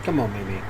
Come on, Mimi.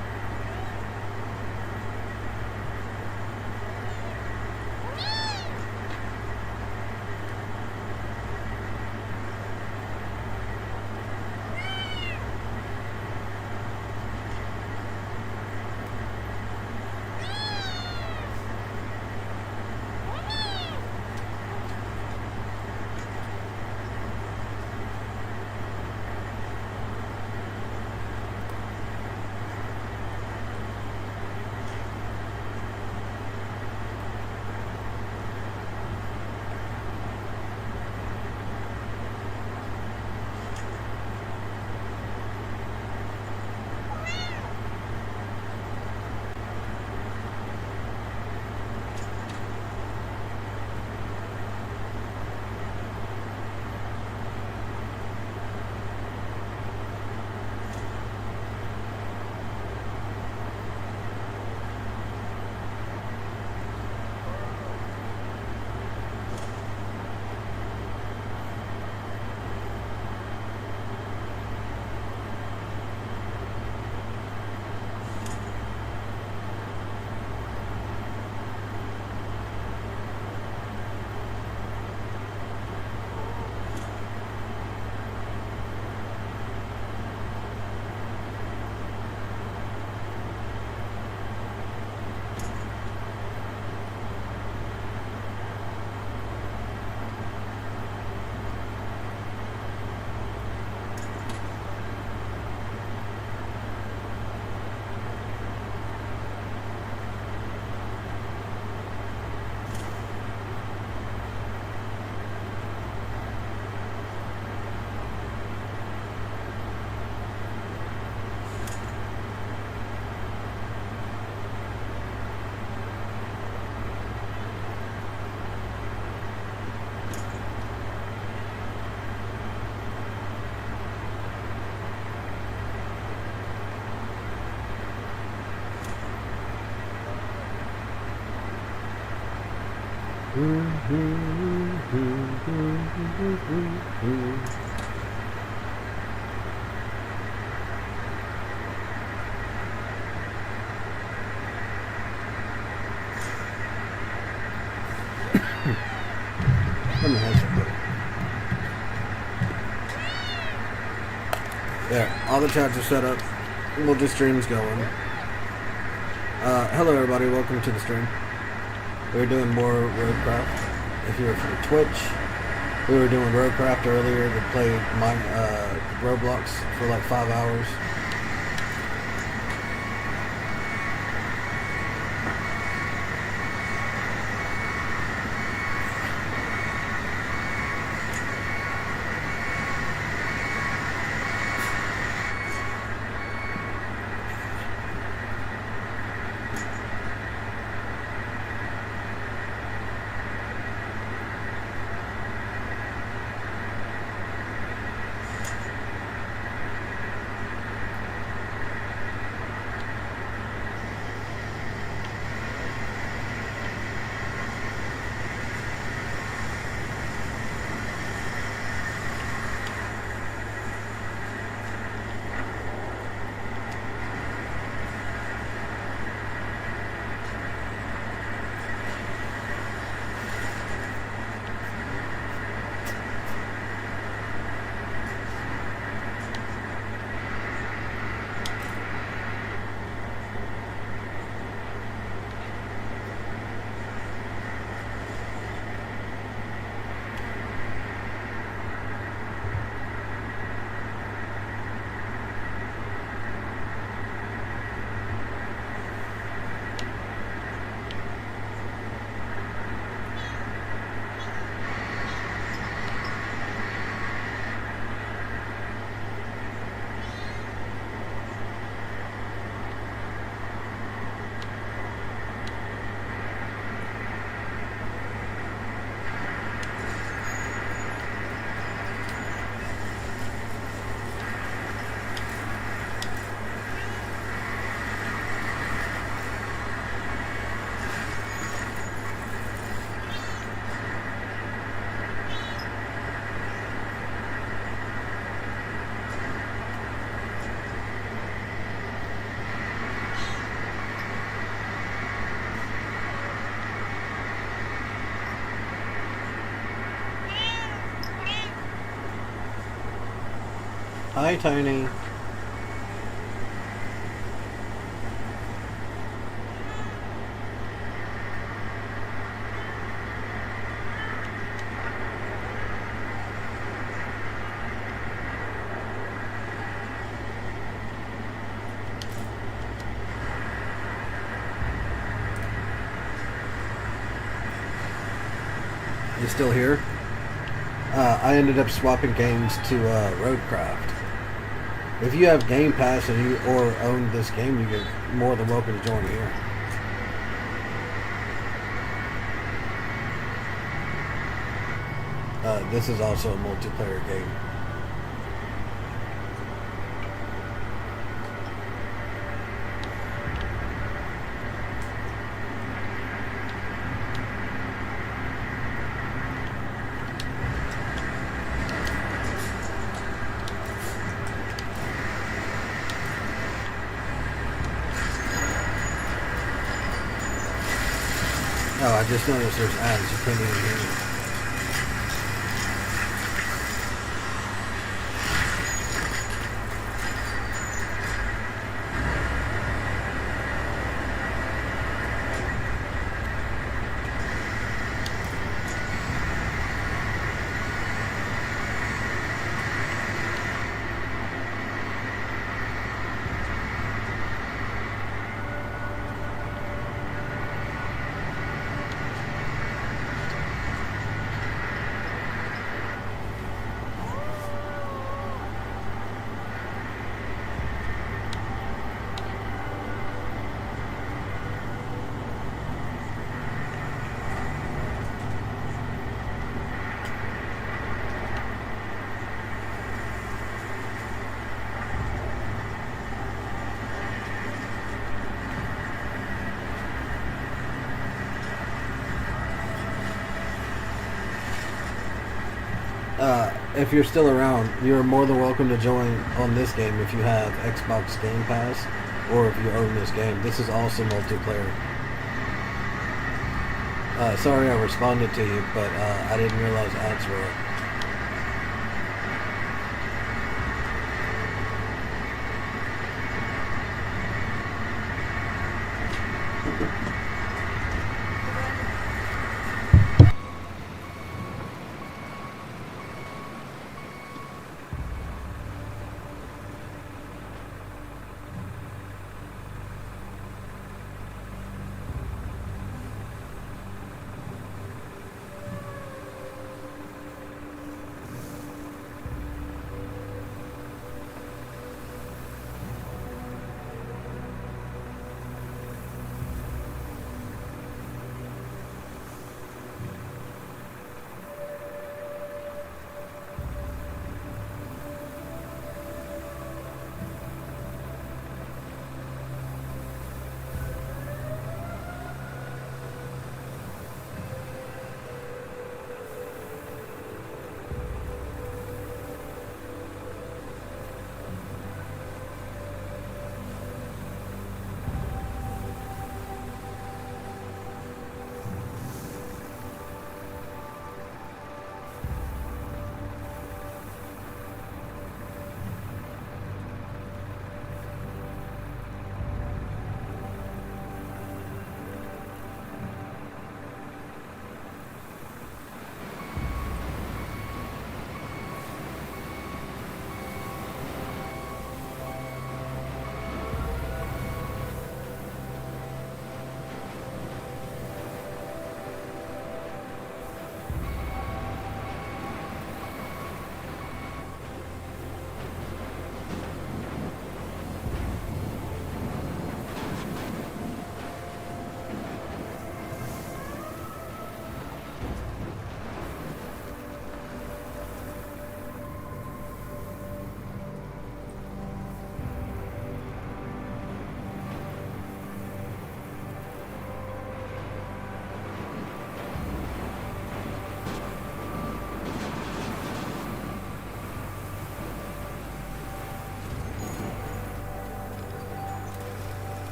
There, all the chats are set up. Multi-stream's going. Hello everybody, welcome to the stream. We're doing more Roadcraft. If you're from Twitch, we were doing Roadcraft earlier. We played Roblox for like 5 hours. Hi, Tony. You still here? I ended up swapping games to Roadcraft. If you have Game Pass and you or own this game, you're more than welcome to join here. This is also a multiplayer game. Oh, I just noticed there's ads. You can't even hear me. If you're still around, you're more than welcome to join on this game if you have Xbox Game Pass or if you own this game. This is also multiplayer. Sorry I responded to you, but I didn't realize ads were up.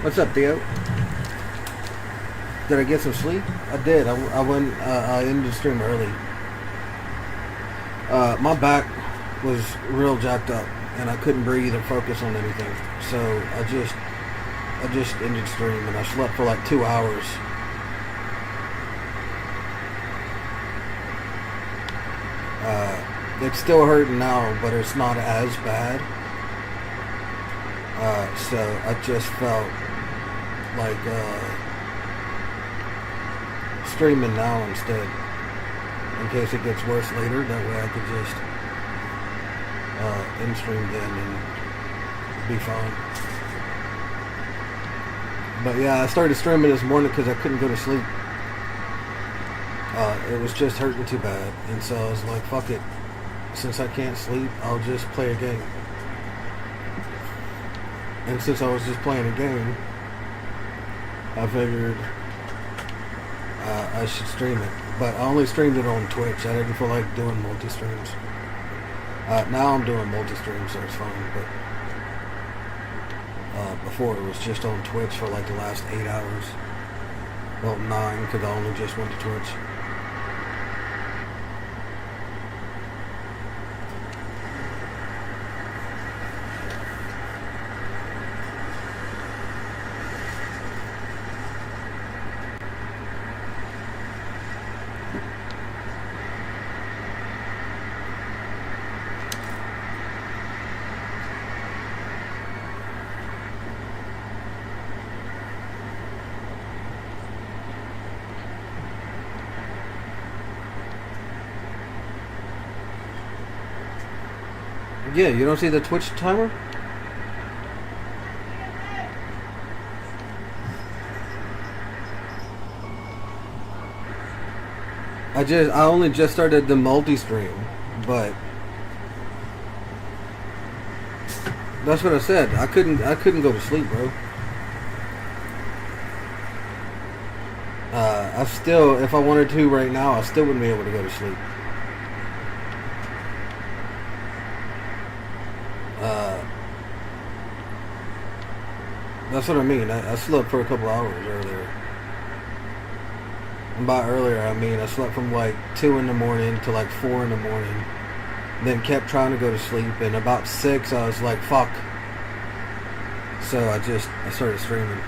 What's up, Theo? Did I get some sleep? I did. I went. I ended the stream early. My back was real jacked up, and I couldn't breathe or focus on anything. So I just ended the stream, and I slept for like 2 hours. It's still hurting now, but it's not as bad. So I just felt like streaming now instead, in case it gets worse later. That way I could just end stream then and be fine. But yeah, I started streaming this morning because I couldn't go to sleep. It was just hurting too bad, and so I was like, fuck it. Since I can't sleep, I'll just play a game. And since I was just playing a game, I figured I should stream it. But I only streamed it on Twitch. I didn't feel like doing multi-streams. Now I'm doing multi-streams, so it's fine. But before it was just on Twitch for like the last 8 hours. Well, 9, because I only just went to Twitch. Yeah, you don't see the Twitch timer? I only just started the multi-stream, but that's what I said. I couldn't go to sleep, bro. I still, if I wanted to right now, I still wouldn't be able to go to sleep. That's what I mean. I slept for a couple hours earlier. And by earlier, I mean I slept from like 2 in the morning to like 4 in the morning. Then kept trying to go to sleep. And about 6, I was like, fuck. So I started streaming.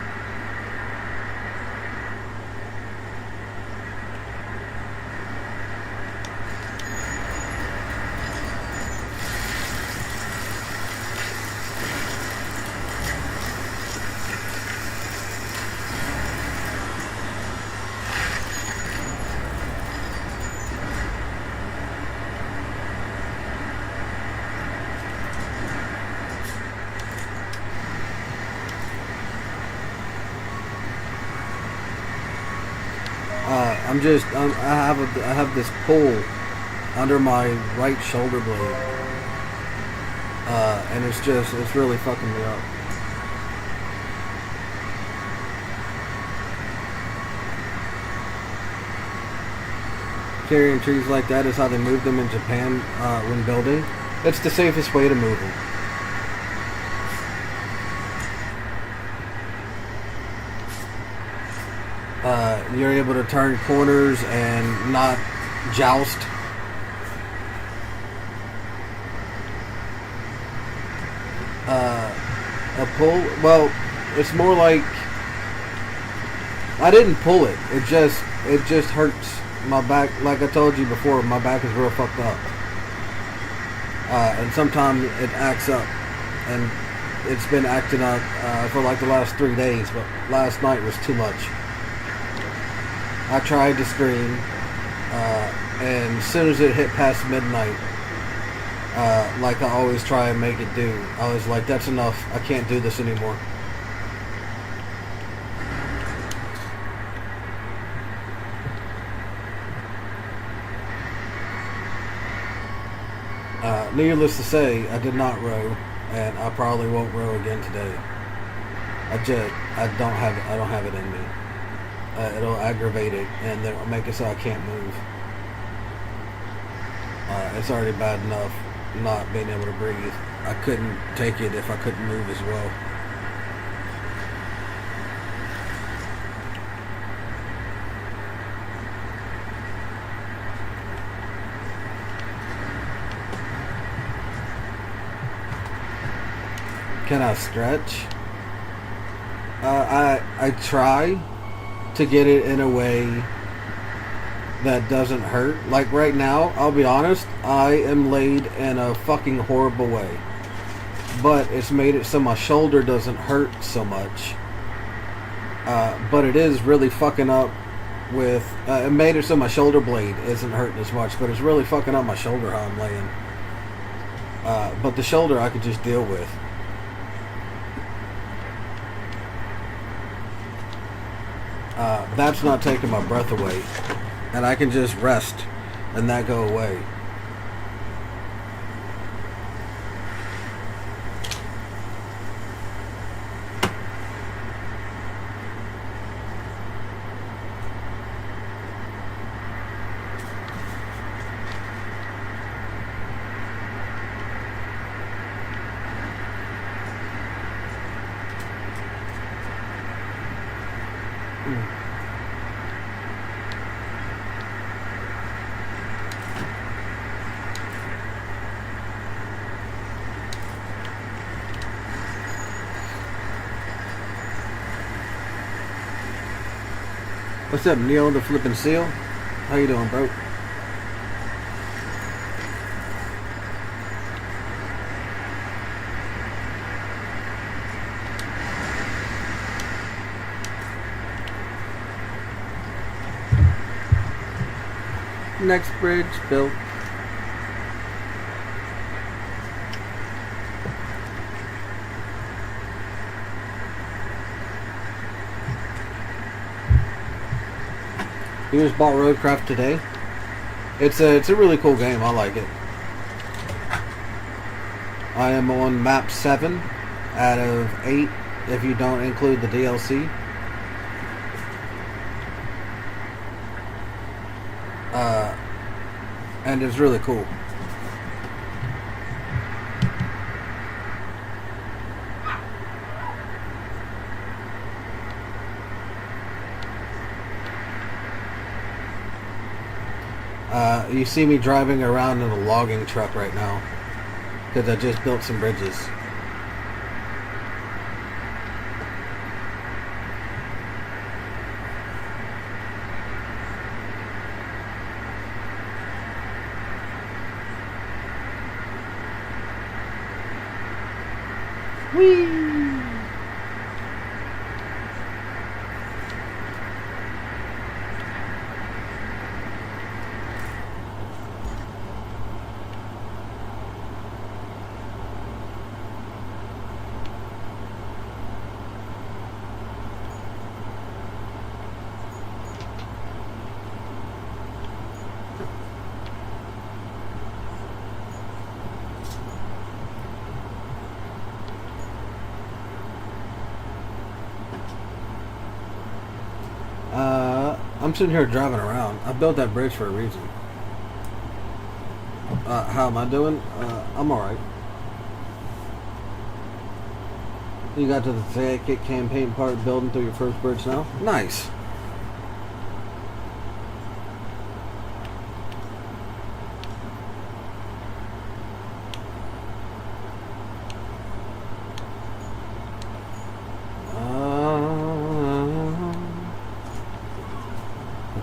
I have this pull under my right shoulder blade, and it's really fucking me up. Carrying trees like that is how they move them in Japan when building. It's the safest way to move them. You're able to turn corners and not joust. A pull? Well, it's more like I didn't pull it. It just hurts my back. Like I told you before, my back is real fucked up, and sometimes it acts up, and it's been acting up for like the last 3 days. But last night was too much. I tried to stream, and as soon as it hit past midnight, like I always try and make it do, I was like, that's enough. I can't do this anymore. Needless to say, I did not row, and I probably won't row again today. I don't have it in me. It'll aggravate it, and it'll make it so I can't move. It's already bad enough not being able to breathe. I couldn't take it if I couldn't move as well. Can I stretch? I try to get it in a way that doesn't hurt. Like right now, I'll be honest, I am laid in a fucking horrible way. But it's made it so my shoulder doesn't hurt so much. But it is really fucking up with... it made it so my shoulder blade isn't hurting as much, but it's really fucking up my shoulder how I'm laying. But the shoulder I could just deal with. That's not taking my breath away. And I can just rest and that go away. What's up, Neil the Flippin' Seal? How you doing, bro? Next bridge built. You just bought Roadcraft today. It's a really cool game. I like it. I am on map 7 out of 8 if you don't include the DLC. And it's really cool. You see me driving around in a logging truck right now because I just built some bridges. Whee! I'm sitting here driving around. I built that bridge for a reason. How am I doing? I'm alright. You got to the Kit campaign part building through your first bridge now? Nice.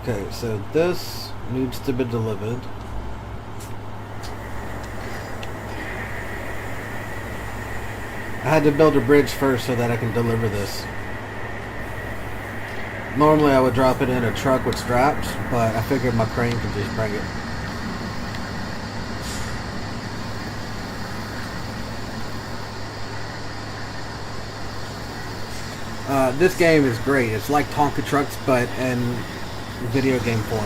Okay, so this needs to be delivered. I had to build a bridge first so that I can deliver this. Normally I would drop it in a truck with straps, but I figured my crane could just bring it. This game is great. It's like Tonka Trucks, but in video game form.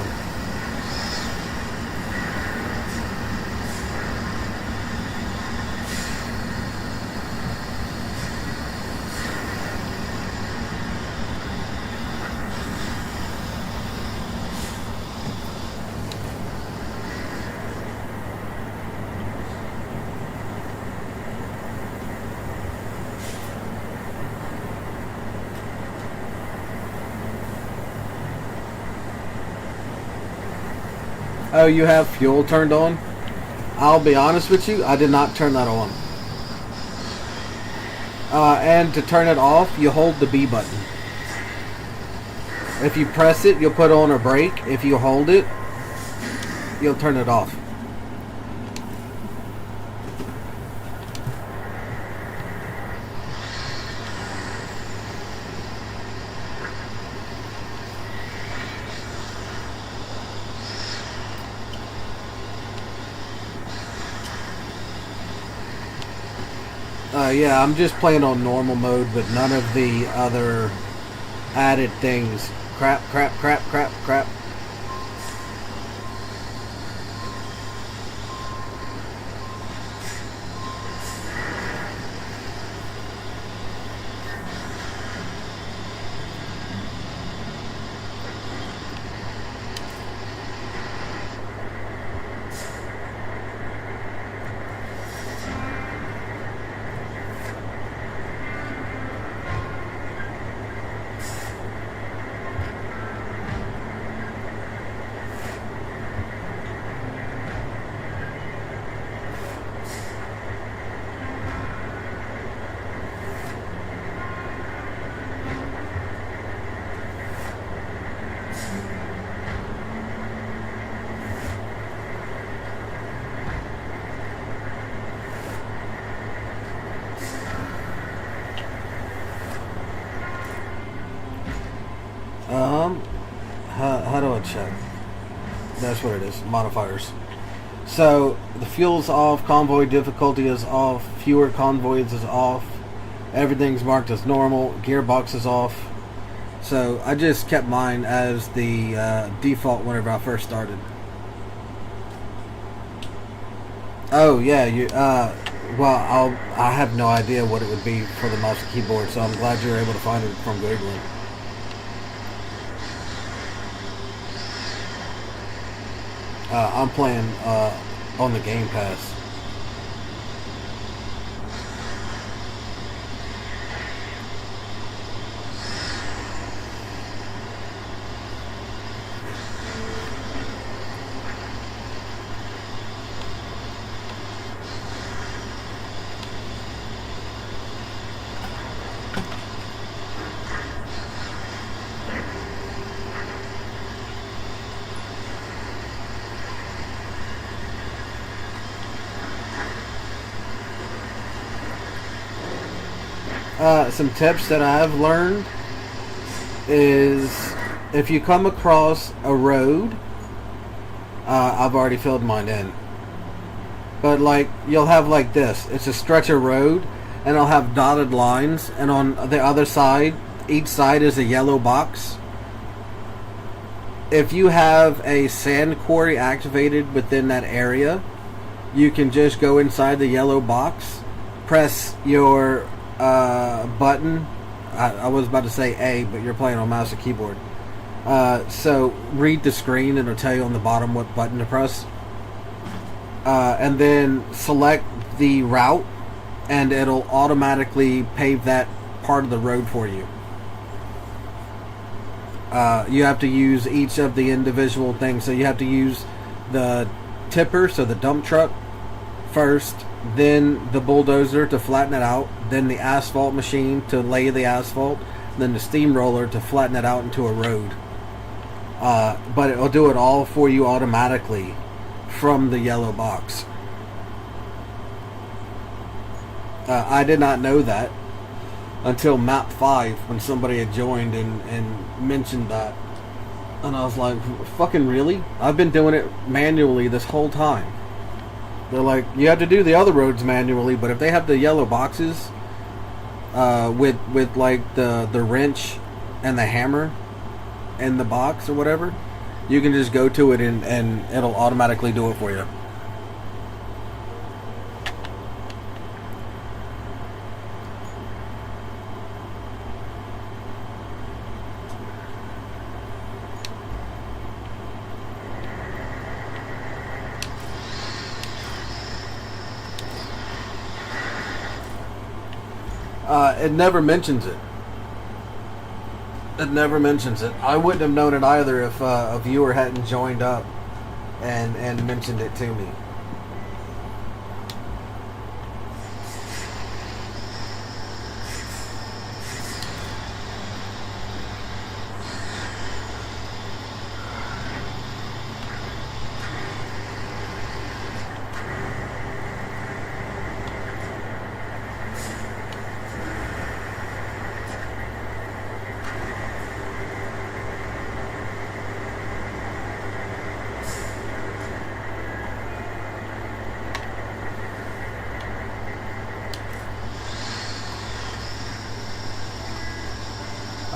Oh, you have fuel turned on? I'll be honest with you, I did not turn that on. And to turn it off, you hold the B button. If you press it, you'll put on a brake. If you hold it, you'll turn it off. Yeah, I'm just playing on normal mode with none of the other added things. Crap. How do I check? That's what it is. Modifiers. So the fuel's off, convoy difficulty is off, fewer convoys is off, everything's marked as normal, gearbox is off. So I just kept mine as the default whenever I first started. Oh yeah, you. Well, I have no idea what it would be for the mouse and keyboard, so I'm glad you were able to find it from Googling. I'm playing on the Game Pass. Some tips that I've learned is if you come across a road, I've already filled mine in. But like you'll have like this, it's a stretch of road, and I'll have dotted lines, and on the other side, each side is a yellow box. If you have a sand quarry activated within that area, you can just go inside the yellow box, press your button. I was about to say A, but you're playing on mouse and keyboard. So read the screen and it'll tell you on the bottom what button to press. And then select the route and it'll automatically pave that part of the road for you. You have to use each of the individual things. So you have to use the tipper, so the dump truck first, then the bulldozer to flatten it out, then the asphalt machine to lay the asphalt, then the steamroller to flatten it out into a road. But it'll do it all for you automatically from the yellow box. I did not know that until map 5 when somebody had joined and mentioned that. And I was like, fucking really? I've been doing it manually this whole time. They're like, you have to do the other roads manually, but if they have the yellow boxes with like the wrench and the hammer in the box or whatever, you can just go to it and it'll automatically do it for you. It never mentions it. It never mentions it. I wouldn't have known it either if a viewer hadn't joined up and mentioned it to me.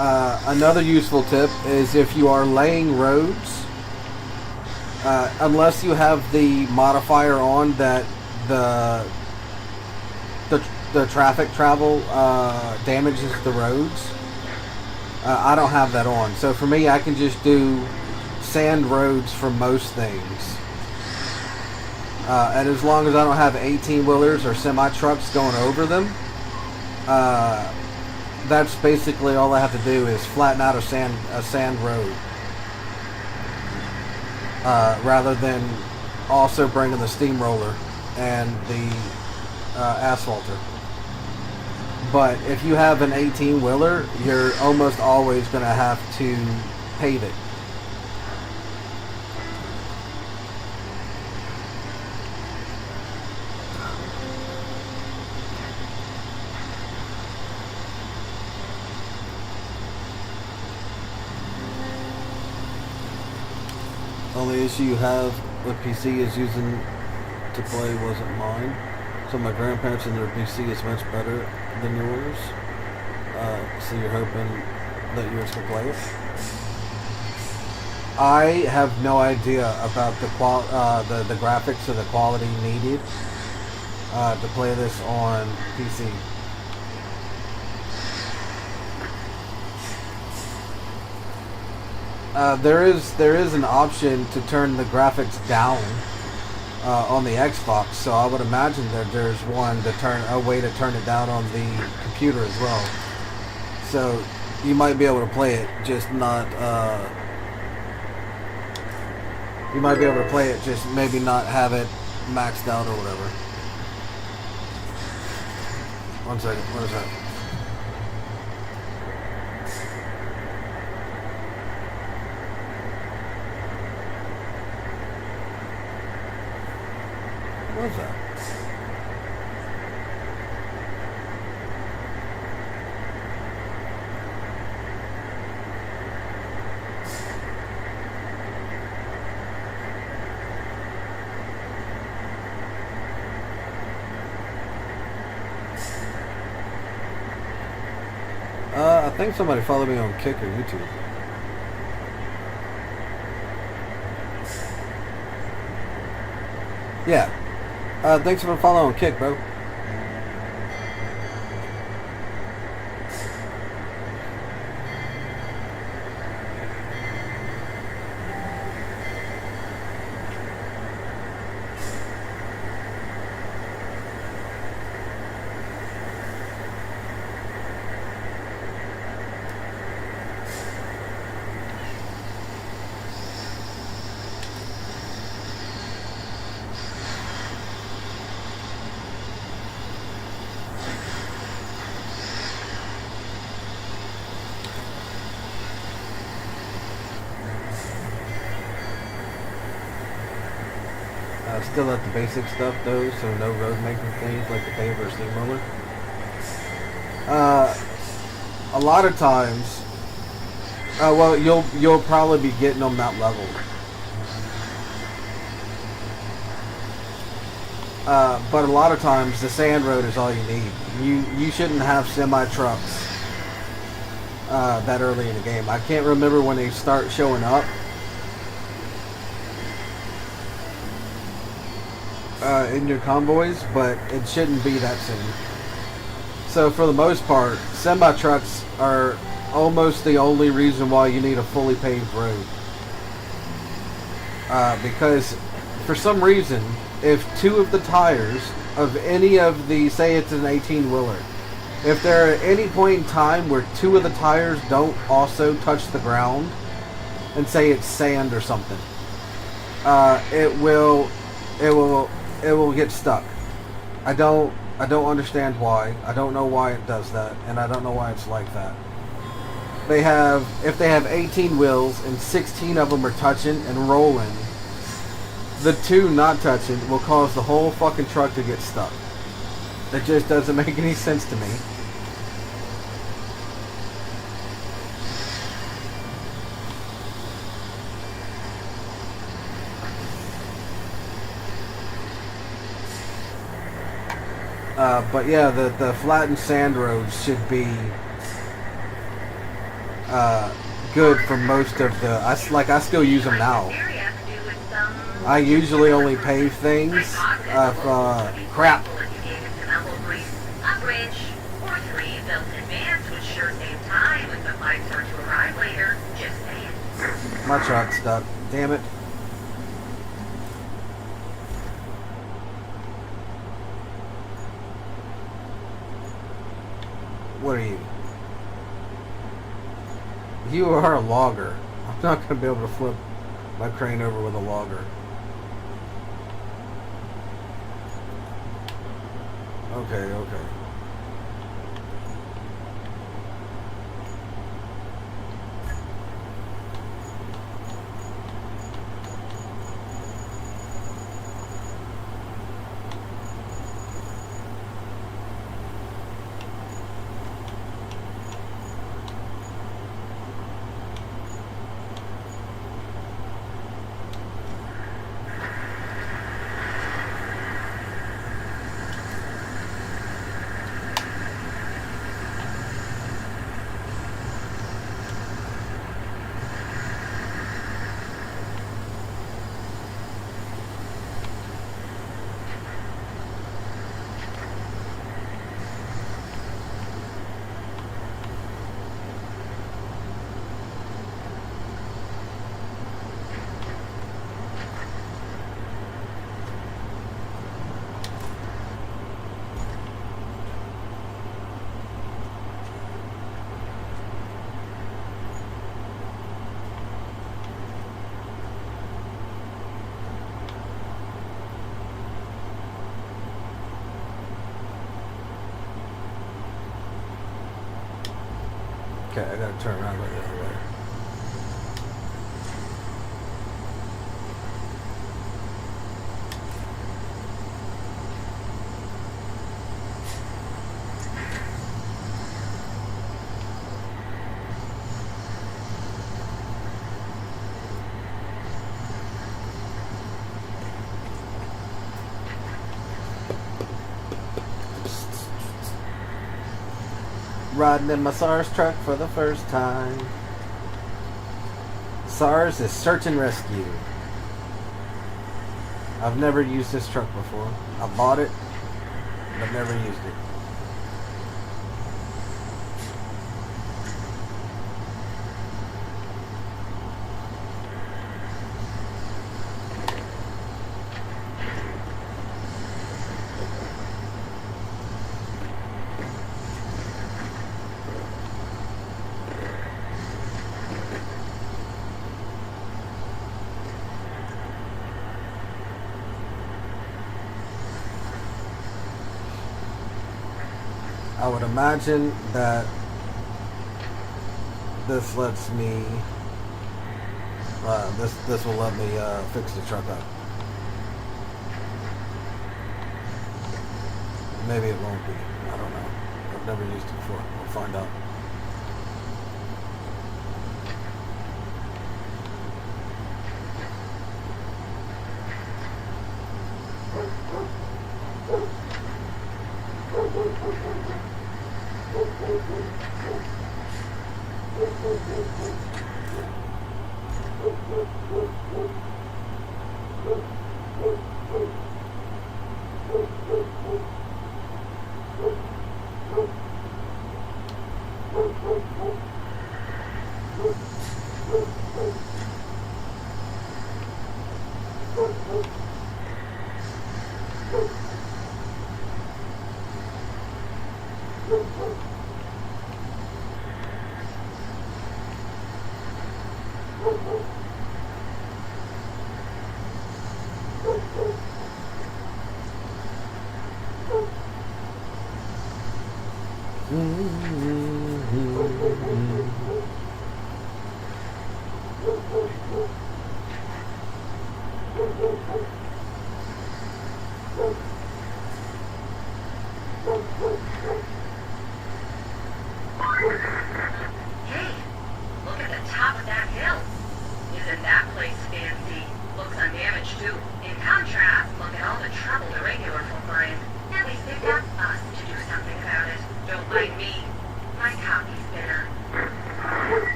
Another useful tip is if you are laying roads, unless you have the modifier on that the traffic travel damages the roads. I don't have that on, so for me, I can just do sand roads for most things. And as long as I don't have 18-wheelers or semi-trucks going over them, that's basically all I have to do is flatten out a sand road. Rather than also bringing the steamroller and the asphalter. But if you have an 18-wheeler, you're almost always going to have to pave it. Only issue you have with PC is using to play wasn't mine. So my grandparents and their PC is much better than yours. So you're hoping that yours can play it. I have no idea about the graphics or the quality needed to play this on PC. There is an option to turn the graphics down on the Xbox, so I would imagine that there's a way to turn it down on the computer as well. So you might be able to play it, just not. You might be able to play it, just maybe not have it maxed out or whatever. One second, what is that? What is that? I think somebody followed me on Kick or YouTube. Yeah. Thanks for following Kick, bro. Still at the basic stuff though, so no road making things like the paver or steamroller. A lot of times, well, you'll probably be getting them that level. But a lot of times the sand road is all you need. You shouldn't have semi trucks that early in the game. I can't remember when they start showing up. In your convoys, but it shouldn't be that soon. So for the most part, semi-trucks are almost the only reason why you need a fully paved road. Because for some reason, if two of the tires of any of the, say it's an 18-wheeler, if there at any point in time where two of the tires don't also touch the ground, and say it's sand or something, it will get stuck. I don't understand why. I don't know why it does that, and I don't know why it's like that. If they have 18 wheels and 16 of them are touching and rolling, the two not touching will cause the whole fucking truck to get stuck. That just doesn't make any sense to me. But yeah, the flattened sand roads should be good for most of the. I still use them now. I usually only pave things of crap. My truck's stuck. Damn it. What are you? You are a logger. I'm not going to be able to flip my crane over with a logger. Okay, okay. Okay, I gotta turn around right the other way. Riding in my SARS truck for the first time. SARS is search and rescue. I've never used this truck before. I bought it, but never used it. I would imagine that this lets me, this will let me fix the truck up. Maybe it won't be. I don't know. I've never used it before. We'll find out. Don't mind me. My copy's better.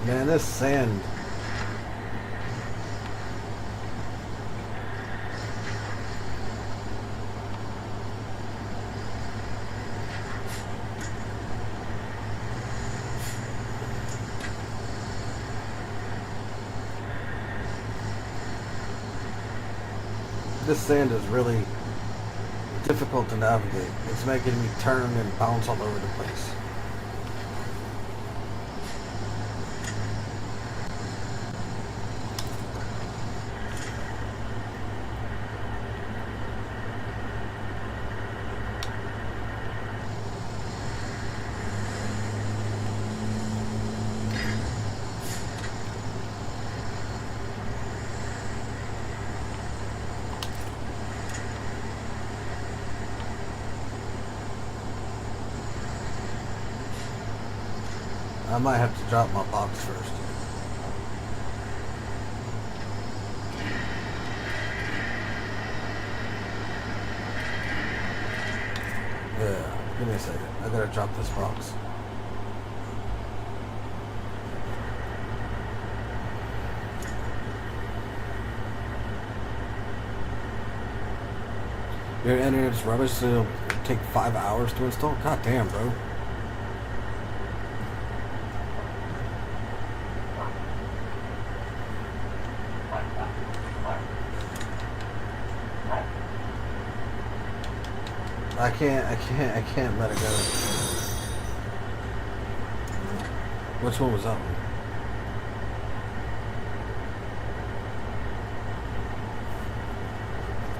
Man, this sand. This sand is really difficult to navigate. It's making me turn and bounce all over the place. I might have to drop my box first. Yeah, give me a second. I gotta drop this box. Your internet's rubbish, so it'll take 5 hours to install? God damn, bro. I can't let it go. Which one was that one?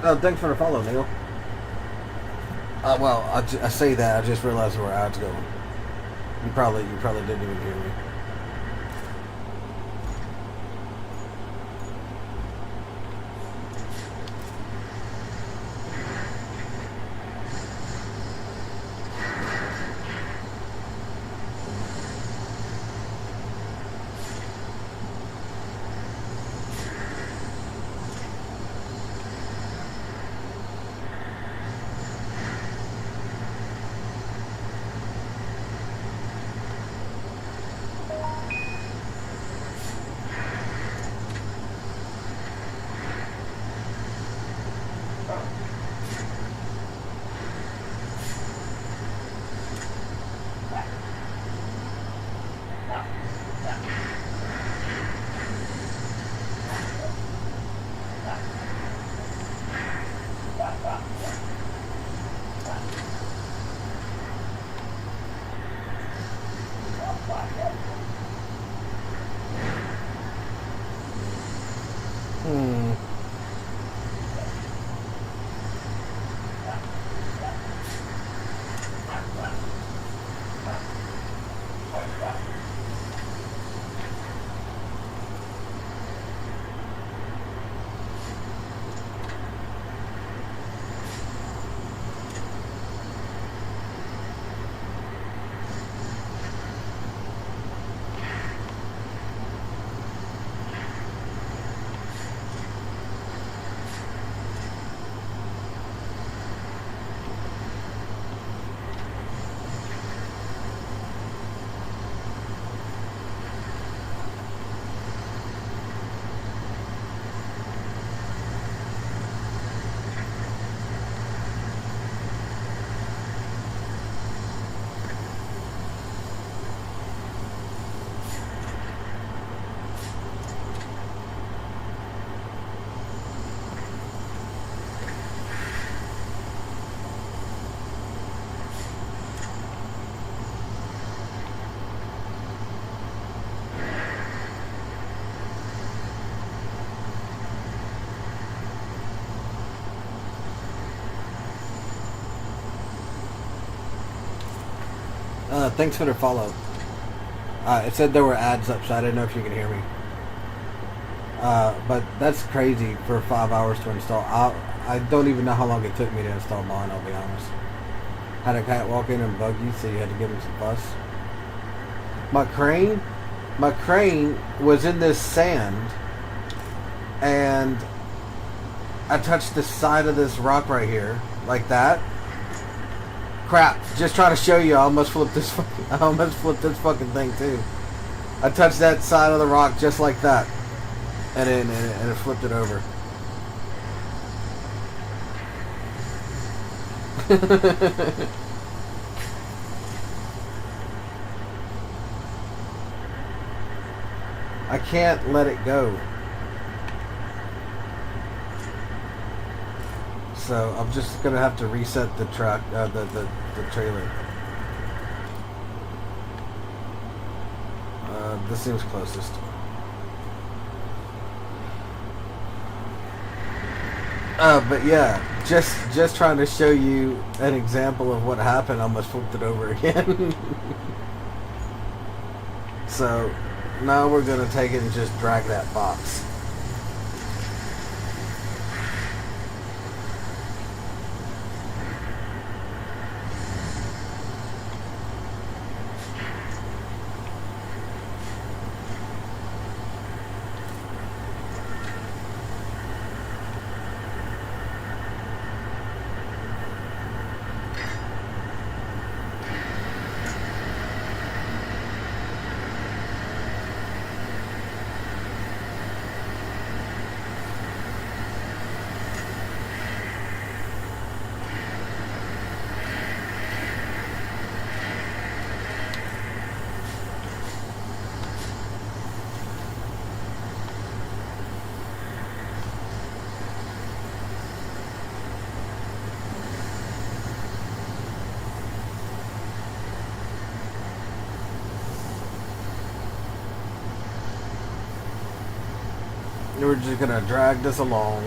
Oh, thanks for the follow, Neil. Well, I say that, I just realized where ads going. You probably didn't even hear me. Thanks for the follow. It said there were ads up, so I didn't know if you could hear me. But that's crazy for 5 hours to install. I don't even know how long it took me to install mine, I'll be honest. Had a cat walk in and bug you, so you had to give him some fuss. My crane was in this sand, and I touched the side of this rock right here, like that. Crap! Just trying to show you, I almost flipped this fucking thing too. I touched that side of the rock just like that, and it flipped it over. I can't let it go. So I'm just gonna have to reset the truck, the trailer. This seems closest. But yeah, just trying to show you an example of what happened. I almost flipped it over again. So now we're gonna take it and just drag that box. We're just gonna drag this along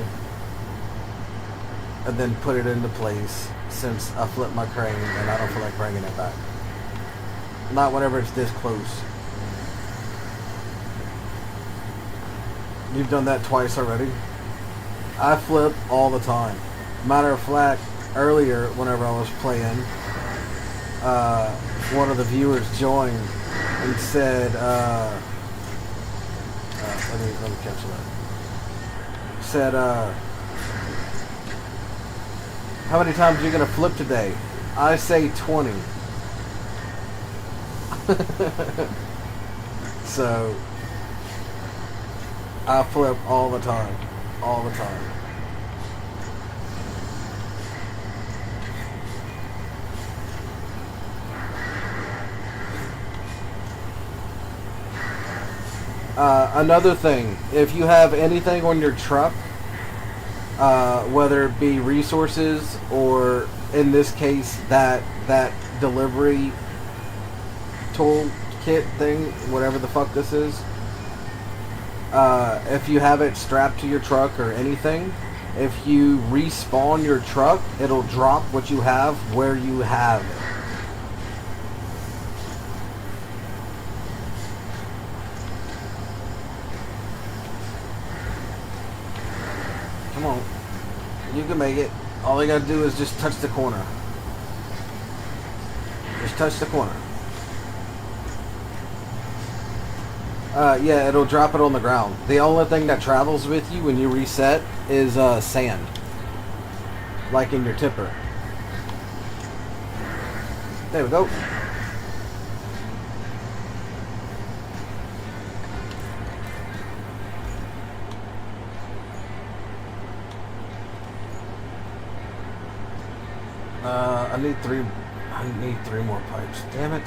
and then put it into place, since I flipped my crane and I don't feel like bringing it back. Not whenever it's this close. You've done that twice already? I flip all the time. Matter of fact, earlier whenever I was playing, one of the viewers joined and said, let me cancel that. Said, how many times are you gonna flip today? I say 20. So I flip all the time. All the time. Another thing, if you have anything on your truck, whether it be resources or in this case that delivery tool kit thing, whatever the fuck this is, if you have it strapped to your truck or anything, if you respawn your truck, it'll drop what you have where you have it. Come on. You can make it. All you gotta do is just touch the corner. Just touch the corner. Yeah, it'll drop it on the ground. The only thing that travels with you when you reset is sand. Like in your tipper. There we go. I need three more pipes. Damn it.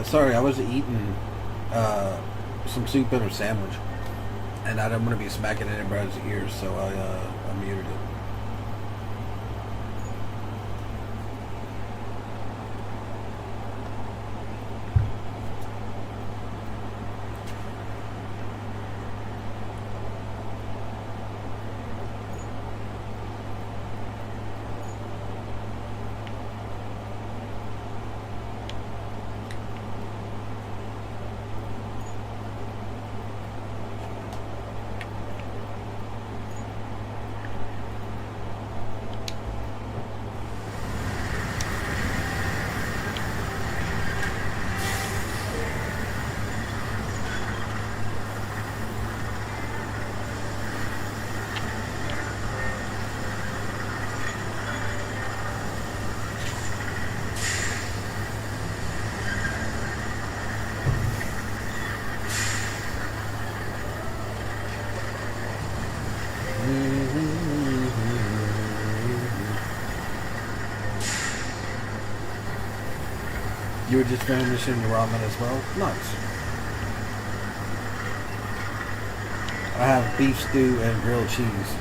Sorry, I was eating some soup and a sandwich, and I don't want to be smacking anybody's ears, so I muted it. You were just finishing your ramen as well? Nice. I have beef stew and grilled cheese.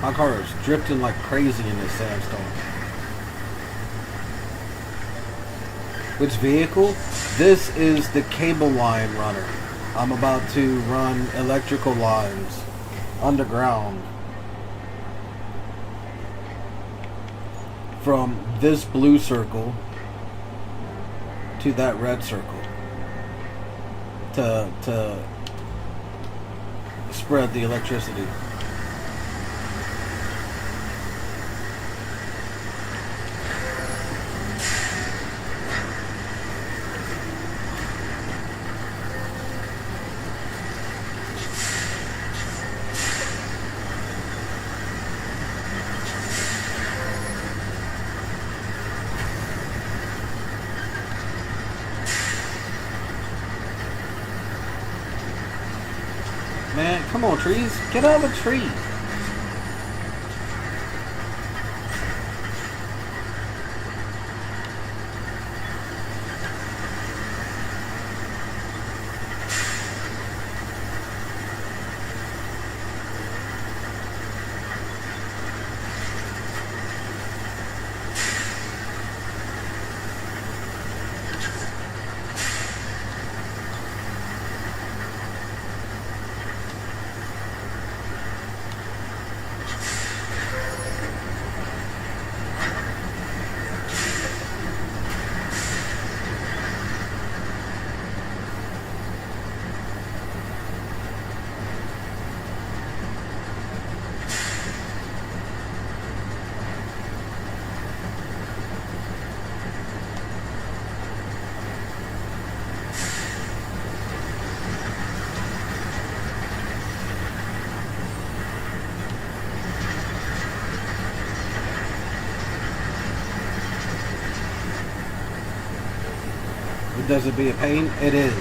My car is drifting like crazy in this sandstorm. Which vehicle? This is the cable line runner. I'm about to run electrical lines underground from this blue circle to that red circle to spread the electricity. Man, come on, trees. Get out of the tree. Does it be a pain? It is.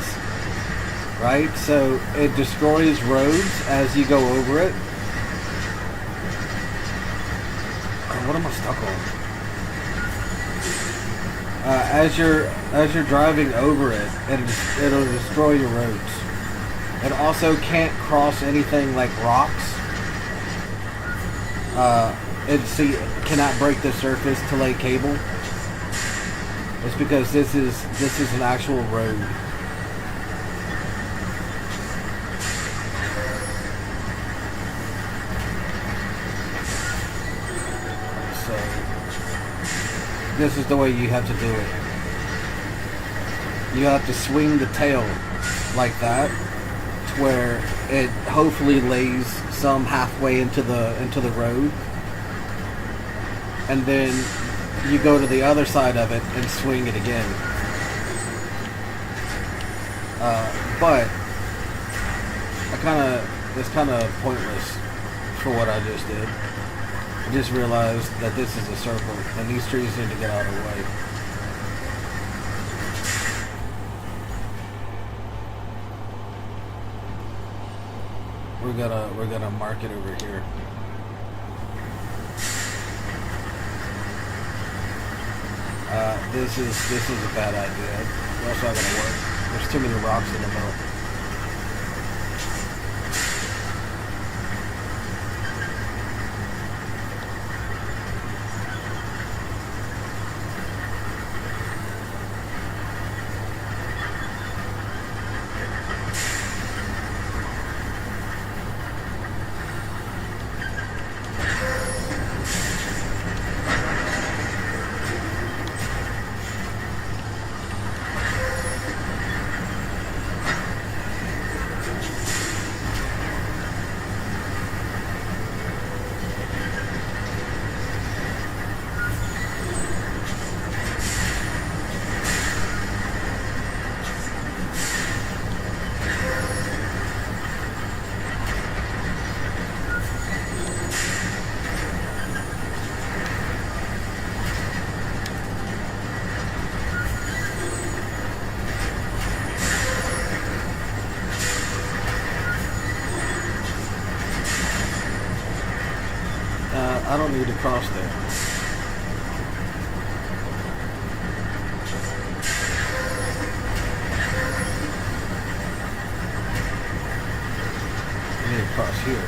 Right? So it destroys roads as you go over it. Oh, what am I stuck on? As you're driving over it, it'll destroy your roads. It also can't cross anything like rocks. It cannot break the surface to lay cable. It's because this is an actual road. So this is the way you have to do it. You have to swing the tail like that, to where it hopefully lays some halfway into the road, and then you go to the other side of it and swing it again. But it's kind of pointless for what I just did. I just realized that this is a circle, and these trees need to get out of the way. We're gonna mark it over here. This is a bad idea. That's not gonna work. There's too many rocks in the middle. I don't need to cross there. I need to cross here.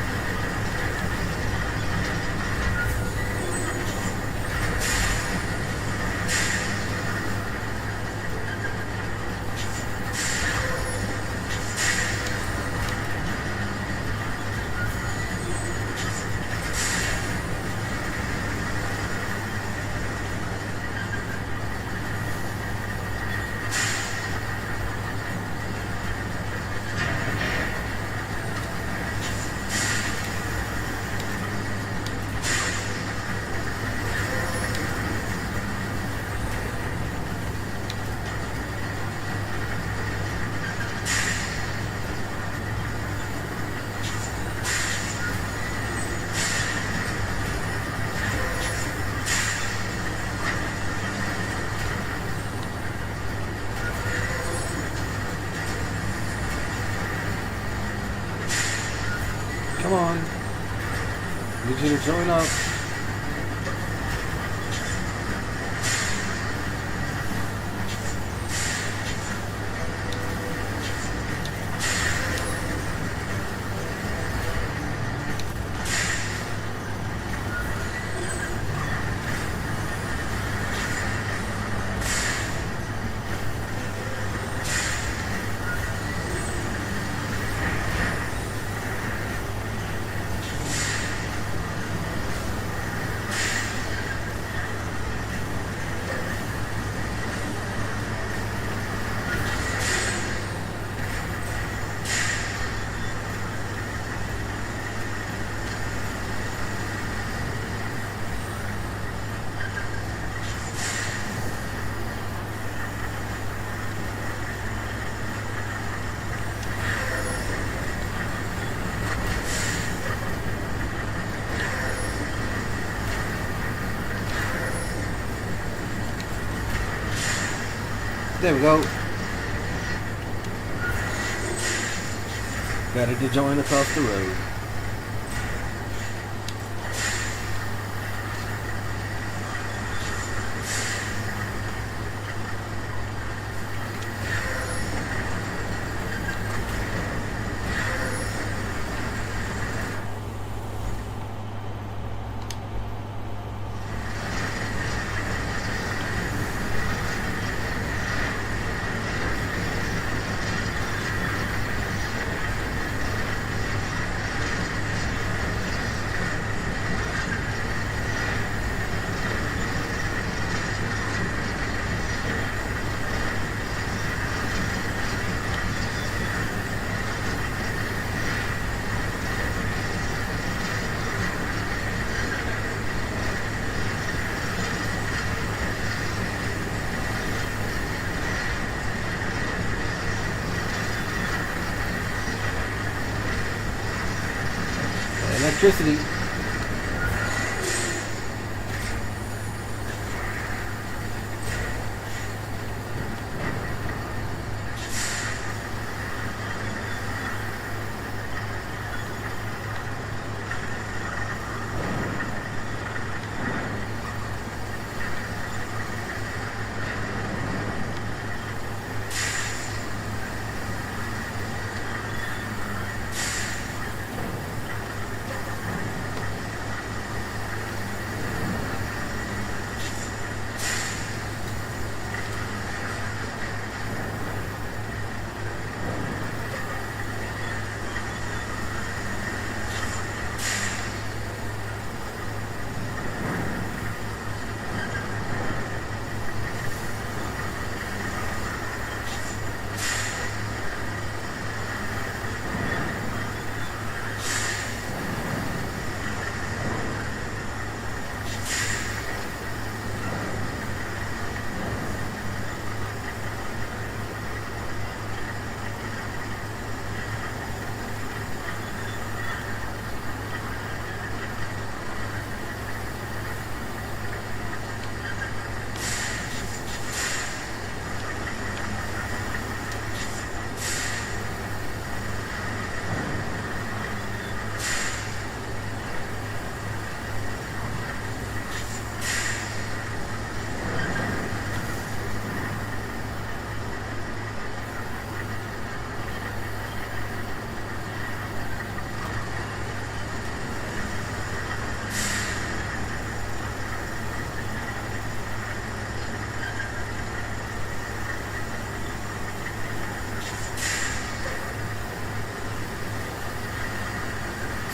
Come on. Need you to join up. There we go. Ready to join across the road. electricity.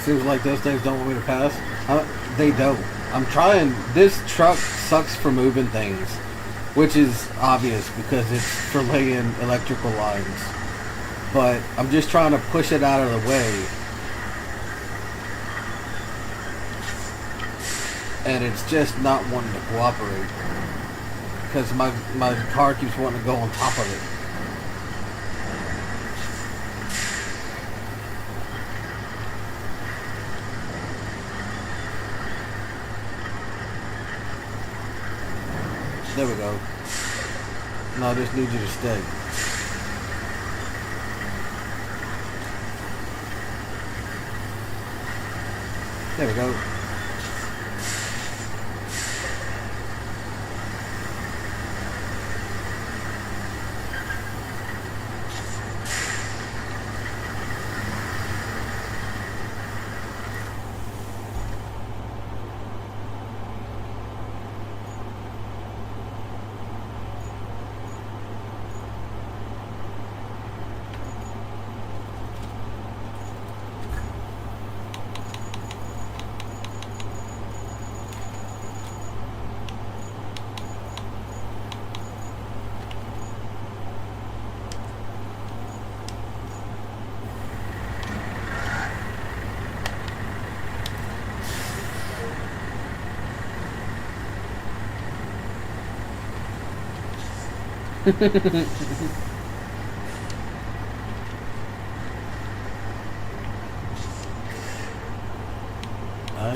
Seems like those things don't want me to pass. They don't. I'm trying. This truck sucks for moving things, which is obvious because it's for laying electrical lines. But I'm just trying to push it out of the way. And it's just not wanting to cooperate. Because my car keeps wanting to go on top of it. There we go. No, I just need you to stay. There we go. I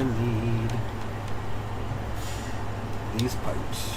need these pipes.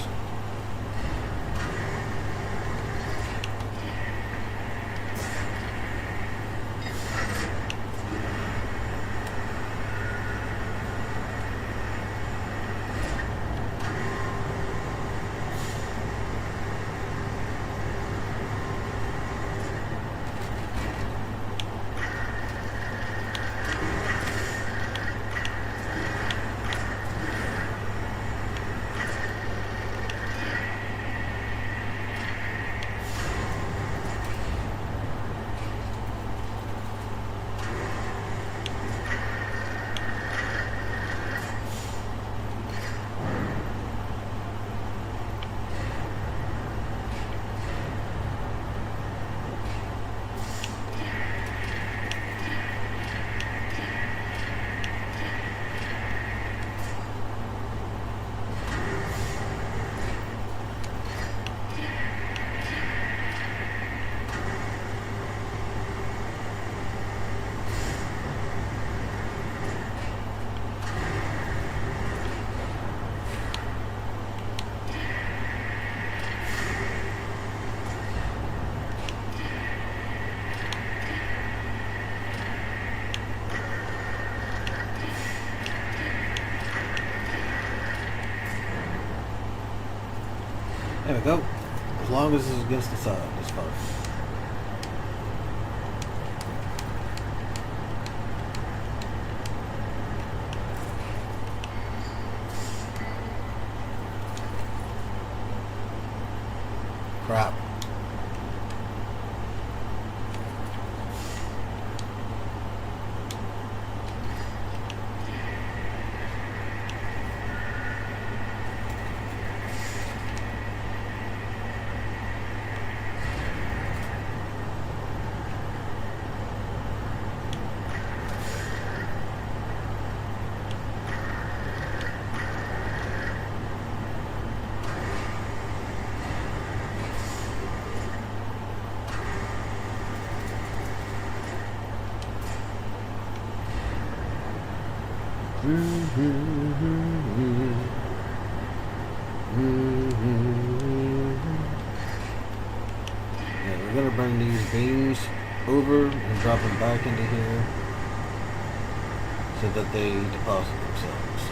long as it's against the side, it's fine. Crap. Yeah, we're gonna bring these beams over and drop them back into here so that they deposit themselves.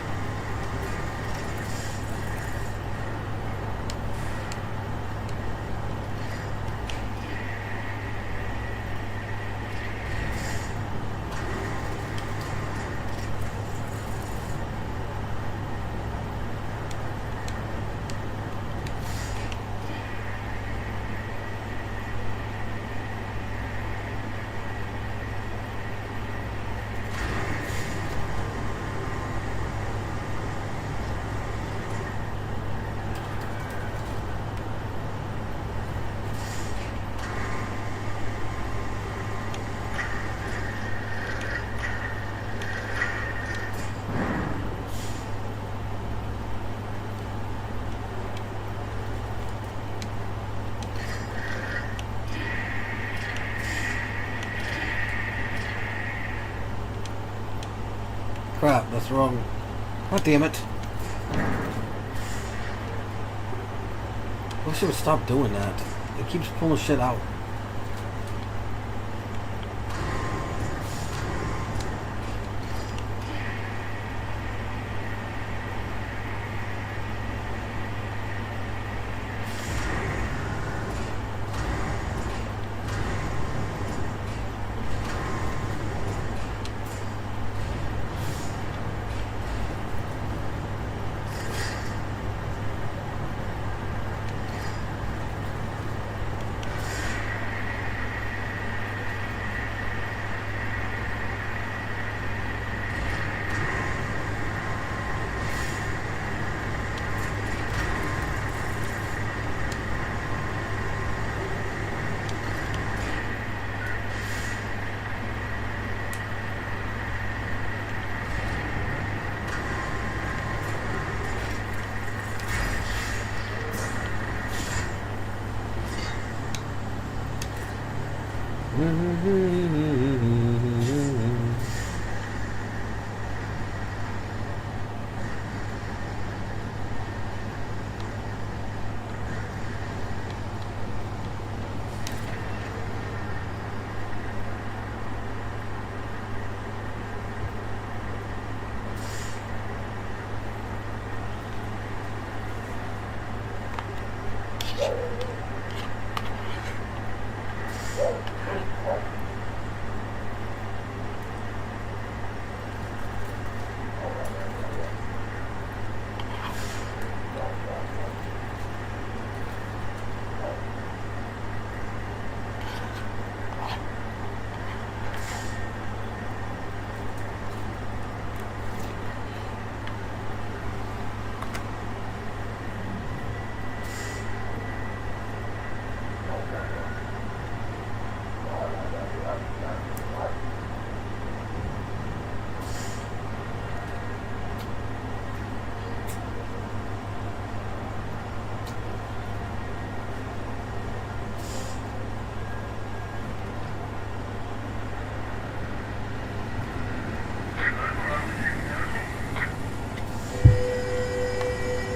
Crap, that's wrong. God damn it. I wish it would stop doing that. It keeps pulling shit out.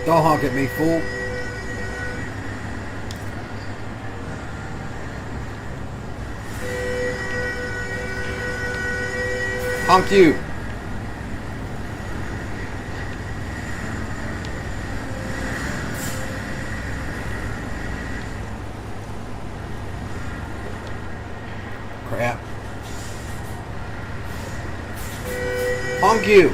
Don't honk at me, fool. Honk you. Crap. Honk you!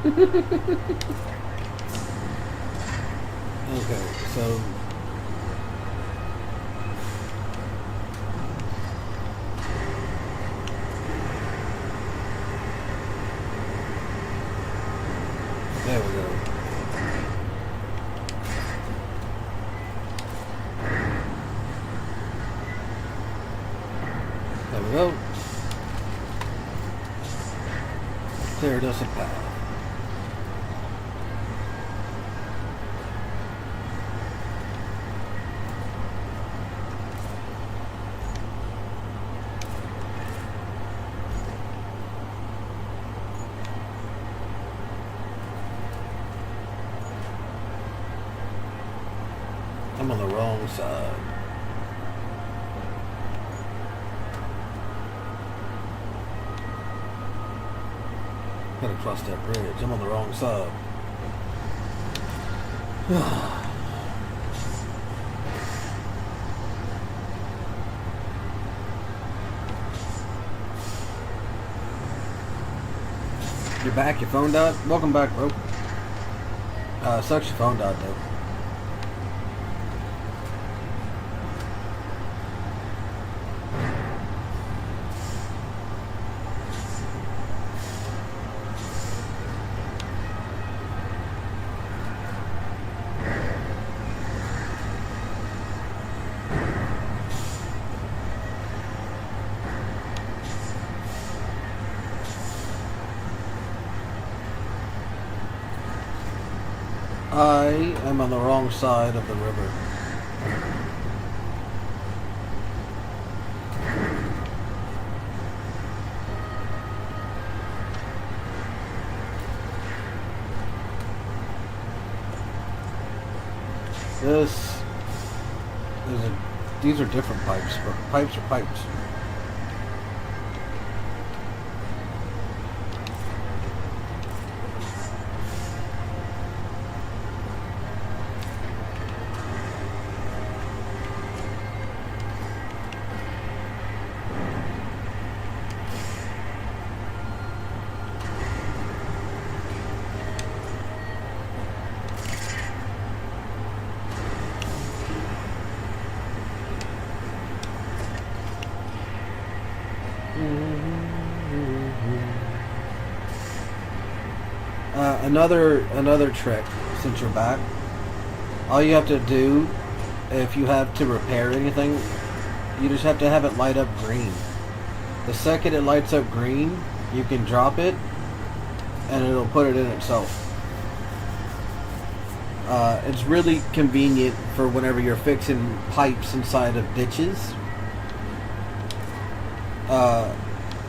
Okay, so there we go. There we go. Cleared us a path. I'm on the wrong side. Gotta cross that bridge. I'm on the wrong side. You're back? Your phone died? Welcome back, bro. Sucks your phone died, though. I am on the wrong side of the river. This is these are different pipes, but pipes are pipes. Another trick, since you're back, all you have to do if you have to repair anything, you just have to have it light up green. The second it lights up green, you can drop it and it'll put it in itself. It's really convenient for whenever you're fixing pipes inside of ditches,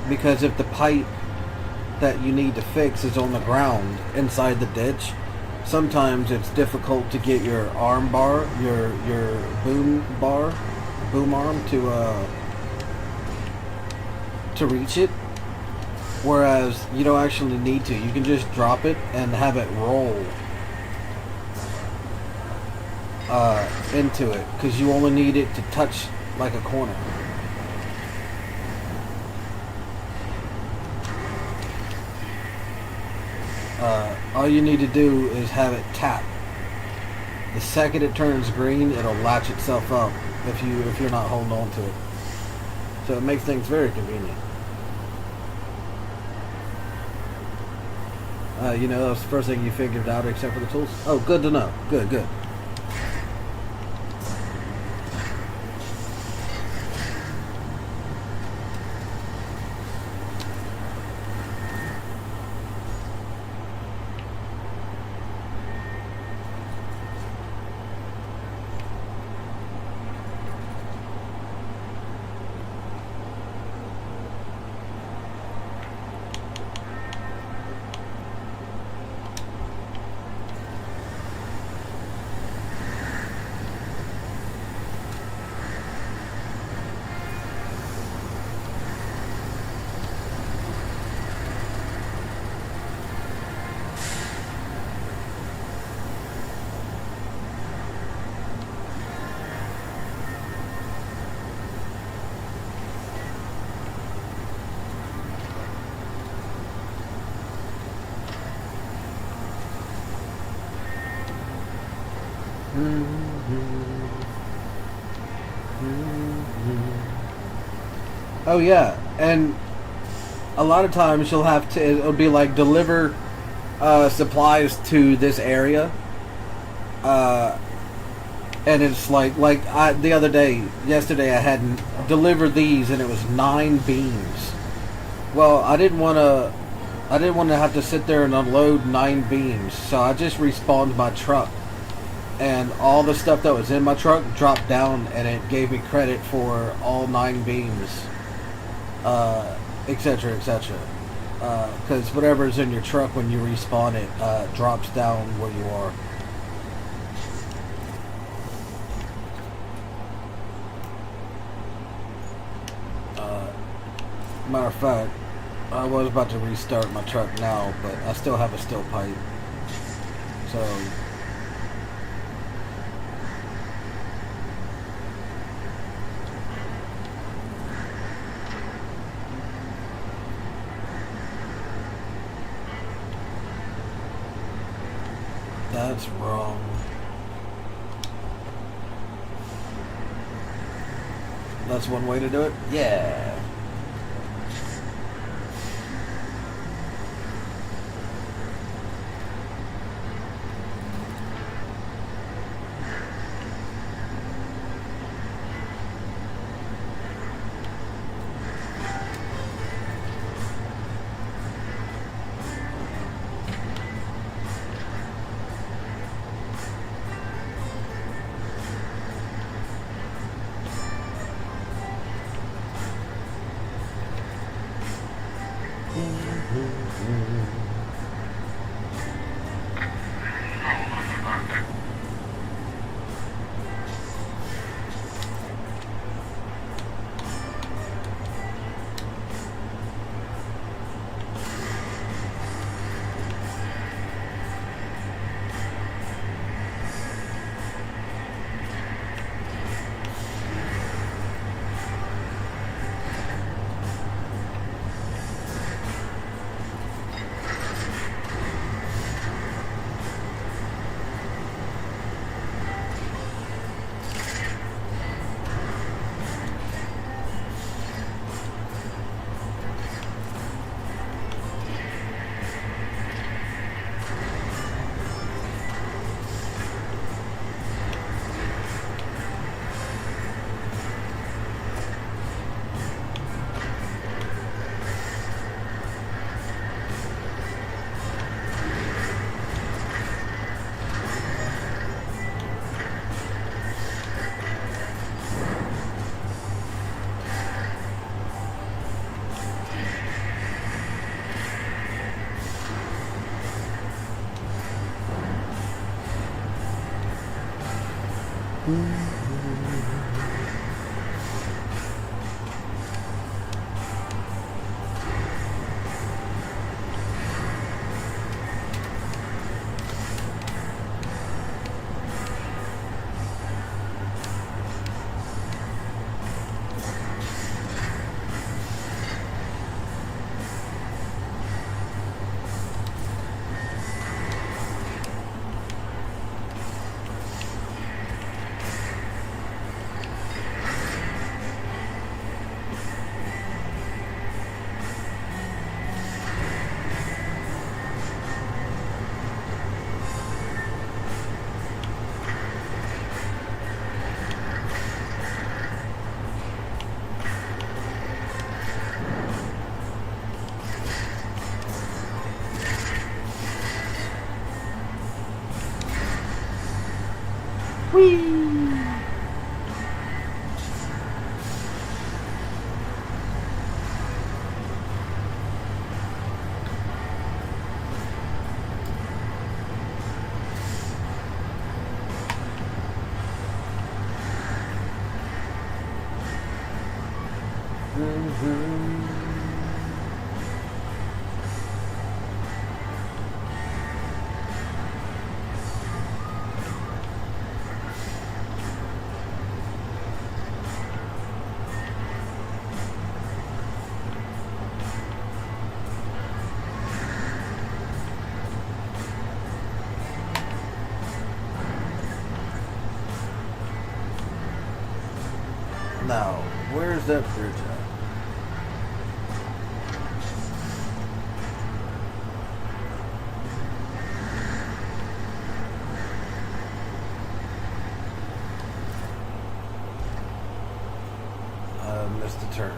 because if the pipe that you need to fix is on the ground inside the ditch, sometimes it's difficult to get your arm bar, your boom arm to reach it. Whereas you don't actually need to. You can just drop it and have it roll into it, because you only need it to touch like a corner. All you need to do is have it tap. The second it turns green, it'll latch itself up if you're not holding on to it. So it makes things very convenient. That was the first thing you figured out, except for the tools. Oh, good to know. Good. Oh yeah, and a lot of times you'll have to, it'll be like deliver supplies to this area, and it's like yesterday I had delivered these and it was 9 beams. Well, I didn't want to have to sit there and unload 9 beams, so I just respawned my truck, and all the stuff that was in my truck dropped down, and it gave me credit for all 9 beams, etc., etc. Because whatever's in your truck when you respawn it drops down where you are. Matter of fact, I was about to restart my truck now, but I still have a steel pipe. So that's wrong. That's one way to do it? Yeah. Now, where's that bridge at? I missed a turn.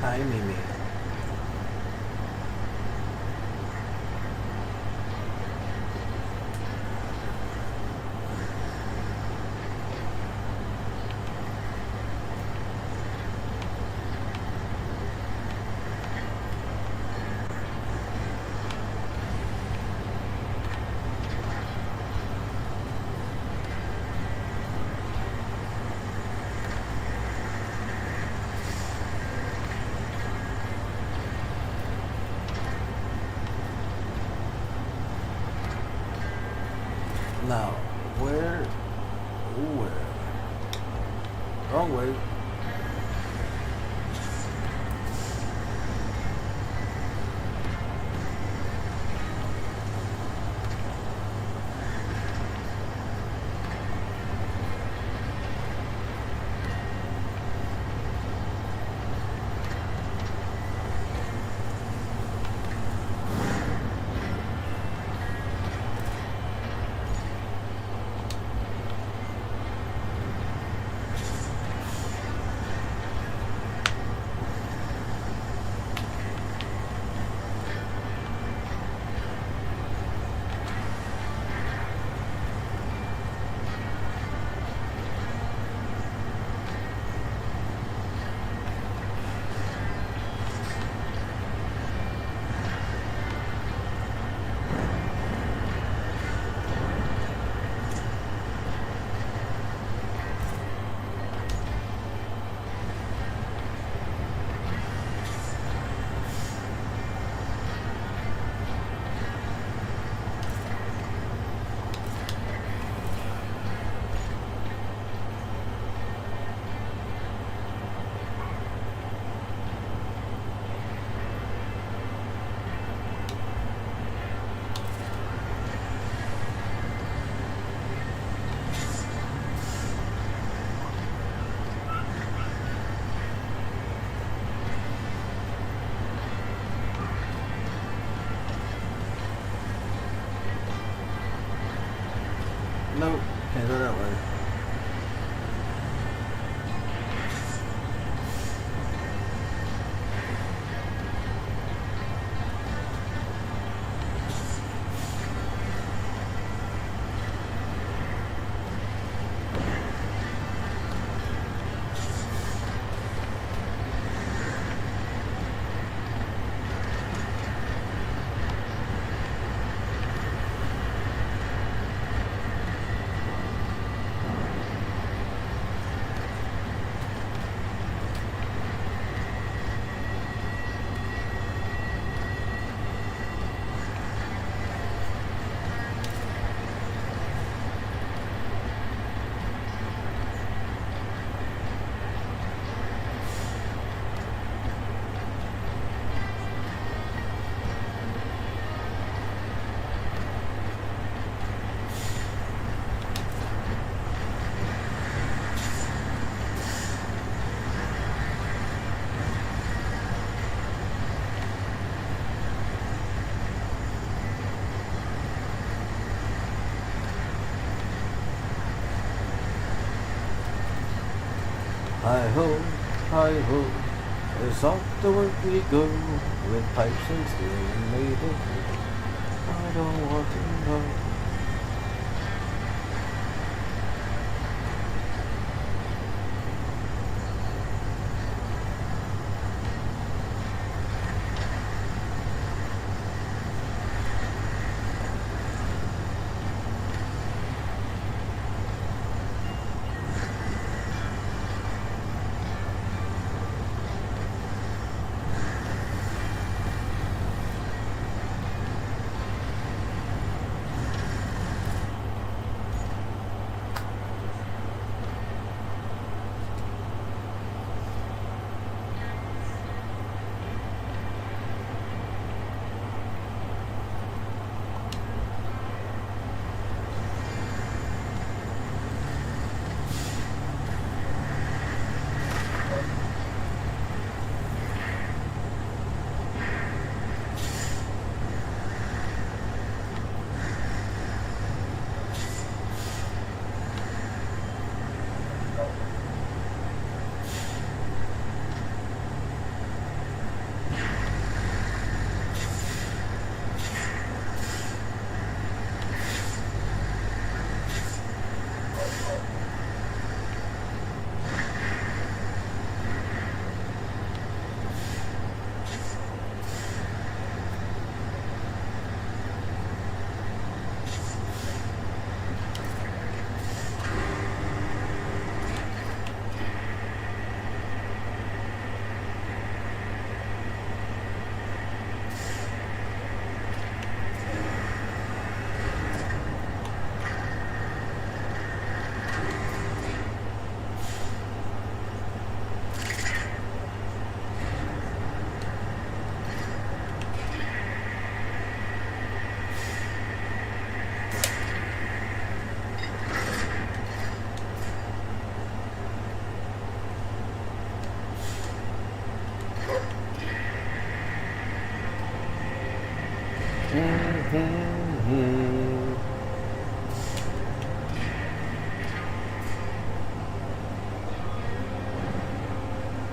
Hi, Mimi. Now, where? Where? Wrong way. Nope, can't go that way. Hi-ho, it's off to work we go, with pipes and steel and made of wood. I don't want to know.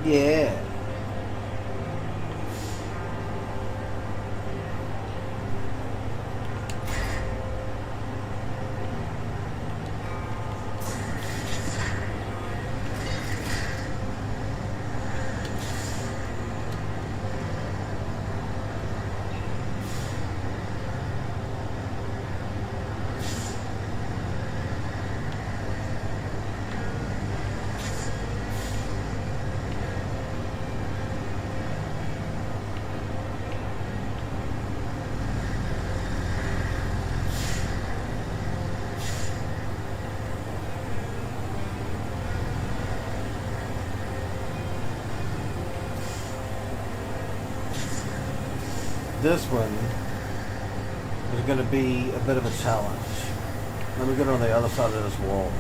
Yeah. This one is going to be a bit of a challenge. Let me get on the other side of this wall.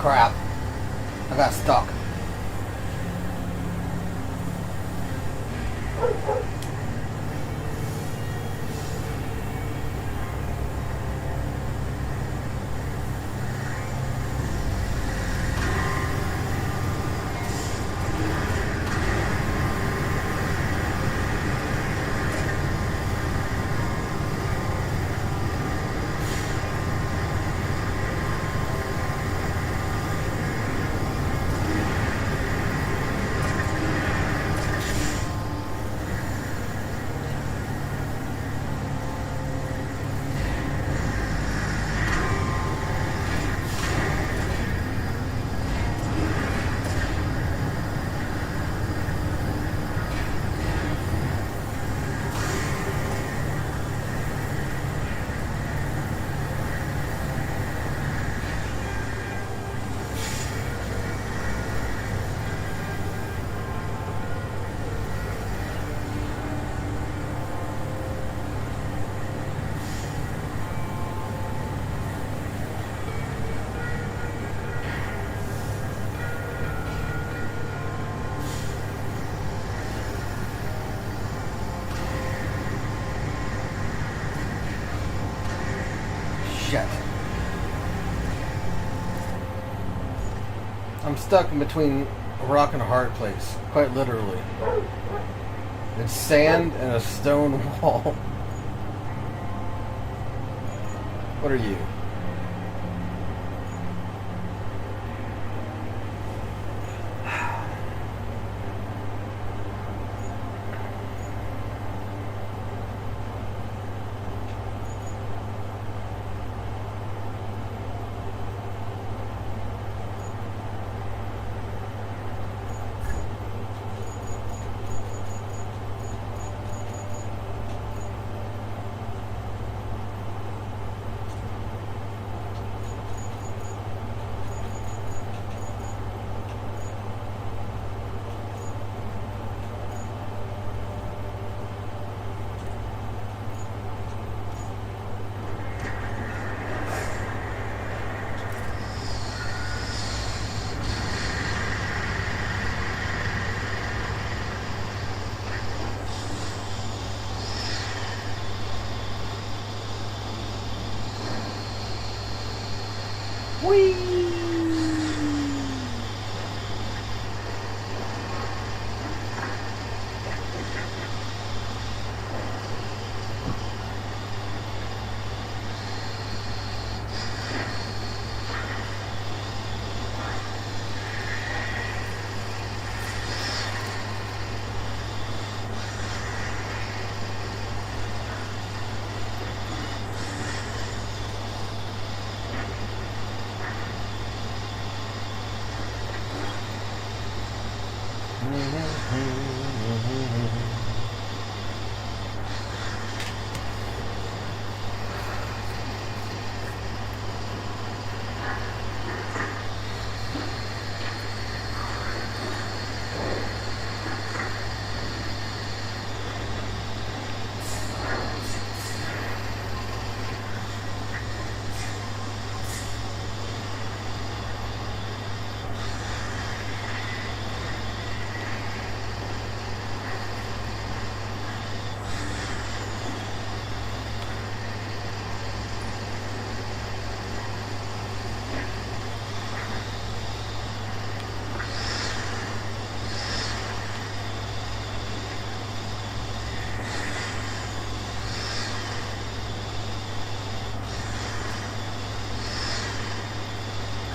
crap. I got stuck. Shit. I'm stuck in between a rock and a hard place, quite literally. It's sand and a stone wall. What are you? Whee!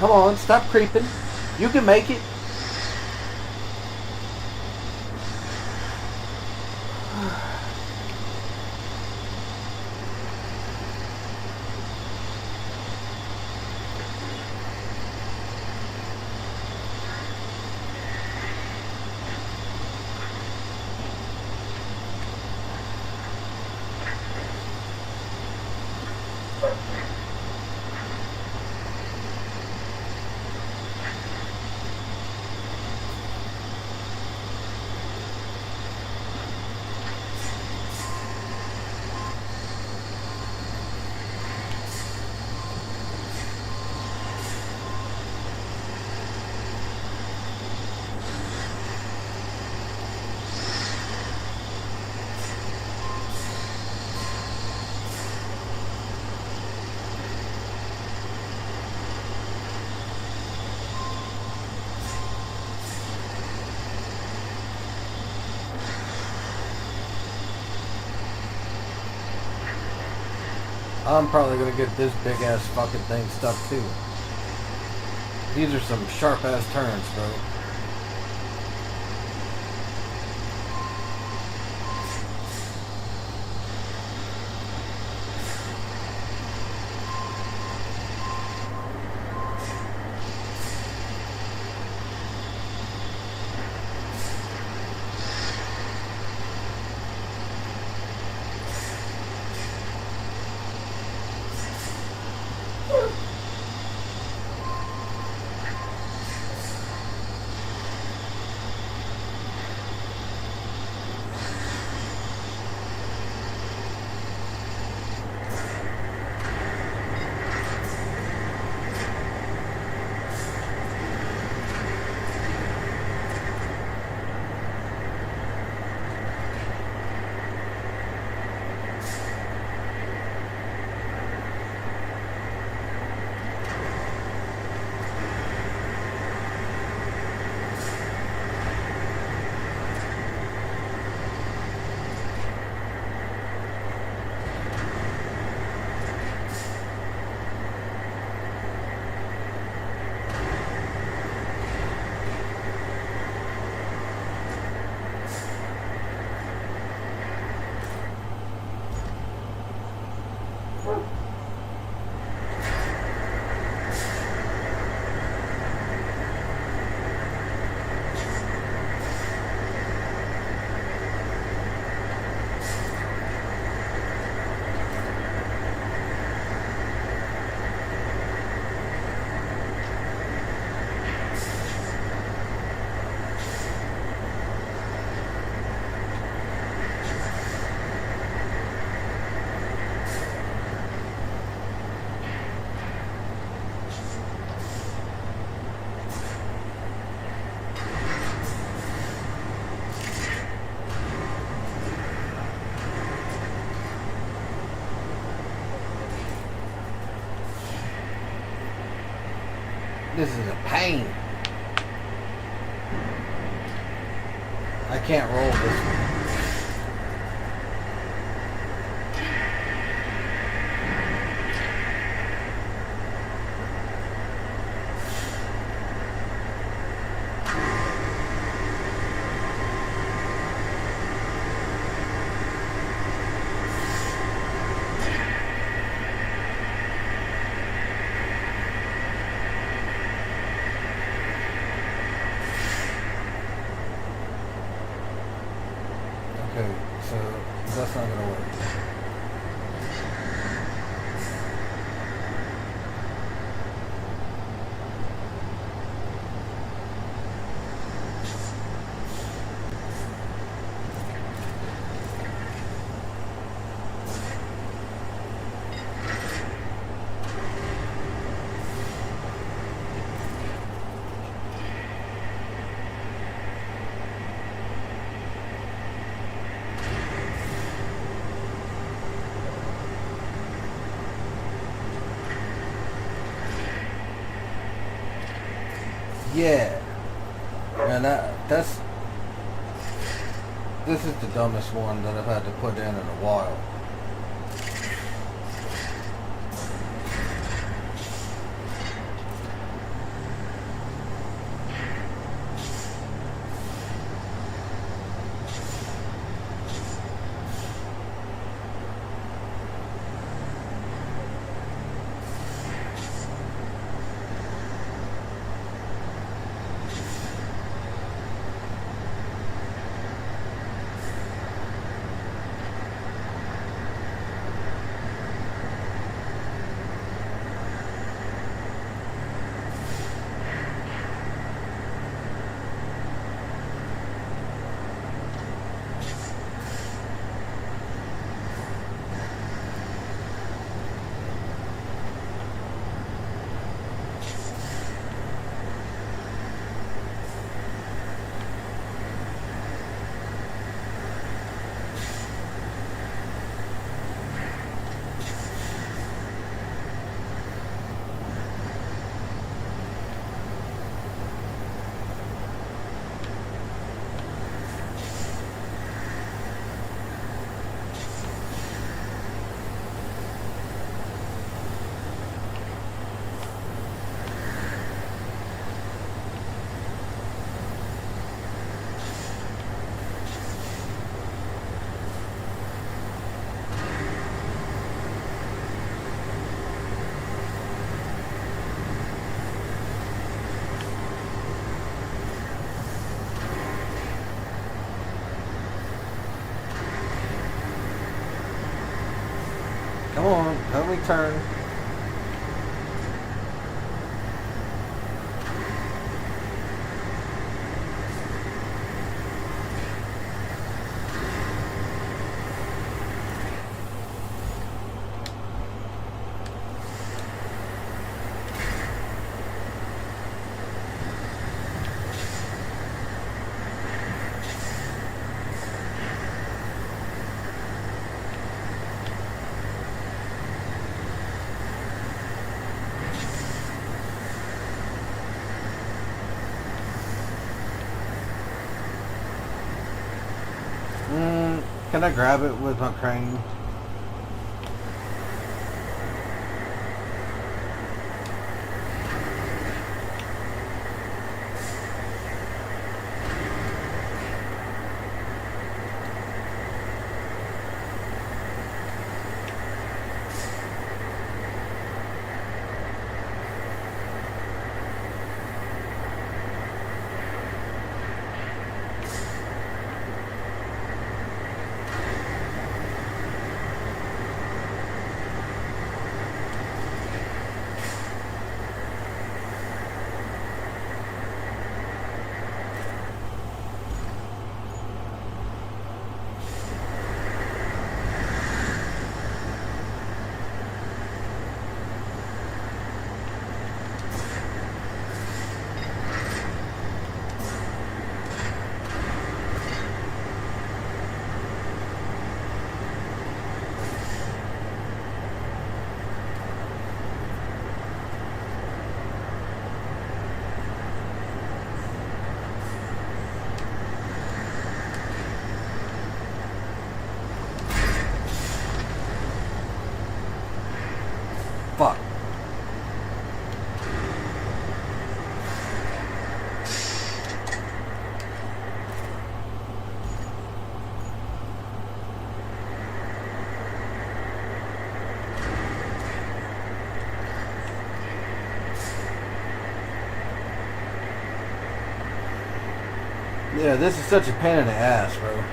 Come on, stop creeping. You can make it. I'm probably gonna get this big ass fucking thing stuck too. These are some sharp ass turns, bro. This is a pain. I can't roll this one. Okay, so that's not gonna work. Yeah, man, this is the dumbest one that I've had to put in a while. Come on, help me turn. Can I grab it with my crane? Fuck. Yeah, this is such a pain in the ass, bro.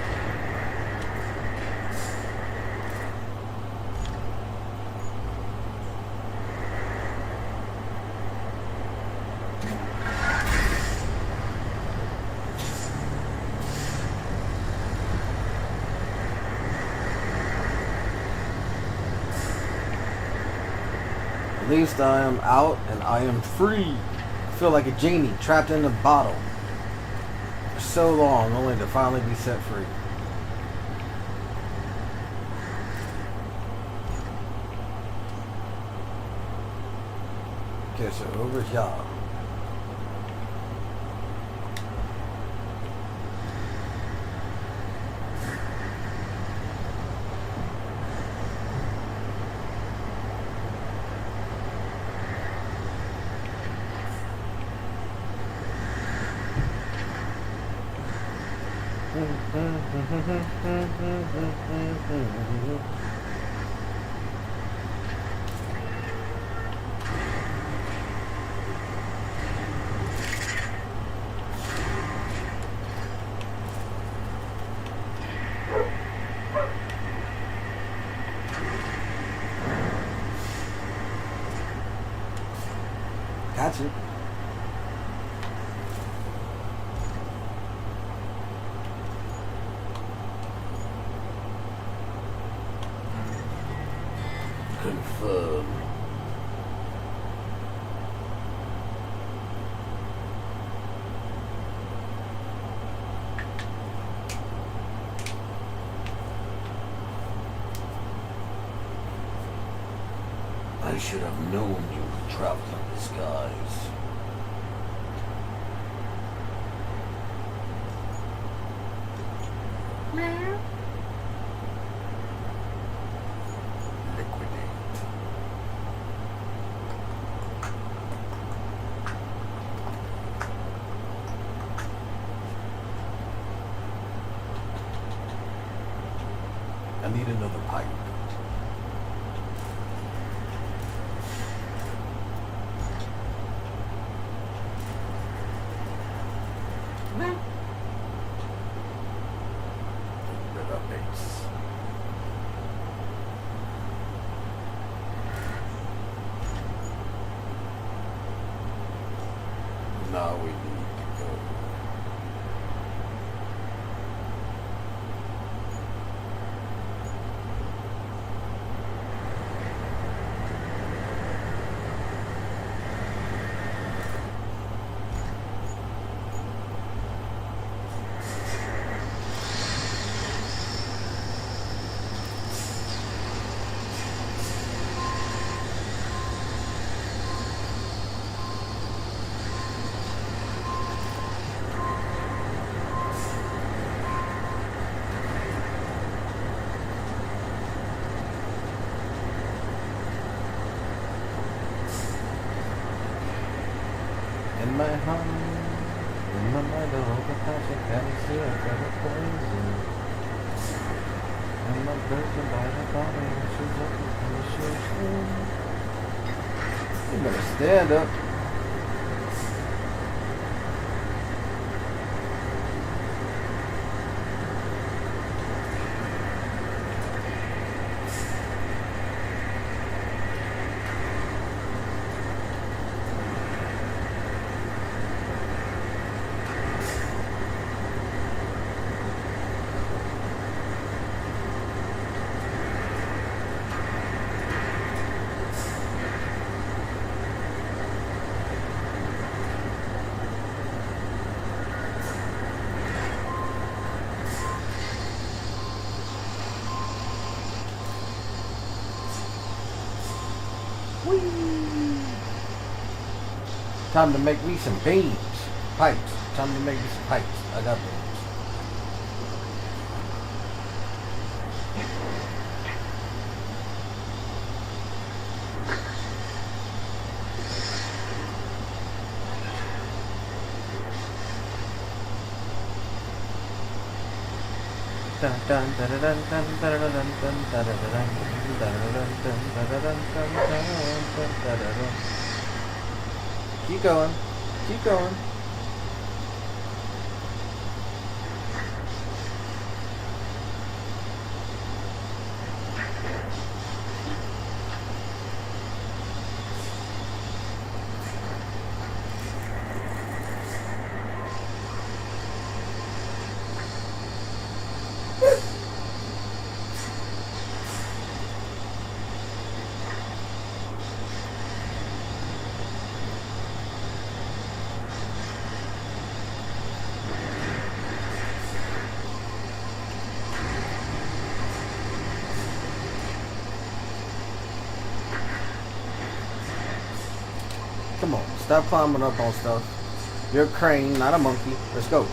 At least I am out and I am free. I feel like a genie trapped in a bottle for so long, only to finally be set free. Okay, so over here. Gotcha. Confirm. I should have known you would travel in disguise. I need another pipe. in my heart. Remember the whole compassion fantasy of the poison. And my person by the body, she's looking for the shoes. You better stand up. Time to make me some beans. Pipes. Time to make me some pipes. I got beans. Dun dun dun dun dun dun dun dun dun dun dun dun dun. Keep going. Keep going. Come on, stop climbing up on stuff. You're a crane, not a monkey. Let's go.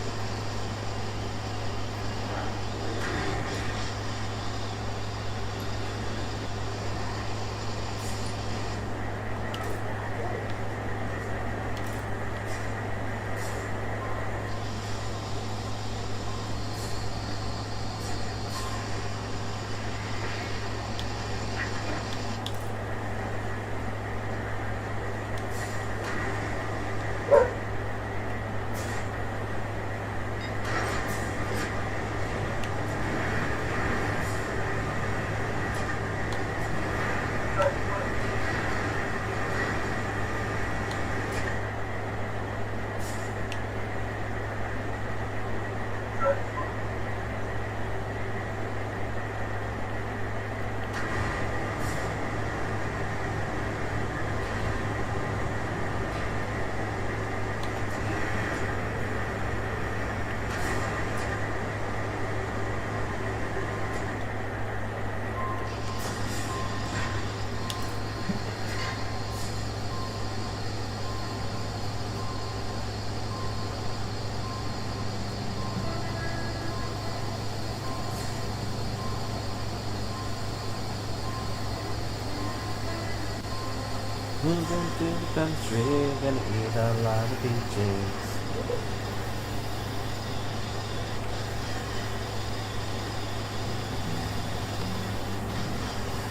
Moving to the country, gonna eat a lot of peaches.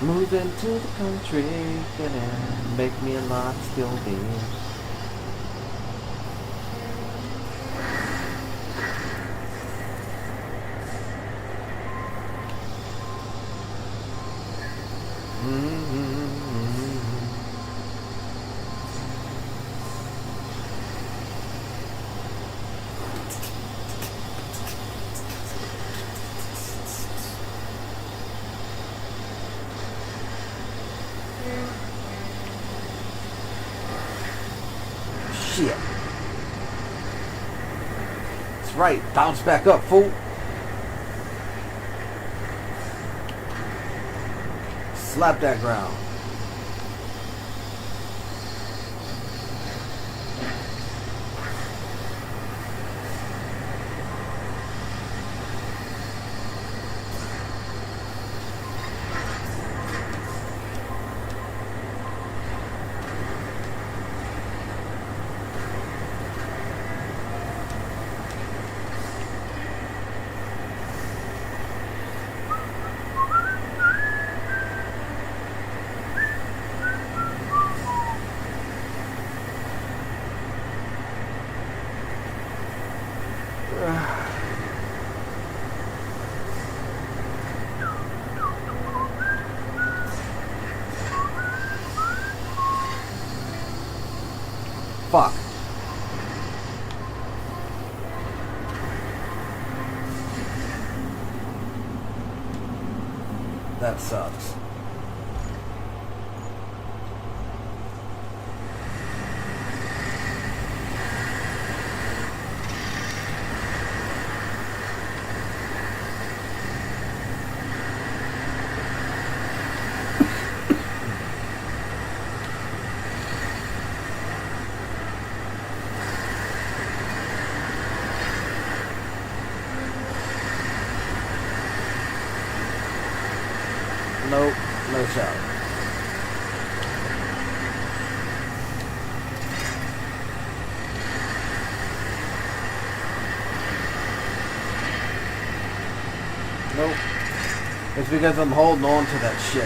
Moving to the country, gonna make me a lot of skill beans. Shit. That's right. Bounce back up, fool. Slap that ground. Fuck. That sucks. Nope, no shot. Nope. It's because I'm holding on to that shit.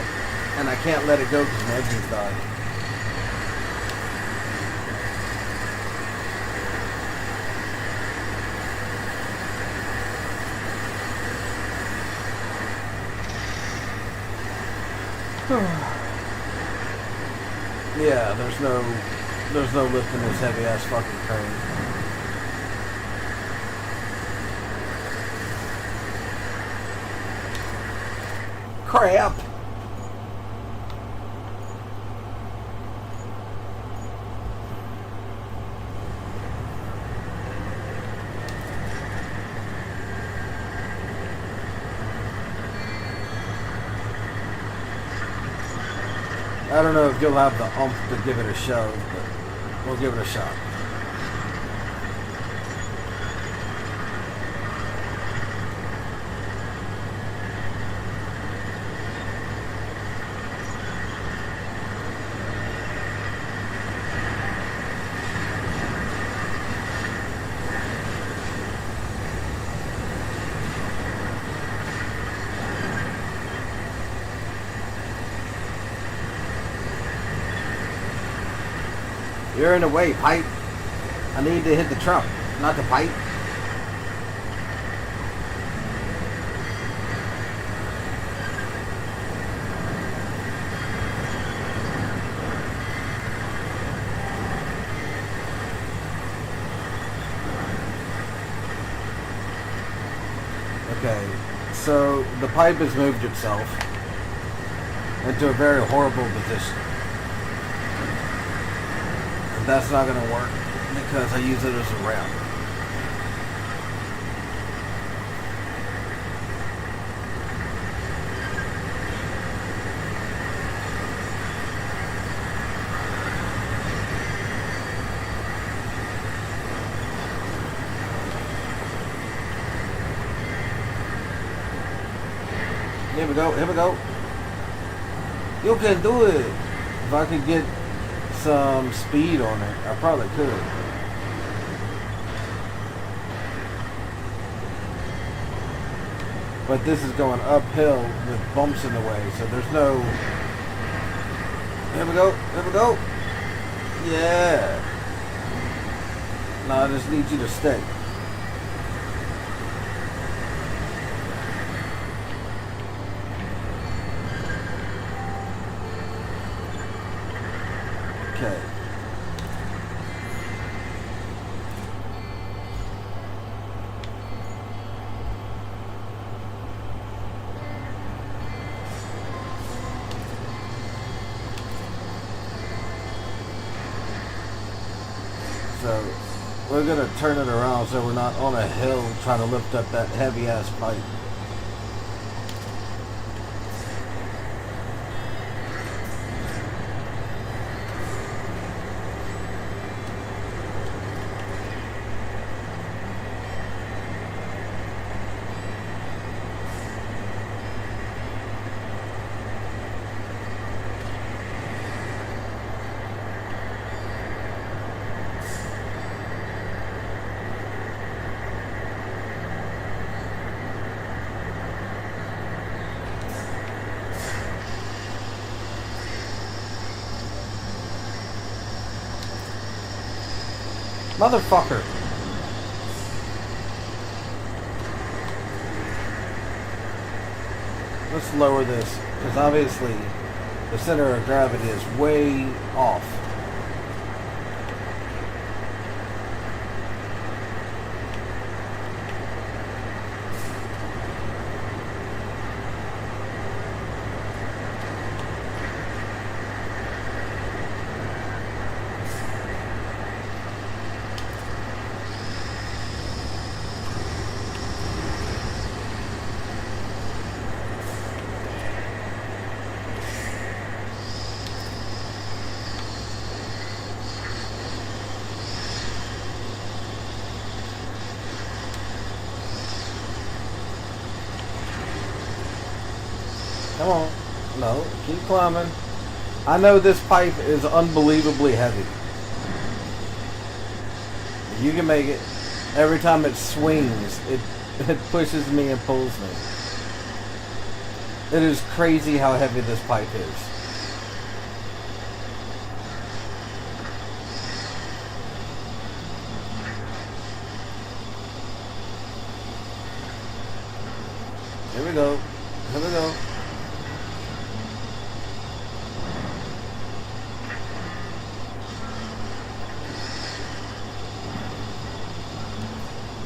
And I can't let it go because my engine's died. Yeah, there's no lifting this heavy ass fucking crane. Crap! I don't know if you'll have the oomph to give it a shove, but we'll give it a shot. You're in the way, pipe. I need to hit the truck, not the pipe. Okay, so the pipe has moved itself into a very horrible position. That's not going to work because I use it as a ramp. Here we go, here we go. You can do it. If I could get some speed on it, I probably could. But this is going uphill with bumps in the way, so there's no... Here we go, here we go. Yeah. No, I just need you to stay. Okay. So we're gonna turn it around so we're not on a hill trying to lift up that heavy ass pipe. Motherfucker. Let's lower this, because obviously the center of gravity is way off. Come on. No, keep climbing. I know this pipe is unbelievably heavy. You can make it. Every time it swings, it pushes me and pulls me. It is crazy how heavy this pipe is. Here we go. Here we go.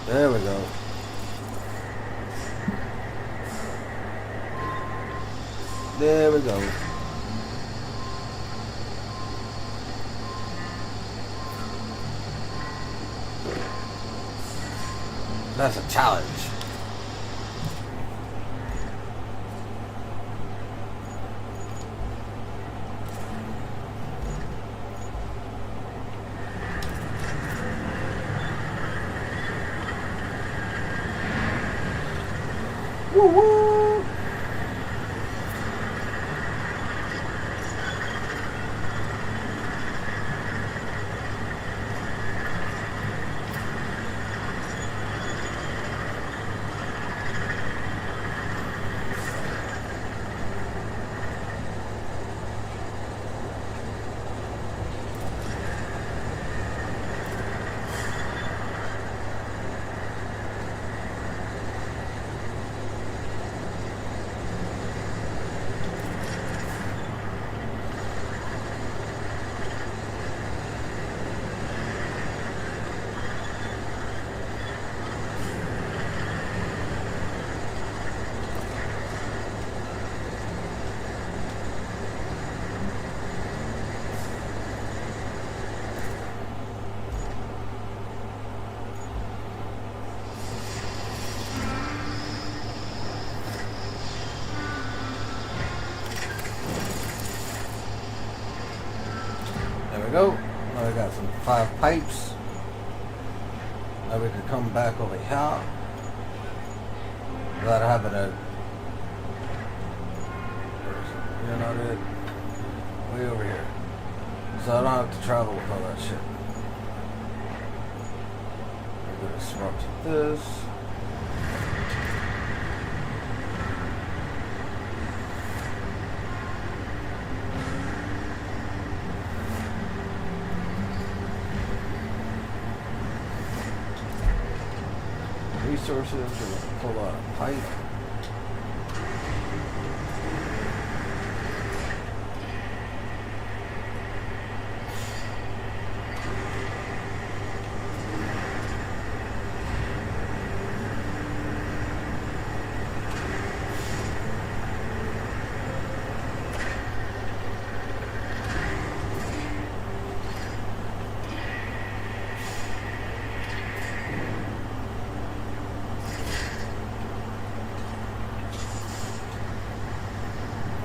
There we go. There we go. That's a challenge. Woo woo! There we go. Now we got some 5 pipes. Now we can come back over here without having to. You're not it. Way over here. So I don't have to travel with all that shit. We're gonna swap to this. Resources, we're gonna pull out a pipe.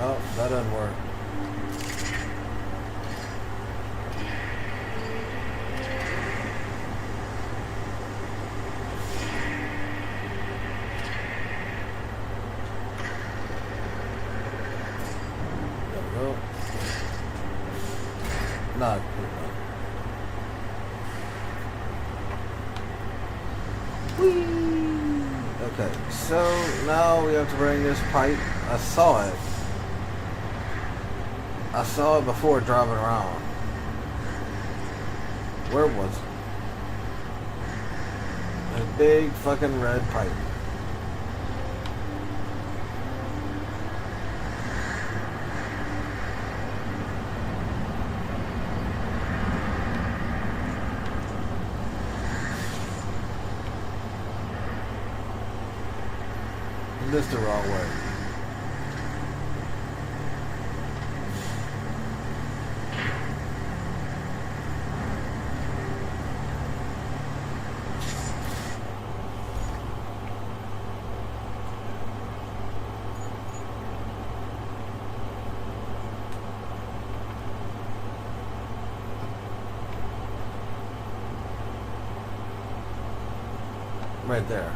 Oh, that doesn't work. There we go. Not good enough. Whee! Okay, so now we have to bring this pipe. I saw it. I saw it before driving around. Where was it? A big fucking red pipe. This the wrong way. Right there.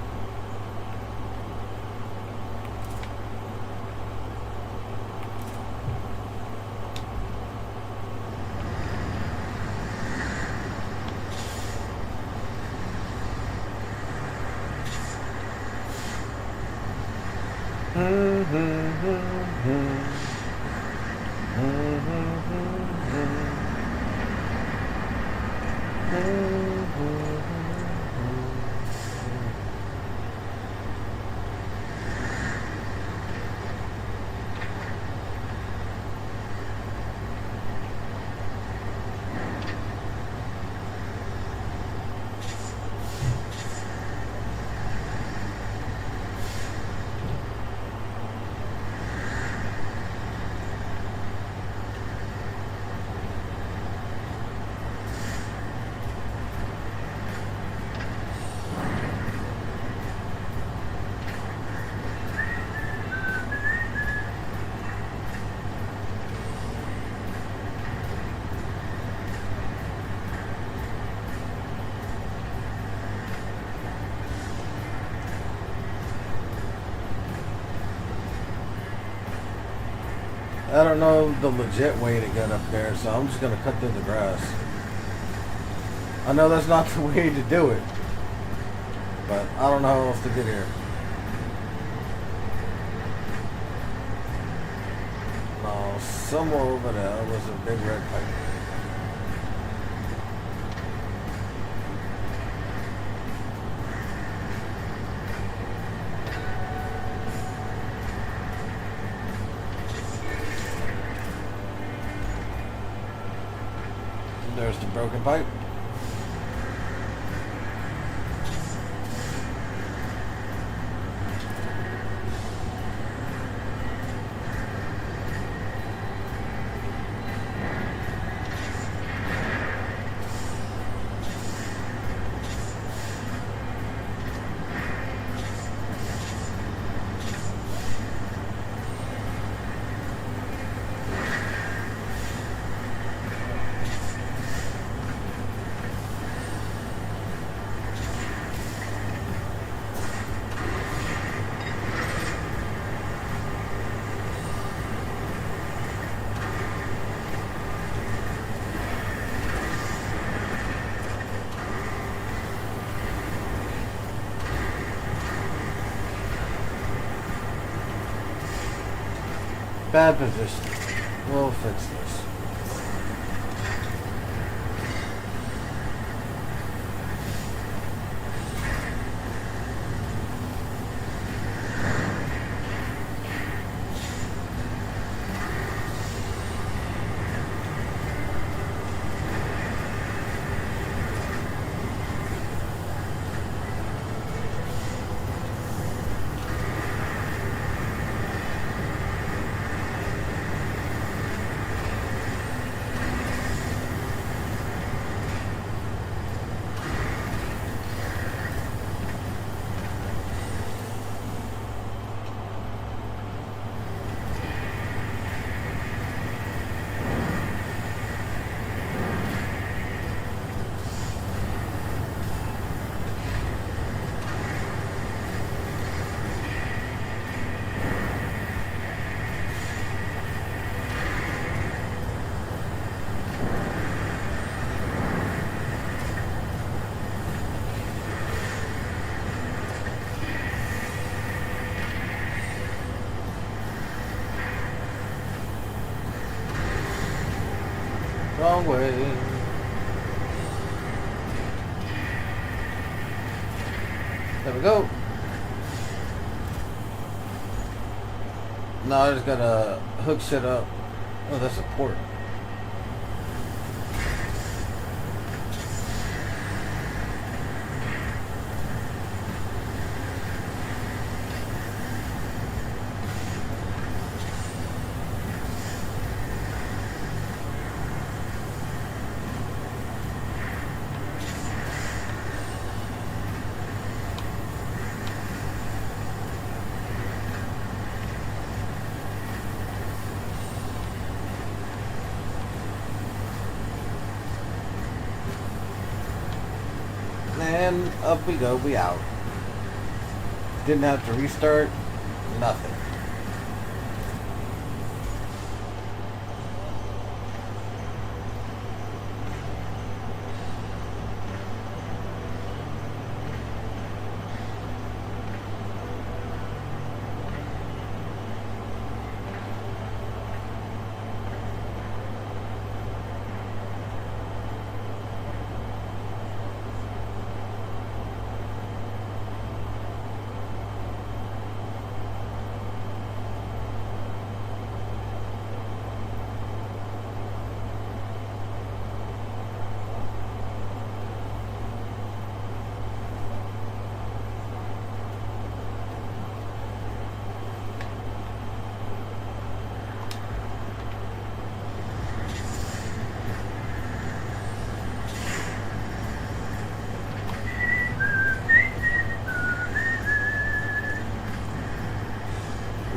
I don't know the legit way to get up there, so I'm just going to cut through the grass. I know that's not the way to do it, but I don't know how else to get here. No, somewhere over there was a big red pipe. There's the broken pipe. Bad position. We'll fix this. Wrong way. There we go. Now I just gotta hook shit up. Oh, that's a port. And up we go, we out. Didn't have to restart, nothing.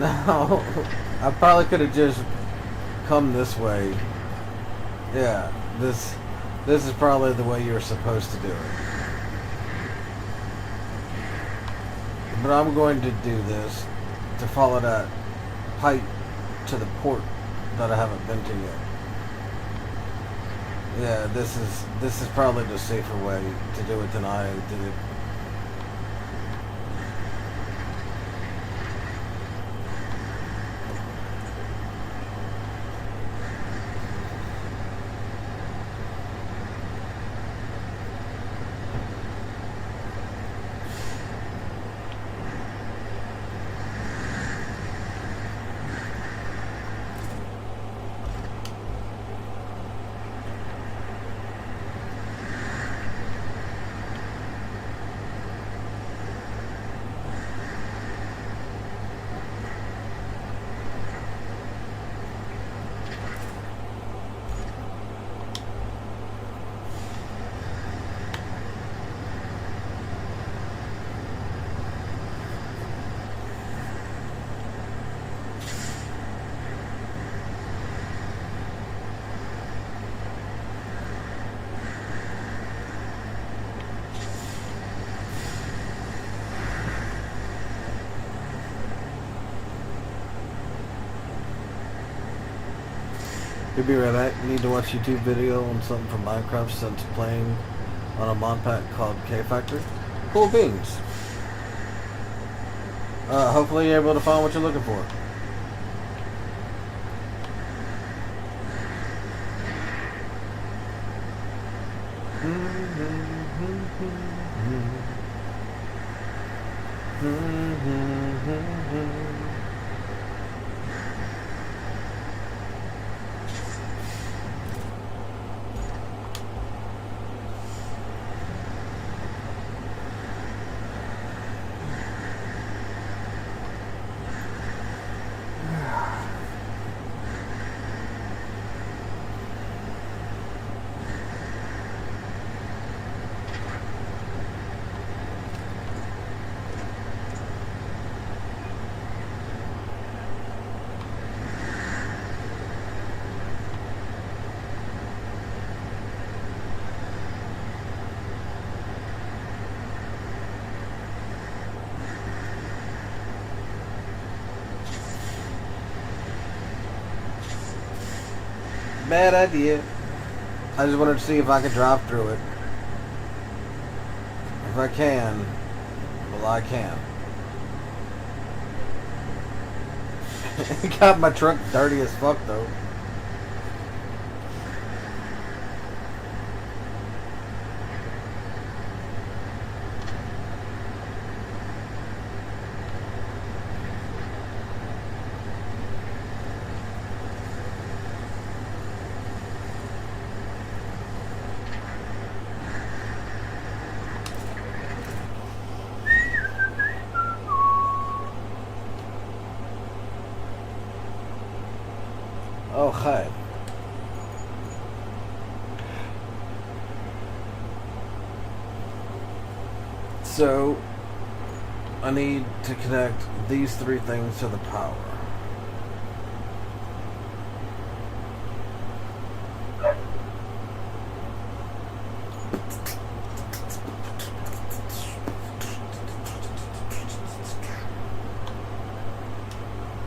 No, I probably could have just come this way. Yeah, this is probably the way you're supposed to do it. But I'm going to do this to follow that pipe to the port that I haven't been to yet. Yeah, this is probably the safer way to do it than I did it. You'll be right back. You need to watch a YouTube video on something from Minecraft since playing on a mod pack called K-Factor. Cool beans. Hopefully you're able to find what you're looking for. Bad idea. I just wanted to see if I could drive through it. If I can, well, I can. Got my truck dirty as fuck though. Oh, hi. So, I need to connect these three things to the power.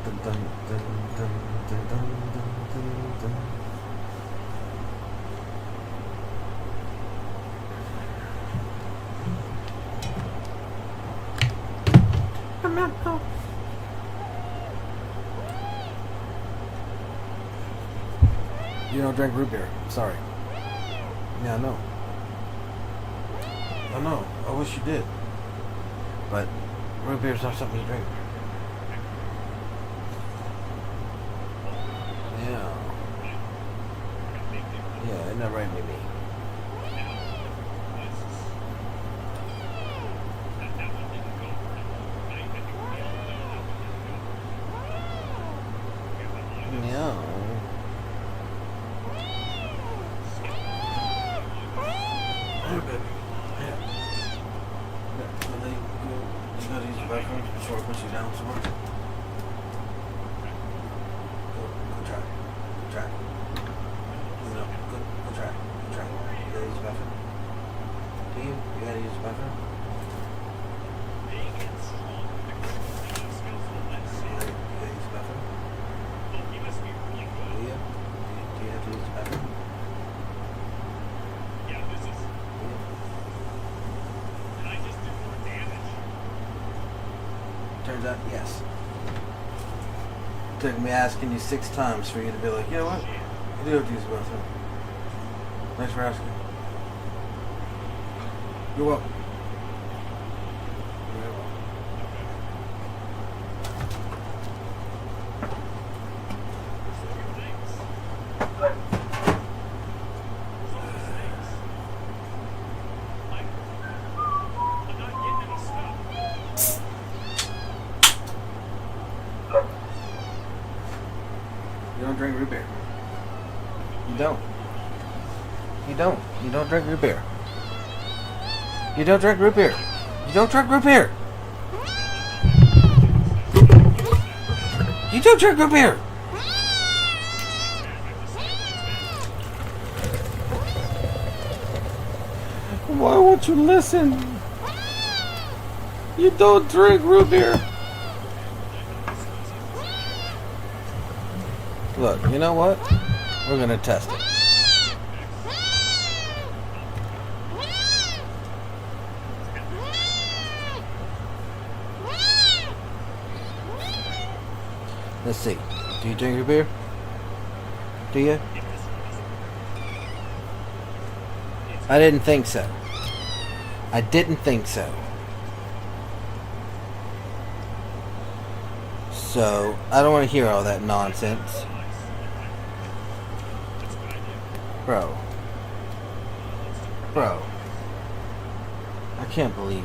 Dun, dun, dun, dun, dun, dun, dun, dun. You don't drink root beer. Sorry. Yeah, I know. I know. I wish you did. But root beer's not something you drink. Yeah. Yeah, isn't that right, maybe? Yeah. Hey, baby. Yeah. You gotta use the bathroom before I put you down somewhere. track. No, go track. Go track. You gotta use the bathroom. Do you? You gotta use the bathroom? You gotta use the bathroom? Do you? Do you have to use the bathroom? Turns out, yes. Took me asking you 6 times for you to be like, you know what? You do have to use the bathroom. Thanks for asking. You're welcome. You're welcome. You don't drink root beer. You don't. You don't. You don't drink root beer. You don't drink root beer. You don't drink root beer. You don't drink root beer. Why won't you listen? You don't drink root beer. Look, you know what? We're gonna test it. Let's see. Do you drink your beer? Do you? I didn't think so. I didn't think so. So, I don't want to hear all that nonsense. Bro. Bro. I can't believe you.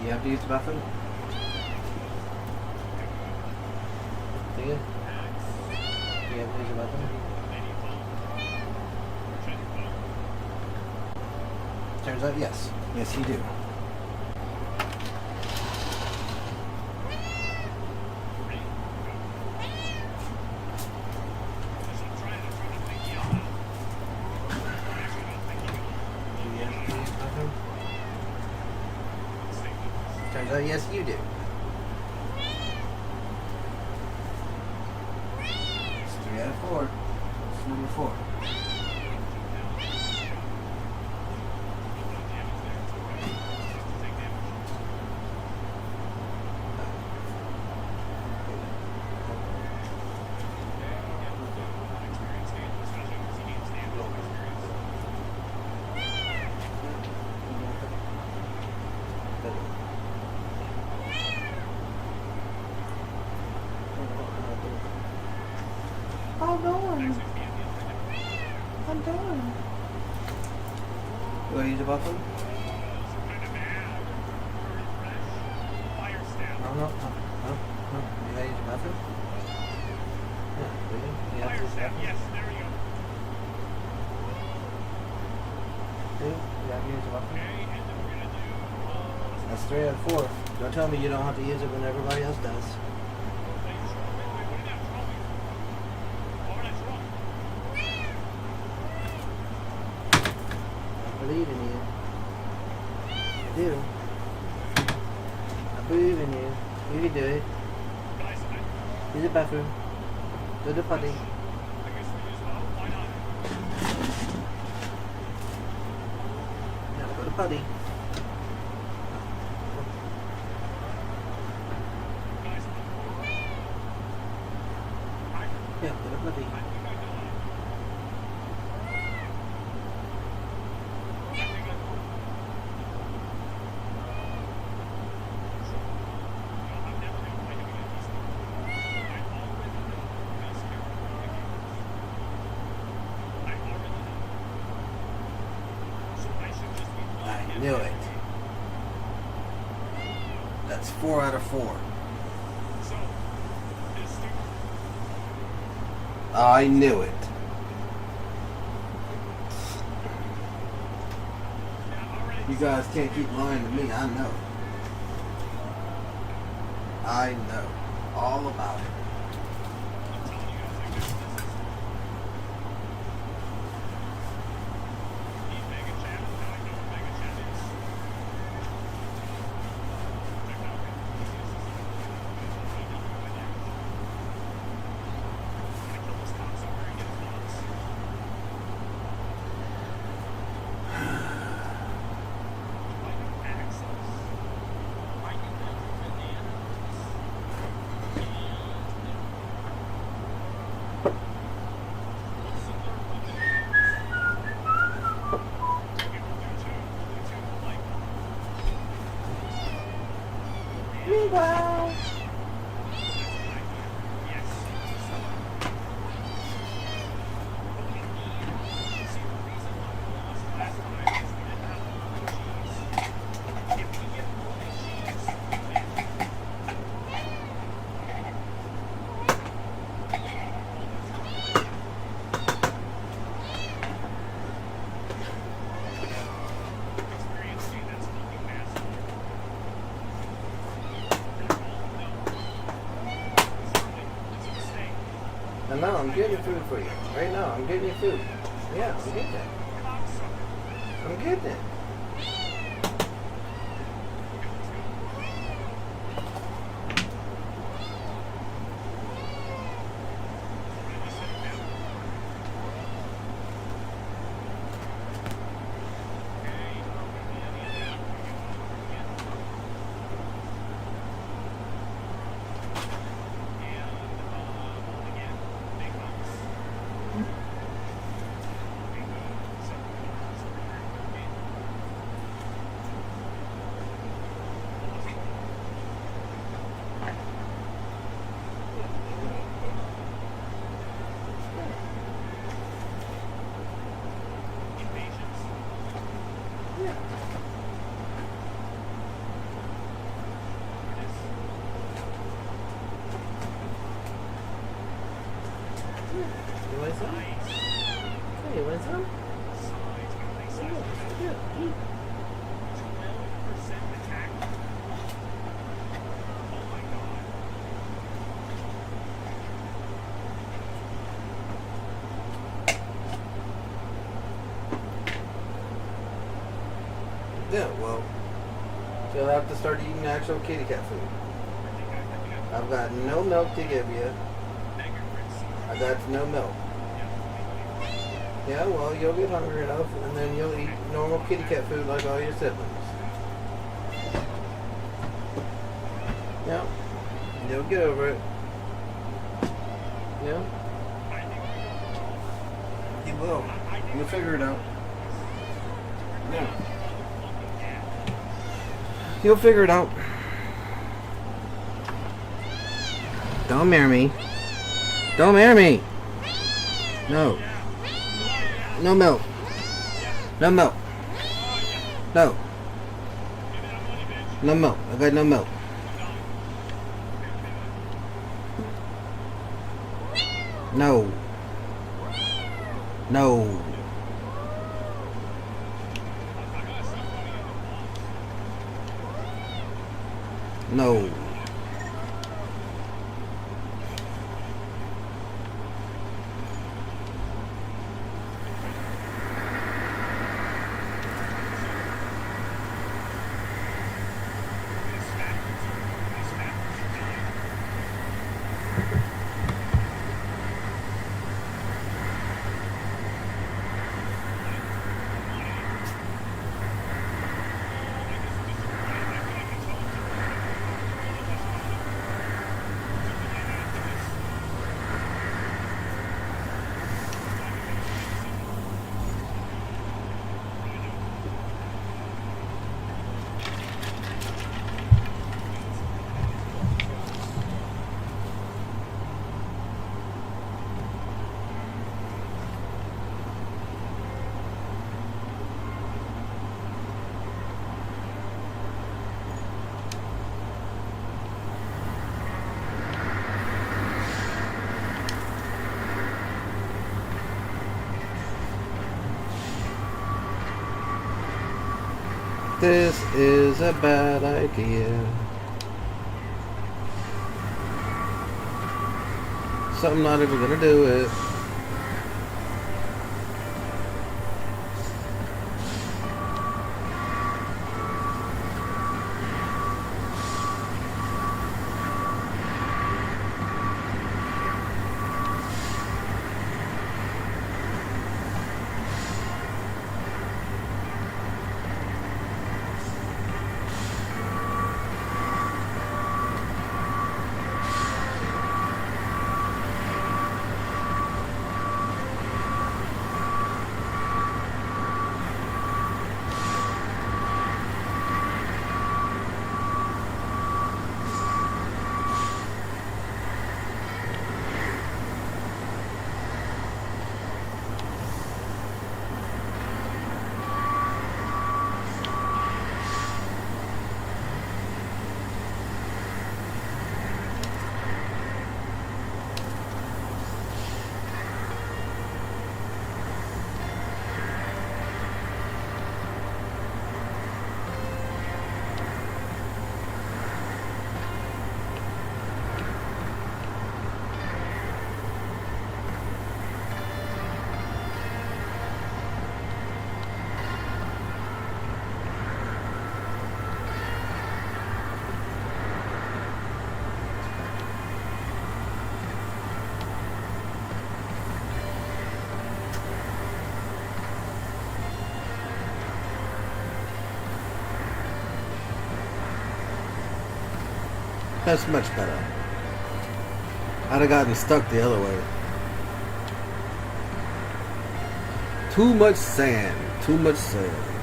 You have to use the bathroom? Do you? Do you have to use the bathroom? Turns out, yes. Yes, you do. Turns out, yes, you do. It's 3 out of 4. It's number 4. I'm going. I'm going. You want to use the bathroom? No. You gotta use the bathroom? Yeah, do you? You have to. Yes, there you go. See? You gotta use it. Okay, and then we're gonna do. That's 3 out of 4. Don't tell me you don't have to use it when everybody else does. I believe in you. I do. I believe in you. You can do it. Use the bathroom. Do the potty. Now go to potty. Yeah, go to potty. I knew it. That's 4 out of 4. I knew it. You guys can't keep lying to me. I know. I know all about it. Meanwhile. No, I'm getting food for you. Right now, I'm getting you food. Yeah, I'm getting it. I'm getting it. You want some? Hey, you want some? Yeah, eat. Yeah, well, you'll have to start eating actual kitty cat food. I've got no milk to give you. I got no milk. Yeah, well, you'll get hungry enough, and then you'll eat normal kitty cat food like all your siblings. Yeah, you'll get over it. Yeah, you will. You'll figure it out. Yeah, you'll figure it out. Don't marry me. Don't marry me. No. No milk. No milk. No. No milk. I got no milk. No. No. No. This is a bad idea. So I'm not even gonna do it. That's much better. I'd have gotten stuck the other way. Too much sand. Too much sand.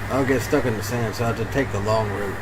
I'll get stuck in the sand, so I have to take the long route.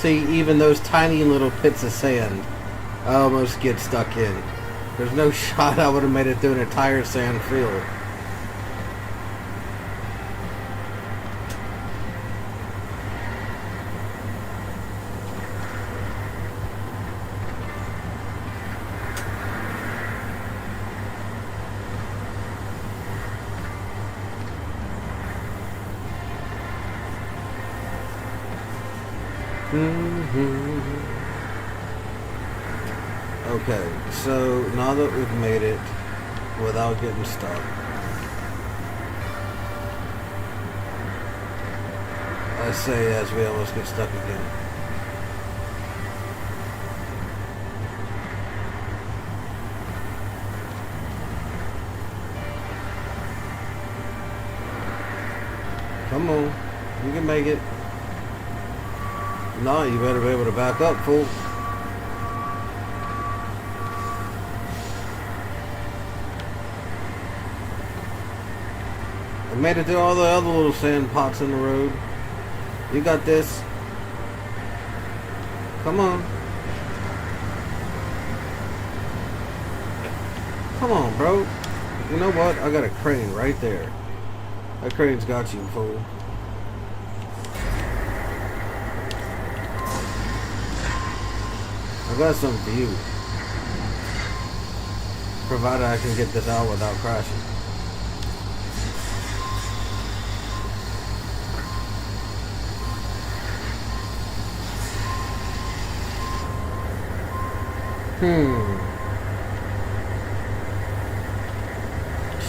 See, even those tiny little pits of sand, I almost get stuck in. There's no shot I would have made it through an entire sand field. Okay, so now that we've made it without getting stuck, I say as we almost get stuck again. Come on, you can make it. No, you better be able to back up, fool. I made it through all the other little sand pots in the road. You got this. Come on. Come on, bro. You know what? I got a crane right there. That crane's got you, fool. I got something for you. Provided I can get this out without crashing.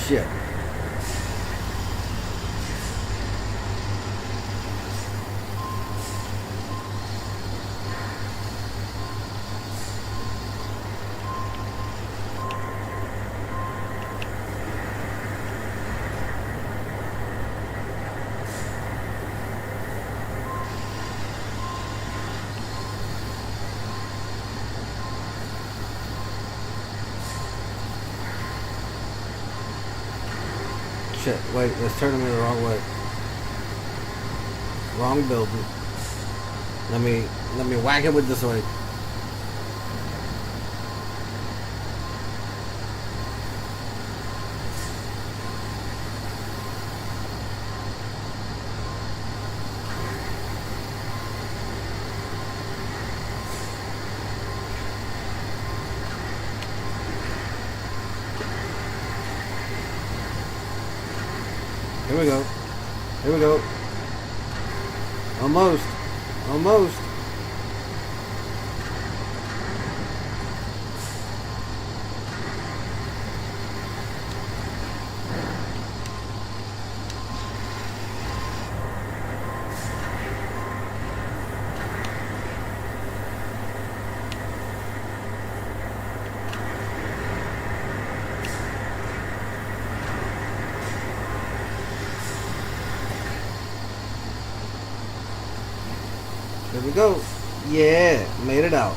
Shit. Shit, wait, it's turning me the wrong way. Wrong building. Let me whack it with this way. Here we go. Here we go. Almost. Almost. There we go. Yeah, made it out.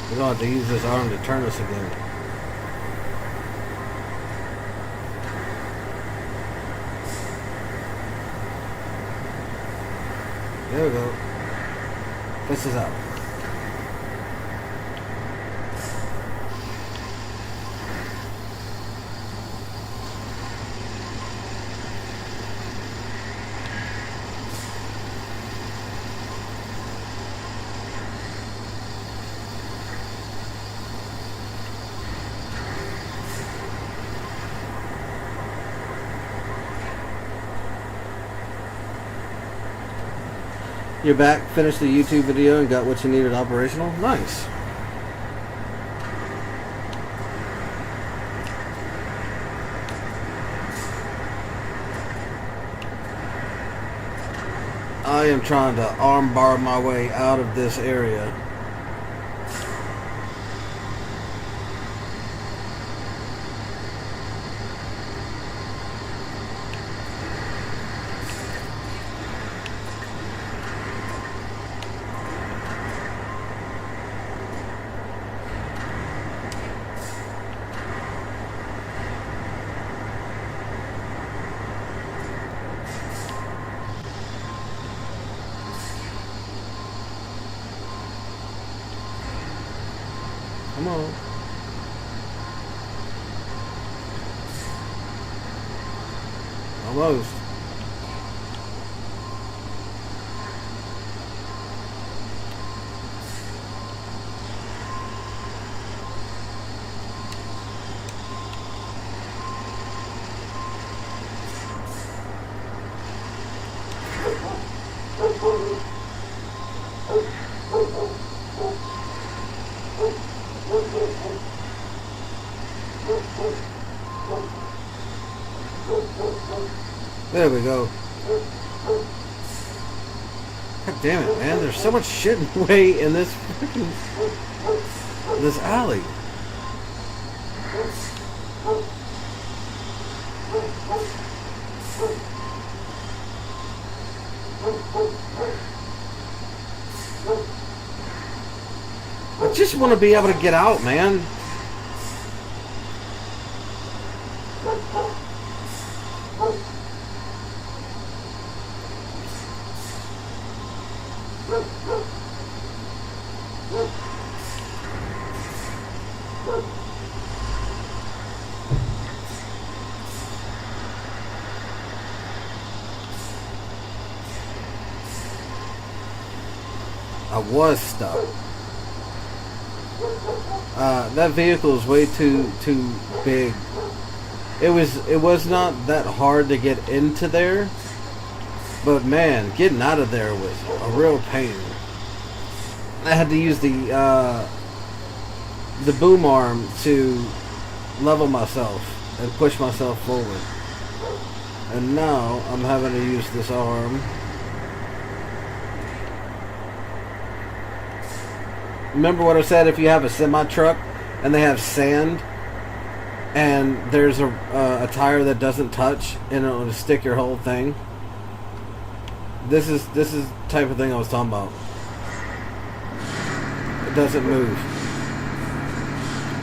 We're gonna have to use this arm to turn us again. There we go. This is out. You're back, finished the YouTube video and got what you needed operational? Nice. I am trying to armbar my way out of this area. on. Almost. There we go. God damn it, man. There's so much shit in the way in this freaking... this alley. I just want to be able to get out, man. I was stuck. That vehicle is way too big. It was not that hard to get into there, but man, getting out of there was a real pain. I had to use the boom arm to level myself and push myself forward. And now I'm having to use this arm. Remember what I said, if you have a semi-truck and they have sand and there's a tire that doesn't touch and it'll just stick your whole thing? This is the type of thing I was talking about. It doesn't move.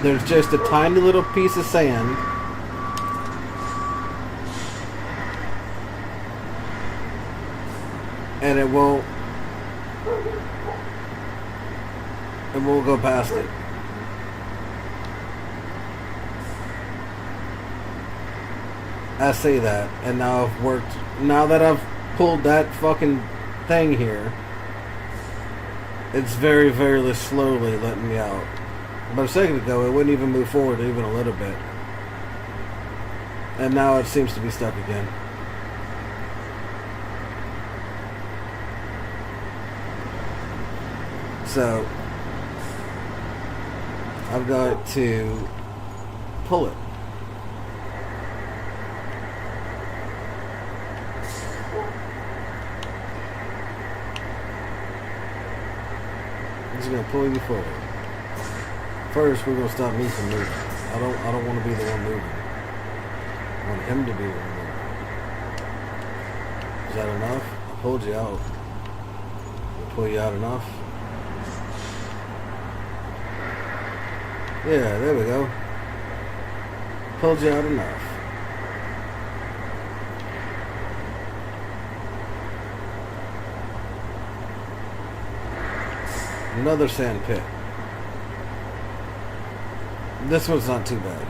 There's just a tiny little piece of sand and it won't go past it. I say that, and now that I've pulled that fucking thing here, it's very, very slowly letting me out. But a second ago, it wouldn't even move forward even a little bit. And now it seems to be stuck again. So I've got to pull it. I'm just gonna pull you forward. First, we're gonna stop me from moving. I don't want to be the one moving. I want him to be the one moving. Is that enough? I pulled you out. I pull you out enough? Yeah, there we go. Pulled you out enough. Another sand pit. This one's not too bad.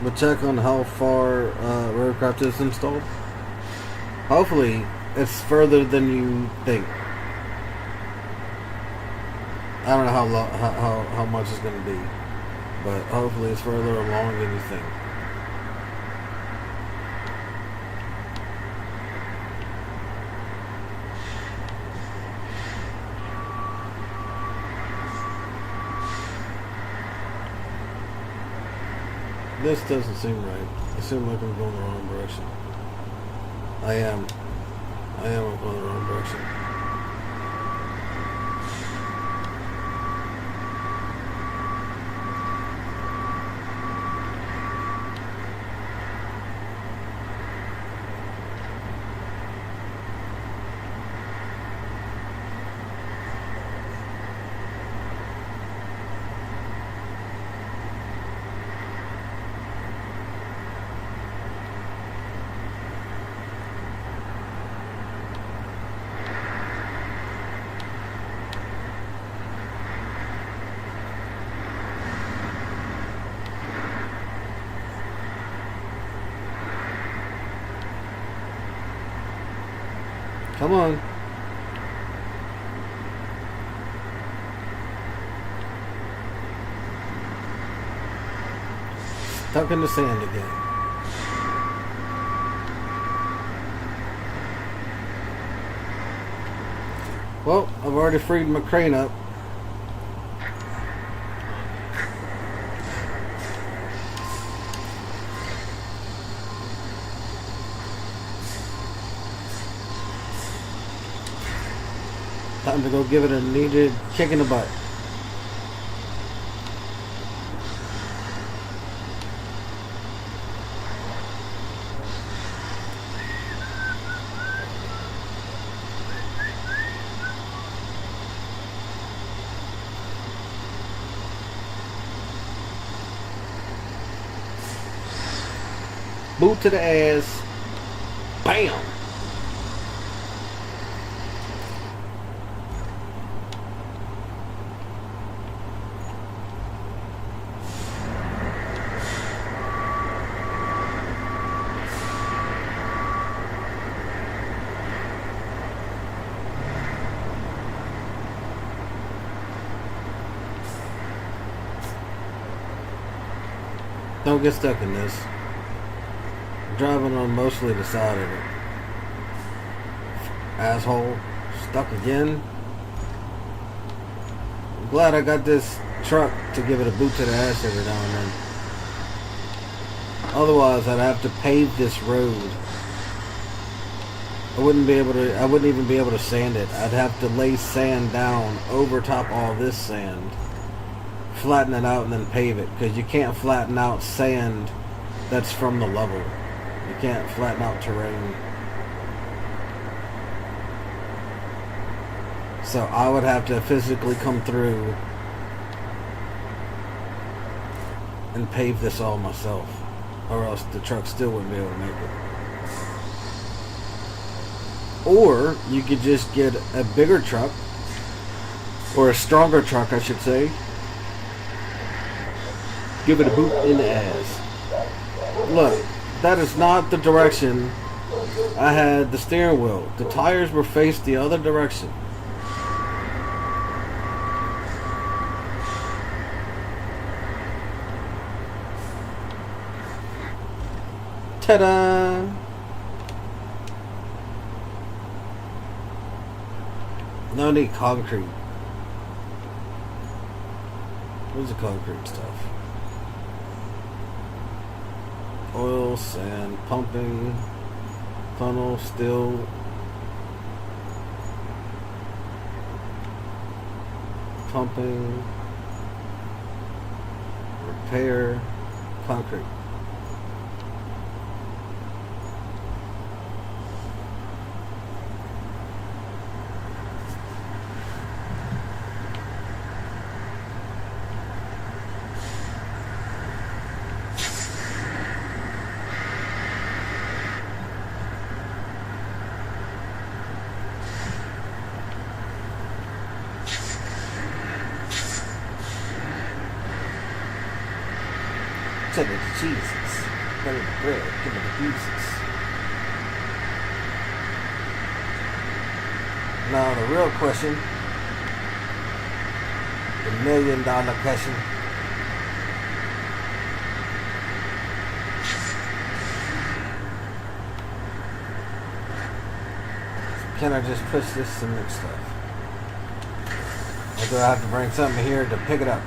We'll check on how far Roadcraft is installed. Hopefully, it's further than you think. I don't know how much it's going to be, but hopefully it's further along than you think. This doesn't seem right. I seem like I'm going the wrong direction. I am going the wrong direction. Come on. Stuck in the sand again. Well, I've already freed my crane up. Time to go give it a needed kick in the butt. Boot to the ass. Bam! Don't get stuck in this. I'm driving on mostly the side of it. Asshole. Stuck again. I'm glad I got this truck to give it a boot to the ass every now and then. Otherwise, I'd have to pave this road. I wouldn't even be able to sand it. I'd have to lay sand down over top all this sand, flatten it out, and then pave it, because you can't flatten out sand that's from the level. You can't flatten out terrain. So I would have to physically come through and pave this all myself, or else the truck still wouldn't be able to make it. Or you could just get a bigger truck, or a stronger truck I should say. Give it a boot in the ass. Look, that is not the direction I had the steering wheel. The tires were faced the other direction. Ta-da! No need concrete. Where's the concrete stuff? Oil, sand, pumping, tunnel, steel, pumping, repair, concrete. Send it to Jesus. Better the bread. Give it to Jesus. Now the real question, the $1 million question. Can I just push this cement stuff? Or do I have to bring something here to pick it up?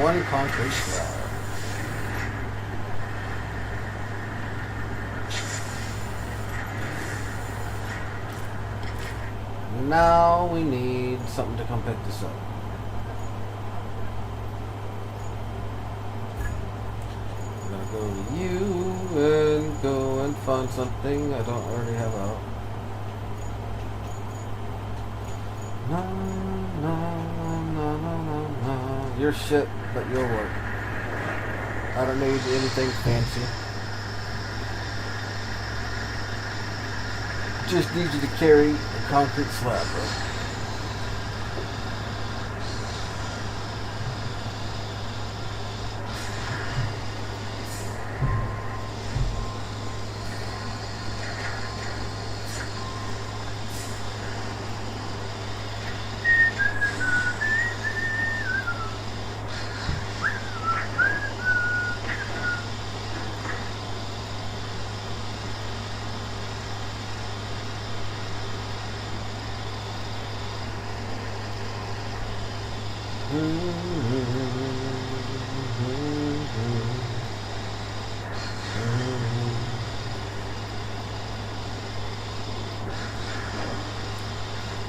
One concrete slab. Now we need something to come pick this up. go to you and go and find something I don't already have out. Na, na, na, na, na, na. Your shit, but your work. I don't need anything fancy. Just need you to carry a concrete slab, bro.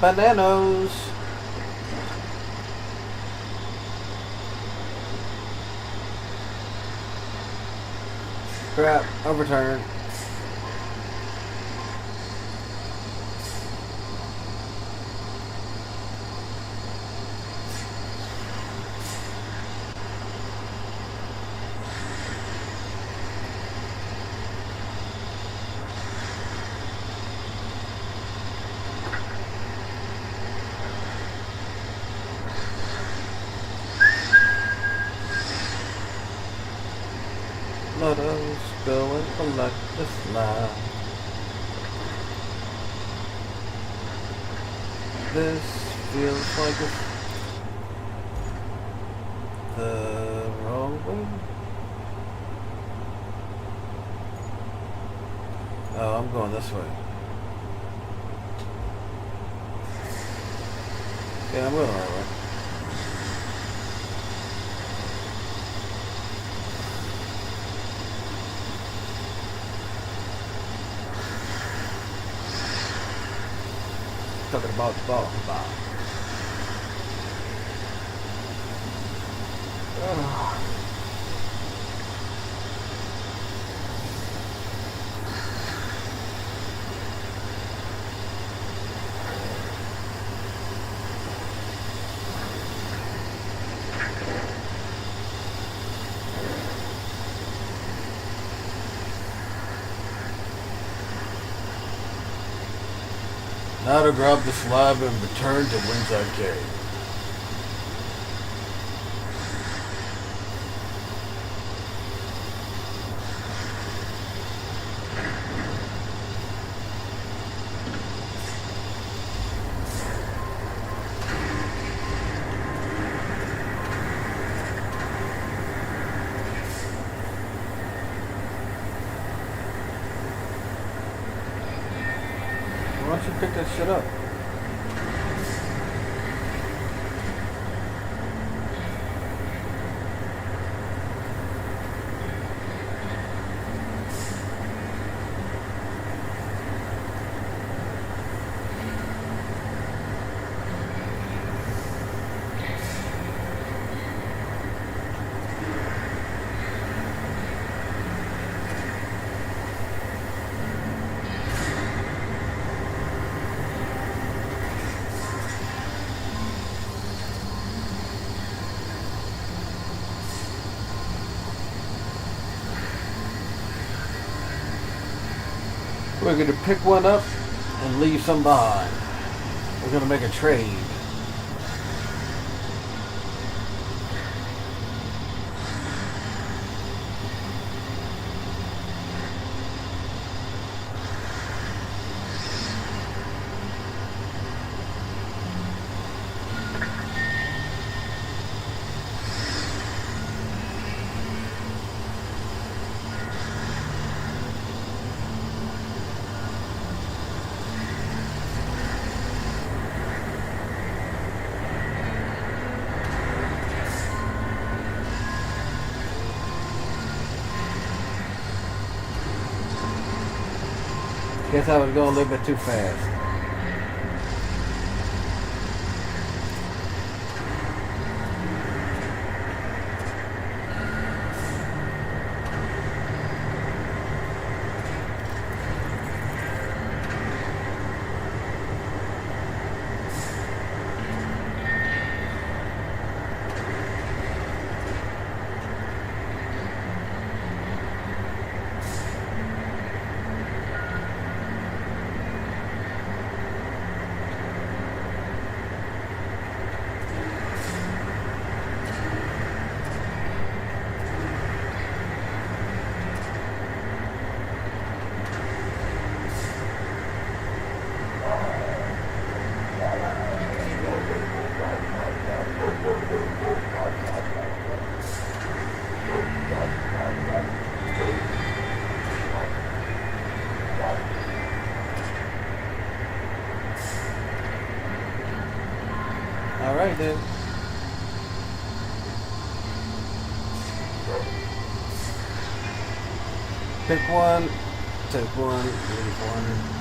Bananas. Crap, overturned. Let us go and collect the slab. This feels like it's the wrong way. Oh, I'm going this way. Yeah, I'm going the right way. Talking about the ball. Now to grab the slab and return to Windside Cave. Why don't you pick that shit up? We're going to pick one up and leave some behind. We're going to make a trade. Guess I was going a little bit too fast. then. Pick one, take one, leave one.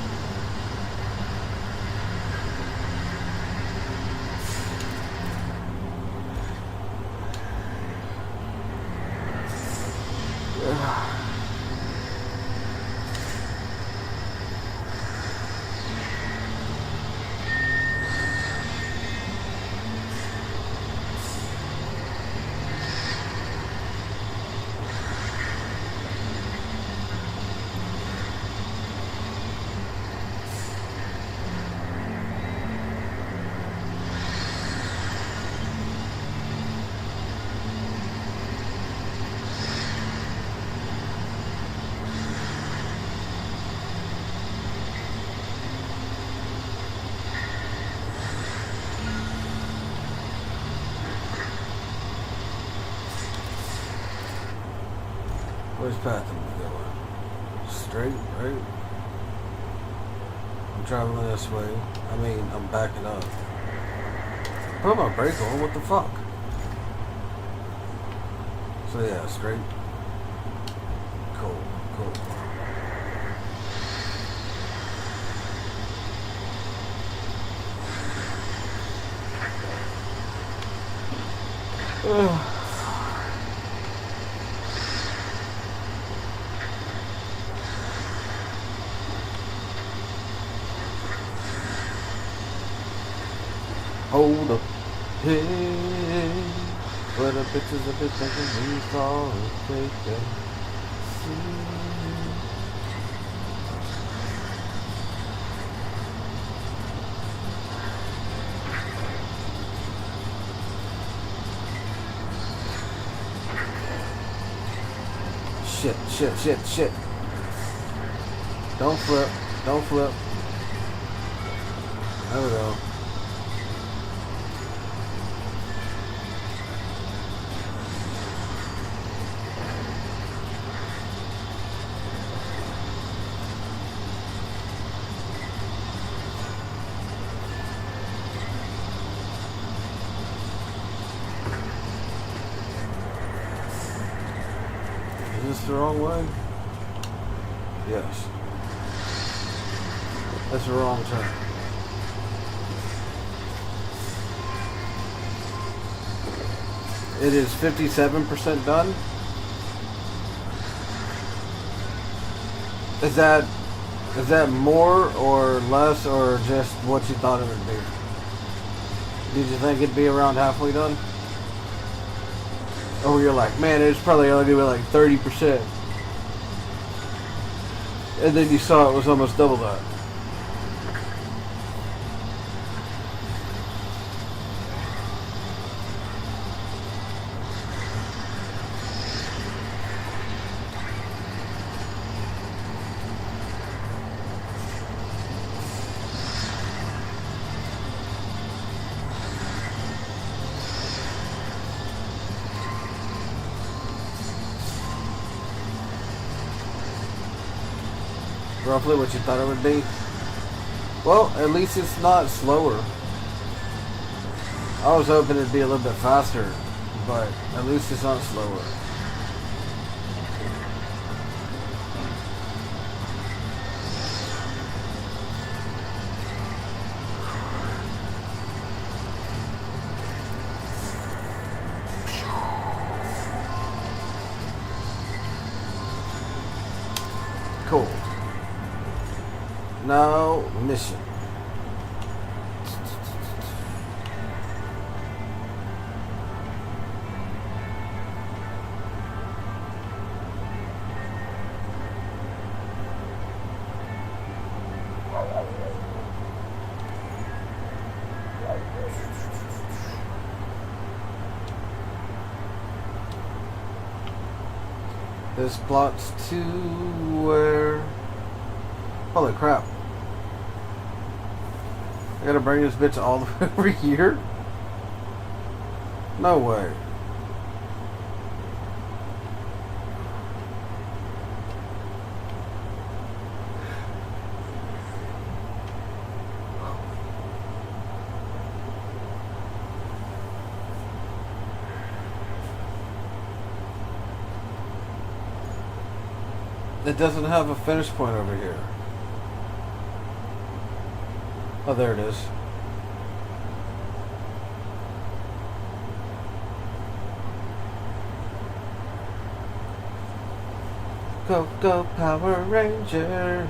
Which path am I going? Straight, right? I'm traveling this way. I mean, I'm backing up. Put my brake on, what the fuck? So yeah, straight. Cool, cool. Ugh. Hold up, hey, where the bitches have been thinking we saw it taken. Shit, shit, shit, shit. Don't flip, don't flip. There we go. Is this the wrong way? Yes. That's the wrong turn. It is 57% done. Is that more or less or just what you thought it would be? Did you think it'd be around halfway done? Or you're like, man, it's probably only gonna be like 30%. And then you saw it was almost double that. Roughly what you thought it would be. Well, at least it's not slower. I was hoping it'd be a little bit faster, but at least it's not slower. Cool. Now, mission. This plots to where... Holy crap. I gotta bring this bitch all the way over here? No way. It doesn't have a finish point over here. Oh, there it is. Go, go, Power Rangers.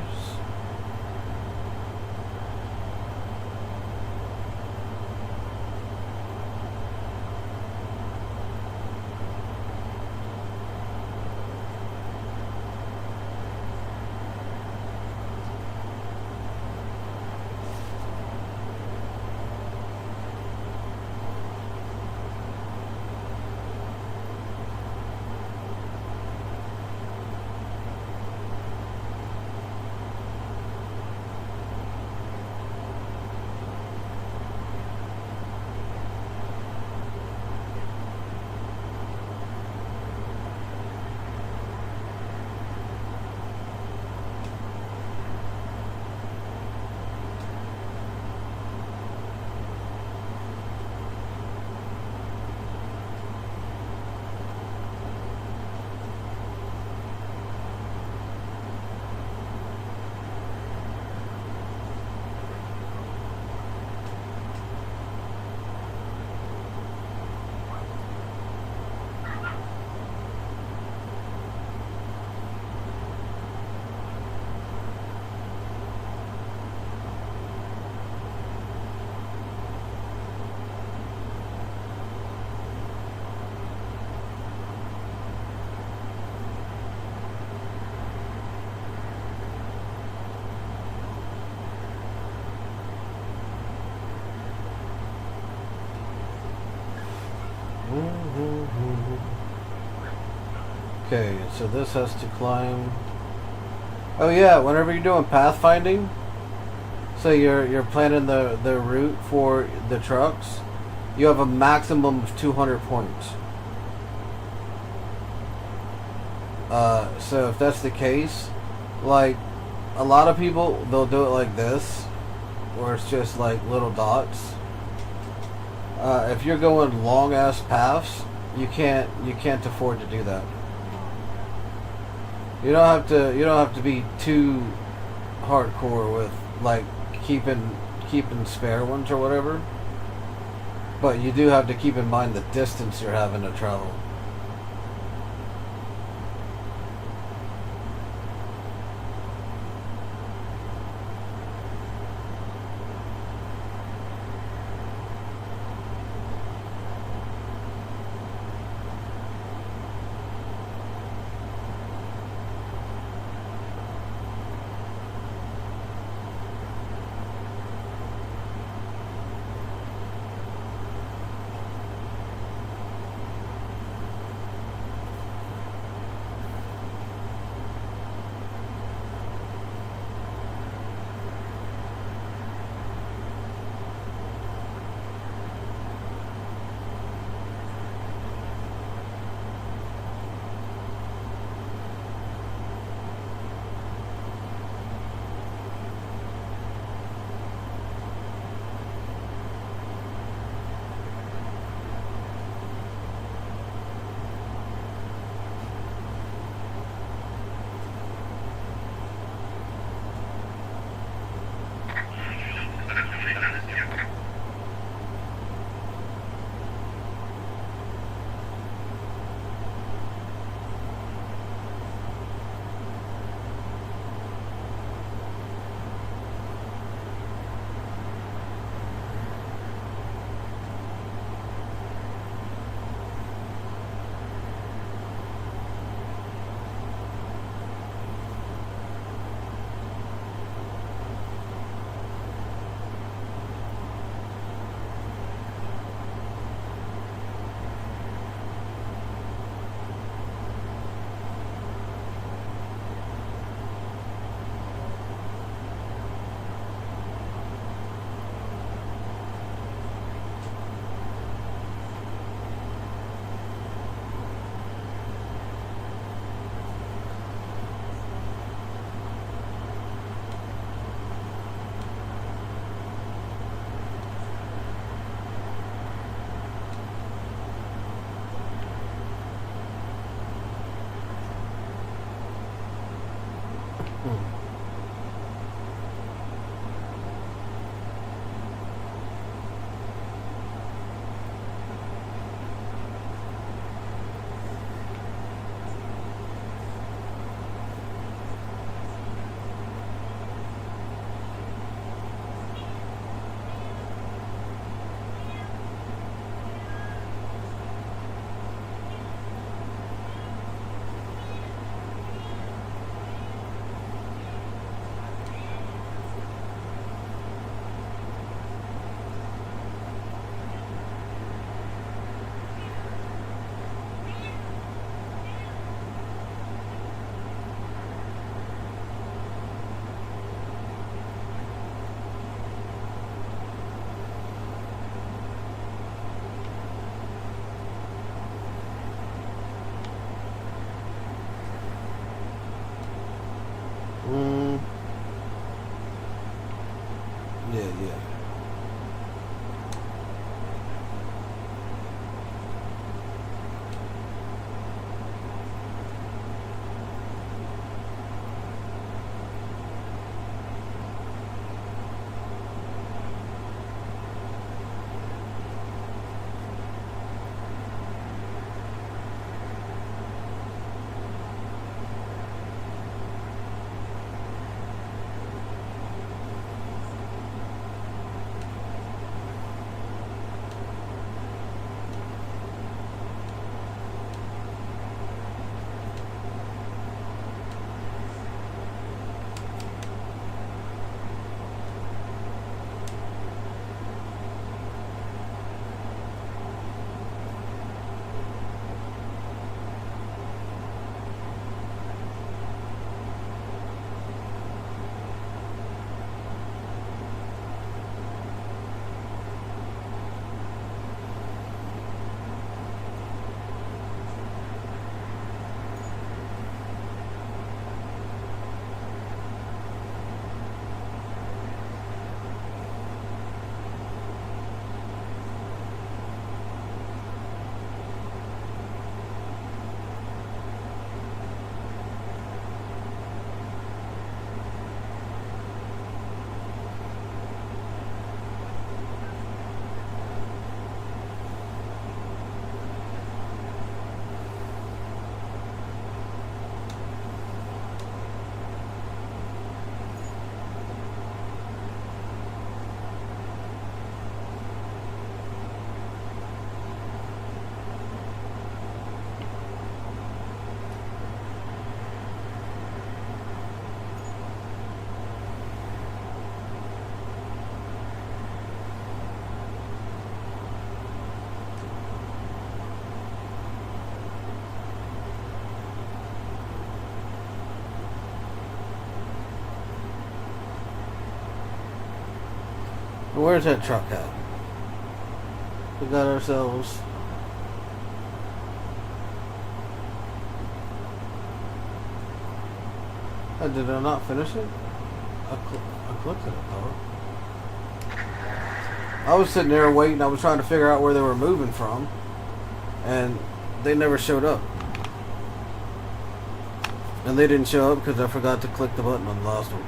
Okay, so this has to climb. Oh yeah, whenever you're doing pathfinding, so you're planning the route for the trucks, you have a maximum of 200 points. So if that's the case, like a lot of people, they'll do it like this, where it's just like little dots. If you're going long ass paths, you can't afford to do that. You don't have to be too hardcore with like keeping spare ones or whatever. But you do have to keep in mind the distance you're having to travel. Mm. Yeah, yeah. Where's that truck at? We got ourselves. Did I not finish it? I clicked it, though. I was sitting there waiting. I was trying to figure out where they were moving from. And they never showed up. And they didn't show up because I forgot to click the button on the last one.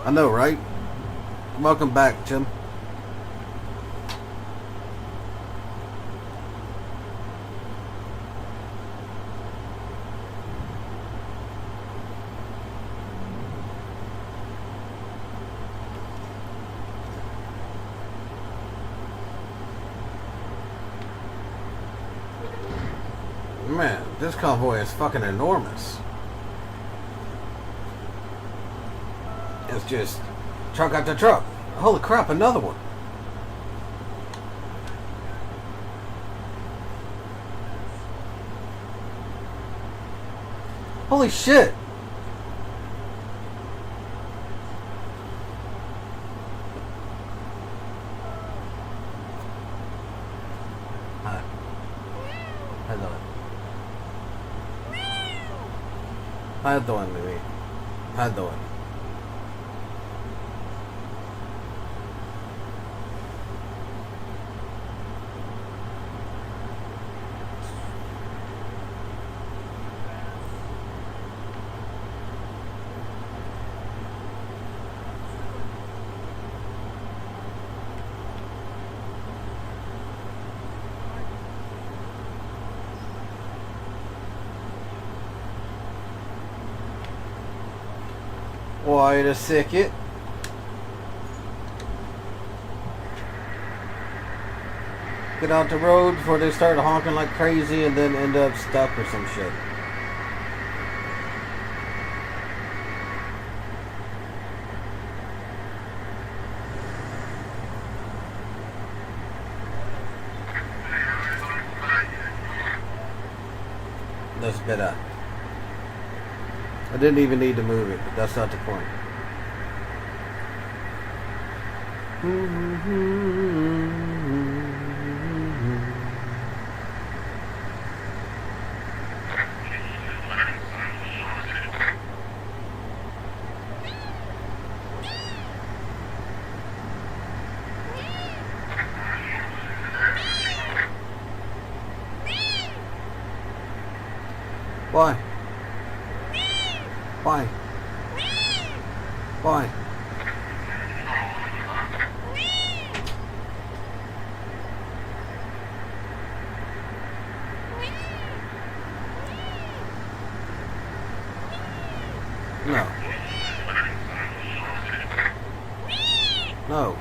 I know, right? Welcome back, Jim. Man, this convoy is fucking enormous. It's just truck after truck. Holy crap, another one. Holy shit. How you doing, Mimi? How you doing? Wait a second. Get out the road before they start honking like crazy and then end up stuck or some shit. That's better. I didn't even need to move it, but that's not the point. Why? Why? Why? No. No.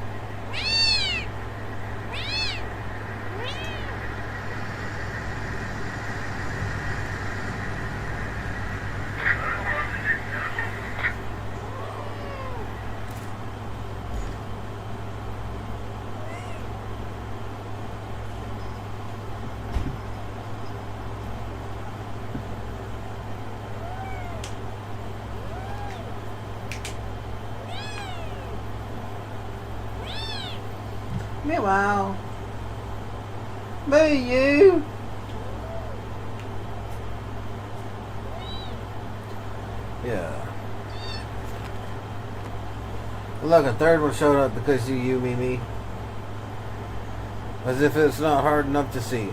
Meow. Me, you. Yeah. Look, a third one showed up because you, me. As if it's not hard enough to see.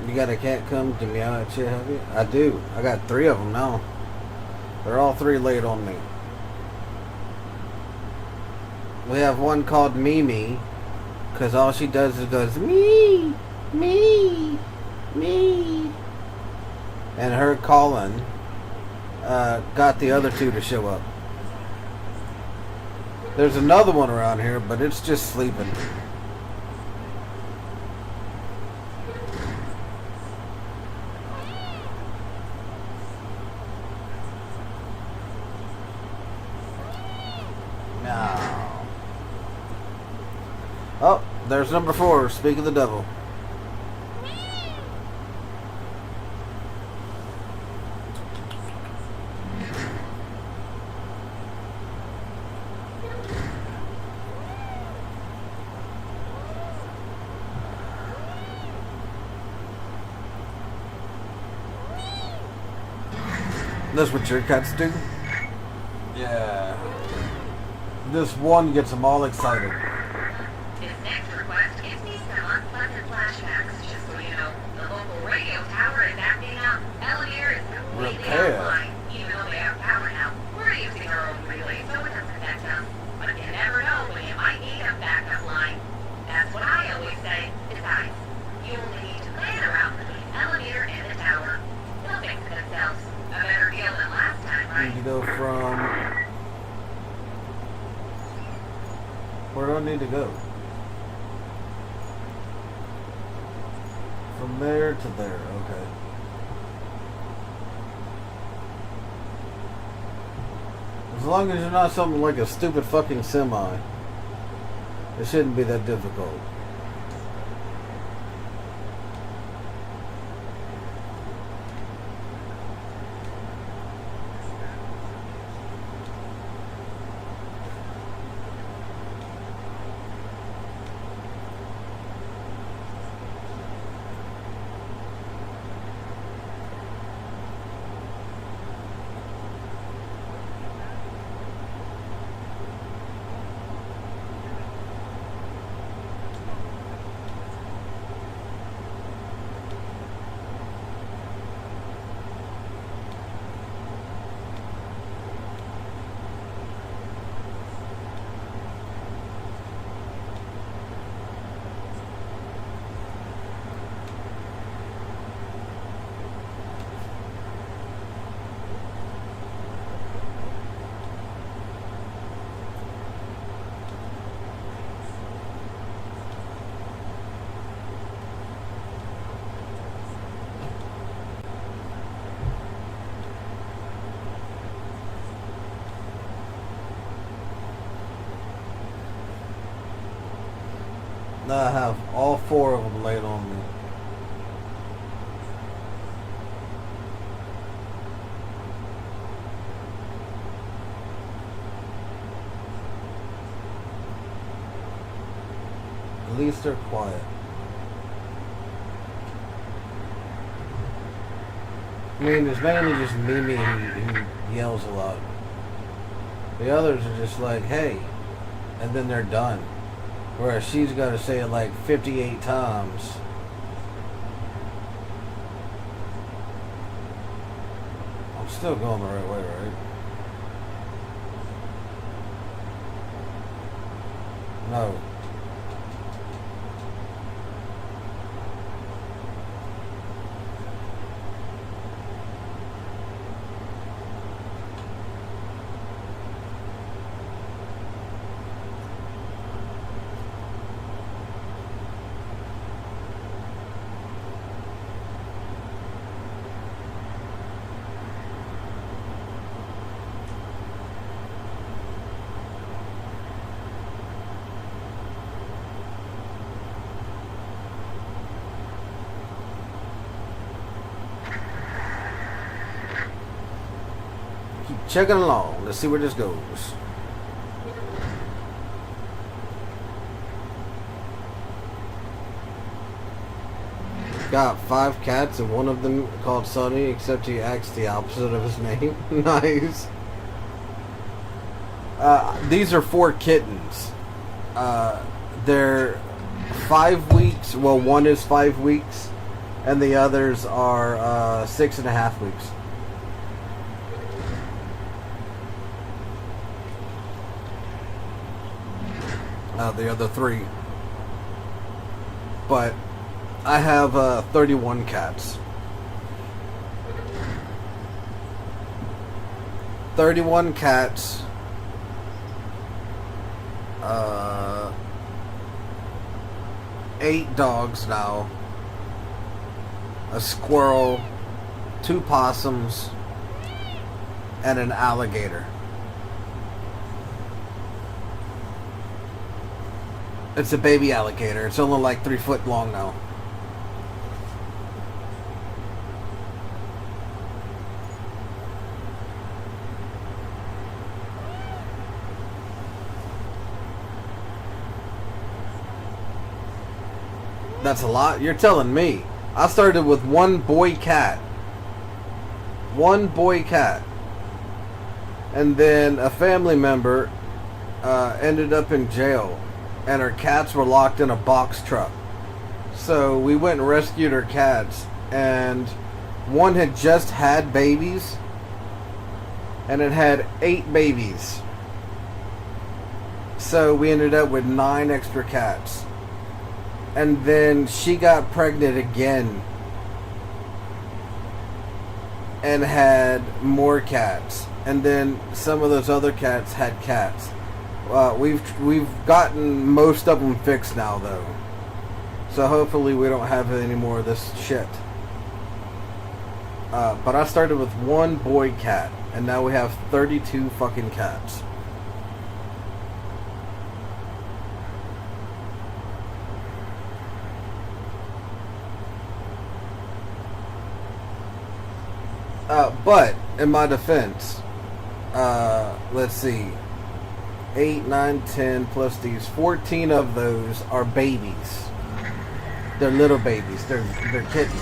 You got a cat come to meow at you, have you? I do. I got 3 of them now. They're all 3 laid on me. We have one called Mimi, because all she does is goes, me, me, me. And her calling got the other 2 to show up. There's another one around here, but it's just sleeping. No. Oh, there's number 4. Speak of the devil. That's what your cats do? Yeah. This one gets them all excited. This next request gives me some unpleasant flashbacks, just so you know. The local radio tower is acting up. Elevator is completely Repair. offline. Where do I need to go? From there to there, okay. As long as you're not something like a stupid fucking semi, it shouldn't be that difficult. Now I have all 4 of them laid on me. At least they're quiet. I mean, it's mainly just Mimi who yells a lot. The others are just like, hey, and then they're done. Whereas she's got to say it like 58 times. I'm still going the right way, right? No. Checking along. Let's see where this goes. Got 5 cats and one of them called Sonny, except he acts the opposite of his name. Nice. These are 4 kittens. They're 5 weeks. Well, one is 5 weeks, and the others are 6.5 weeks. The other 3. But I have 31 cats. 31 cats. 8 dogs now. A squirrel. 2 possums. And an alligator. It's a baby alligator. It's only like 3 foot long now. That's a lot? You're telling me. I started with 1 boy cat. 1 boy cat. And then a family member ended up in jail. And her cats were locked in a box truck. So we went and rescued her cats, and one had just had babies, and it had 8 babies. So we ended up with 9 extra cats. And then she got pregnant again and had more cats. And then some of those other cats had cats. We've gotten most of them fixed now, though. So hopefully we don't have any more of this shit. But I started with one boy cat, and now we have 32 fucking cats. But in my defense, let's see, 8, 9, 10 plus these, 14 of those are babies. They're little babies. They're kittens.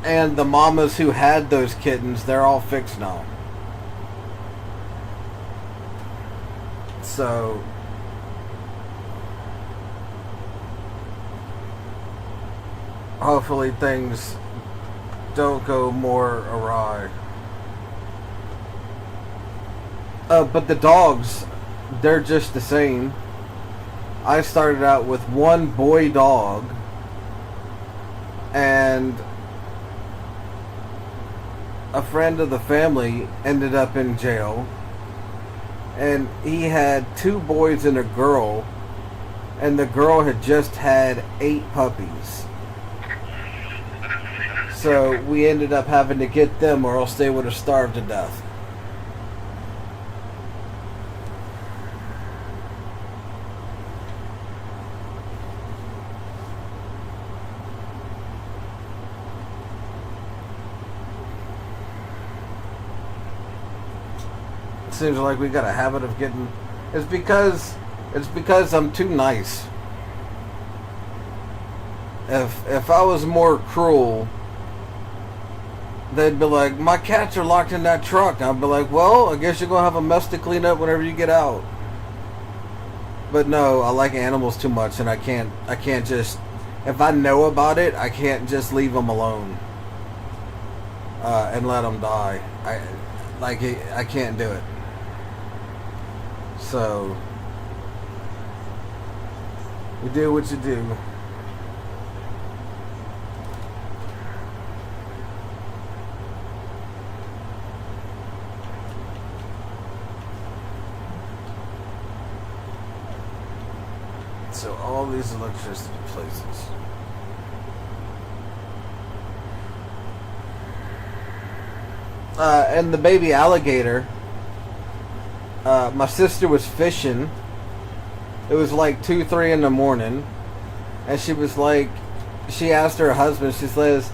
And the mamas who had those kittens, they're all fixed now. So hopefully things don't go more awry. But the dogs, they're just the same. I started out with one boy dog, and a friend of the family ended up in jail, and he had 2 boys and a girl, and the girl had just had 8 puppies. So we ended up having to get them, or else they would have starved to death. Seems like we got a habit of getting. It's because I'm too nice. If I was more cruel, they'd be like, my cats are locked in that truck. I'd be like, well, I guess you're gonna have a mess to clean up whenever you get out. But no, I like animals too much, and I can't just, if I know about it, I can't just leave them alone and let them die. I can't do it. So, you do what you do. So, all these electricity places. And the baby alligator. My sister was fishing. It was like 2, 3 in the morning, and she was like, she asked her husband. She says,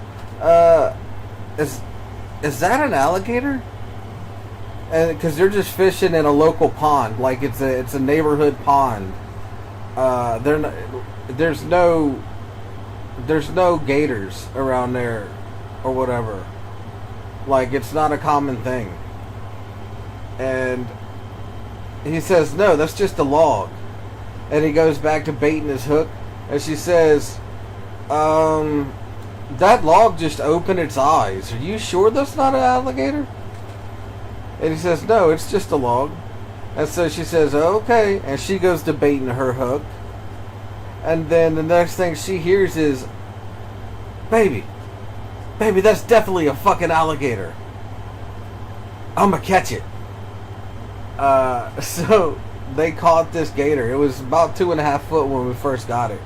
"Is that an alligator?" And because they're just fishing in a local pond, like it's a neighborhood pond. There's no gators around there, or whatever. Like, it's not a common thing. And he says, no, that's just a log. And he goes back to baiting his hook. And she says, that log just opened its eyes. Are you sure that's not an alligator? And he says, no, it's just a log. And so she says, oh, okay. And she goes to baiting her hook. And then the next thing she hears is, baby, that's definitely a fucking alligator. I'm gonna catch it. So they caught this gator. It was about 2.5 foot when we first got it,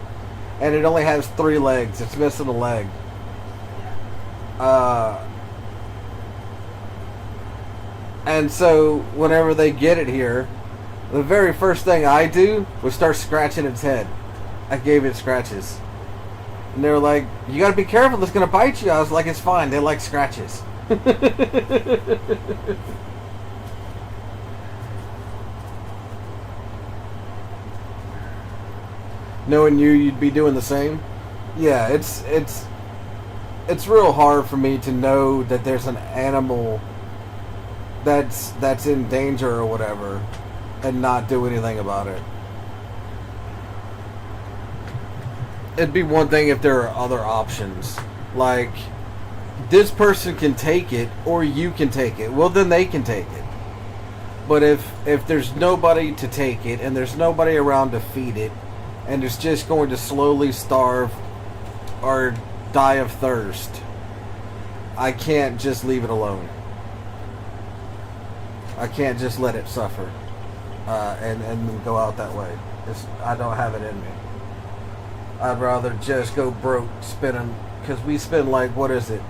and it only has 3 legs. It's missing a leg. And so whenever they get it here, the very first thing I do was start scratching its head. I gave it scratches. And they were like, you gotta be careful, it's gonna bite you. I was like, it's fine, they like scratches. Knowing you'd be doing the same. Yeah, it's real hard for me to know that there's an animal that's in danger or whatever and not do anything about it. It'd be one thing if there are other options. Like, this person can take it or you can take it. Well, then they can take it. But if there's nobody to take it and there's nobody around to feed it and it's just going to slowly starve or die of thirst, I can't just leave it alone. I can't just let it suffer and go out that way. I don't have it in me. I'd rather just go broke spending, because we spend like, what is it?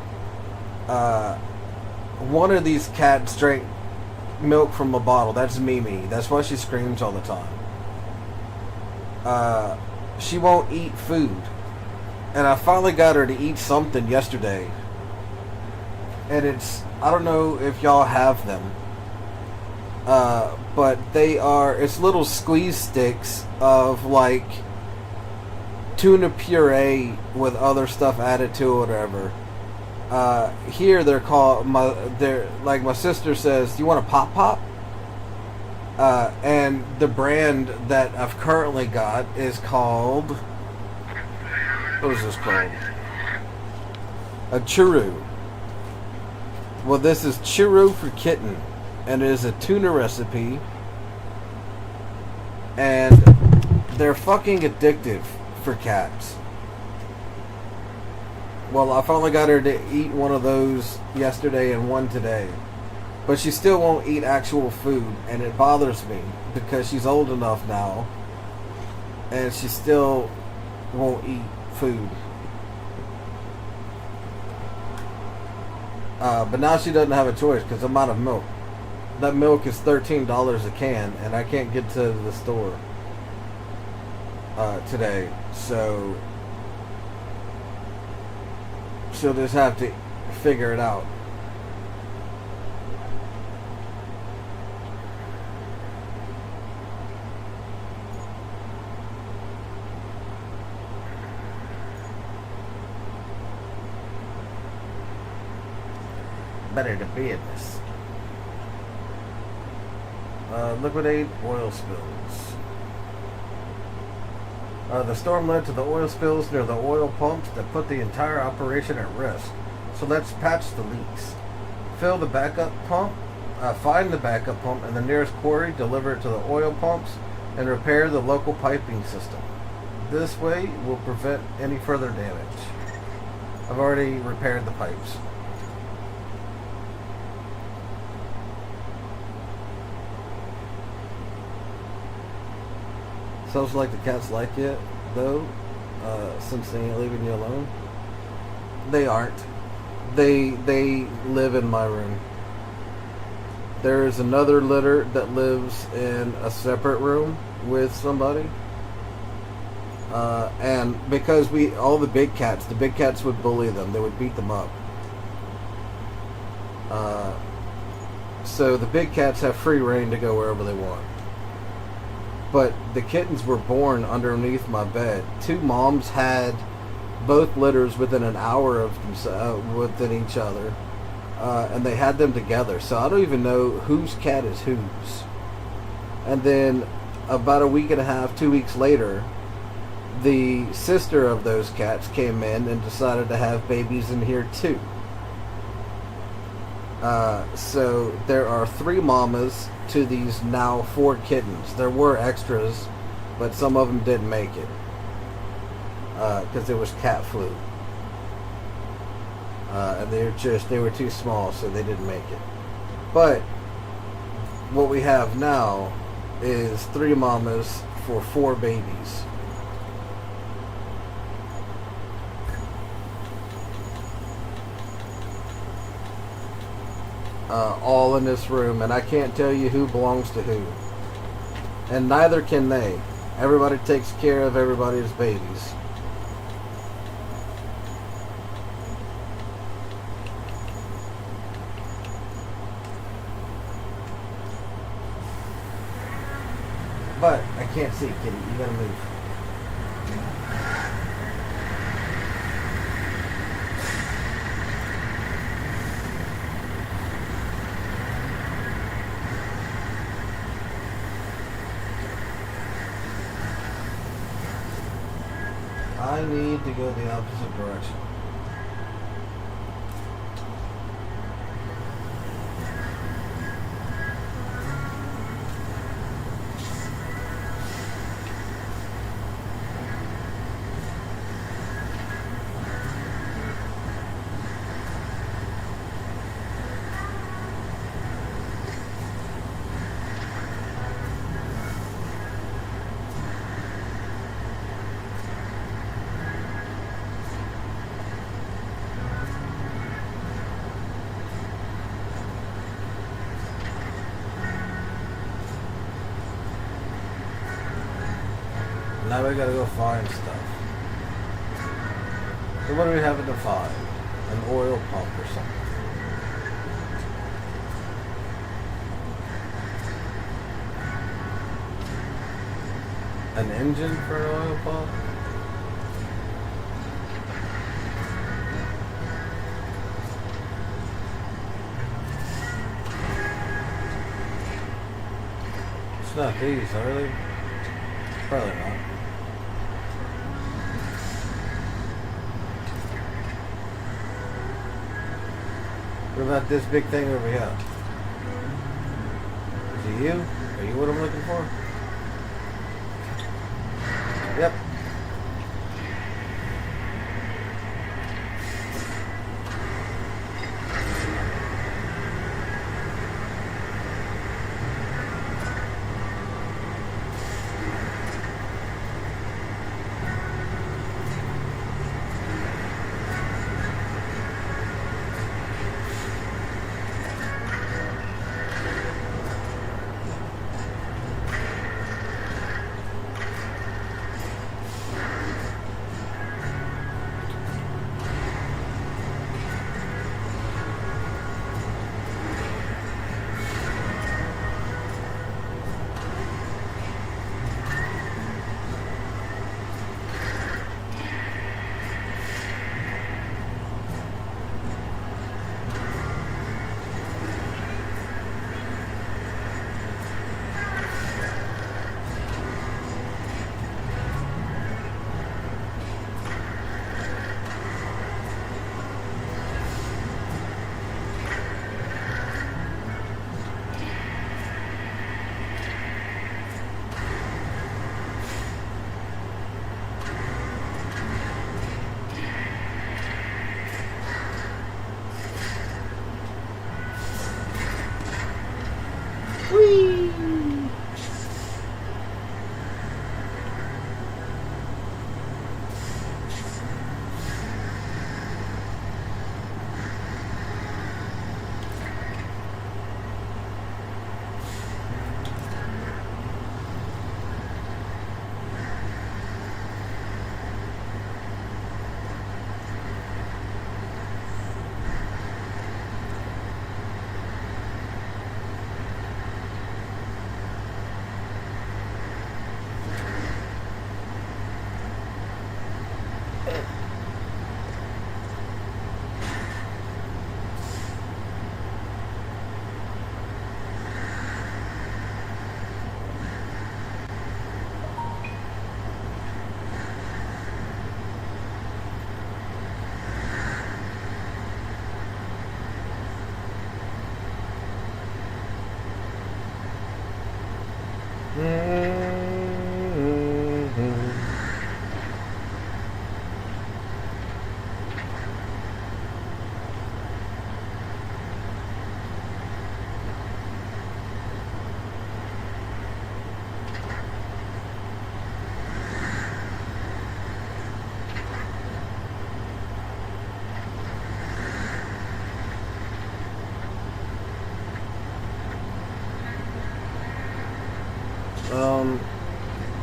One of these cats drank milk from a bottle. That's Mimi. That's why she screams all the time. She won't eat food. And I finally got her to eat something yesterday. And I don't know if y'all have them. But it's little squeeze sticks of like tuna puree with other stuff added to it or whatever. Here they're called, like my sister says, do you want a pop pop? And the brand that I've currently got is called, what is this called? A churro. Well, this is churro for kitten, and it is a tuna recipe, and they're fucking addictive for cats. Well, I finally got her to eat one of those yesterday and one today. But she still won't eat actual food, and it bothers me because she's old enough now and she still won't eat food. But now she doesn't have a choice because I'm out of milk. That milk is $13 a can, and I can't get to the store today. So she'll just have to figure it out. Better to business. Liquidate oil spills. The storm led to the oil spills near the oil pumps that put the entire operation at risk. So let's patch the leaks. Fill the backup pump, find the backup pump in the nearest quarry, deliver it to the oil pumps, and repair the local piping system. This way will prevent any further damage. I've already repaired the pipes. Sounds like the cats like it, though, since they ain't leaving you alone. They aren't. They live in my room. There is another litter that lives in a separate room with somebody. And because all the big cats would bully them. They would beat them up. So the big cats have free reign to go wherever they want. But the kittens were born underneath my bed. Two moms had both litters within an hour of within each other, and they had them together. So I don't even know whose cat is whose. And then about a week and a half, 2 weeks later, the sister of those cats came in and decided to have babies in here too. So there are 3 mamas to these now 4 kittens. There were extras, but some of them didn't make it because it was cat flu, and they were too small, so they didn't make it. But what we have now is 3 mamas for 4 babies. All in this room, and I can't tell you who belongs to who, and neither can they. Everybody takes care of everybody's babies. But I can't see, kitty. You gotta move. I need to go the opposite direction. now we gotta go find stuff. So what do we have to find? An oil pump or something. An engine for an oil pump? It's not these, are they? Probably not. What about this big thing over here? Is it you? Are you what I'm looking for? Yep.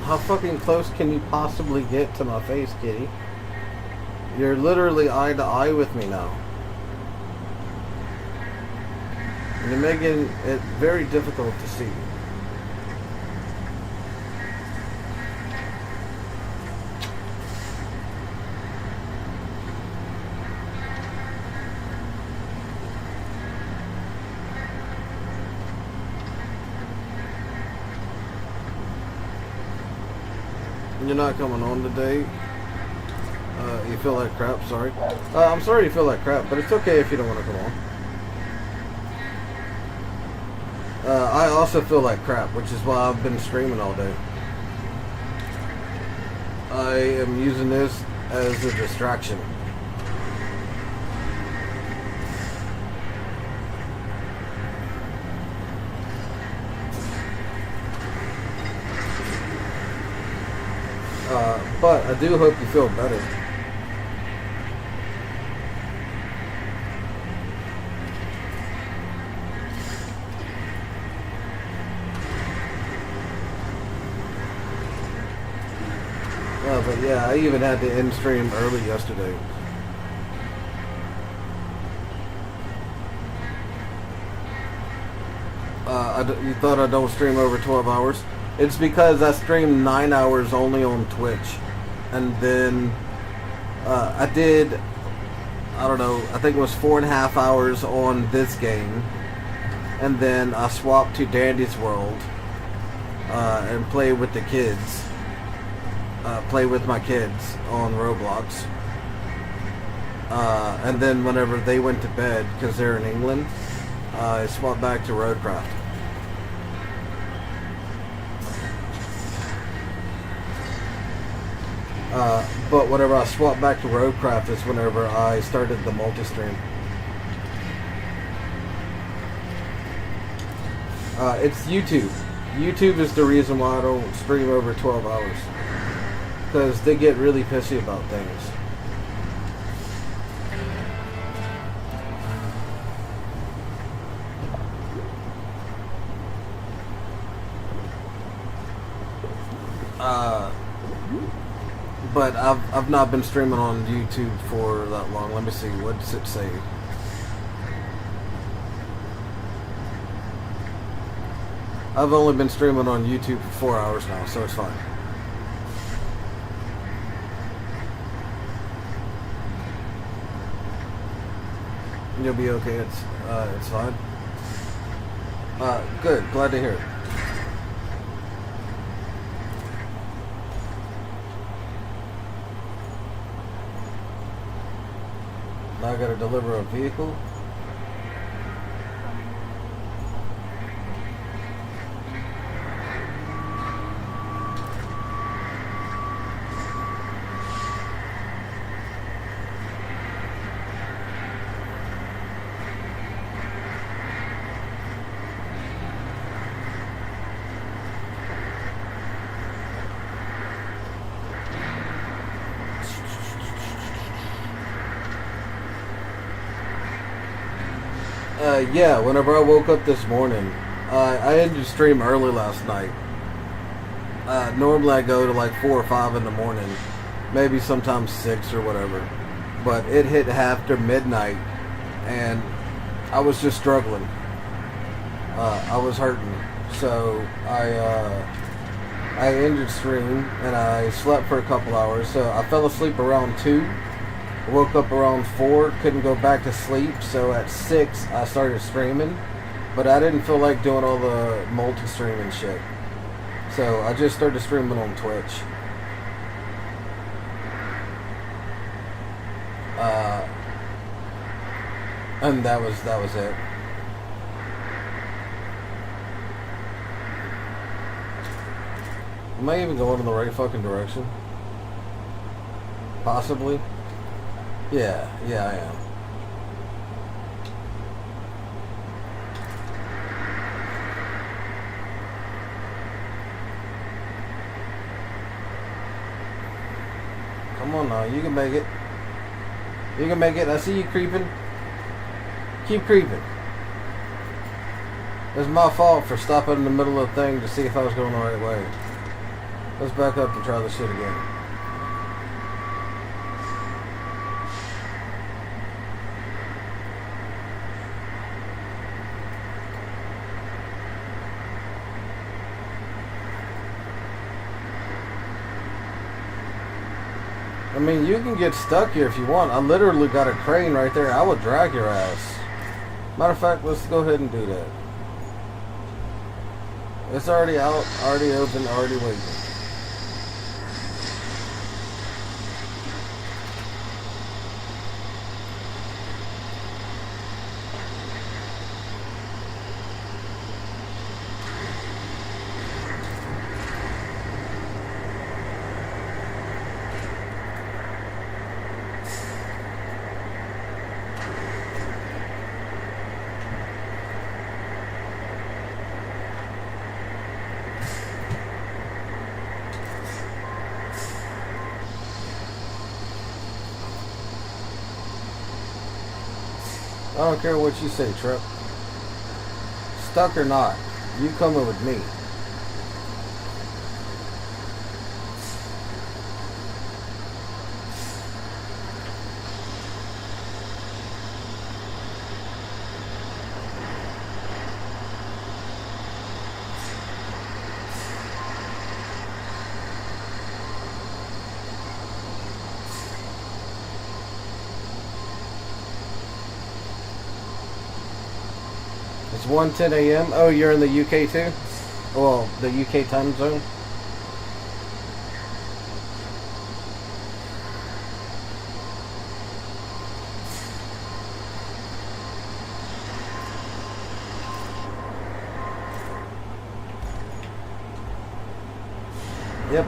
How fucking close can you possibly get to my face, kitty? You're literally eye to eye with me now. And you're making it very difficult to see. You're not coming on today. You feel like crap, sorry. I'm sorry you feel like crap, but it's okay if you don't want to come on. I also feel like crap, which is why I've been streaming all day. I am using this as a distraction. But I do hope you feel better. But yeah, I even had to end stream early yesterday. You thought I don't stream over 12 hours? It's because I stream 9 hours only on Twitch. And then I did, I don't know, I think it was 4.5 hours on this game. And then I swapped to Dandy's World and play with the kids. Play with my kids on Roblox. And then whenever they went to bed, because they're in England, I swapped back to Roadcraft. But whenever I swapped back to Roadcraft is whenever I started the multi-stream. It's YouTube. YouTube is the reason why I don't stream over 12 hours. Because they get really pissy about things. But I've not been streaming on YouTube for that long. Let me see. What does it say? I've only been streaming on YouTube for 4 hours now, so it's fine. You'll be okay. It's fine. Good. Glad to hear it. Now I gotta deliver a vehicle. Yeah, whenever I woke up this morning, I ended the stream early last night. Normally I go to like 4 or 5 in the morning, maybe sometimes 6 or whatever. But it hit after midnight, and I was just struggling. I was hurting, so I ended stream and I slept for a couple hours. So I fell asleep around 2. Woke up around 4, couldn't go back to sleep, so at 6 I started streaming, but I didn't feel like doing all the multi-streaming shit, so I just started streaming on Twitch. And that was it. Am I even going in the right fucking direction? Possibly. Yeah, I am. Come on now, you can make it. You can make it. I see you creeping. Keep creeping. It's my fault for stopping in the middle of the thing to see if I was going the right way. Let's back up and try this shit again. I mean, you can get stuck here if you want. I literally got a crane right there. I would drag your ass. Matter of fact, let's go ahead and do that. It's already out, already open, already waiting. I don't care what you say, Trip. Stuck or not, you coming with me. It's 1:10 a.m. Oh, you're in the UK too? Well, the UK time zone? Yep.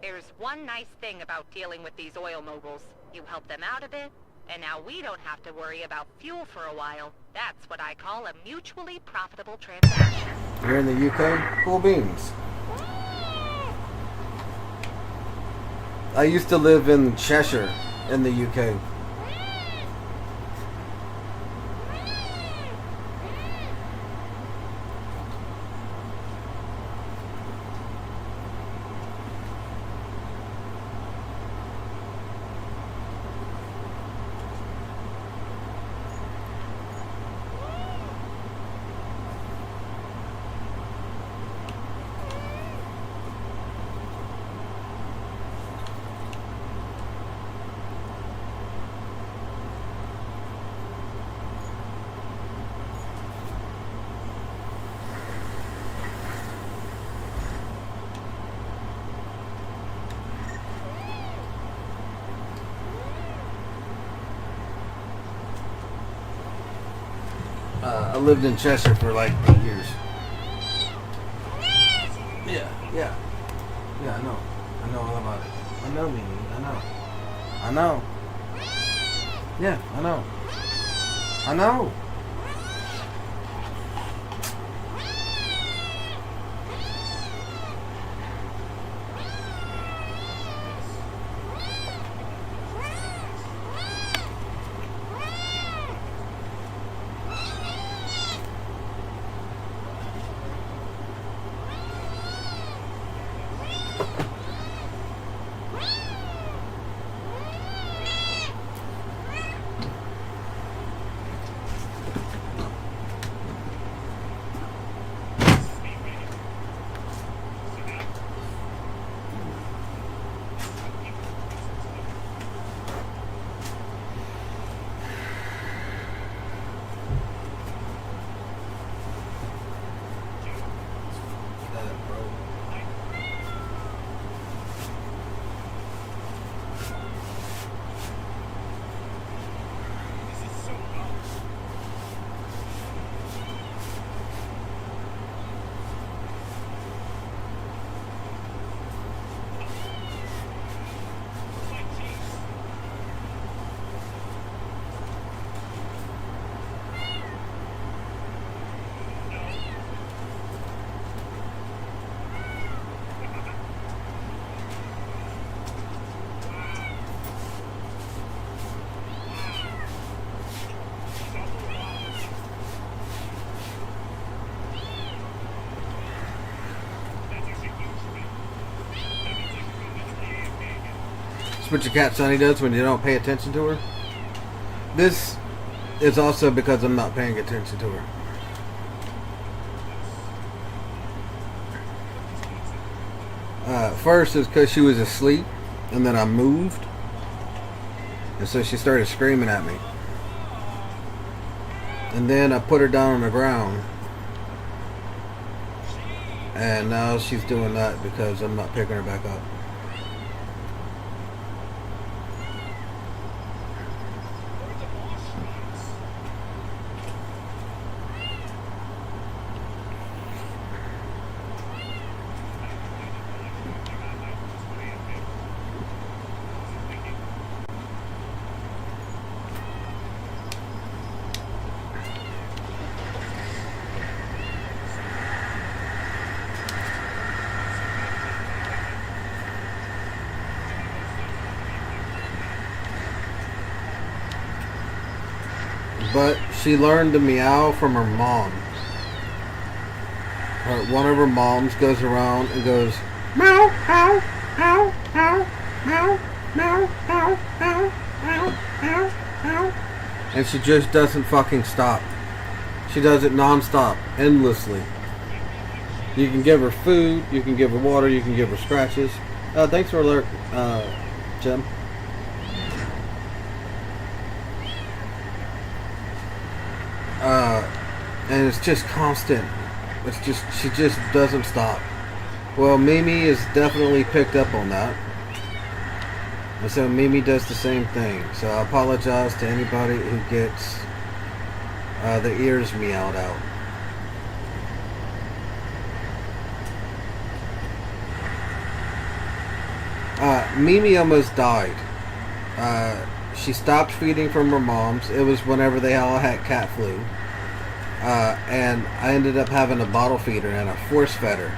There's one nice thing about dealing with these oil moguls. You help them out of it, and now we don't have to worry about fuel for a while. That's what I call a mutually profitable transaction. You're in the UK? Cool beans. I used to live in Cheshire in the UK. I lived in Cheshire for like 8 years. Yeah, I know. I know all about it. I know, Mimi. I know. Yeah, I know. I know. What your cat Sonny does when you don't pay attention to her. This is also because I'm not paying attention to her. First is because she was asleep, and then I moved, and so she started screaming at me. And then I put her down on the ground, and now she's doing that because I'm not picking her back up. But she learned to meow from her mom. One of her moms goes around and goes, meow, ow, ow, ow. meow, meow, meow, meow, meow, meow, meow. And she just doesn't fucking stop. She does it non-stop, endlessly. You can give her food, you can give her water, you can give her scratches. Thanks for alert, Jim. And it's just constant. It's just, she just doesn't stop. Well, Mimi is definitely picked up on that. And so Mimi does the same thing. So I apologize to anybody who gets the ears meowed out. Mimi almost died. She stopped feeding from her mom's. It was whenever they all had cat flu. And I ended up having a bottle feeder and I force fed her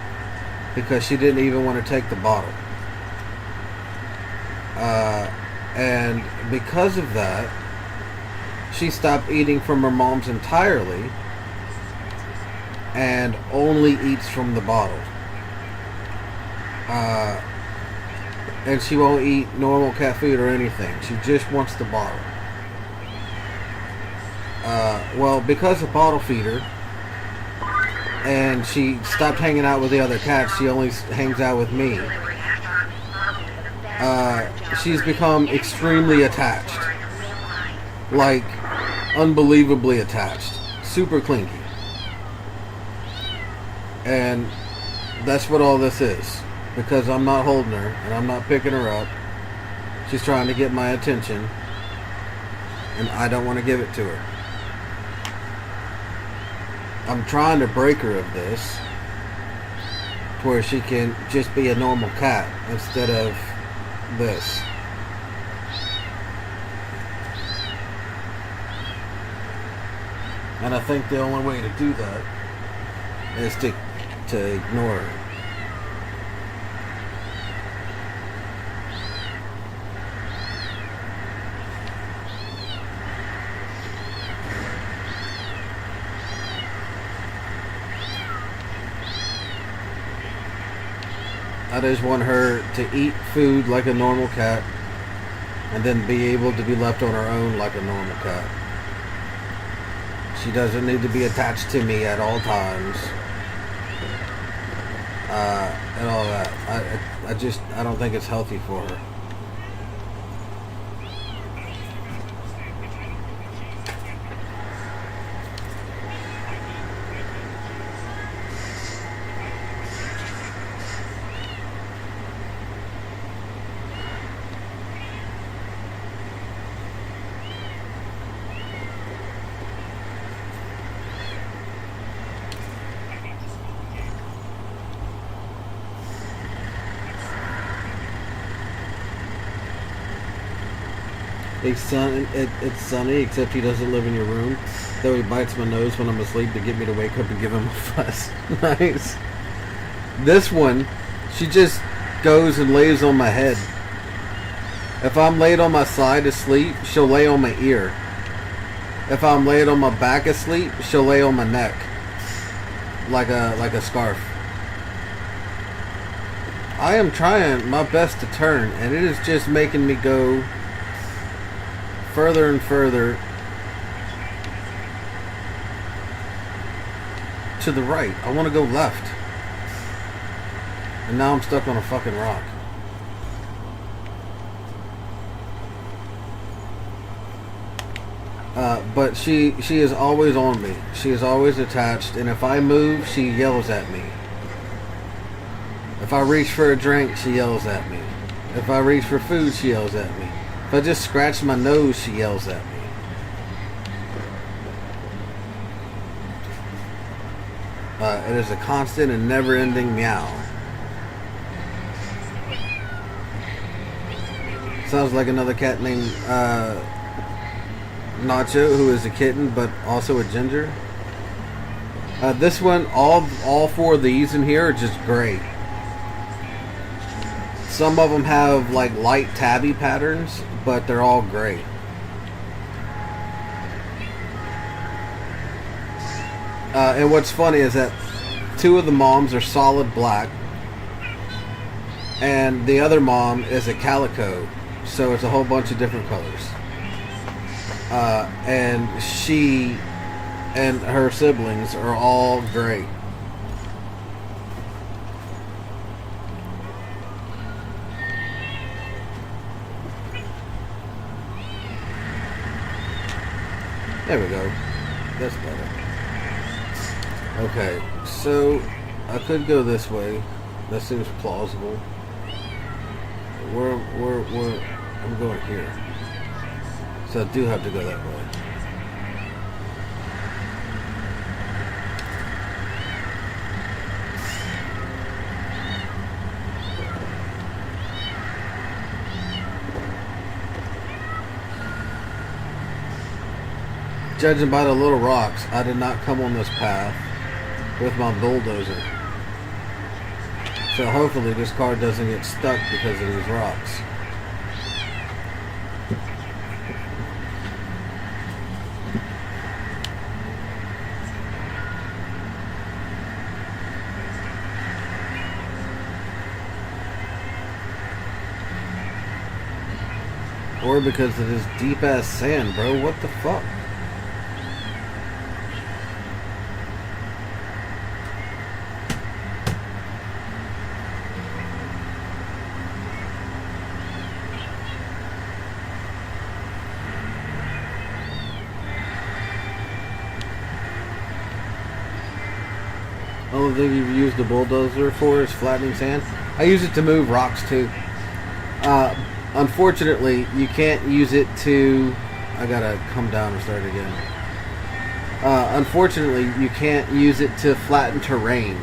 because she didn't even want to take the bottle. And because of that, she stopped eating from her mom's entirely and only eats from the bottle. And she won't eat normal cat food or anything. She just wants the bottle. Well, because of bottle feeder, and she stopped hanging out with the other cats, she only hangs out with me. She's become extremely attached. Like, unbelievably attached. Super clingy. And that's what all this is. Because I'm not holding her, and I'm not picking her up. She's trying to get my attention, and I don't want to give it to her. I'm trying to break her of this, to where she can just be a normal cat, instead of this. And I think the only way to do that is to ignore her. I just want her to eat food like a normal cat and then be able to be left on her own like a normal cat. She doesn't need to be attached to me at all times. And all that. I don't think it's healthy for her. It's Sunny, except he doesn't live in your room. Though he bites my nose when I'm asleep to get me to wake up and give him a fuss. Nice. This one, she just goes and lays on my head. If I'm laid on my side asleep, she'll lay on my ear. If I'm laid on my back asleep, she'll lay on my neck. Like a scarf. I am trying my best to turn, and it is just making me go further and further to the right. I want to go left. And now I'm stuck on a fucking rock. But she is always on me. She is always attached, and if I move, she yells at me. If I reach for a drink, she yells at me. If I reach for food, she yells at me. If I just scratch my nose, she yells at me. It is a constant and never-ending meow. Sounds like another cat named Nacho, who is a kitten, but also a ginger. This one, all four of these in here are just gray. Some of them have like light tabby patterns, but they're all gray. And what's funny is that two of the moms are solid black, and the other mom is a calico, so it's a whole bunch of different colors. And she and her siblings are all gray. There we go. That's better. Okay, so I could go this way. That seems plausible. I'm going here. So I do have to go that way. Judging by the little rocks, I did not come on this path with my bulldozer. So hopefully this car doesn't get stuck because of these rocks. Or because of this deep ass sand, bro. What the fuck? Only thing you've used the bulldozer for is flattening sand. I use it to move rocks too. Unfortunately, you can't use it to... I gotta come down and start again. Unfortunately, you can't use it to flatten terrain.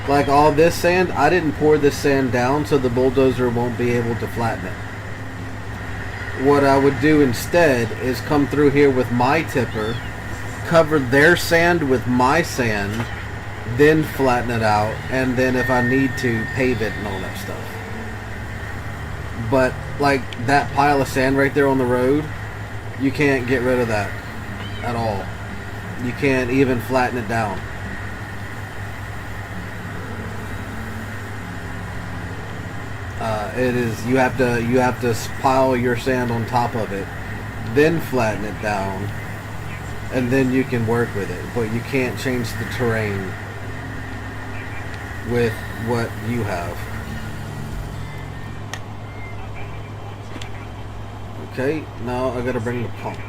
Like all this sand, I didn't pour this sand down so the bulldozer won't be able to flatten it. What I would do instead is come through here with my tipper, cover their sand with my sand, then flatten it out, and then if I need to, pave it and all that stuff. But like that pile of sand right there on the road, you can't get rid of that at all. You can't even flatten it down. It is you have to pile your sand on top of it, then flatten it down, and then you can work with it. But you can't change the terrain with what you have. Okay, now I gotta bring the pump.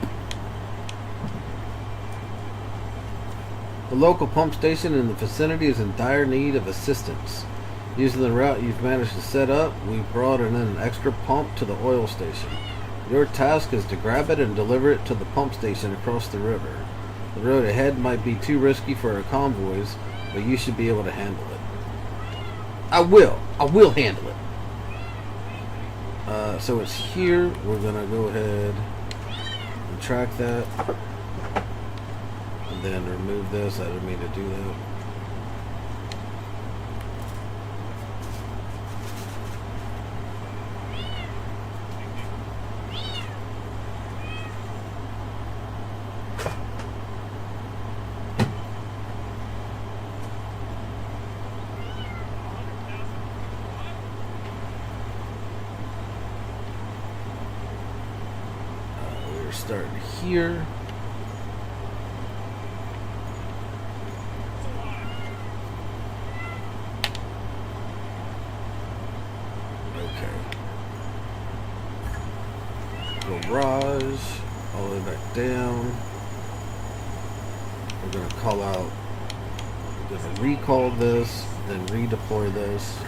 The local pump station in the vicinity is in dire need of assistance. Using the route you've managed to set up, we've brought in an extra pump to the oil station. Your task is to grab it and deliver it to the pump station across the river. The road ahead might be too risky for our convoys, but you should be able to handle it. I will handle it. So it's here. We're gonna go ahead and track that, and then remove this. I didn't mean to do that. Starting here. Okay. Garage, all the way back down. We're gonna call out, we're gonna recall this, then redeploy this.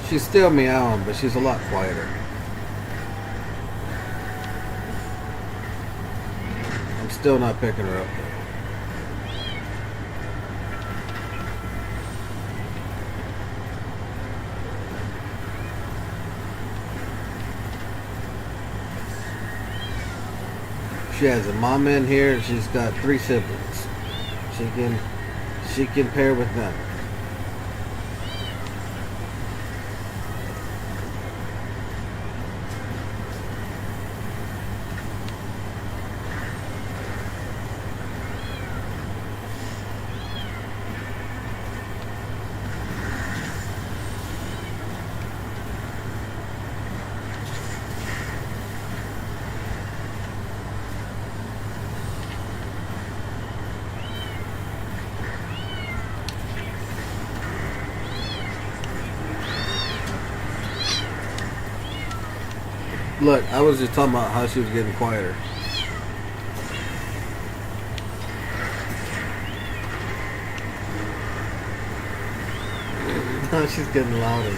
She's still meowing, but she's a lot quieter. I'm still not picking her up though. She has a mom in here and she's got 3 siblings. She can pair with them. Look, I was just talking about how she was getting quieter. Now she's getting louder.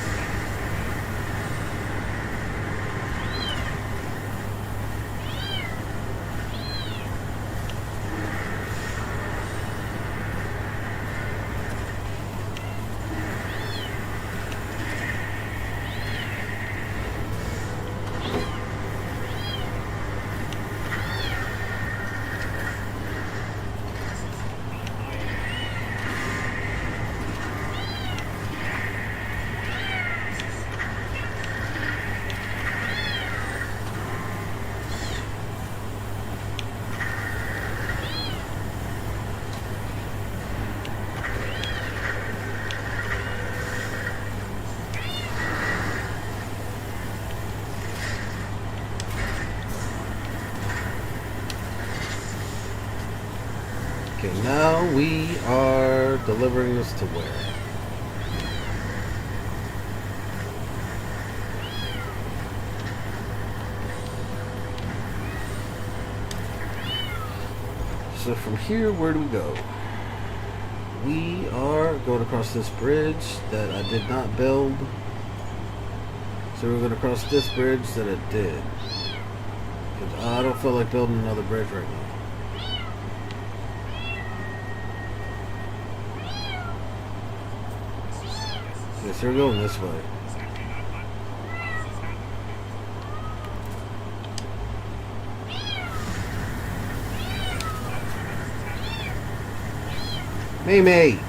Okay, now we are delivering this to where? So from here, where do we go? We are going across this bridge that I did not build. So we're going to cross this bridge that I did. 'Cause I don't feel like building another bridge right now. Yes, we're going this way. Mimi!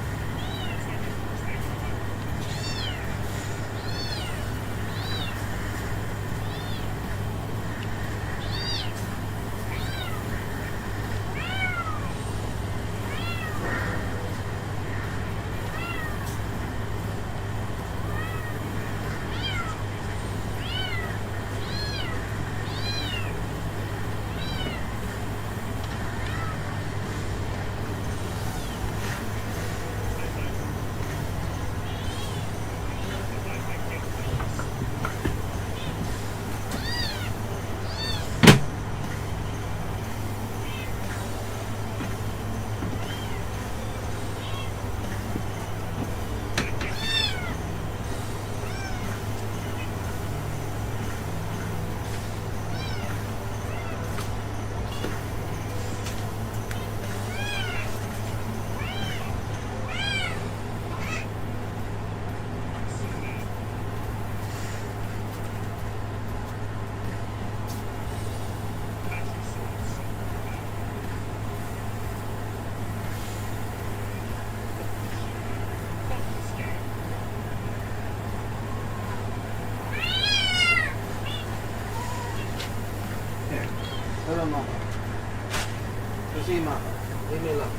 Hold on, Mama. Go see Mama. Leave me alone.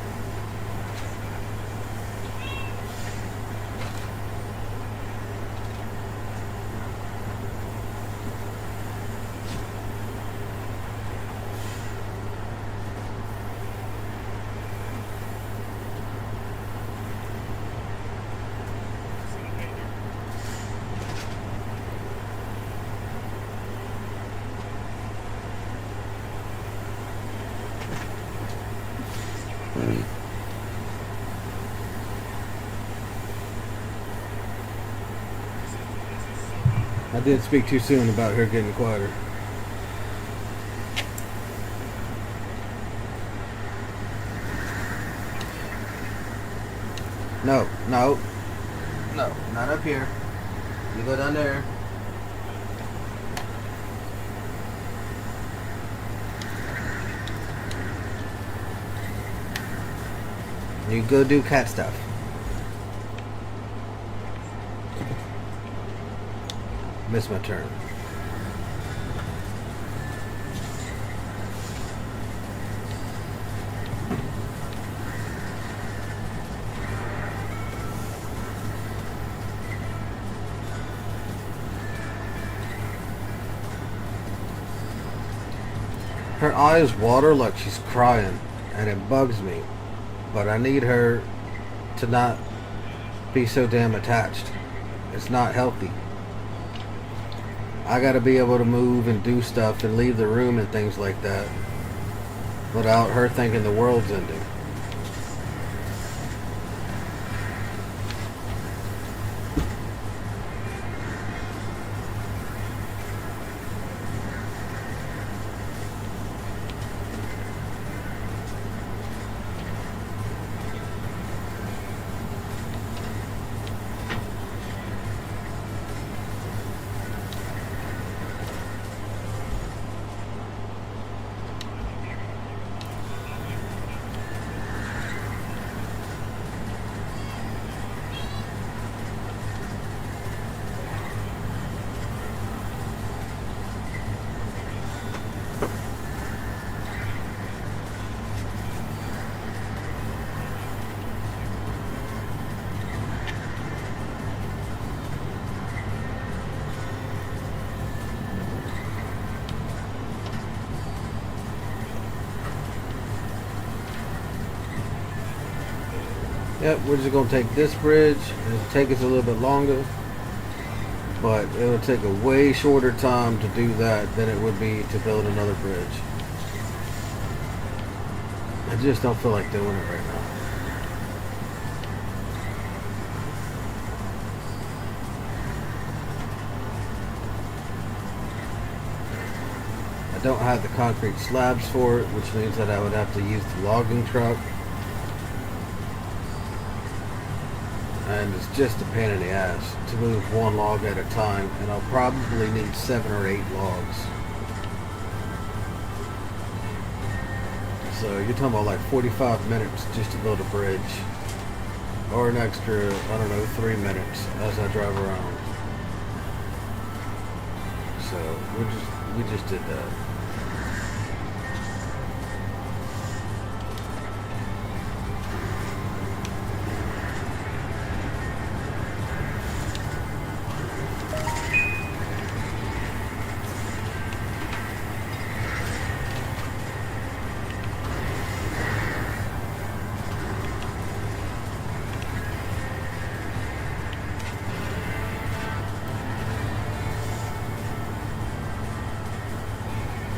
I did speak too soon about her getting quieter. No, no, no, not up here. You go down there. You go do cat stuff. Missed my turn. Her eyes water like she's crying, and it bugs me. But I need her to not be so damn attached. It's not healthy. I gotta be able to move and do stuff and leave the room and things like that without her thinking the world's ending. Yep, we're just going to take this bridge. It'll take us a little bit longer, but it'll take a way shorter time to do that than it would be to build another bridge. I just don't feel like doing it right now. I don't have the concrete slabs for it, which means that I would have to use the logging truck. And it's just a pain in the ass to move one log at a time, and I'll probably need 7 or 8 logs. So you're talking about like 45 minutes just to build a bridge, or an extra, I don't know, 3 minutes as I drive around. So we just did that.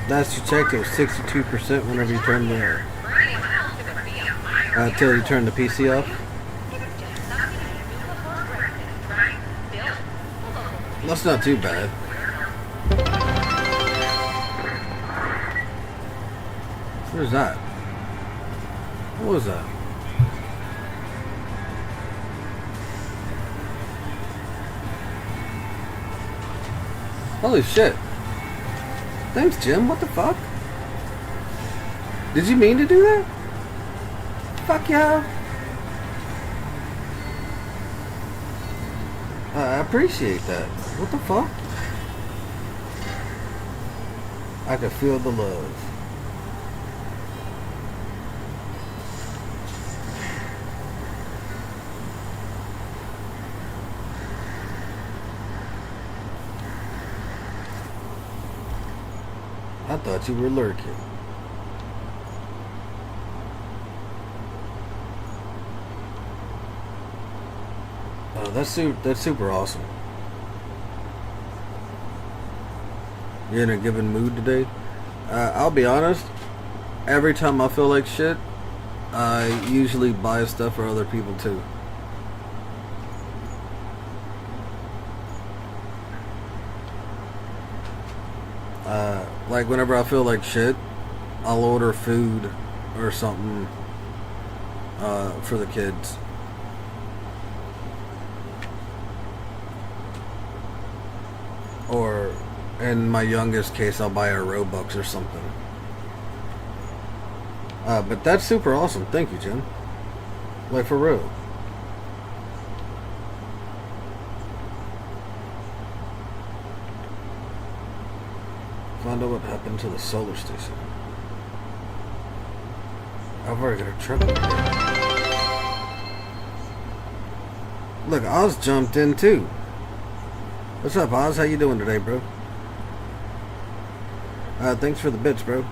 Last you checked, it was 62% whenever you turned the until you turned the PC off. That's not too bad. What is that? What was that? Holy shit. Thanks, Jim. What the fuck? Did you mean to do that? Fuck yeah. I appreciate that. What the fuck? I can feel the love. I thought you were lurking. Oh, that's super awesome. You're in a given mood today? I'll be honest. Every time I feel like shit, I usually buy stuff for other people too. Like whenever I feel like shit, I'll order food or something for the kids. Or in my youngest case, I'll buy her Robux or something. But that's super awesome. Thank you, Jim. Like for real. Find out what happened to the solar station. I've already got a truck. Look, Oz jumped in too. What's up, Oz? How you doing today, bro? Thanks for the bits, bro.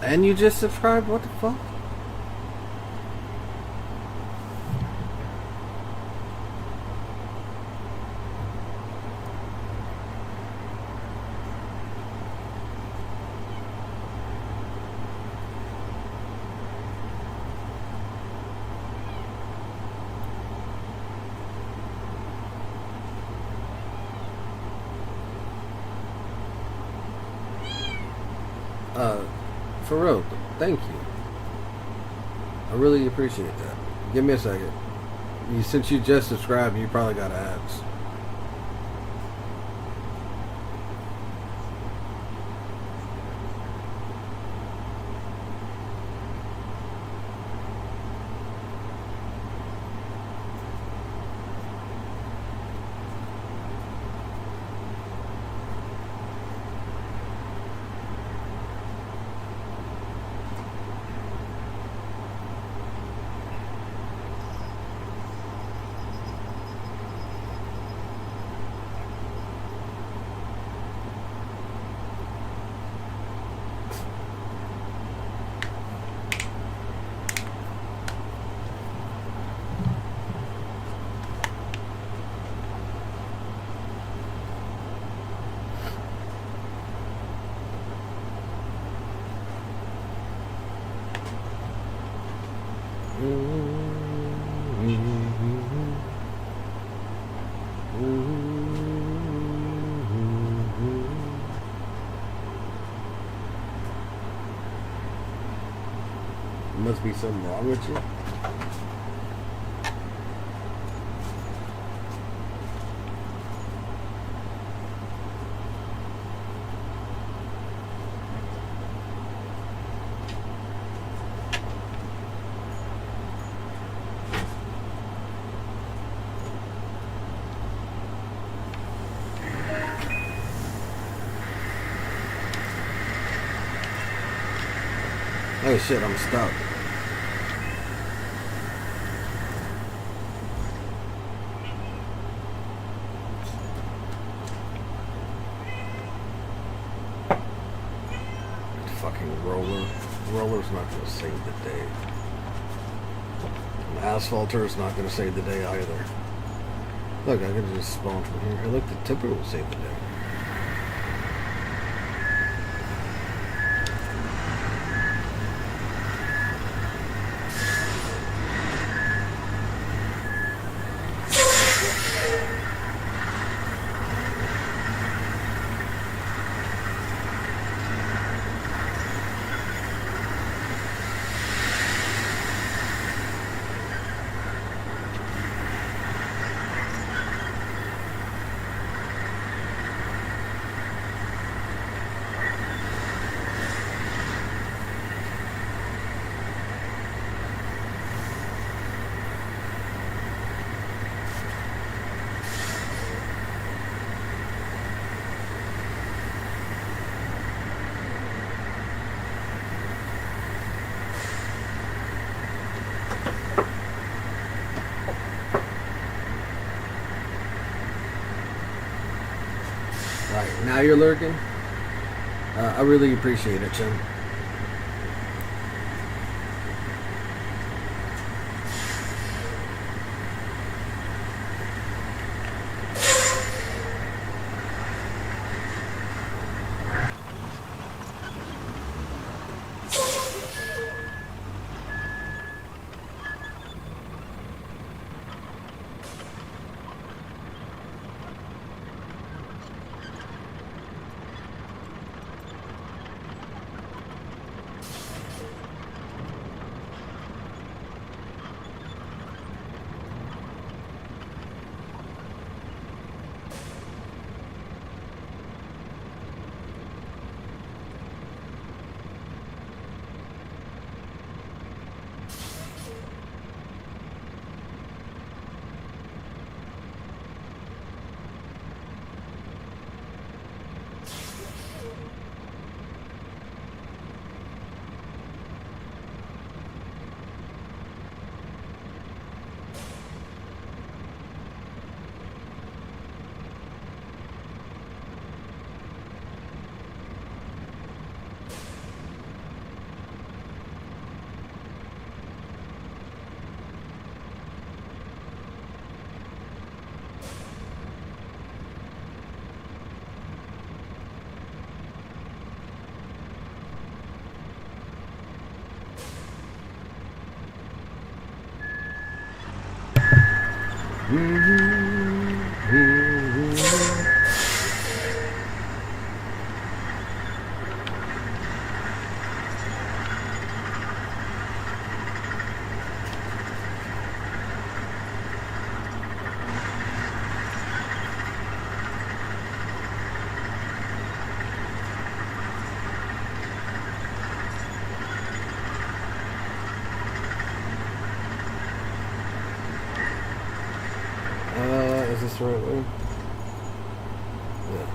And you just subscribed? What the fuck? For real, thank you. I really appreciate that. Give me a second. Since you just subscribed, you probably got ads. Must be something wrong with you. Oh shit, I'm stuck. Fucking roller. Roller's not gonna save the day. An asphalter is not gonna save the day either. Look, I can just spawn from here. Hey, look, the tipper will save the day. Right, now you're lurking? I really appreciate it, Jim. Is this the right way? Yeah.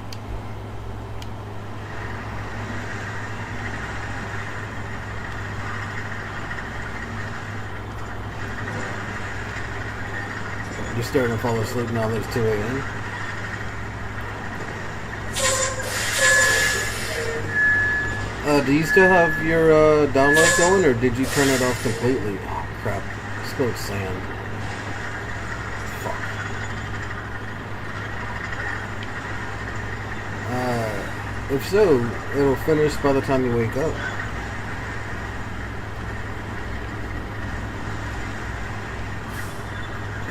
You're starting to fall asleep now that it's 2 a.m.? Do you still have your download going, or did you turn it off completely? Oh, crap. I spilled sand. Fuck. If so, it'll finish by the time you wake up.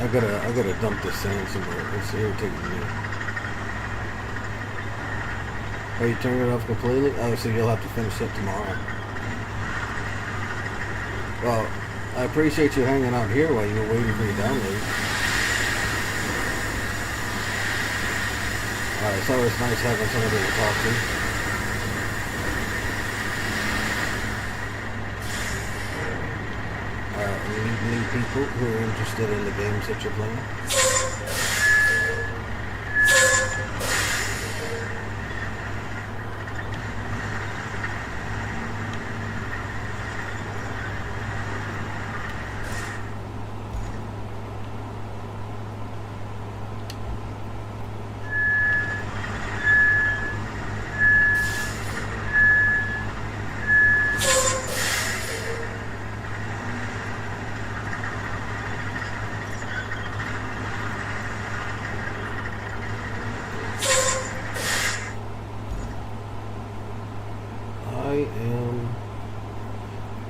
I gotta dump this sand somewhere. It's irritating me. Are you turning it off completely? Oh, so you'll have to finish it tomorrow. Well, I appreciate you hanging out here while you were waiting for your download. It's always nice having somebody to talk to. We need new people who are interested in the games that you're playing. I am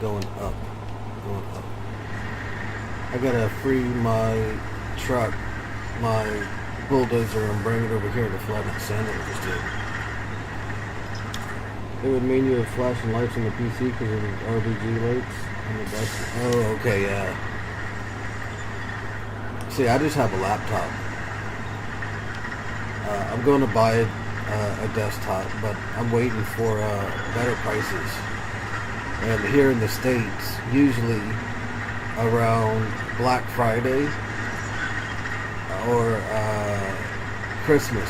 going up. I gotta free my truck, my bulldozer, and bring it over here to flatten the sand that I just did. It would mean you have flashing lights on the PC because of the RBG lights on the bus. Oh, okay, yeah. See, I just have a laptop. I'm going to buy a desktop, but I'm waiting for better prices. And here in the States, usually around Black Friday or Christmas,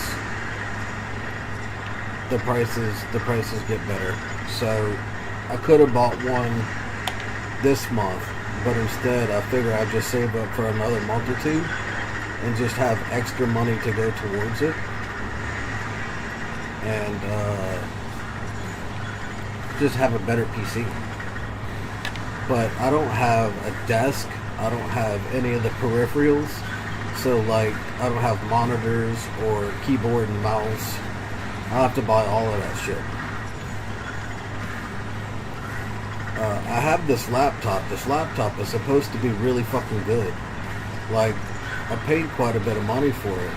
the prices get better. So I could have bought one this month, but instead I figure I'd just save up for another month or two and just have extra money to go towards it. And just have a better PC. But I don't have a desk. I don't have any of the peripherals. So like, I don't have monitors or keyboard and mouse. I'll have to buy all of that shit. I have this laptop. This laptop is supposed to be really fucking good. Like, I paid quite a bit of money for it.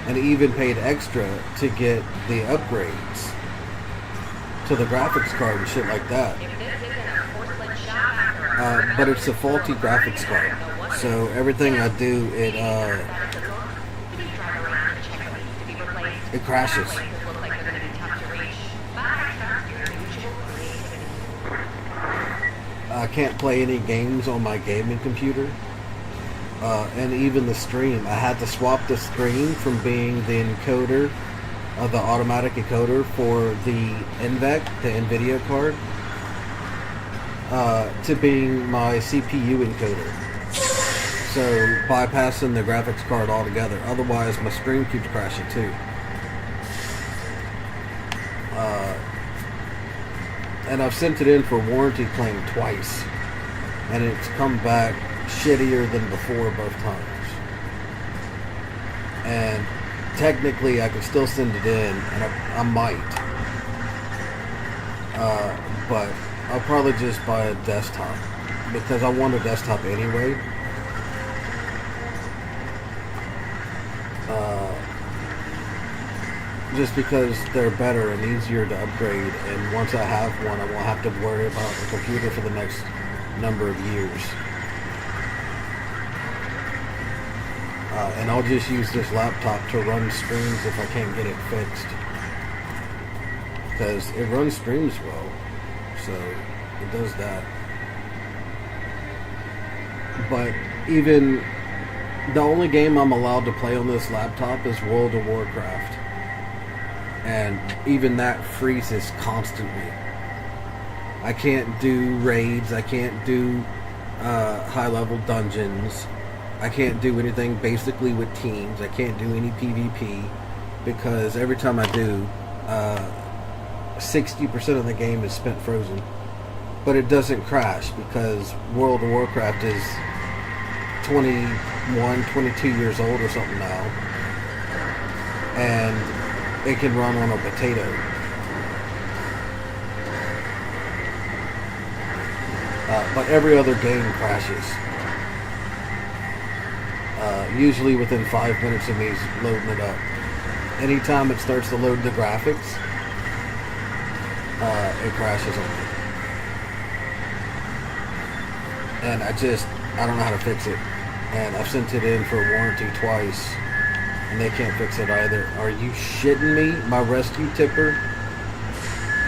And even paid extra to get the upgrades to the graphics card and shit like that. But it's a faulty graphics card. So everything I do, it crashes. I can't play any games on my gaming computer. And even the stream, I had to swap the screen from being the encoder, the automatic encoder for the NVEC, the NVIDIA card, to being my CPU encoder. So bypassing the graphics card altogether. Otherwise, my screen keeps crashing too. And I've sent it in for warranty claim twice, and it's come back shittier than before both times. And technically I could still send it in, and I might, but I'll probably just buy a desktop because I want a desktop anyway. just because they're better and easier to upgrade, and once I have one, I won't have to worry about the computer for the next number of years. And I'll just use this laptop to run streams if I can't get it fixed. Because it runs streams well, so it does that. But even the only game I'm allowed to play on this laptop is World of Warcraft. And even that freezes constantly. I can't do raids, I can't do high-level dungeons, I can't do anything basically with teams, I can't do any PvP, because every time I do, 60% of the game is spent frozen. But it doesn't crash, because World of Warcraft is 21, 22 years old or something now. And it can run on a potato. But every other game crashes. Usually within 5 minutes of me loading it up. Anytime it starts to load the graphics, it crashes on me. And I don't know how to fix it. And I've sent it in for warranty twice, and they can't fix it either. Are you shitting me? My rescue tipper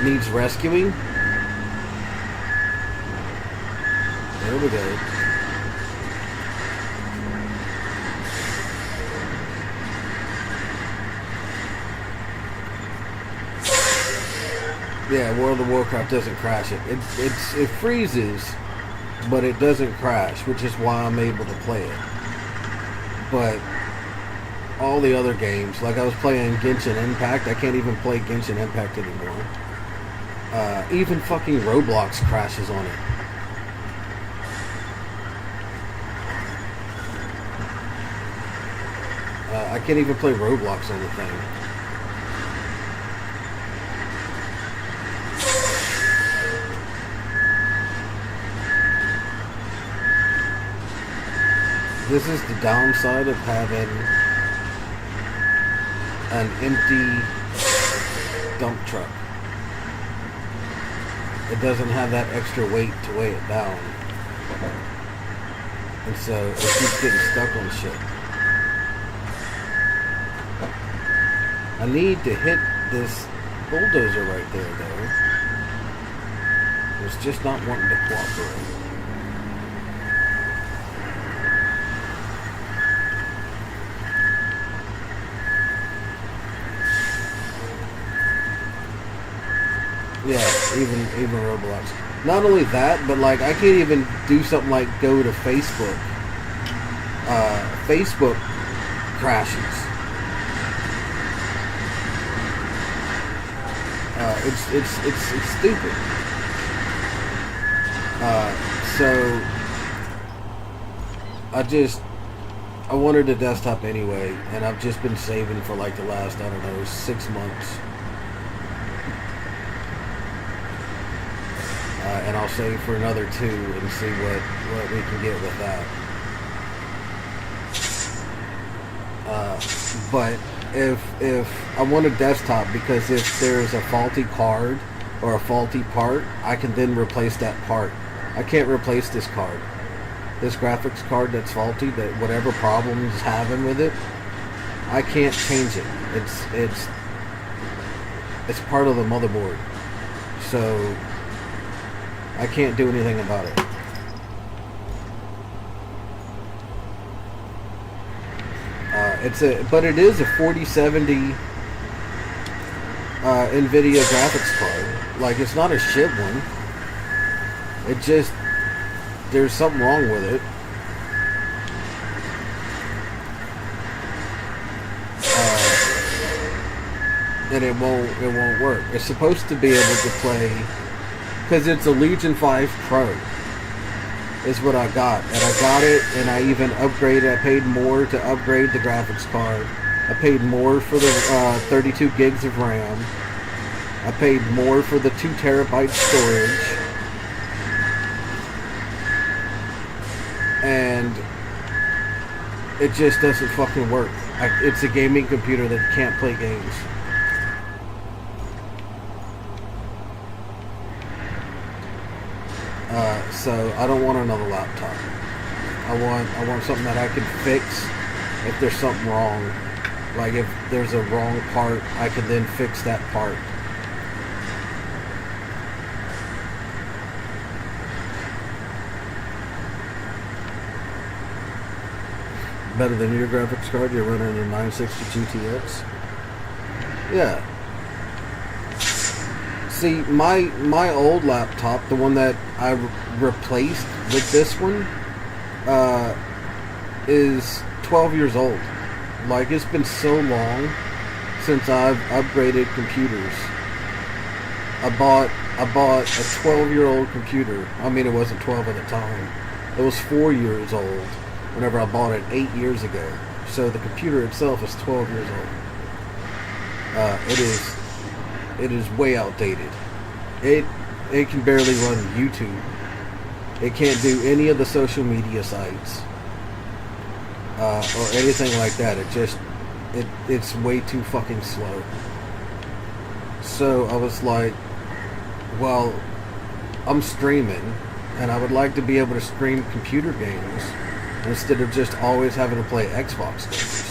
needs rescuing? There we go. Yeah, World of Warcraft doesn't crash it. It freezes, but it doesn't crash, which is why I'm able to play it. But all the other games, like I was playing Genshin Impact, I can't even play Genshin Impact anymore. Even fucking Roblox crashes on it. I can't even play Roblox on the thing. This is the downside of having an empty dump truck. It doesn't have that extra weight to weigh it down. And so it keeps getting stuck on shit. I need to hit this bulldozer right there, though. It's just not wanting to cooperate. Yeah, even Roblox. Not only that, but like I can't even do something like go to Facebook. Facebook crashes. It's stupid. So I wanted a desktop anyway, and I've just been saving for like the last, I don't know, 6 months. And I'll save for another 2 and see what we can get with that. But if I want a desktop, because if there's a faulty card or a faulty part, I can then replace that part. I can't replace this card. This graphics card that's faulty, that whatever problems it's having with it, I can't change it. It's part of the motherboard. So I can't do anything about it. But it is a 4070 NVIDIA graphics card. Like, it's not a shit one. It just, there's something wrong with it. And it won't work. It's supposed to be able to play, because it's a Legion 5 Pro is what I got. And I got it, and I even upgraded. I paid more to upgrade the graphics card. I paid more for the 32 gigs of RAM. I paid more for the 2 terabyte storage. And it just doesn't fucking work. It's a gaming computer that can't play games. So I don't want another laptop. I want something that I can fix if there's something wrong. Like if there's a wrong part, I can then fix that part. Better than your graphics card? You're running a 960 GTX? Yeah. See, my old laptop, the one that I replaced with this one, is 12 years old. Like, it's been so long since I've upgraded computers. I bought a 12-year-old computer. I mean, it wasn't 12 at the time. It was 4 years old whenever I bought it 8 years ago. So the computer itself is 12 years old. It is way outdated. It can barely run YouTube. It can't do any of the social media sites or anything like that. It's way too fucking slow. So I was like, well, I'm streaming, and I would like to be able to stream computer games instead of just always having to play Xbox games.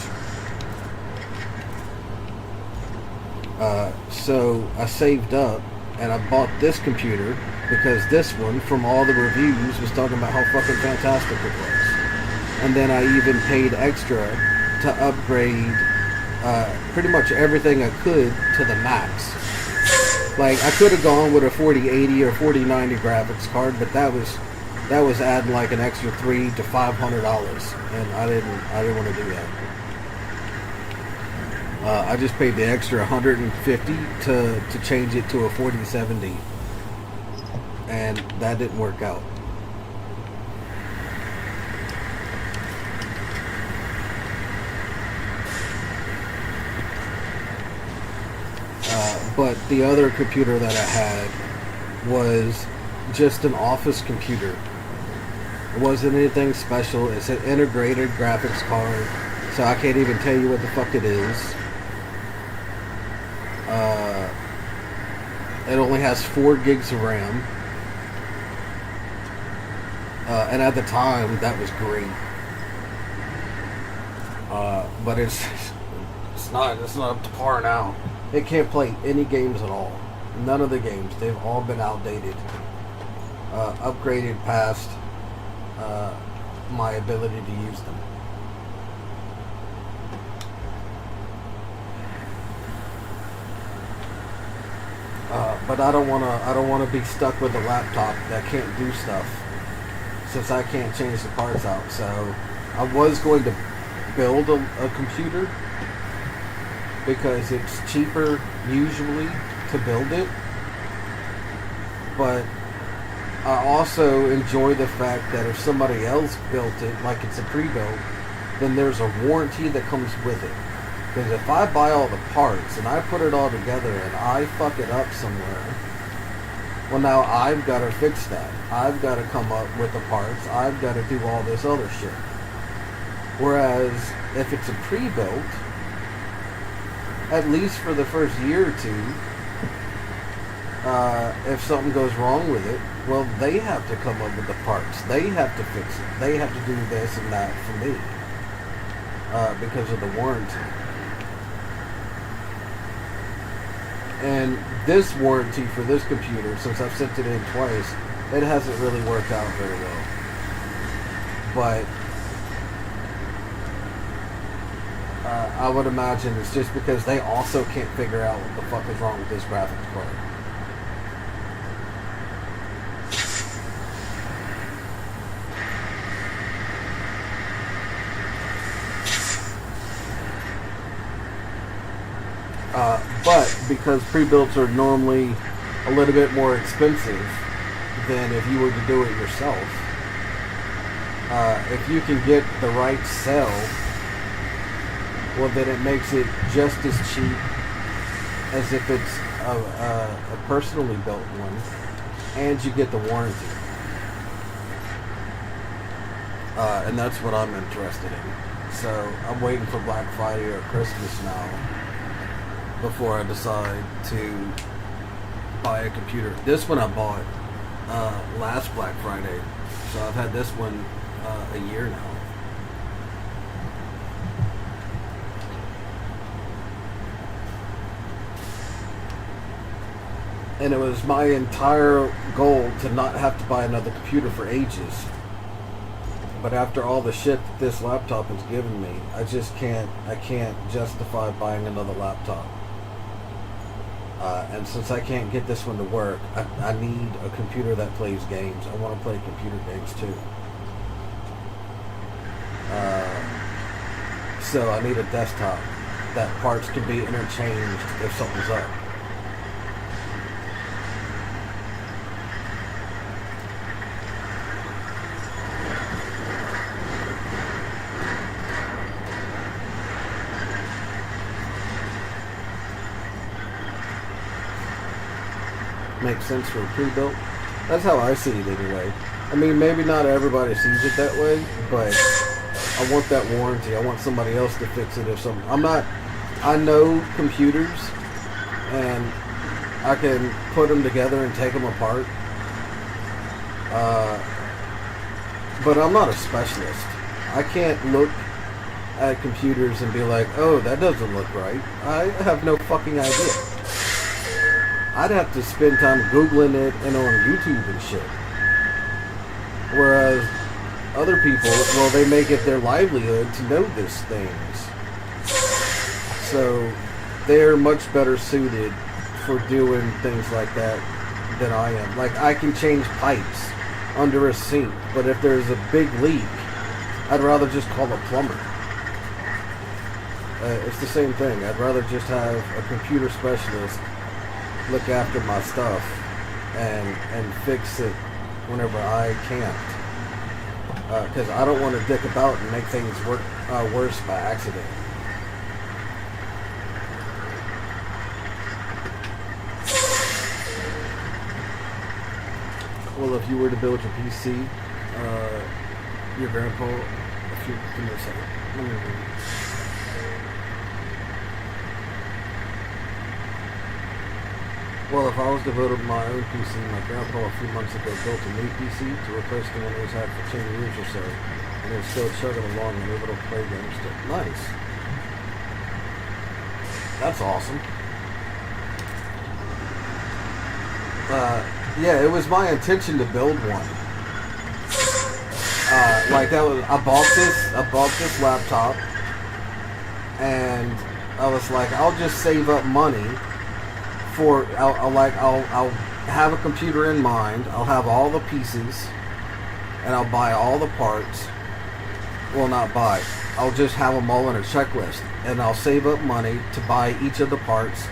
So I saved up and I bought this computer because this one, from all the reviews, was talking about how fucking fantastic it was. And then I even paid extra to upgrade pretty much everything I could to the max. Like, I could have gone with a 4080 or 4090 graphics card, but that was adding like an extra $300 to $500, and I didn't want to do that. I just paid the extra $150 to change it to a 4070, and that didn't work out. But the other computer that I had was just an office computer. It wasn't anything special. It's an integrated graphics card, so I can't even tell you what the fuck it is. It only has 4 gigs of RAM. And at the time, that was great. But it's not up to par now. It can't play any games at all. None of the games. They've all been outdated. Upgraded past my ability to use them. But I don't wanna be stuck with a laptop that can't do stuff, since I can't change the parts out. So I was going to build a computer because it's cheaper usually to build it. But I also enjoy the fact that if somebody else built it, like it's a pre-built, then there's a warranty that comes with it. Because if I buy all the parts and I put it all together and I fuck it up somewhere, well, now I've got to fix that. I've got to come up with the parts. I've got to do all this other shit. Whereas if it's a pre-built, at least for the first year or two, if something goes wrong with it, well, they have to come up with the parts. They have to fix it. They have to do this and that for me because of the warranty. And this warranty for this computer, since I've sent it in twice, it hasn't really worked out very well. But I would imagine it's just because they also can't figure out what the fuck is wrong with this graphics card. But because pre-builts are normally a little bit more expensive than if you were to do it yourself, if you can get the right cell, well, then it makes it just as cheap as if it's a personally built one, and you get the warranty. And that's what I'm interested in. So I'm waiting for Black Friday or Christmas now before I decide to buy a computer. This one I bought last Black Friday. So I've had this one a year now. And it was my entire goal to not have to buy another computer for ages. But after all the shit that this laptop has given me, I can't justify buying another laptop. And since I can't get this one to work, I need a computer that plays games. I want to play computer games too. So I need a desktop that parts can be interchanged if something's up. Makes sense for a pre-built. That's how I see it anyway. I mean, maybe not everybody sees it that way, but I want that warranty. I want somebody else to fix it if something. I know computers, and I can put them together and take them apart. But I'm not a specialist. I can't look at computers and be like, oh, that doesn't look right. I have no fucking idea. I'd have to spend time Googling it and on YouTube and shit. Whereas other people, well, they make it their livelihood to know these things. So they're much better suited for doing things like that than I am. Like, I can change pipes under a sink, but if there's a big leak, I'd rather just call a plumber. It's the same thing. I'd rather just have a computer specialist look after my stuff and fix it whenever I can't. Because I don't want to dick about and make things worse by accident. Well, if you were to build your PC, your grandpa, if you give me a second. Let me read. Well, if I was to build my own PC, my grandpa a few months ago built a new PC to replace the one he's had for 10 years or so, and it's still chugging along and able to play games still. Nice. That's awesome. Yeah, it was my intention to build one. Like that was, I bought this laptop, and I was like, I'll just save up money. I'll have a computer in mind. I'll have all the pieces, and I'll buy all the parts. Well, not buy. I'll just have them all in a checklist, and I'll save up money to buy each of the parts.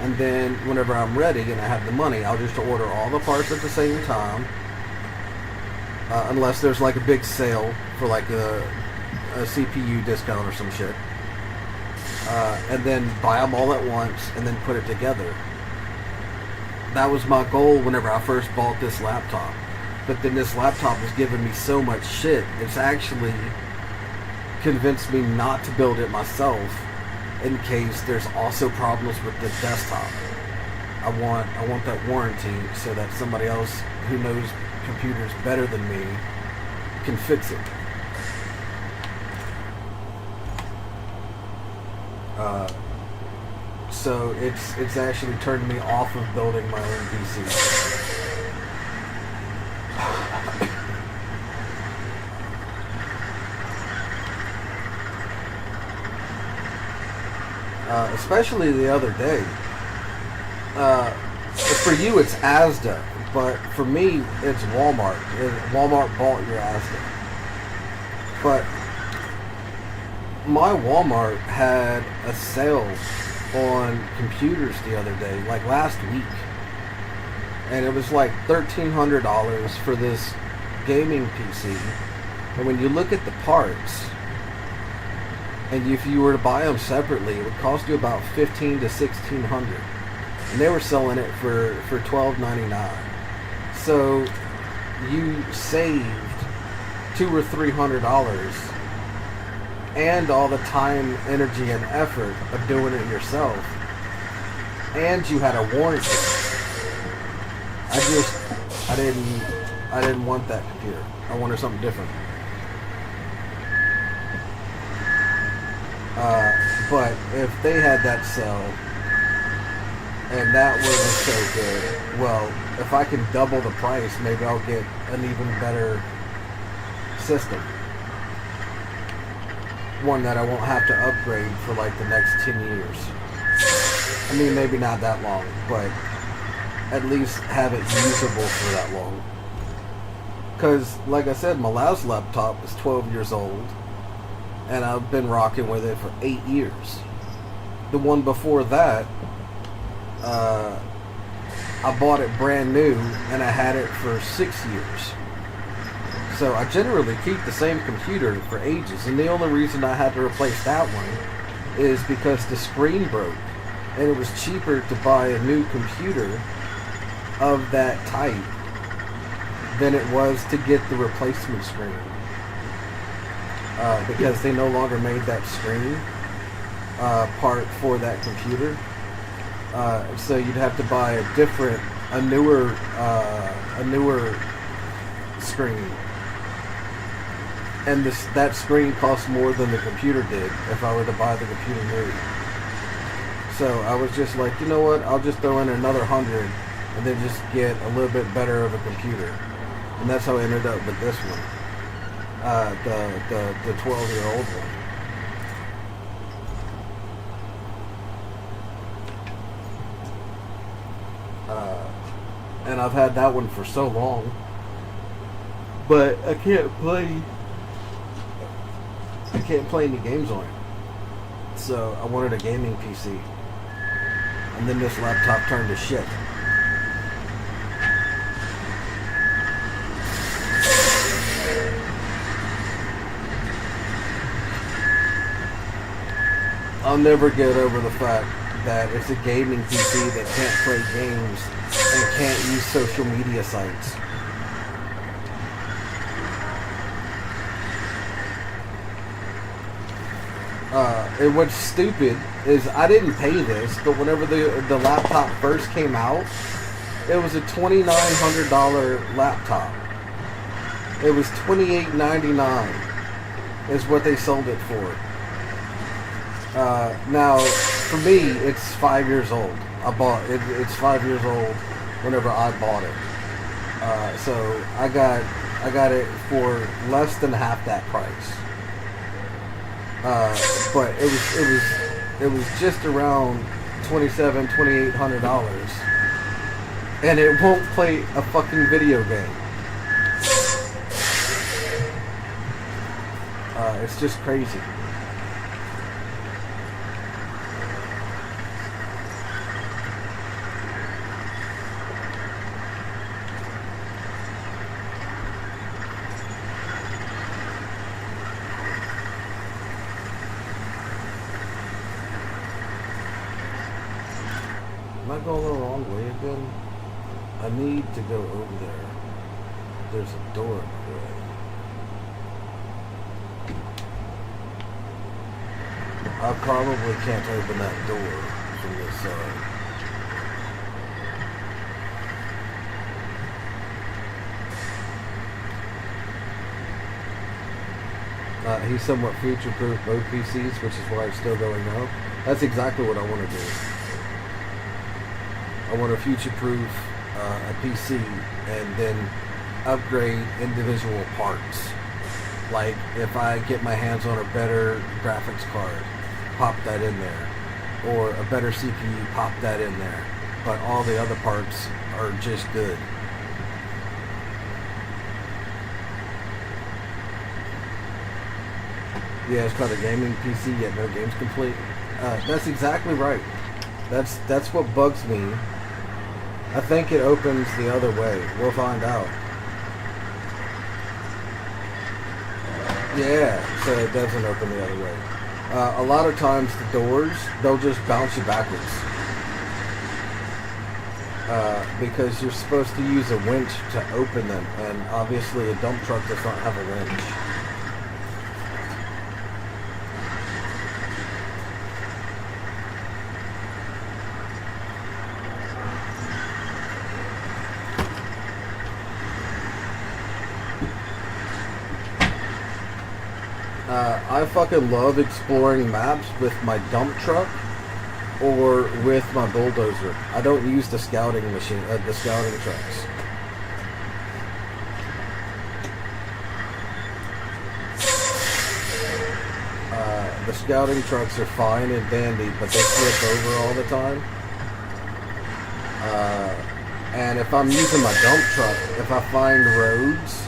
And then, whenever I'm ready and I have the money, I'll just order all the parts at the same time, unless there's like a big sale for like a CPU discount or some shit. And then buy them all at once, and then put it together. That was my goal whenever I first bought this laptop. But then this laptop has given me so much shit, it's actually convinced me not to build it myself in case there's also problems with the desktop. I want that warranty so that somebody else who knows computers better than me can fix it. So it's actually turned me off of building my own PC. Especially the other day. For you it's Asda, but for me it's Walmart. Walmart bought your Asda. But my Walmart had a sale on computers the other day, like last week, and it was like $1,300 for this gaming PC. And when you look at the parts, and if you were to buy them separately, it would cost you about $1,500 to $1,600, and they were selling it for $1,299. So you saved $200 or $300. And all the time, energy, and effort of doing it yourself. And you had a warranty. I didn't want that computer. I wanted something different. But if they had that cell and that was so good, well, if I can double the price, maybe I'll get an even better system. One that I won't have to upgrade for like the next 10 years. I mean, maybe not that long, but at least have it usable for that long. Because, like I said, my last laptop is 12 years old, and I've been rocking with it for 8 years. The one before that, I bought it brand new, and I had it for 6 years. So I generally keep the same computer for ages, and the only reason I had to replace that one is because the screen broke, and it was cheaper to buy a new computer of that type than it was to get the replacement screen, because they no longer made that screen part for that computer. So you'd have to buy a newer screen, and that screen costs more than the computer did if I were to buy the computer new. So I was just like, you know what? I'll just throw in another $100 and then just get a little bit better of a computer, and that's how I ended up with this one, the 12-year-old one. And I've had that one for so long, but I can't play any games on it. So I wanted a gaming PC, and then this laptop turned to shit. I'll never get over the fact that it's a gaming PC that can't play games and can't use social media sites. And what's stupid is I didn't pay this, but whenever the laptop first came out, it was a $2,900 laptop. It was $2,899 is what they sold it for. Now, for me, it's 5 years old. It's 5 years old whenever I bought it. So I got it for less than half that price. But it was just around $2,800, and it won't play a fucking video game. It's just crazy. Am I going the wrong way again? I need to go over there. There's a door in the way. I probably can't open that door from this side. He's somewhat future-proof both PCs, which is why it's still going now. That's exactly what I want to do. I want to future-proof a PC and then upgrade individual parts. Like if I get my hands on a better graphics card, pop that in there. Or a better CPU, pop that in there. But all the other parts are just good. Yeah, it's called a gaming PC, yet no games complete. That's exactly right. That's what bugs me. I think it opens the other way. We'll find out. Yeah, so it doesn't open the other way. A lot of times the doors, they'll just bounce you backwards. Because you're supposed to use a winch to open them, and obviously a dump truck does not have a winch. I fucking love exploring maps with my dump truck or with my bulldozer. I don't use the scouting machine, the scouting trucks. The scouting trucks are fine and dandy, but they flip over all the time. And if I'm using my dump truck, if I find roads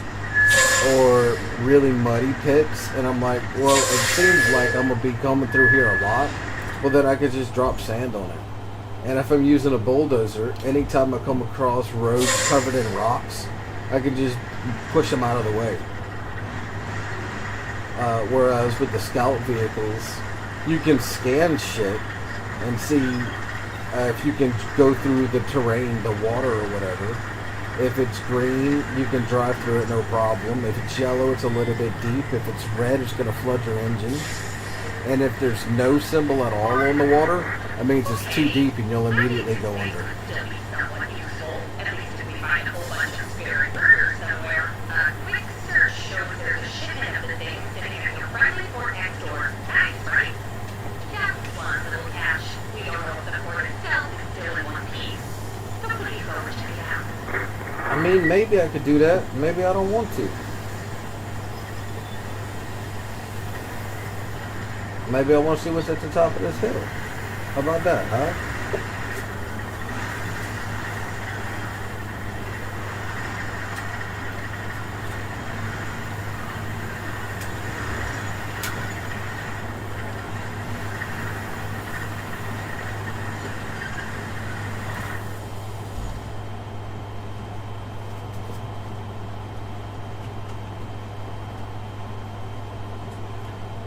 or really muddy pits, and I'm like, well, it seems like I'm going to be coming through here a lot, well, then I could just drop sand on it. And if I'm using a bulldozer, anytime I come across roads covered in rocks, I can just push them out of the way. Whereas with the scout vehicles, you can scan shit and see if you can go through the terrain, the water or whatever. If it's green, you can drive through it no problem. If it's yellow, it's a little bit deep. If it's red, it's going to flood your engine. And if there's no symbol at all on the water, that means it's too deep and you'll immediately go under. I mean, maybe I could do that. Maybe I don't want to. Maybe I want to see what's at the top of this hill. How about that, huh?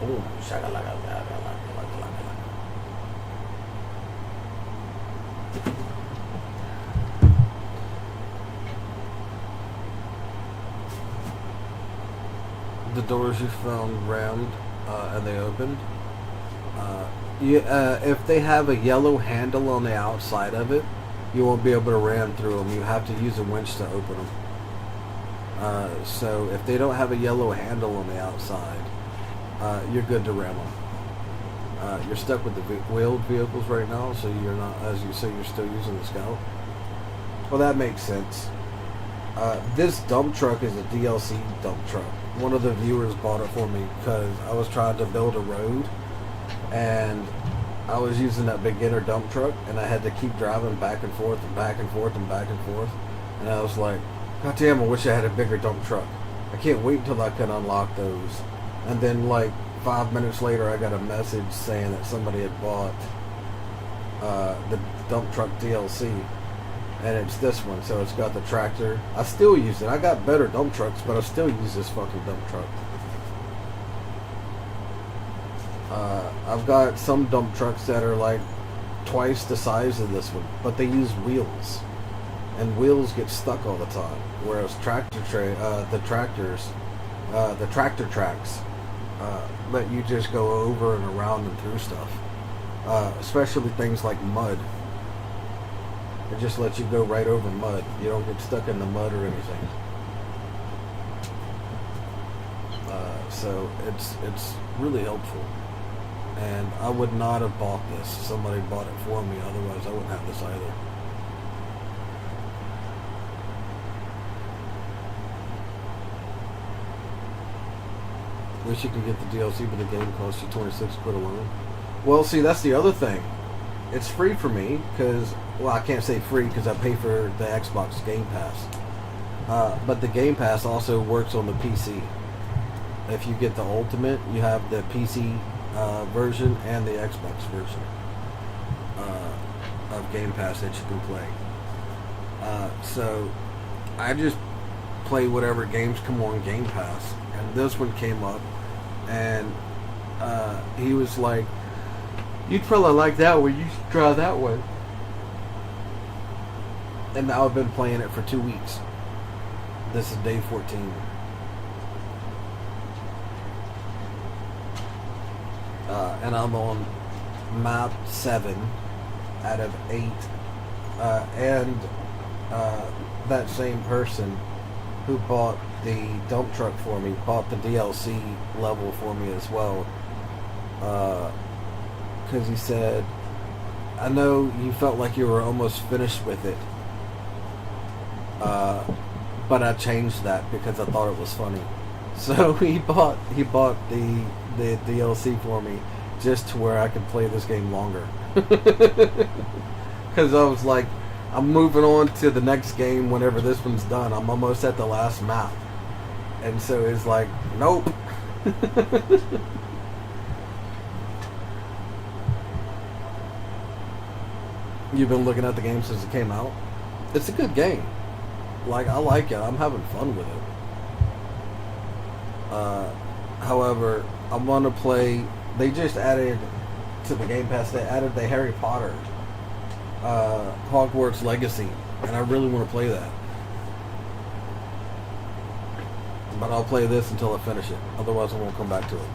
Ooh, shakalaka. The doors you found rammed and they opened. If they have a yellow handle on the outside of it, you won't be able to ram through them. You have to use a winch to open them. So if they don't have a yellow handle on the outside, you're good to ram them. You're stuck with the wheeled vehicles right now, so you're not, as you say, you're still using the Scout. Well, that makes sense. This dump truck is a DLC dump truck. One of the viewers bought it for me because I was trying to build a road, and I was using that beginner dump truck, and I had to keep driving back and forth and back and forth and back and forth, and I was like, God damn, I wish I had a bigger dump truck. I can't wait until I can unlock those. And then like 5 minutes later, I got a message saying that somebody had bought the dump truck DLC, and it's this one. So it's got the tractor. I still use it. I got better dump trucks, but I still use this fucking dump truck. I've got some dump trucks that are like twice the size of this one, but they use wheels, and wheels get stuck all the time. Whereas the tractor tracks let you just go over and around and through stuff, especially things like mud. It just lets you go right over mud. You don't get stuck in the mud or anything. So it's really helpful. And I would not have bought this. Somebody bought it for me. Otherwise, I wouldn't have this either. Wish you could get the DLC, but the game costs you 26 quid alone. Well, see, that's the other thing. It's free for me because, well, I can't say free because I pay for the Xbox Game Pass. But the Game Pass also works on the PC. If you get the Ultimate, you have the PC version and the Xbox version of Game Pass that you can play. So I just play whatever games come on Game Pass, and this one came up, and he was like, "You'd probably like that one. You should try that one." And now I've been playing it for 2 weeks. This is day 14. And I'm on map 7 out of 8. And that same person who bought the dump truck for me, bought the DLC level for me as well. Because he said, I know you felt like you were almost finished with it. But I changed that because I thought it was funny. So he bought the DLC for me just to where I could play this game longer. Because I was like, I'm moving on to the next game whenever this one's done. I'm almost at the last map. And so it's like, nope. You've been looking at the game since it came out? It's a good game. Like, I like it. I'm having fun with it. However, I want to play... They just added to the Game Pass, they added the Harry Potter Hogwarts Legacy, and I really want to play that. But I'll play this until I finish it. Otherwise, I won't come back to it.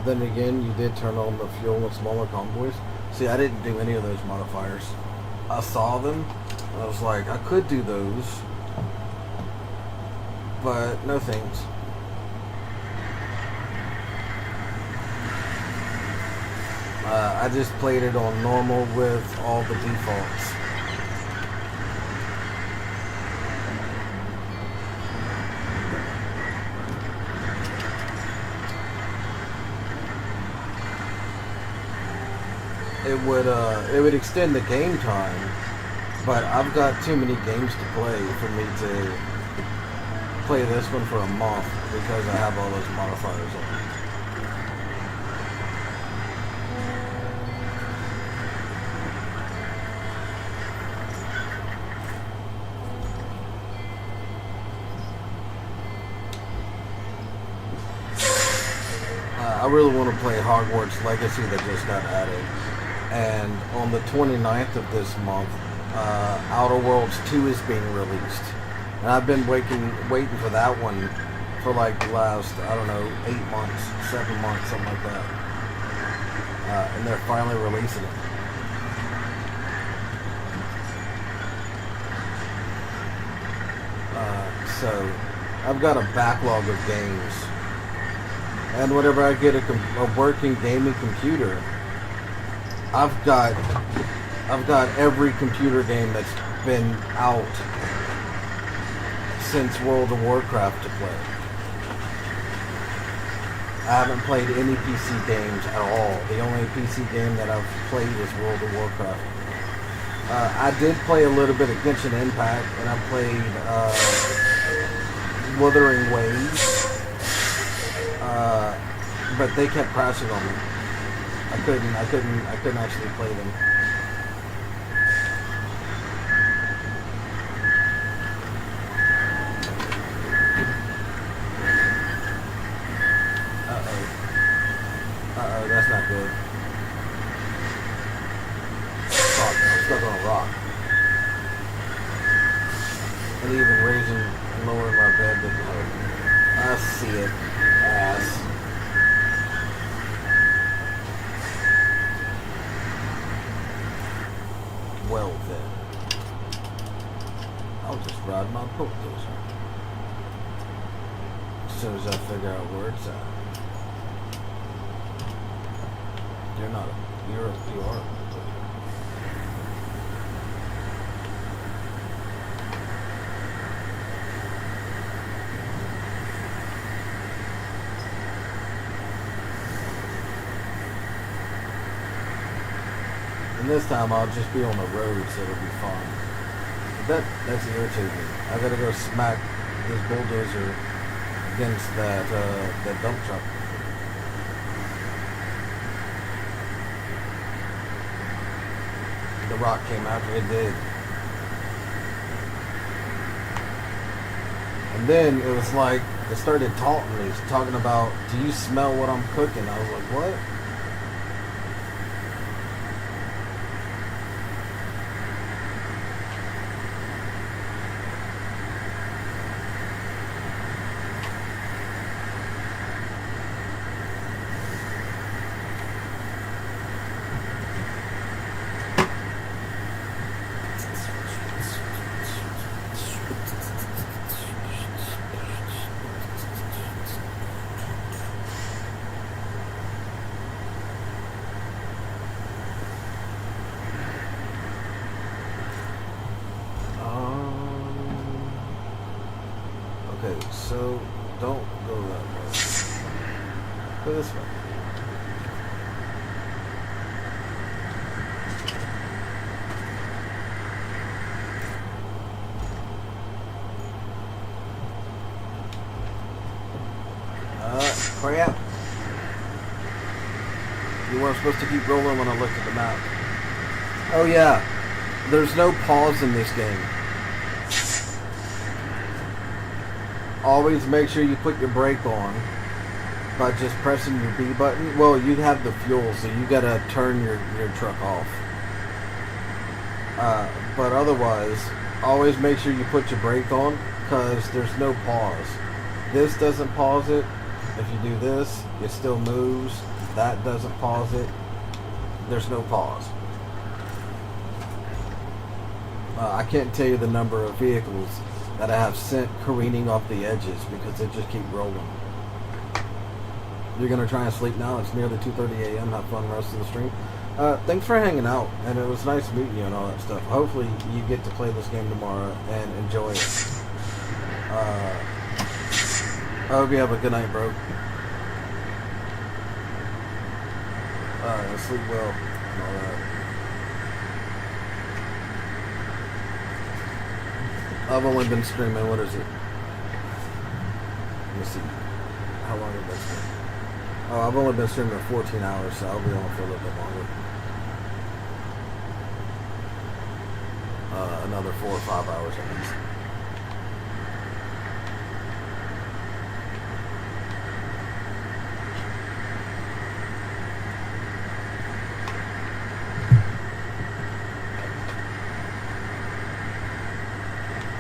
Then again, you did turn on the fuel and smaller convoys. See, I didn't do any of those modifiers. I saw them, and I was like, I could do those, but no thanks. I just played it on normal with all the defaults. It would extend the game time, but I've got too many games to play for me to play this one for a month because I have all those modifiers on. I really want to play Hogwarts Legacy that just got added. And on the 29th of this month, Outer Worlds 2 is being released. And I've been waiting for that one for like the last, I don't know, 8 months, 7 months, something like that. And they're finally releasing it. So I've got a backlog of games. And whenever I get a working gaming computer, I've got every computer game that's been out since World of Warcraft to play. I haven't played any PC games at all. The only PC game that I've played is World of Warcraft. I did play a little bit of Genshin Impact, and I played Wuthering Waves. But they kept crashing on me. I couldn't actually play them. Uh-oh, that's not good. Fuck, I'm stuck on a rock. And even raising and lowering my bed didn't help. I see it. Ass. Well then, I'll just ride my bulldozer. As soon as I figure out where it's at. You are a bulldozer. And this time I'll just be on the road, so it'll be fun. That's irritating. I gotta go smack this bulldozer against that dump truck. The rock came after it did. And then it was like, it started taunting me, talking about, do you smell what I'm cooking? I was like, what? Okay, so don't go that way. Go this way. Crap. You weren't supposed to keep rolling when I looked at the map. Oh yeah, there's no pause in this game. Always make sure you put your brake on by just pressing your B button. Well, you have the fuel, so you gotta turn your truck off. But otherwise, always make sure you put your brake on because there's no pause. This doesn't pause it. If you do this, it still moves. That doesn't pause it. There's no pause. I can't tell you the number of vehicles that I have sent careening off the edges because they just keep rolling. You're going to try and sleep now. It's nearly 2:30 a.m. Have fun the rest of the stream. Thanks for hanging out, and it was nice meeting you and all that stuff. Hopefully you get to play this game tomorrow and enjoy it. I hope you have a good night, bro. Sleep well and all that. I've only been streaming, what is it? Let me see. How long have I been streaming? Oh, I've only been streaming 14 hours, so I'll be on for a little bit longer. Another 4 or 5 hours at least.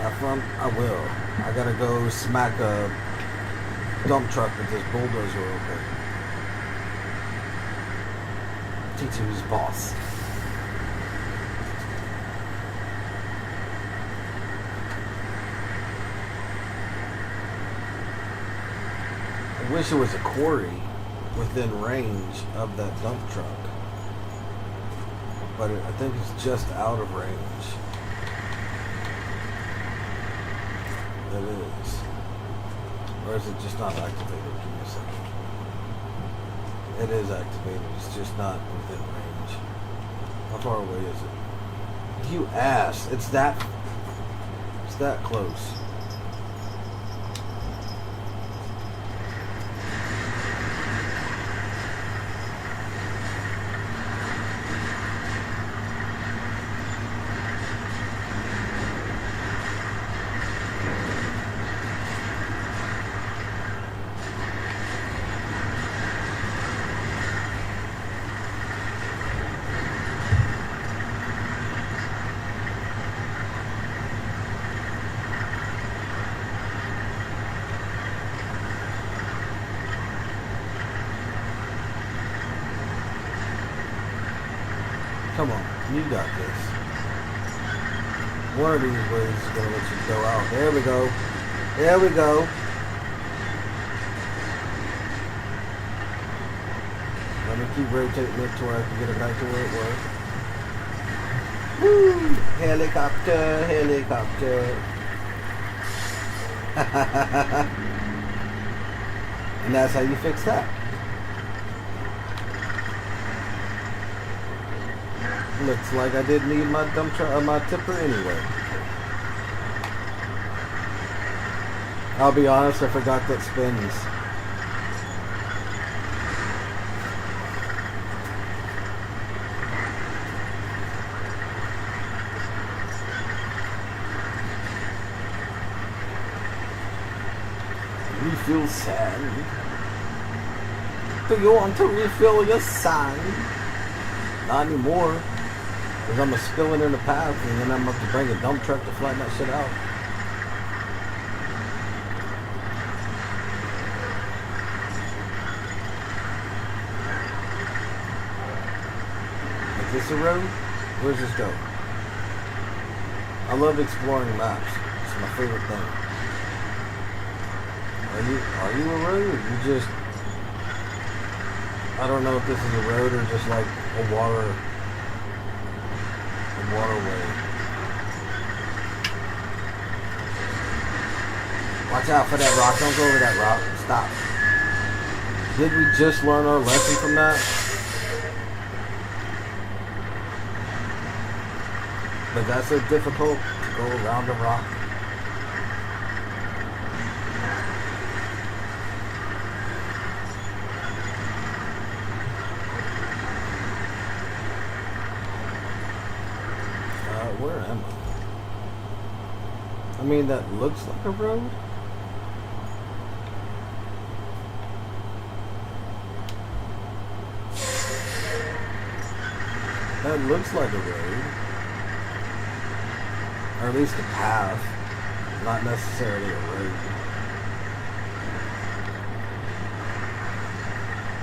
Have fun? I will. I gotta go smack a dump truck with this bulldozer real quick. Teach him who's boss. I wish it was a quarry within range of that dump truck. But I think it's just out of range. It is. Or is it just not activated? Give me a second. It is activated. It's just not within range. How far away is it? You ass. It's that close. Come on, you got this. One of these ways is gonna let you go out. There we go. There we go. Let me keep rotating it to where I can get it back to where it was. Woo! Helicopter, helicopter. And that's how you fix that. Looks like I didn't need my dump truck or my tipper anyway. I'll be honest, I forgot that spins. Refill sand. Do you want to refill your sand? Not anymore. Because I'm going to spill it in the path and then I'm going to have to bring a dump truck to flatten that shit out. Is this a road? Where's this go? I love exploring maps. It's my favorite thing. Are you a road? Or you just... I don't know if this is a road or just like a waterway. Watch out for that rock. Don't go over that rock. Stop. Did we just learn our lesson from that? But that's so difficult to go around a rock. Where am I? I mean, that looks like a road. That looks like a road. Or at least a path. Not necessarily a road.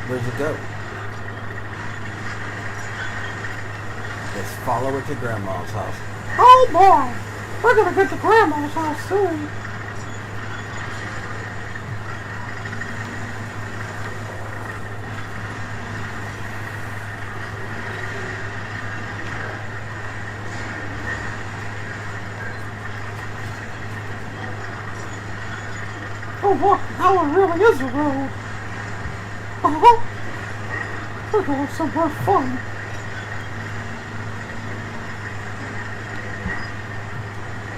Where's it go? Let's follow it to Grandma's house. Oh boy! We're gonna get to Grandma's house soon. Oh look, now it really is a road. Uh-huh. We're going somewhere fun.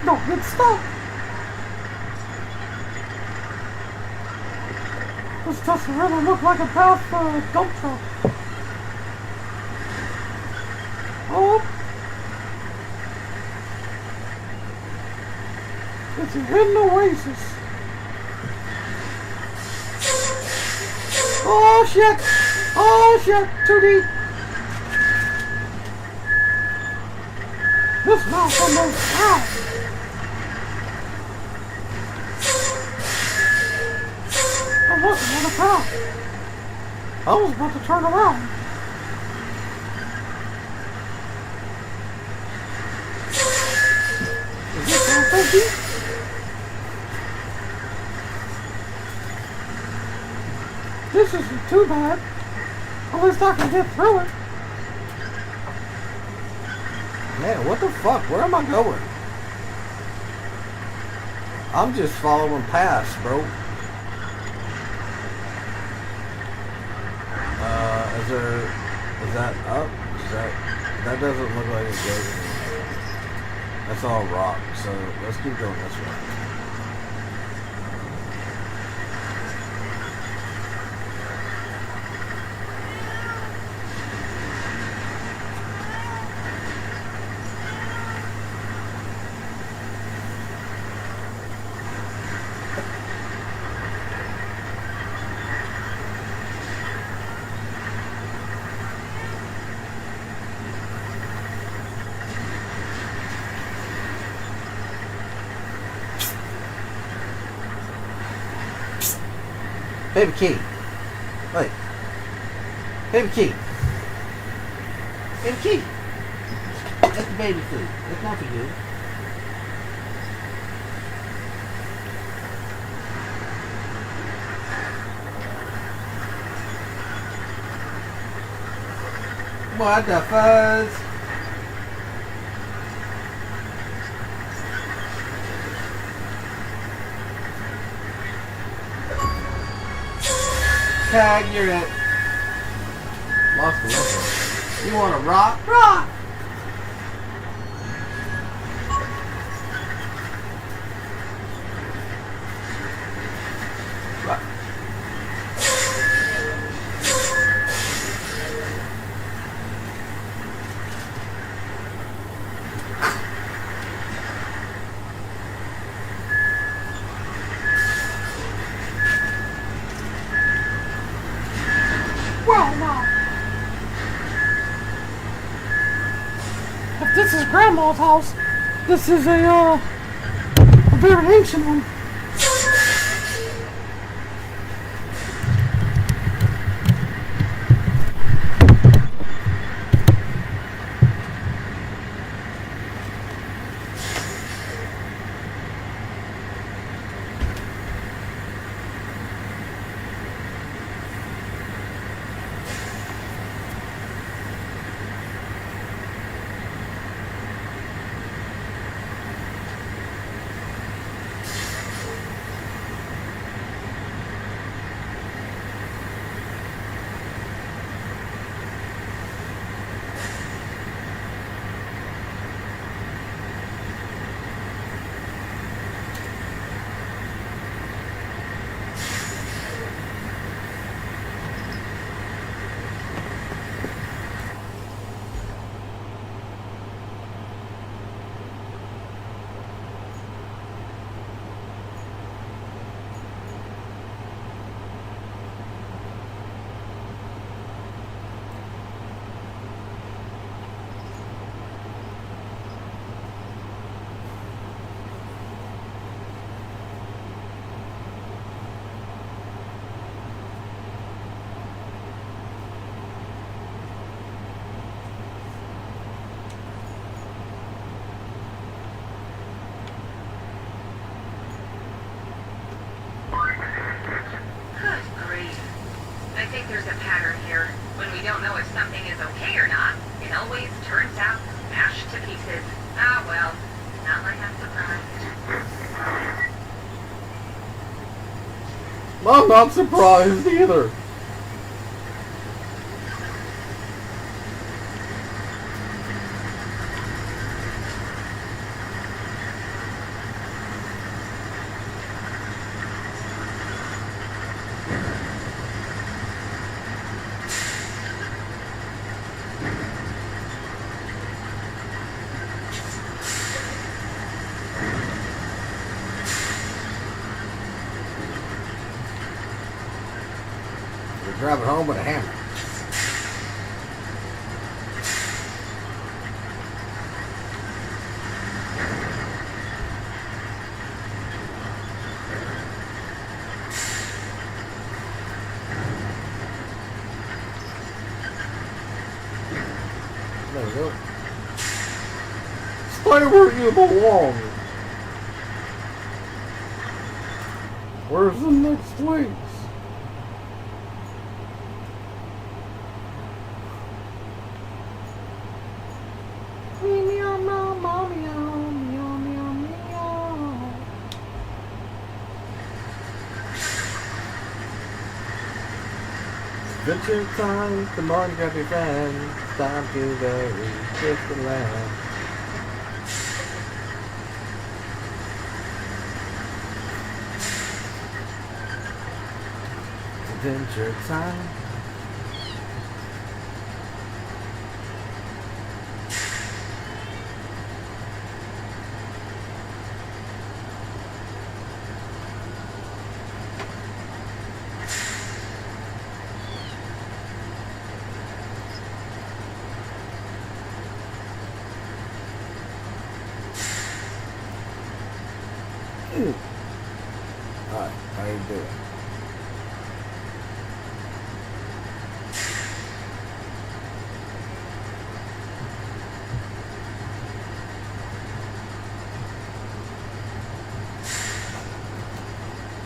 No, it's stop. This doesn't really look like a path for a dump truck. Oh. It's a hidden oasis. Oh shit! Oh shit! Too deep! This mouth almost out! Oh look, another path! I was about to turn around. Is this path so deep? This isn't too bad. At least I can get through it. Man, what the fuck? Where am I going? I'm just following past, bro. Is that up? That doesn't look like it goes. That's all rock, so let's keep going this way. Baby key. Wait. Baby key. Baby key. That's the baby food. It's not for you. What the fuzz? Tag, you're it. Lost the level. You want a rock? Rock! Rock. Well, now. If this is Grandma's house, this is a very ancient one. to pieces. Ah, well, not like I'm surprised. I'm not surprised either. We're driving home with a hammer. There we go. Stay where you belong. Where's the next place? Meow, meow, meow, meow, meow, meow, meow. Adventure time, come on, grab your friends. Time to very distant land. Adventure time. Alright, how you doing?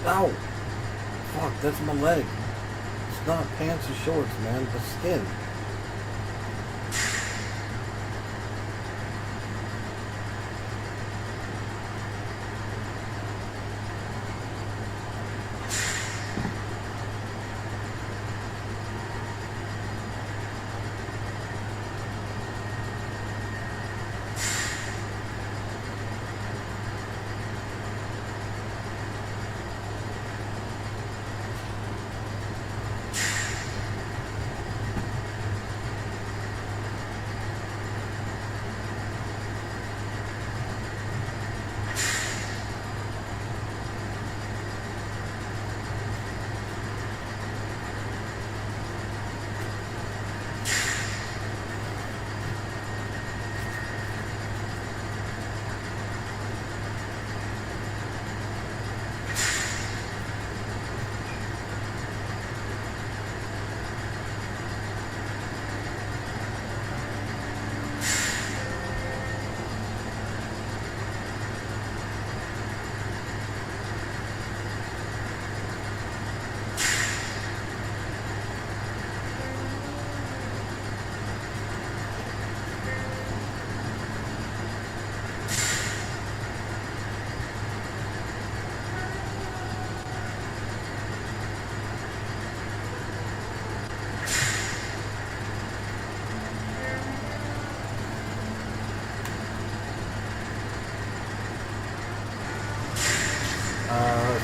Ow! Fuck, that's my leg. It's not pants or shorts, man. The skin.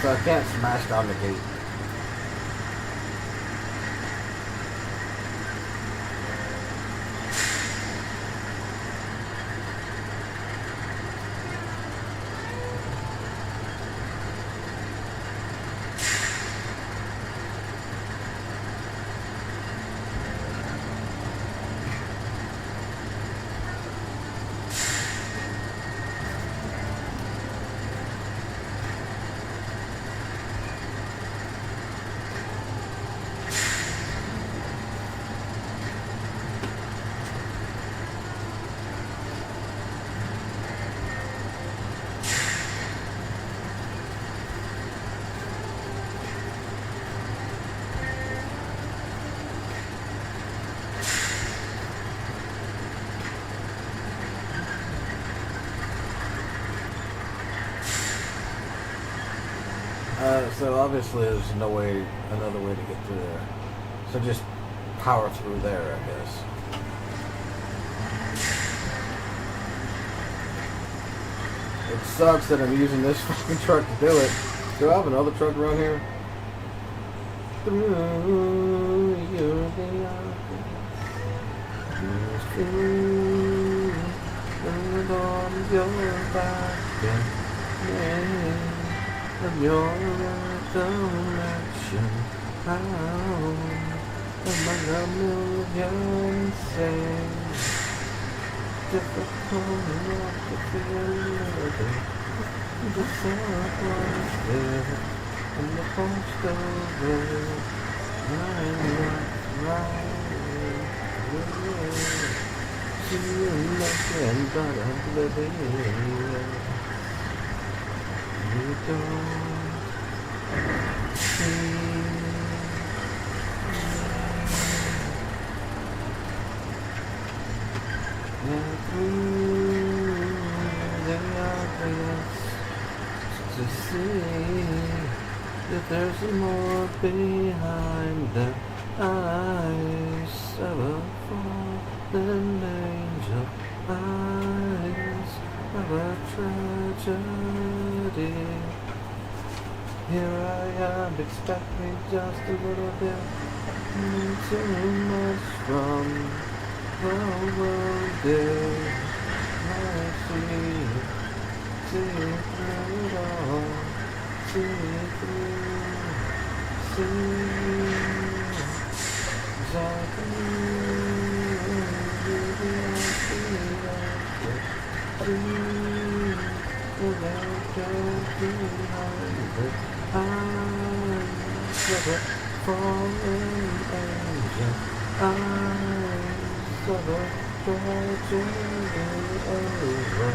So I can't smash down the gate. So obviously there's no way, another way to get through there. So just power through there, I guess. It sucks that I'm using this fucking truck to do it. Do I have another truck around here? Through your your back of your recollection out among a million things difficult enough to feel living the thought was there and the post over I'm not right see you looking but I'm living you don't see through the obvious to see that there's more behind the eyes of a fallen angel, eyes of a tragedy. Here I am expecting just a little bit too much from the world is I see through it all, see as I without behind the eyes of a fallen angel, eyes of a tragedy over.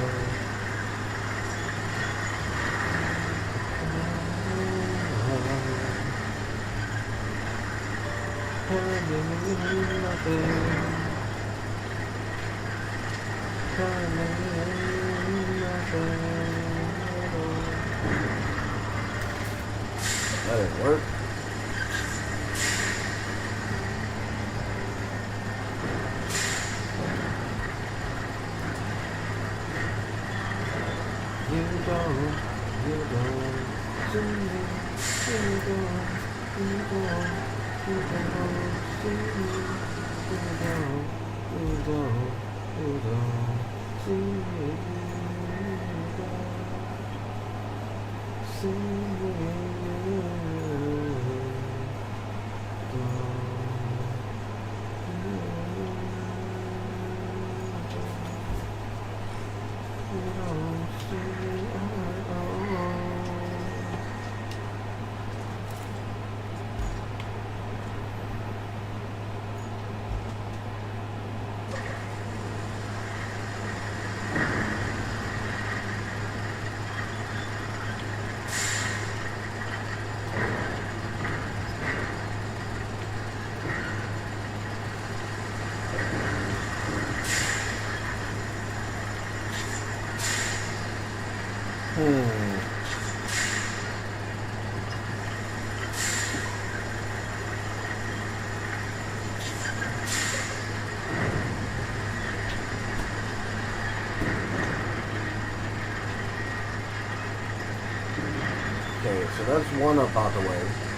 Turning nothing, turning nothing. That didn't work. You don't see me, you don't see me, you don't see me, see Okay, so that's one up out the way.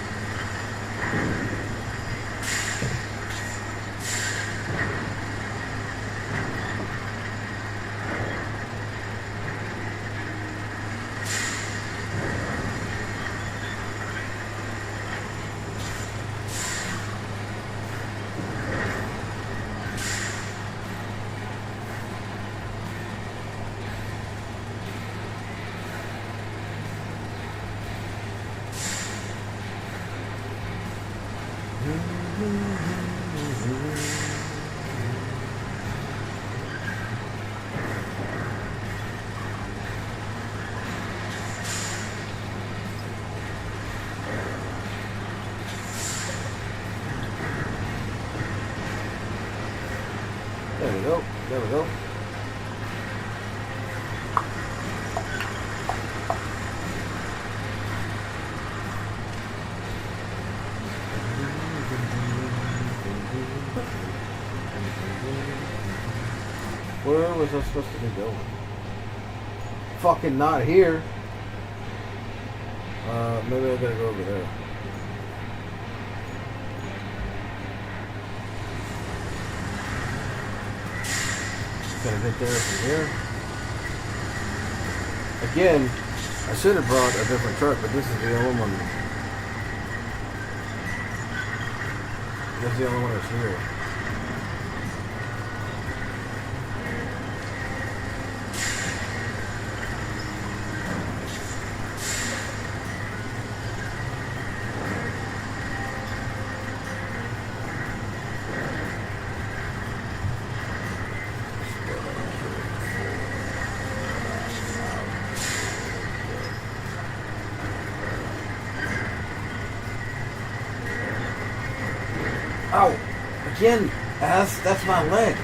There we go. There we go. Where was I supposed to be going? Fucking not here. Maybe I gotta go over there. Gotta get there from here. Again, I should have brought a different truck, but this is the only one. This is the only one that's here. Ow! Again, that's my leg.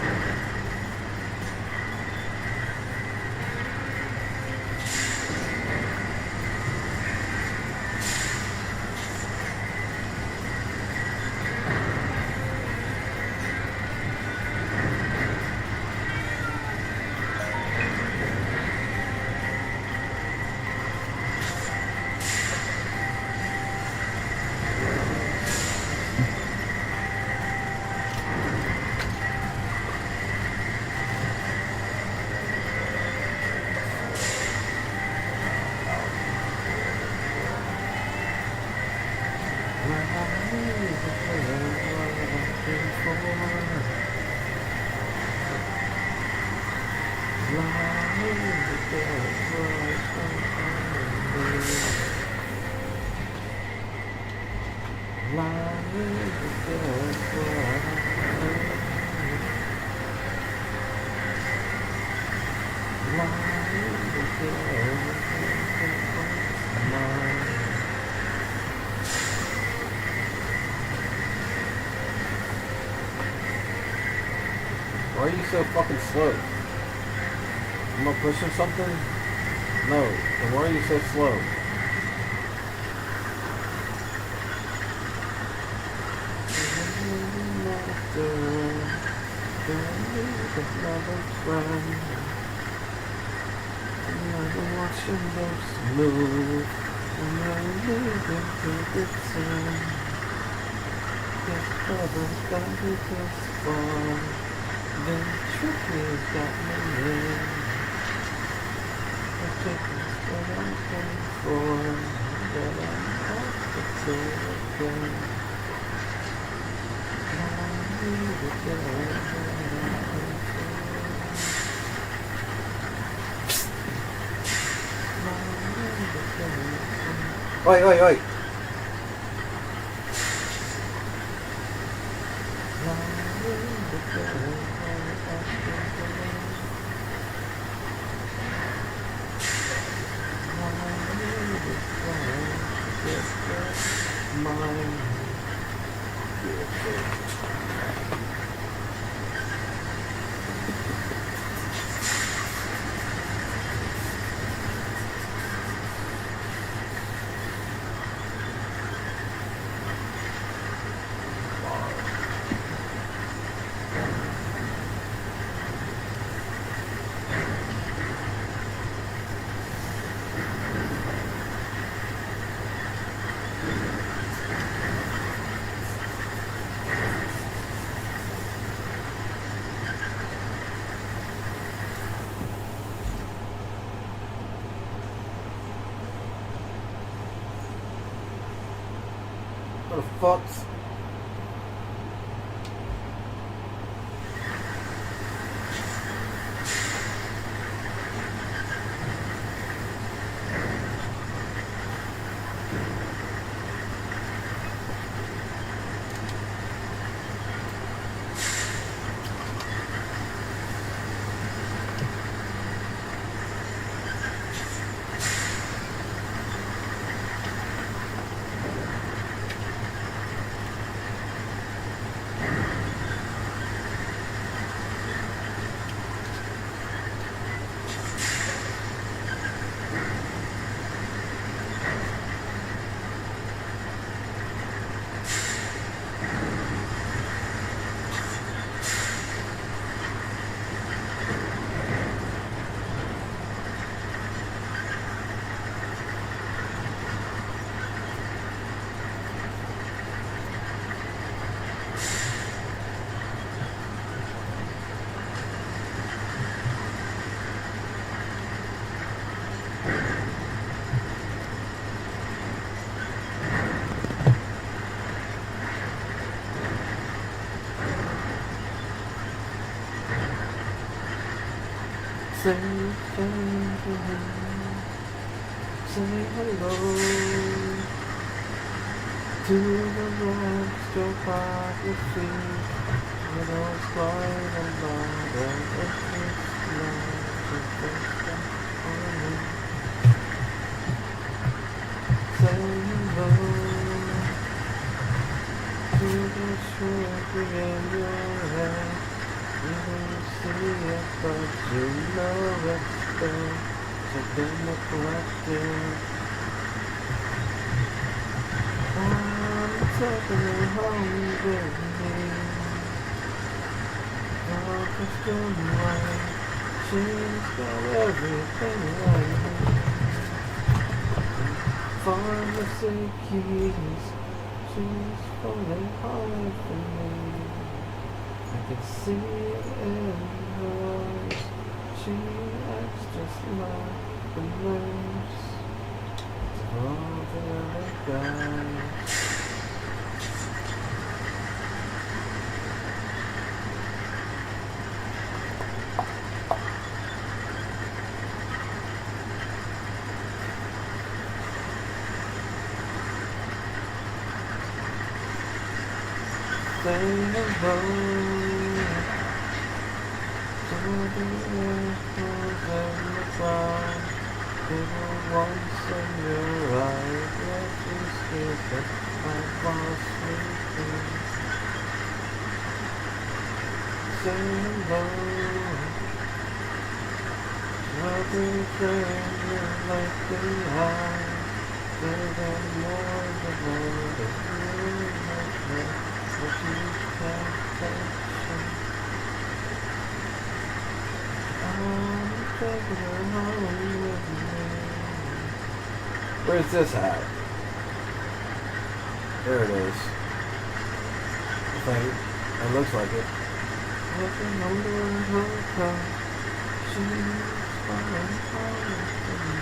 Why are you so fucking slow? Am I pushing something? No. Then why are you so slow? The truth is got me in. I think it's what I'm going for, but I'm off the field again. I need to get Wait. What the fuck's... Say thank you. Say hello to the rocks still by your feet. You know it's quite a lot of it's love to think that for me. Say hello to the sugar in your head. You don't see it, but you know it's there. So been neglected. I'm taking her home with me. Love is still right. She's got everything I need. Pharmacy keys. She's falling hard for me. I can see it in her eyes. She acts just like the nurse of all the other guys. Say hello to the echoes and the cloud. Little ones in your eyes, let you skip it. I was sleeping. Say hello to everything you left behind. Living more than more than you know. But you can't touch it. I'm taking her home with me. Where's this at? There it is. I think. It looks like it. Looking over her car, she's falling hard for me.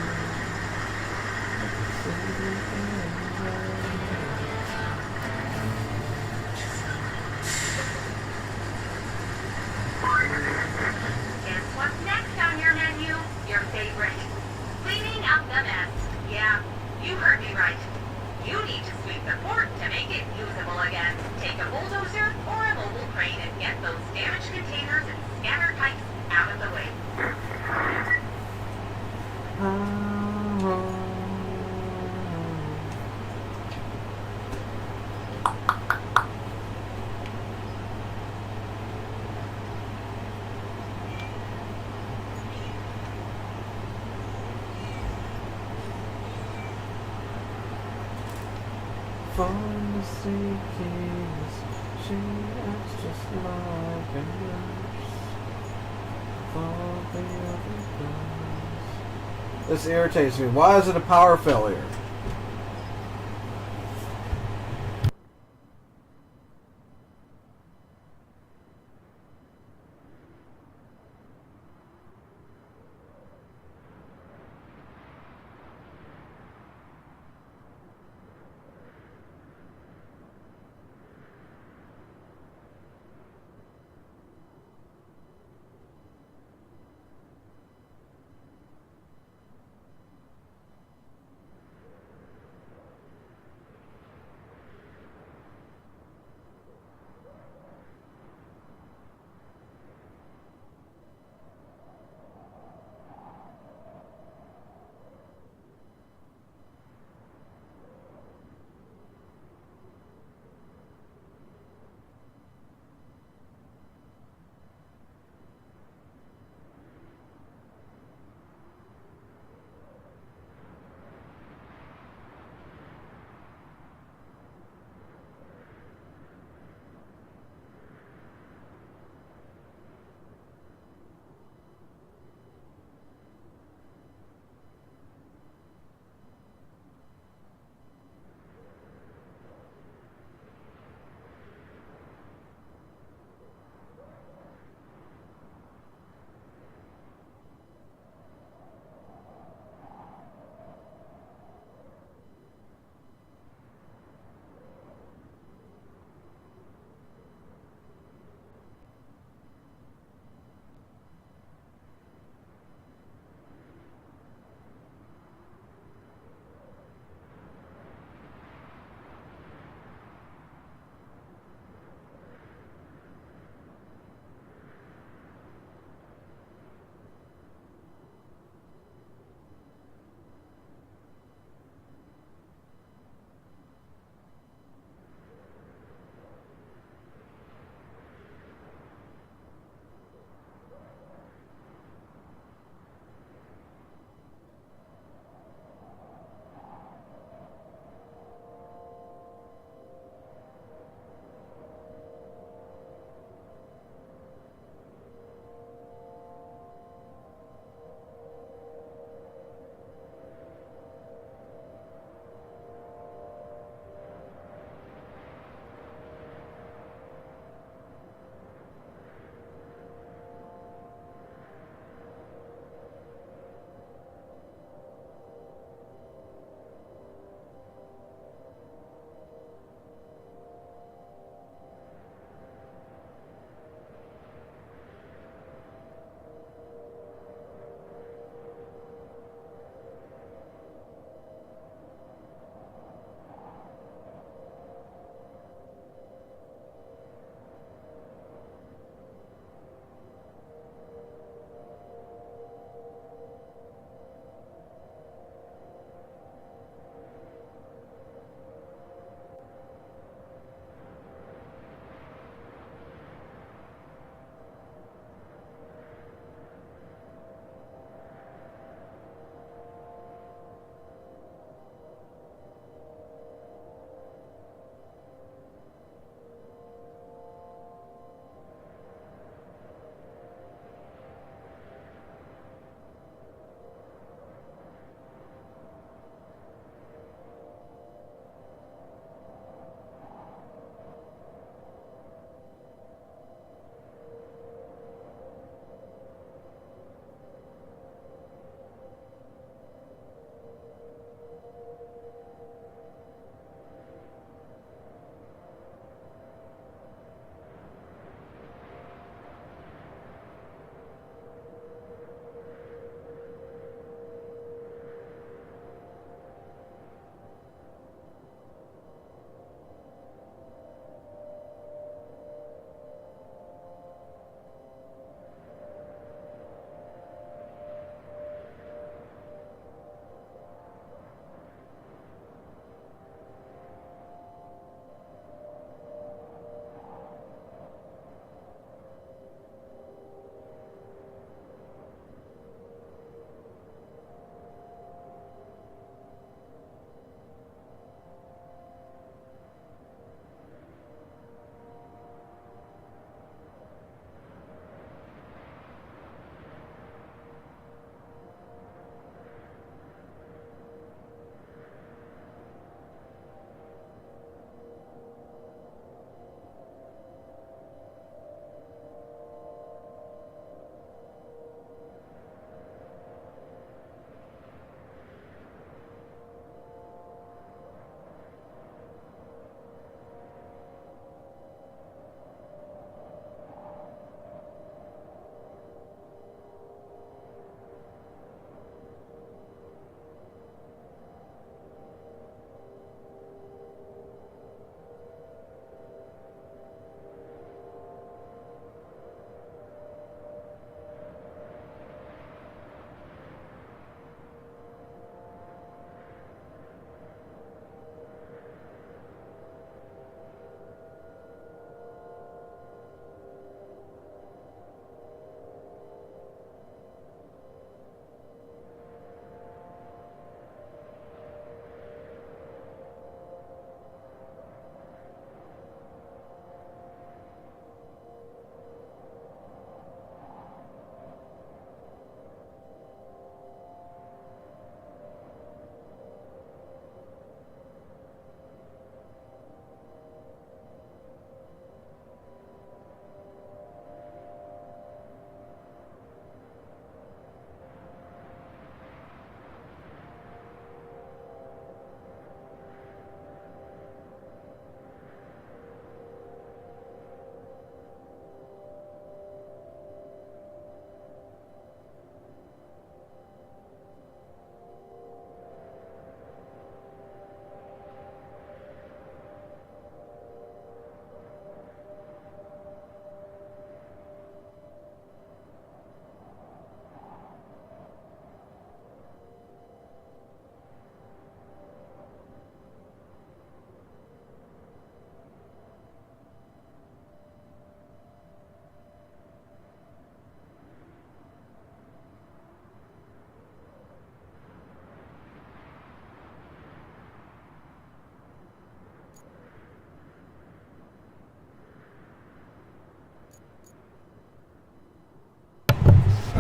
I can see it in her eyes. Guess what's next on your menu? Your favorite. Cleaning up the mess. Yeah, you heard me right. You need to sweep the port to make it usable again. Take a bulldozer or a mobile crane and get those damaged containers and scanner pipes out of the way. Pharmacy keys, she acts just like a nurse. All the other guys. This irritates me. Why is it a power failure?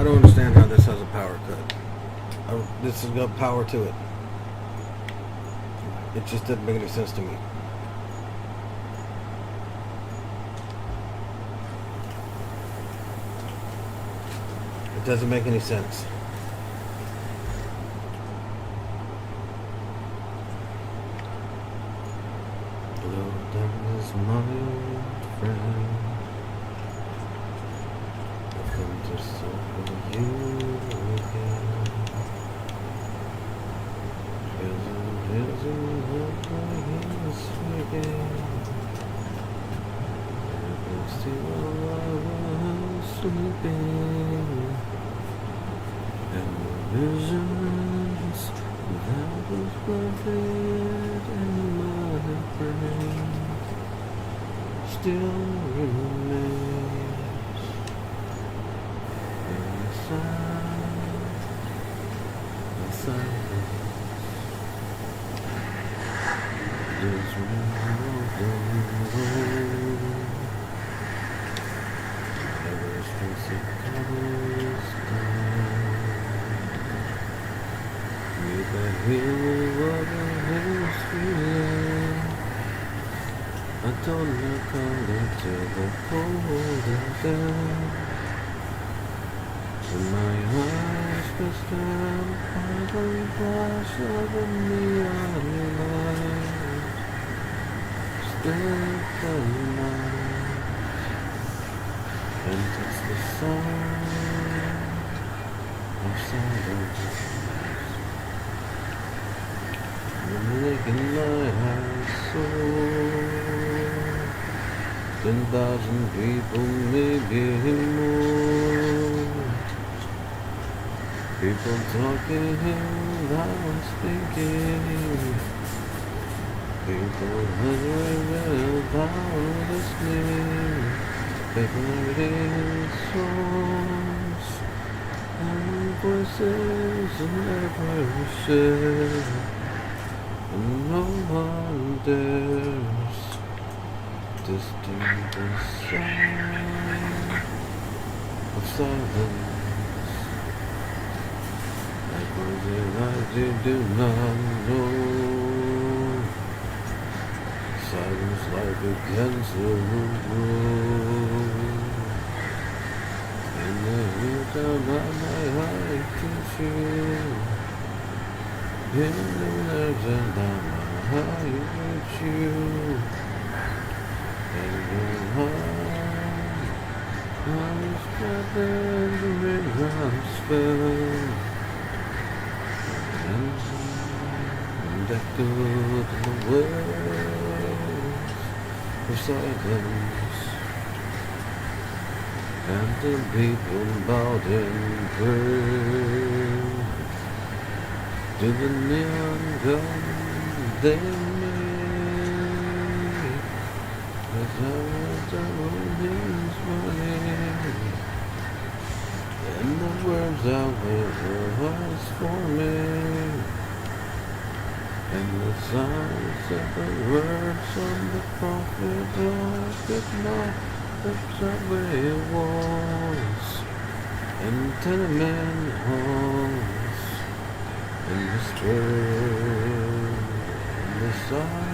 I don't understand how this has a power cut. This has got power to it. It just didn't make any sense to me. It doesn't make any sense. Hello, that is my old friend. I've come to circle you again. Isn't what I used to again. And still I was sleeping. And the visions that was planted in my brain still remains inside the silence. This road ever since it covers down. With a hill of a history, I don't know color till the cold is down. And my eyes pressed down by the flash of a neon light. Step the night and touch the sound of silence. The naked light has soared 10,000 people, maybe more. People talking loud speaking. People wondering about listening. People reading songs and voices never shared. And no one dares distinct the sound of silence. Like was it I do not know. Silence like a cancer grow. In the hilltop of my heart tissue. In the nerves and down my heart with you. And your heart, I was trapped in the raindrops fell. And echoed the words of silence. And the people bowed in prayer to the neon gun they made. As I was on his morning, and the words out was for me, and the sounds of the words on the prophet I could not the subway walls and tenement halls. And whisper in the sound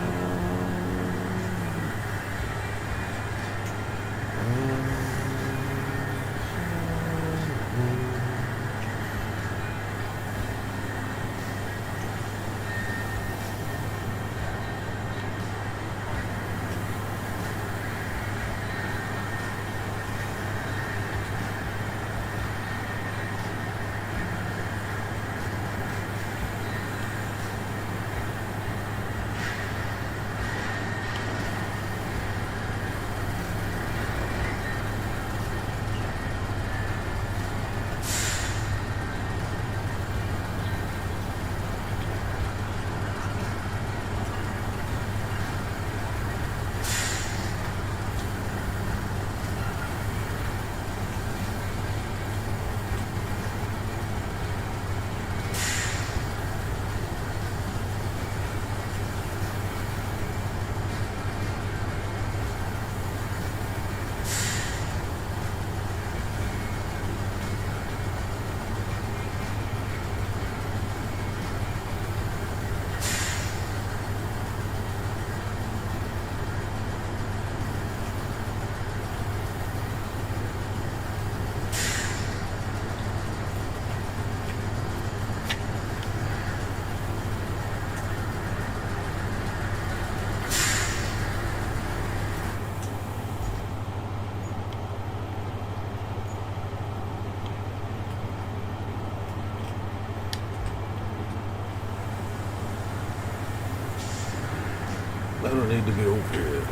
don't need to be over here.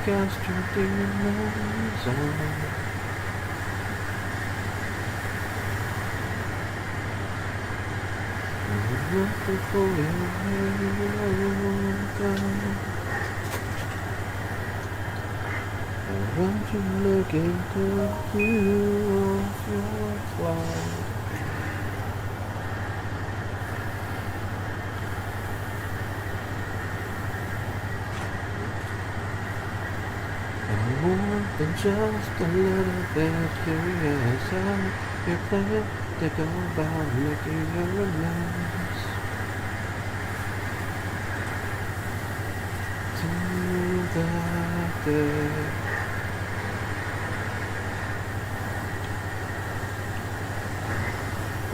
Cast your demons on. Before I want you to look into the view of your cloud. More than just a little bit curious how you plan to go about making your amends to that day.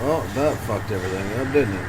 Well, that fucked everything up, didn't it?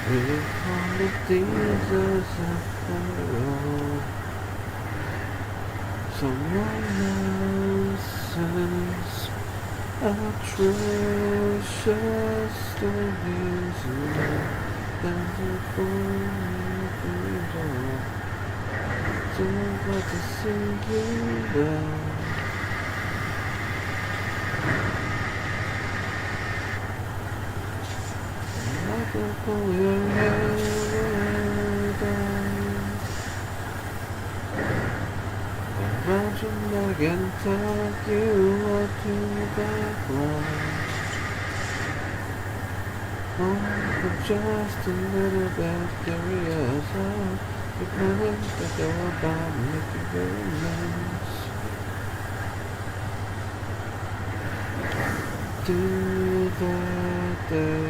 We call it Jesus after someone else's atrocious stories that's a freedom. Don't like to see you well. Pull your hair down around your neck and tuck you up to the background. Oh, but just a little bit curious how you plan to go about making your amends to that day.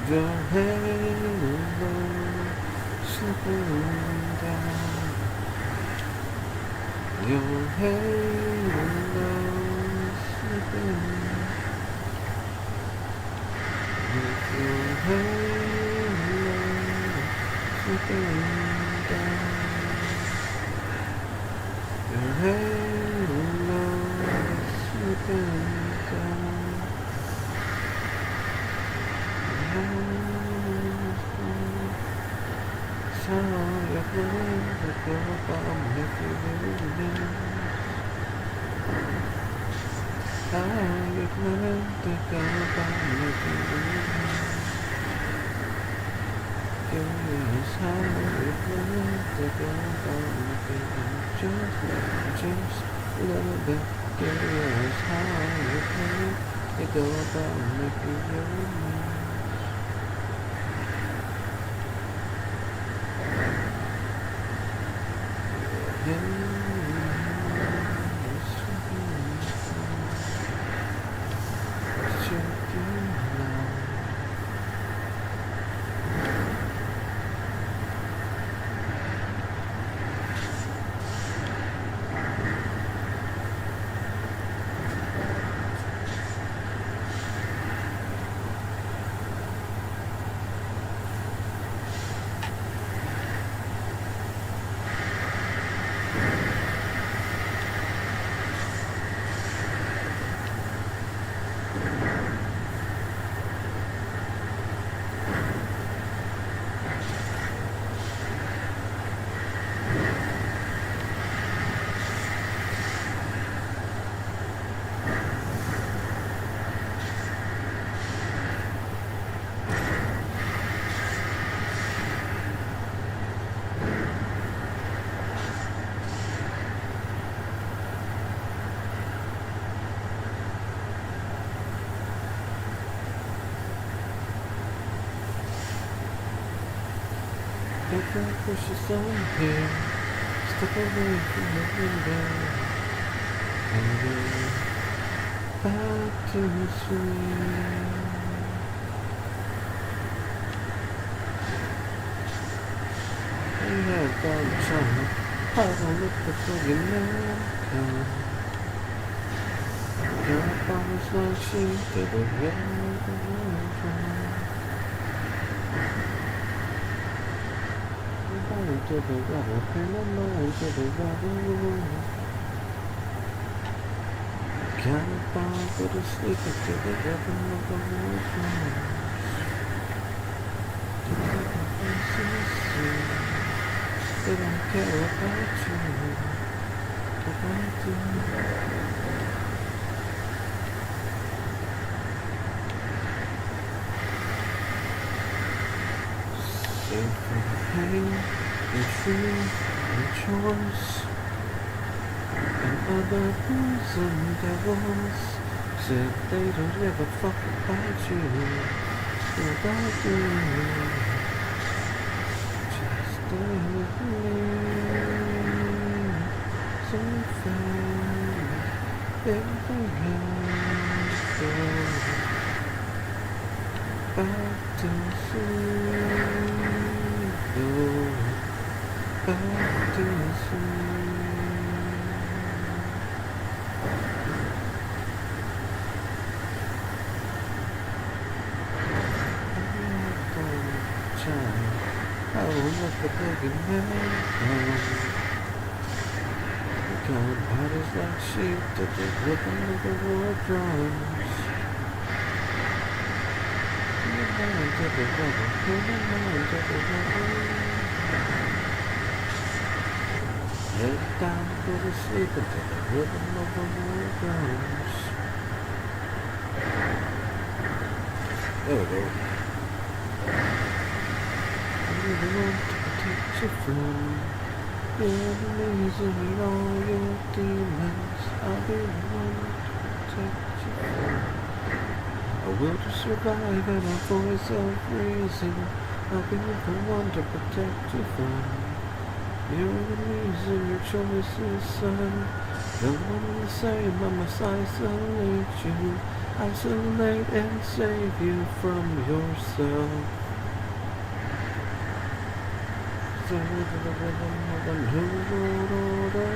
Your halo slipping down. Your halo slipping. With your halo slipping down. Your halo slipping down. So you're going to go about making your amends. How you plan to go about making your amends. Curious how you plan to go about making your amends. Just a little bit curious how you plan to go about making your amends. Got that precious sun here. Step away from the window and go back to sleep. And I've got a child. I don't let the fucking man come. Got bombs like sheep to the rhythm of the war drum. Mind to the rubber, and a mind to the rubber. Got a bomb for the sleeper to the rhythm of the war drums. They don't care about you, but I do. Save for the pain, and truth, and choice, and other boys and devils said they don't give a fuck about you, but I do. Just stay with me, so fast, everything else goes back to sleep, go back to sleep. Child, I will let the boogeyman come. Got bodies like sheep to the rhythm of the war drums. In the mind of the rubber, in the mind of the rubber. Head down, go to sleep into the rhythm of the war drums. There we go. I'm the one to protect you from your enemies and all your demons. I'll be the one to protect you from a will to survive and a voice of reason. I'll be the one to protect you from your enemies and your choices, son. The one the same, I must isolate you. Isolate and save you from yourself. So the rhythm of a new world order.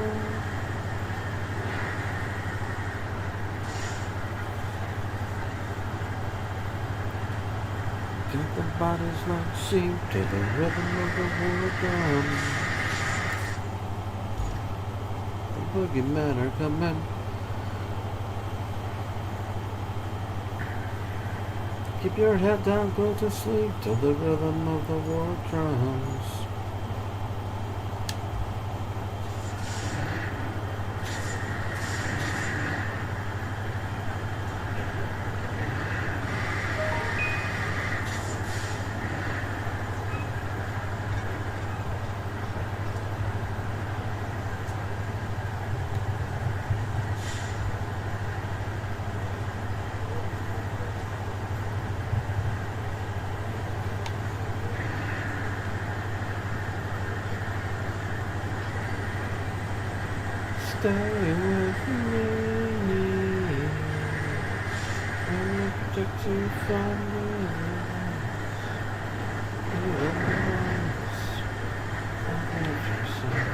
Got the bodies like sheep to the rhythm of the war drum. The boogeymen are coming. Keep your head down, go to sleep to the rhythm of the war drums. Stay with me. I'll protect you from the noise. I'll have yourself.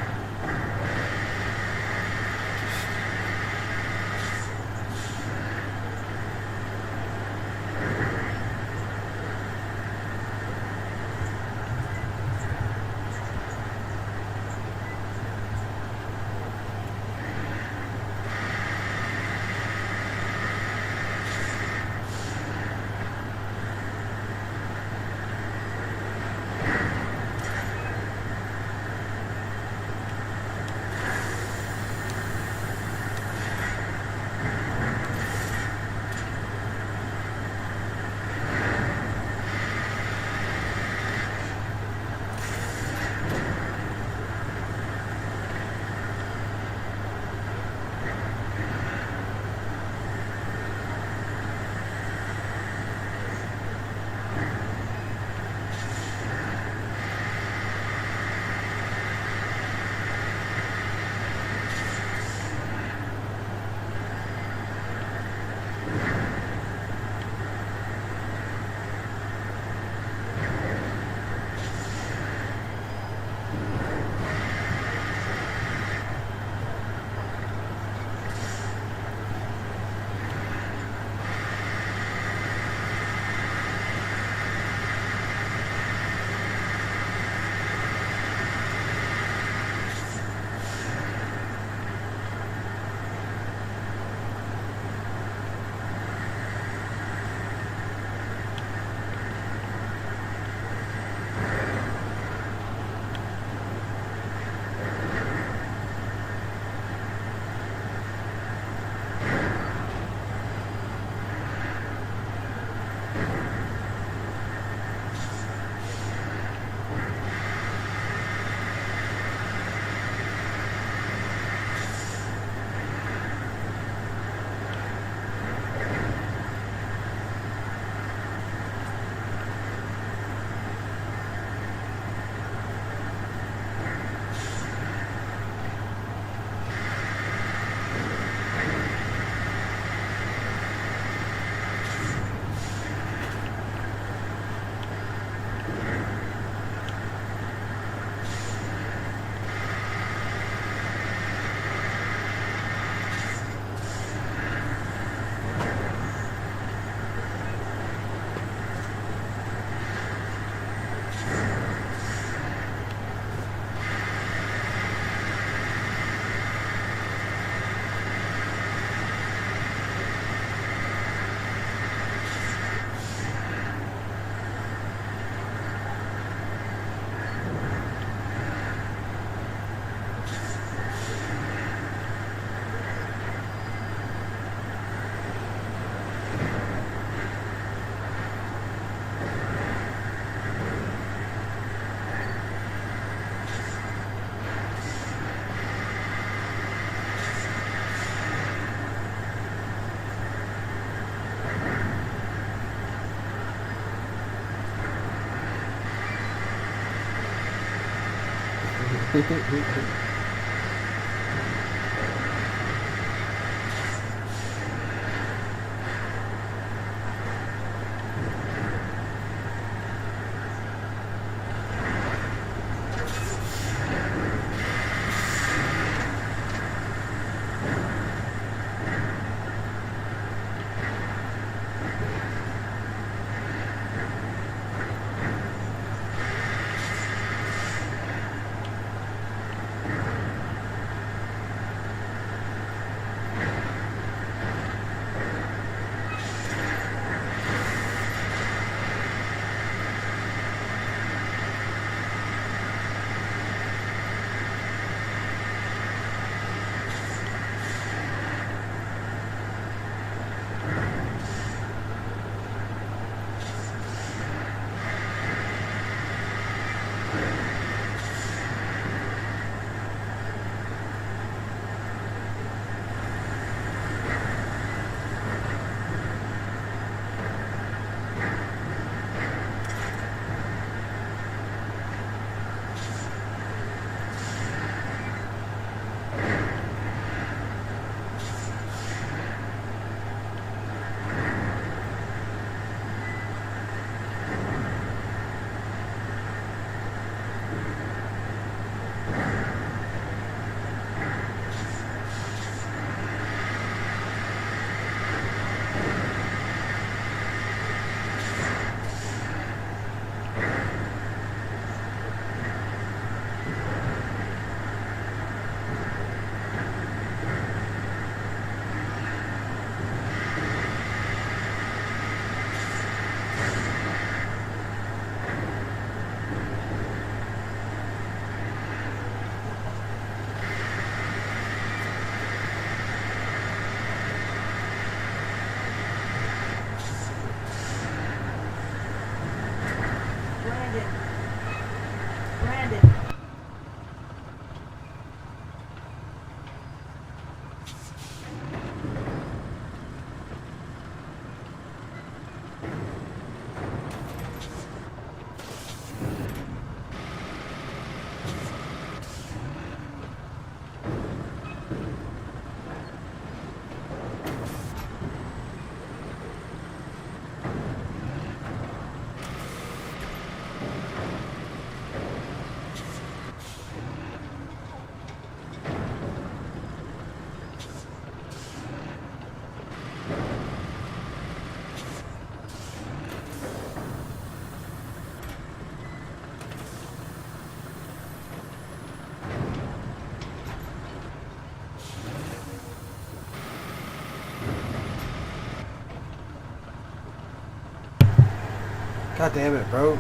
God damn it, bro.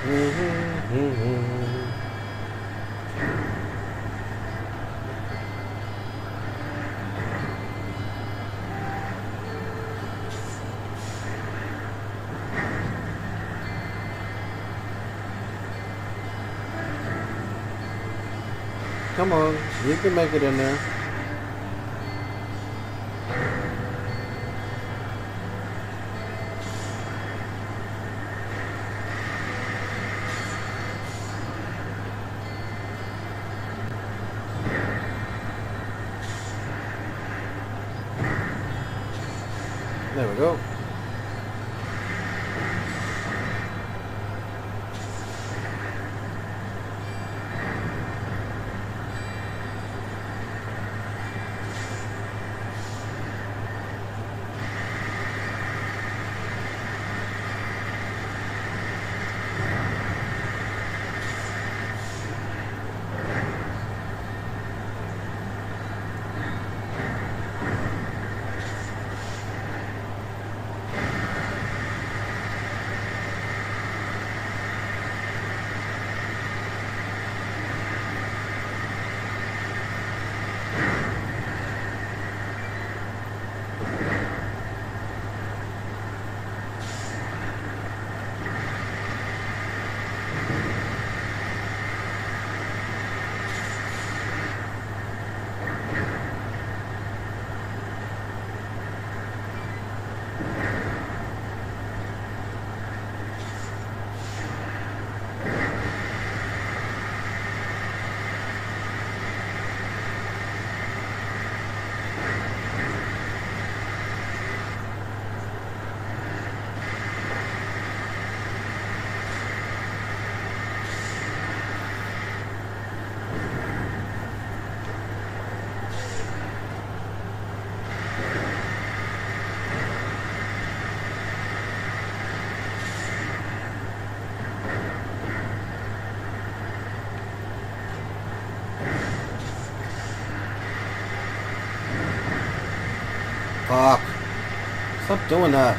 Come on, you can make it in there. There we go. Fuck. Stop doing that.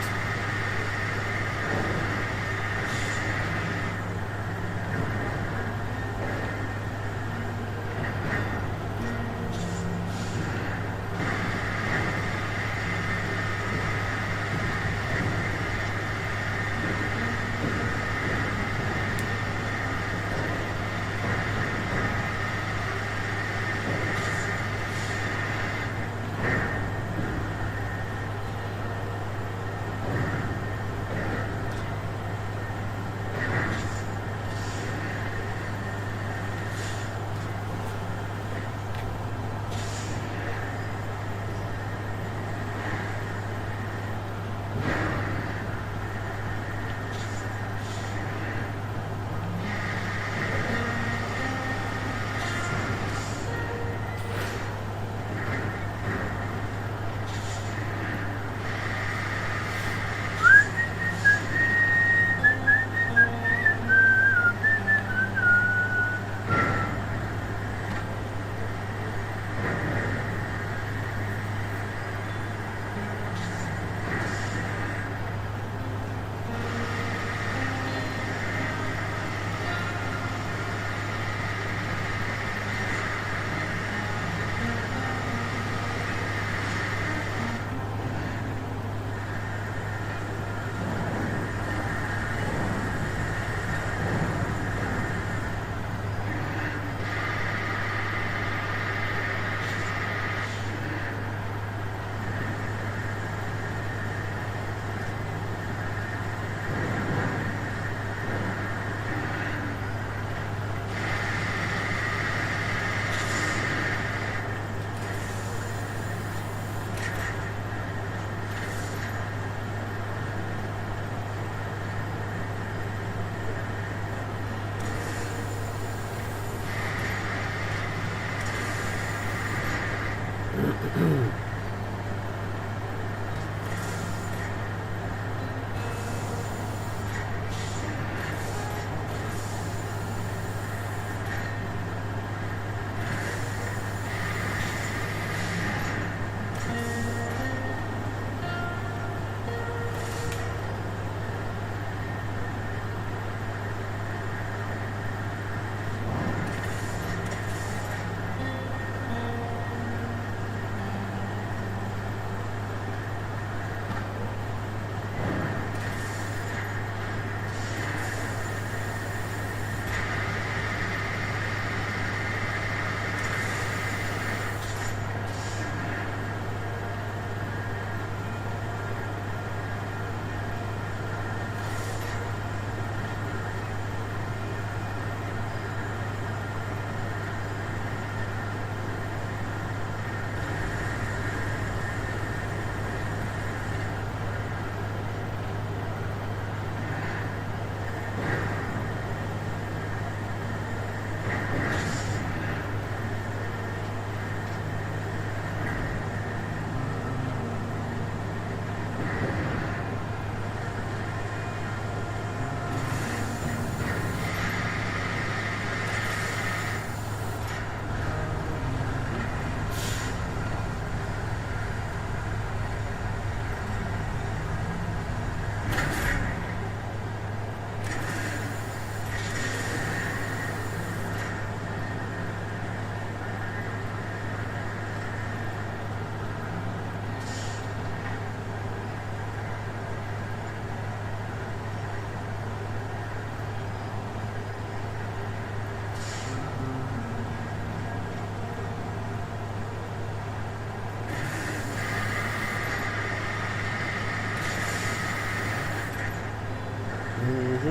I'm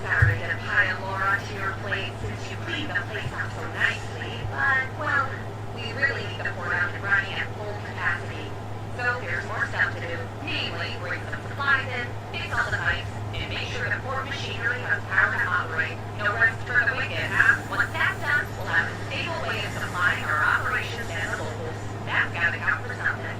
sorry to pile more onto your plate since you cleaned the place up so nicely, but, well, we really need the port out and running at full capacity. So there's more stuff to do, namely bring some supplies in, fix all the pipes, and make sure the port machinery has power to operate. No rest for the wicked, huh? Once that's done, we'll have a stable way of supplying our operations and the locals. That's gotta count for something.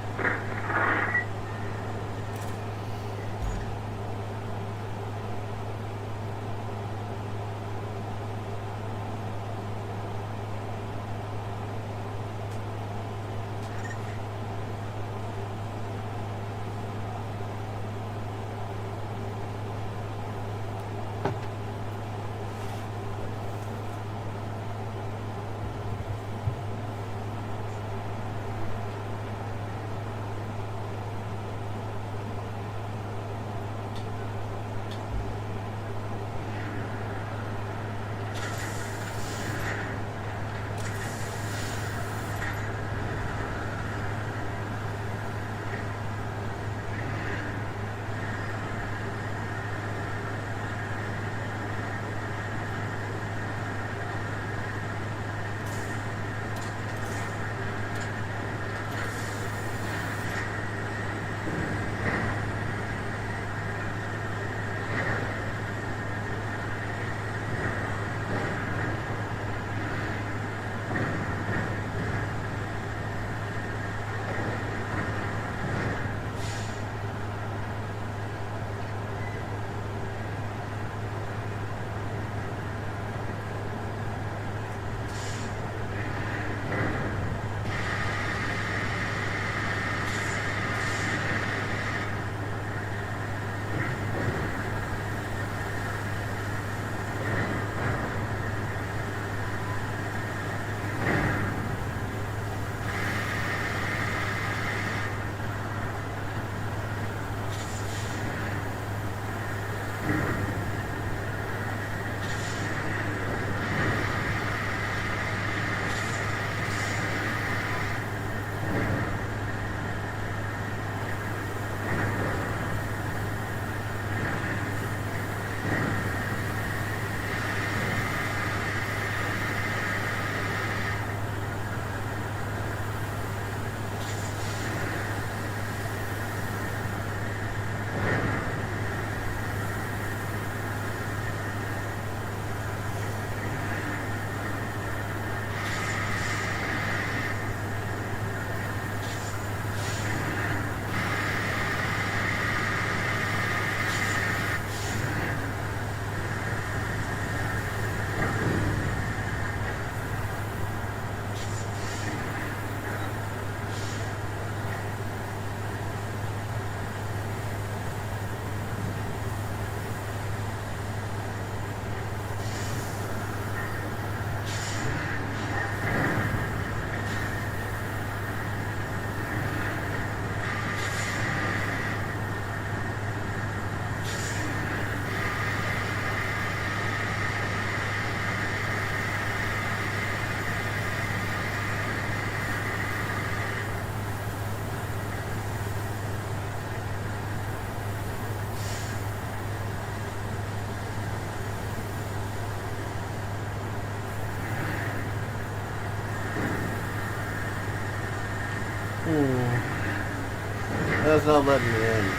That's not letting me in.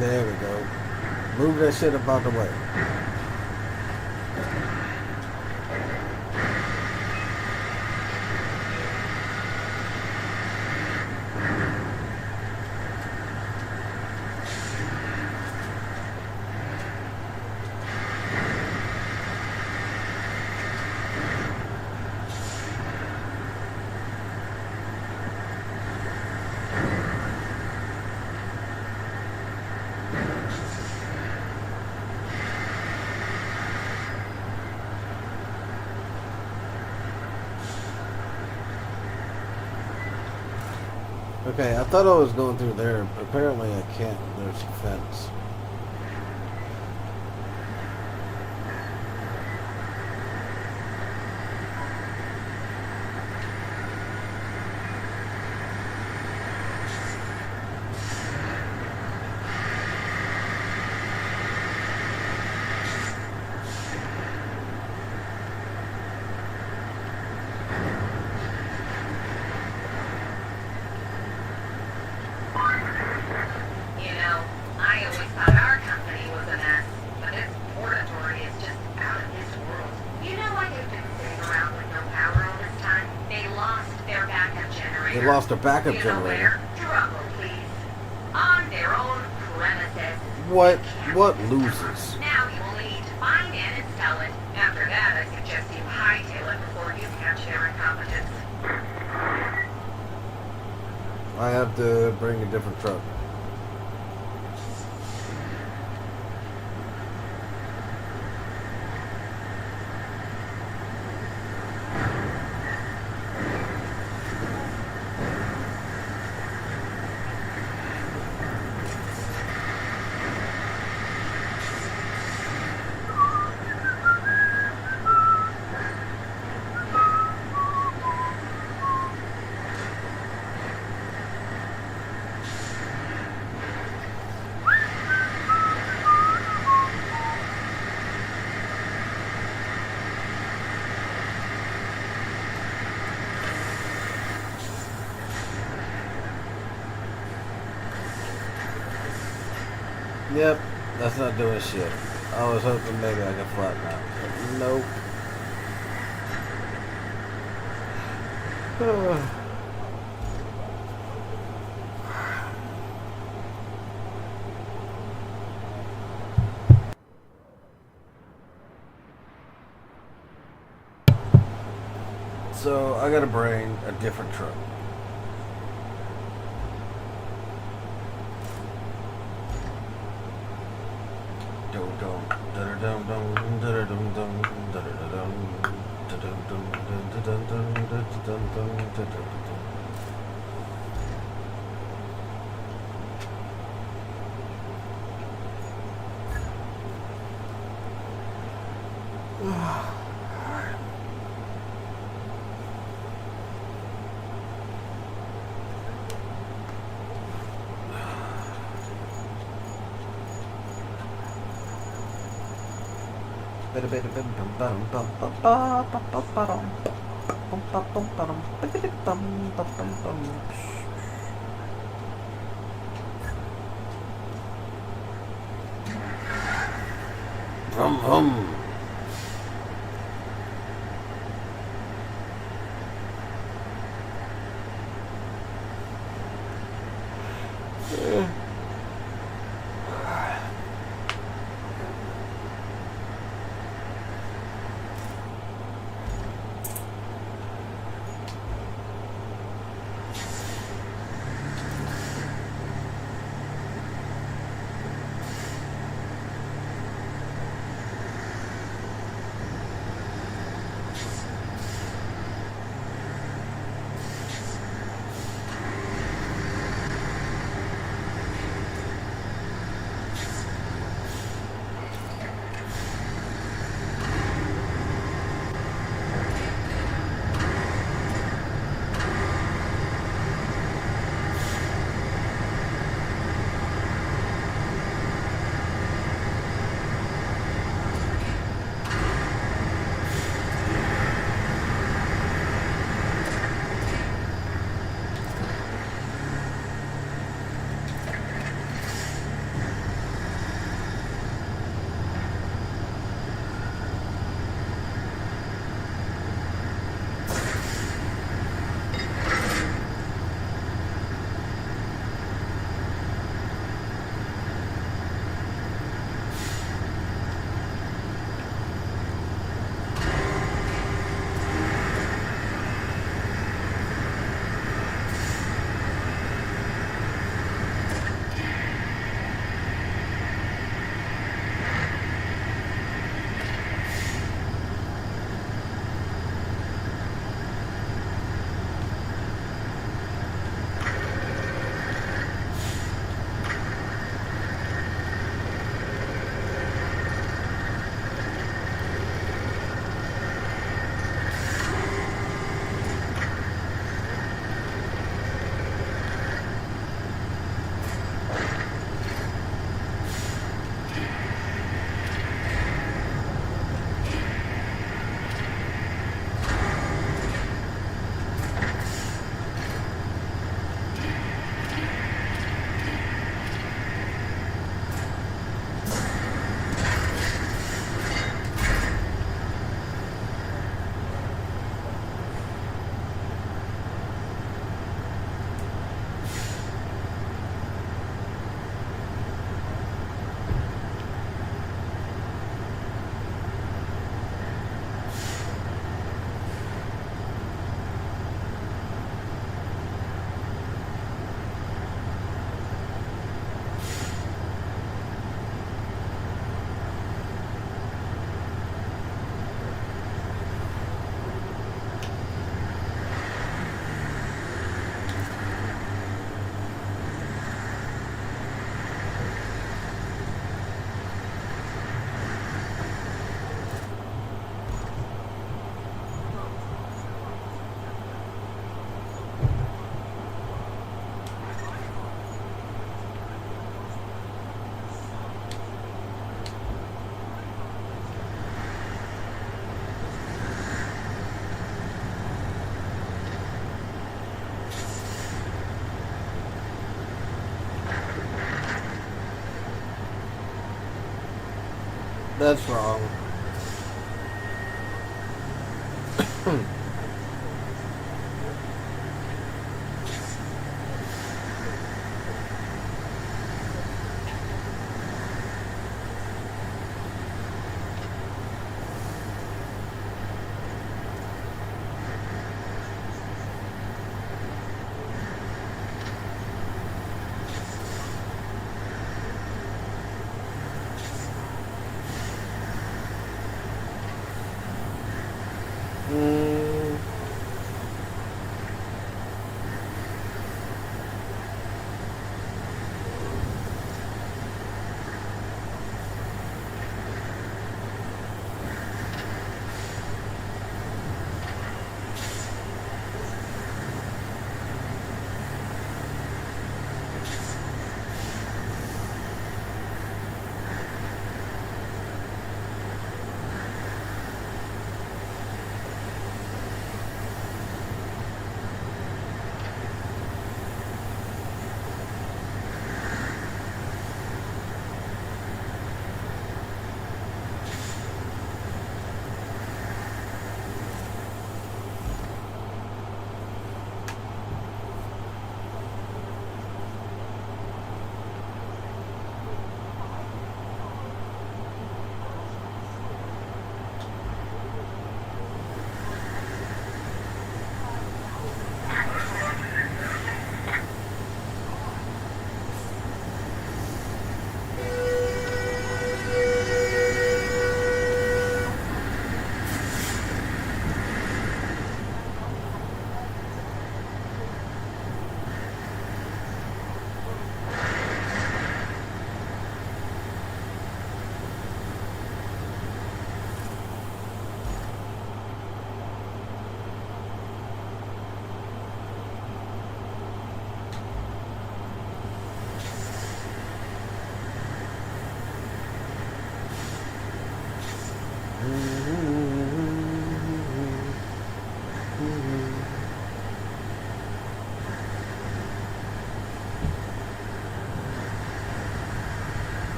There we go. Move that shit about the way. Okay, I thought I was going through there, but apparently I can't. There's a fence. You know, I always thought our company was a mess, but this laboratory is just out of this world. You know why they've been sitting around with no power all this time? They lost their backup generator. They lost their backup You know generator. where? Trouble, please. On their own premises. What loses? Now you only need to find and install it. After that, I suggest you hightail it before you catch their incompetence. I have to bring a different truck. Yep, that's not doing shit. I was hoping maybe I could flatten out. But nope. So I gotta bring a different truck. Vroom, vroom. That's wrong. Mm.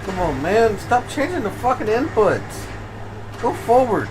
Come on, man. Stop changing the fucking inputs. Go forward.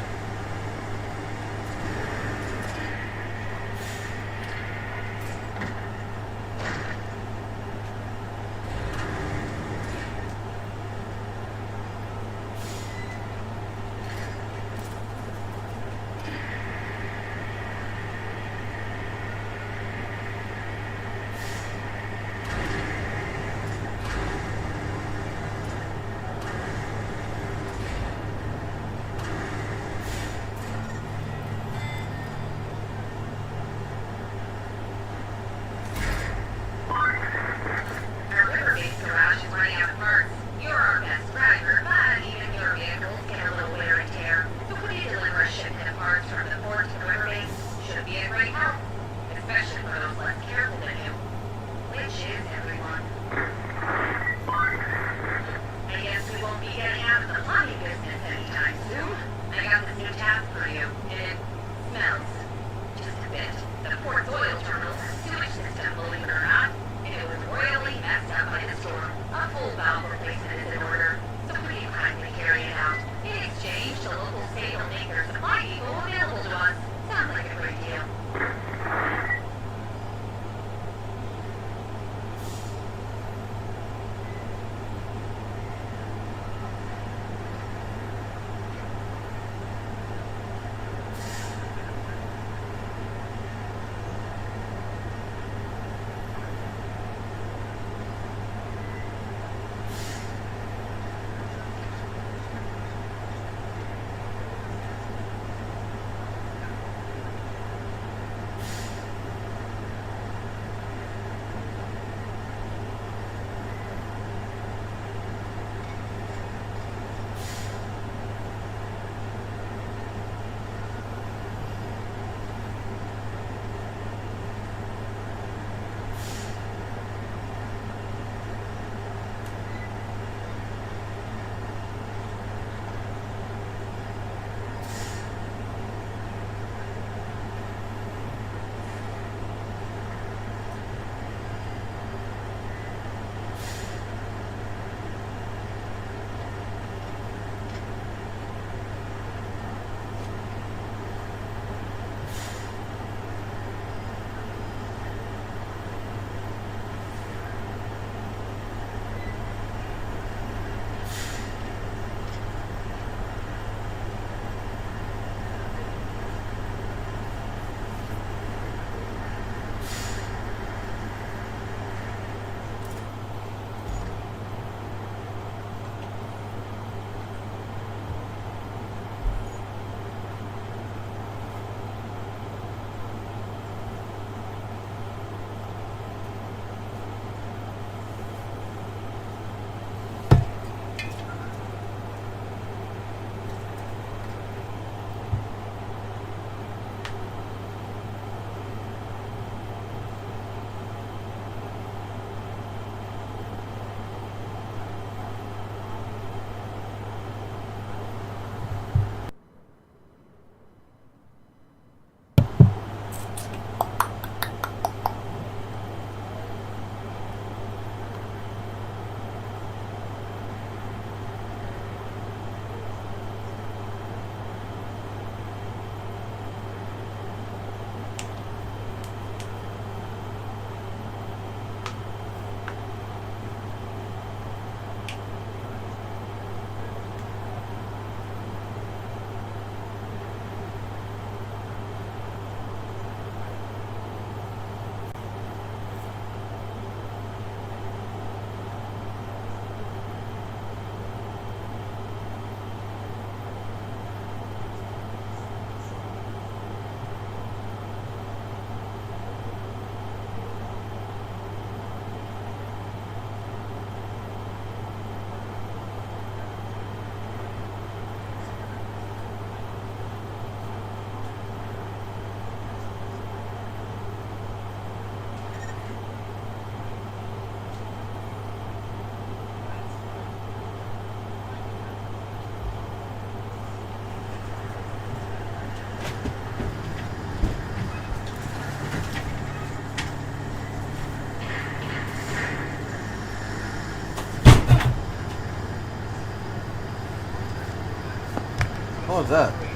What was that?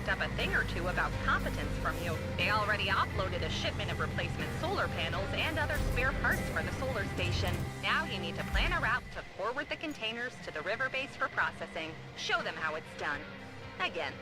picked up a thing or two about competence from you. They already offloaded a shipment of replacement solar panels and other spare parts for the solar station. Now you need to plan a route to forward the containers to the river base for processing. Show them how it's done. Again.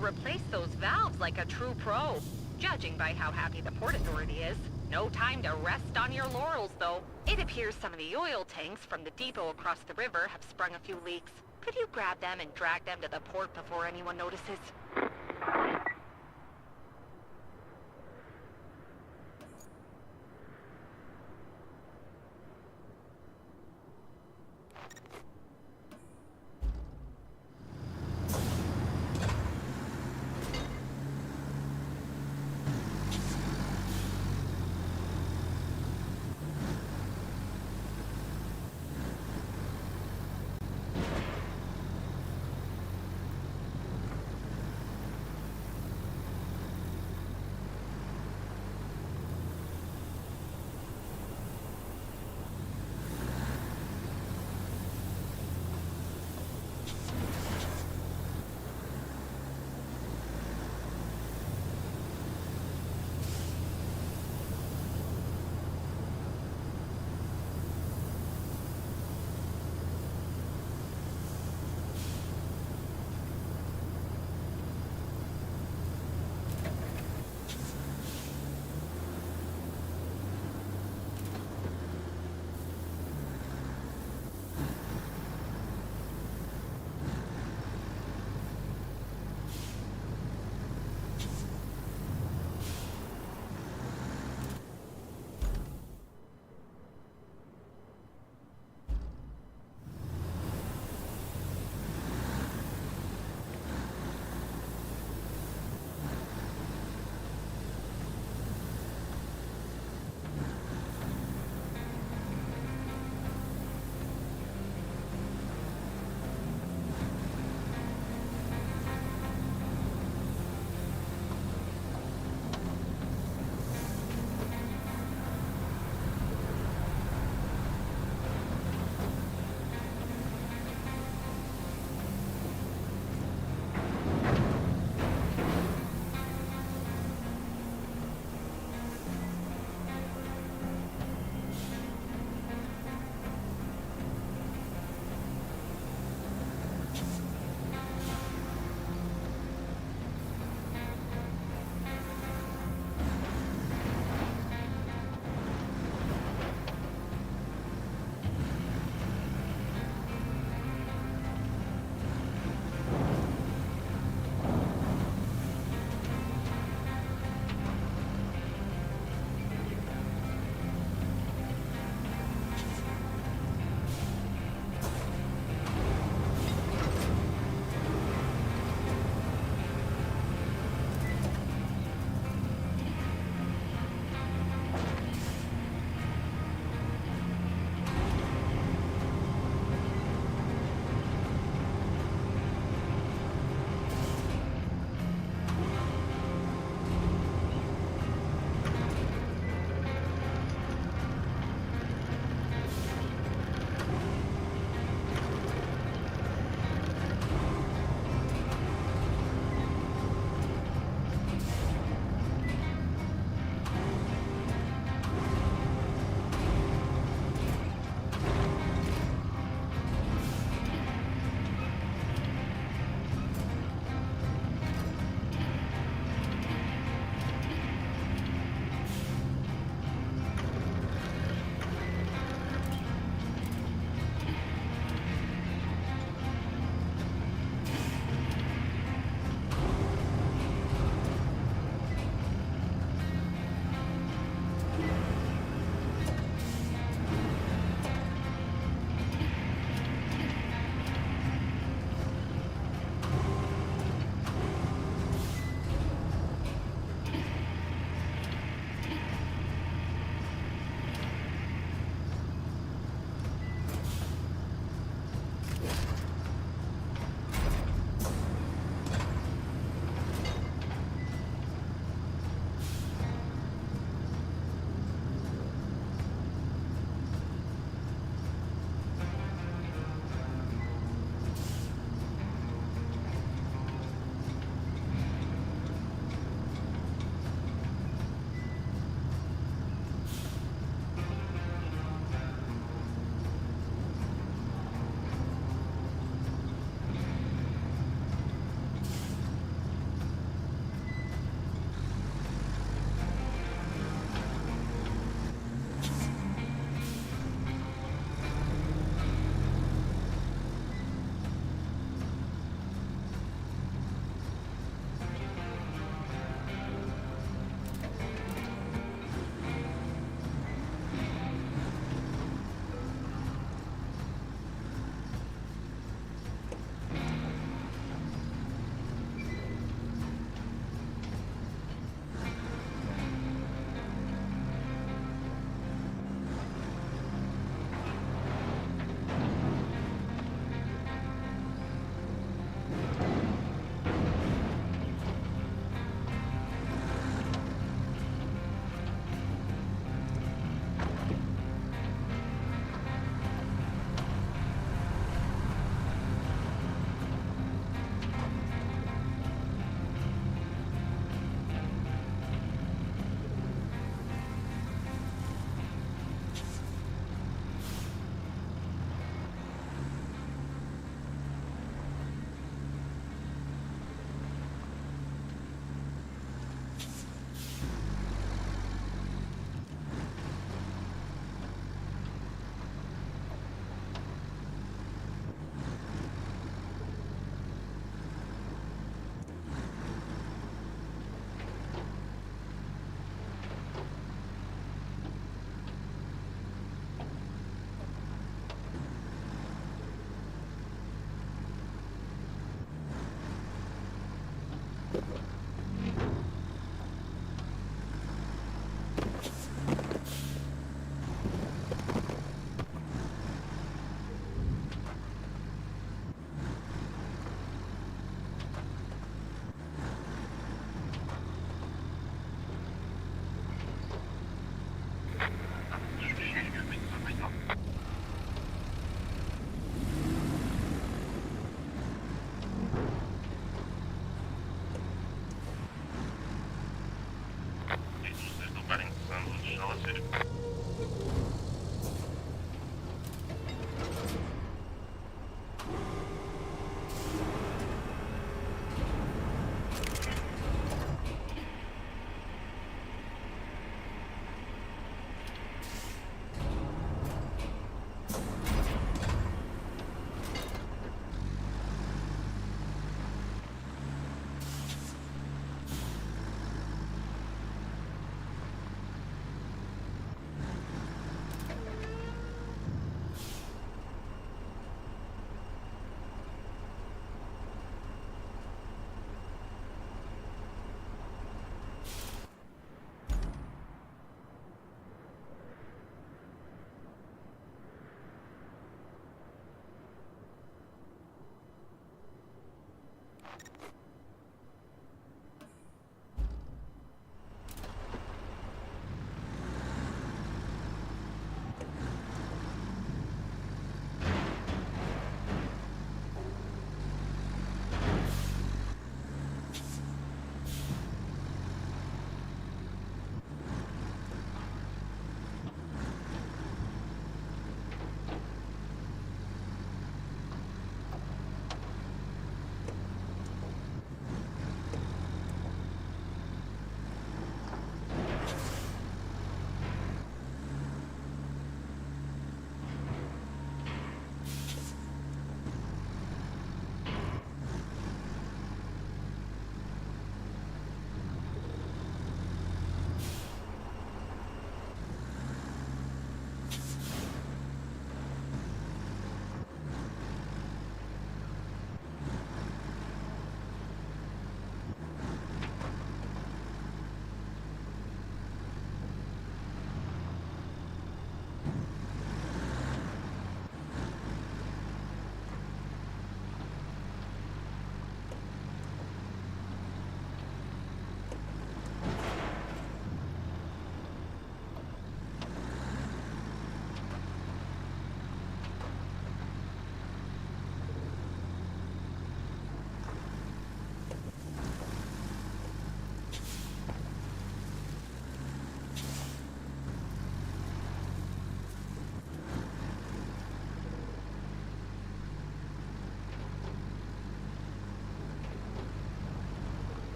You replaced those valves like a true pro. Judging by how happy the Port Authority is. No time to rest on your laurels, though. It appears some of the oil tanks from the depot across the river have sprung a few leaks. Could you grab them and drag them to the port before anyone notices?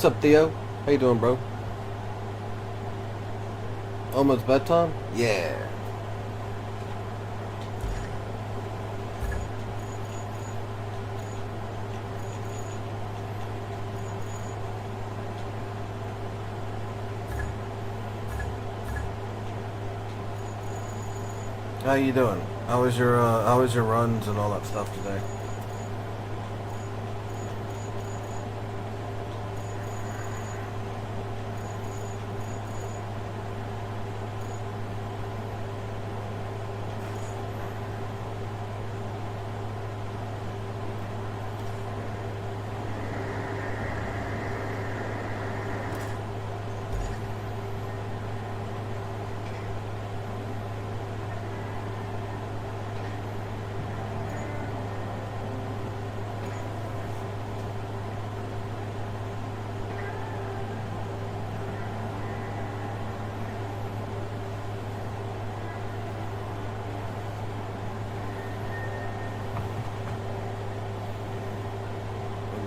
What's up, Theo? How you doing, bro? Almost bedtime? Yeah. How you doing? How was your runs and all that stuff today?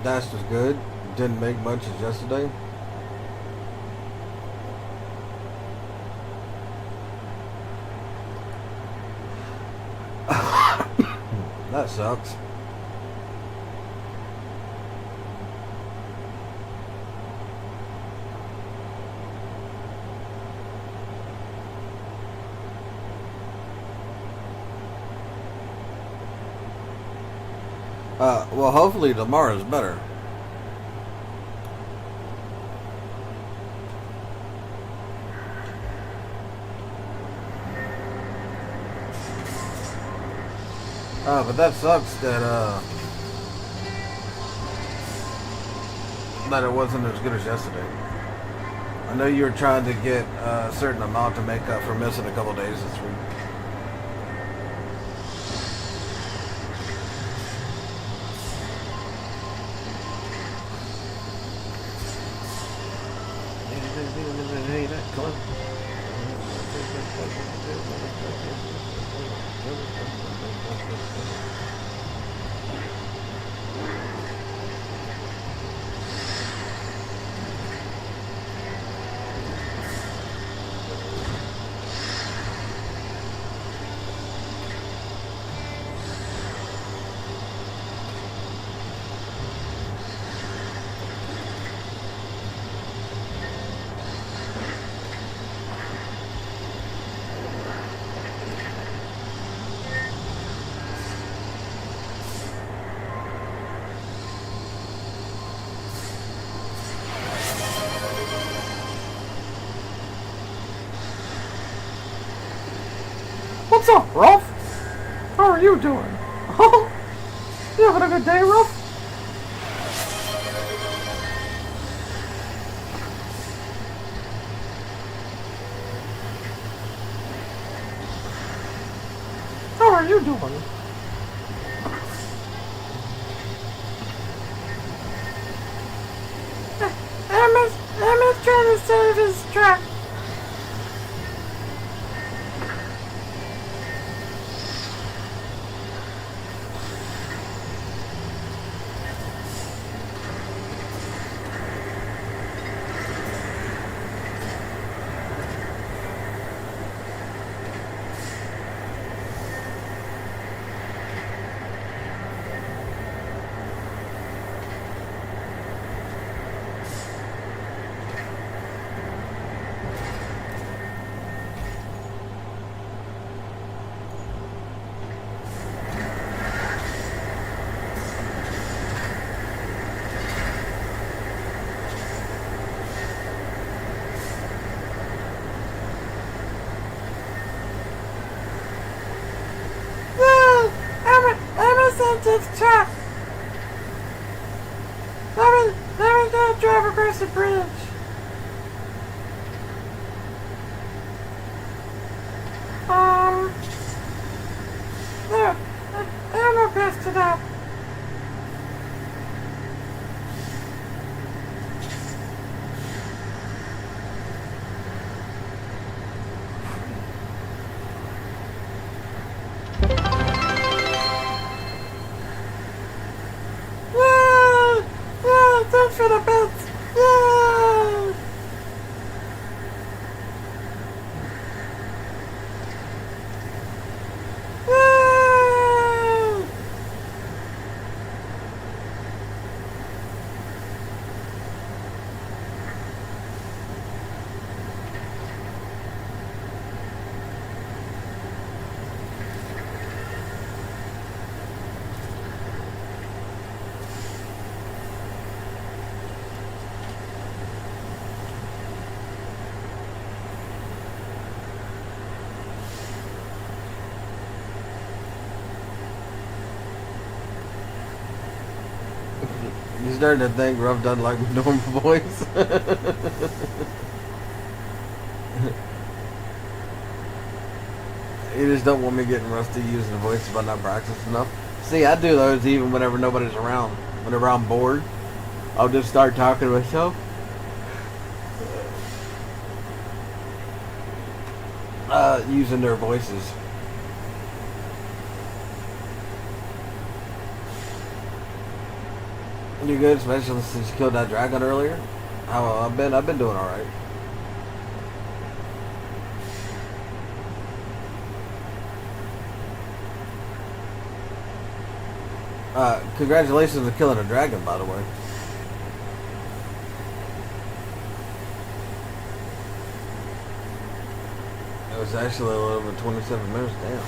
Dash was good. Didn't make much as yesterday. That sucks. Well, hopefully tomorrow's better. But that sucks that it wasn't as good as yesterday. I know you were trying to get a certain amount to make up for missing a couple days this week. What's up, Ruff? How are you doing? You having a good day, Ruff? How are you doing? Emma's trying to save his truck. This truck. Let me go drive across the bridge. There. Emma passed it up. Thanks for the bits. Yay! You starting to think Ruff doesn't like my normal voice? You just don't want me getting rusty using the voice if I'm not practicing enough. See, I do those even whenever nobody's around. Whenever I'm bored, I'll just start talking to myself. Using their voices. You good, especially since you killed that dragon earlier? How I've been doing all right. Congratulations on killing a dragon, by the way. It was actually a little over 27 minutes down.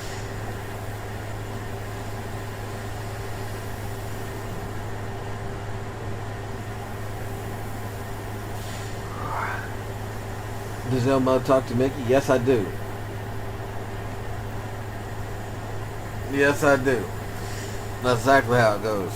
Does Elmo talk to Mickey? Yes, I do. Yes, I do. That's exactly how it goes.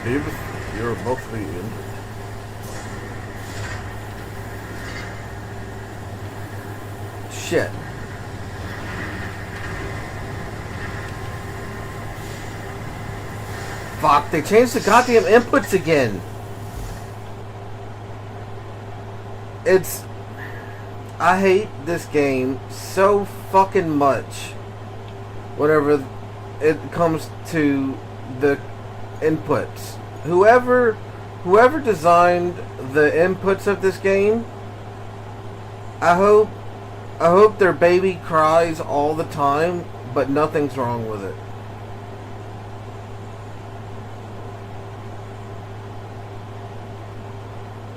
Beavis, you're both the injured. Shit. Fuck, they changed the goddamn inputs again. I hate this game so fucking much whenever it comes to the inputs. Whoever designed the inputs of this game, I hope their baby cries all the time, but nothing's wrong with it.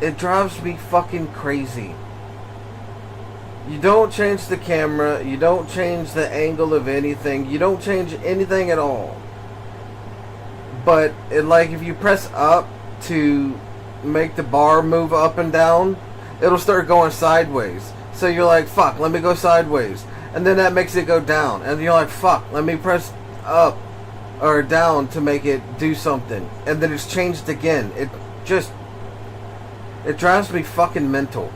It drives me fucking crazy. You don't change the camera, you don't change the angle of anything, you don't change anything at all. But if you press up to make the bar move up and down, it'll start going sideways. So you're like, fuck, let me go sideways. And then that makes it go down. And you're like, fuck, let me press up or down to make it do something. And then it's changed again. It drives me fucking mental.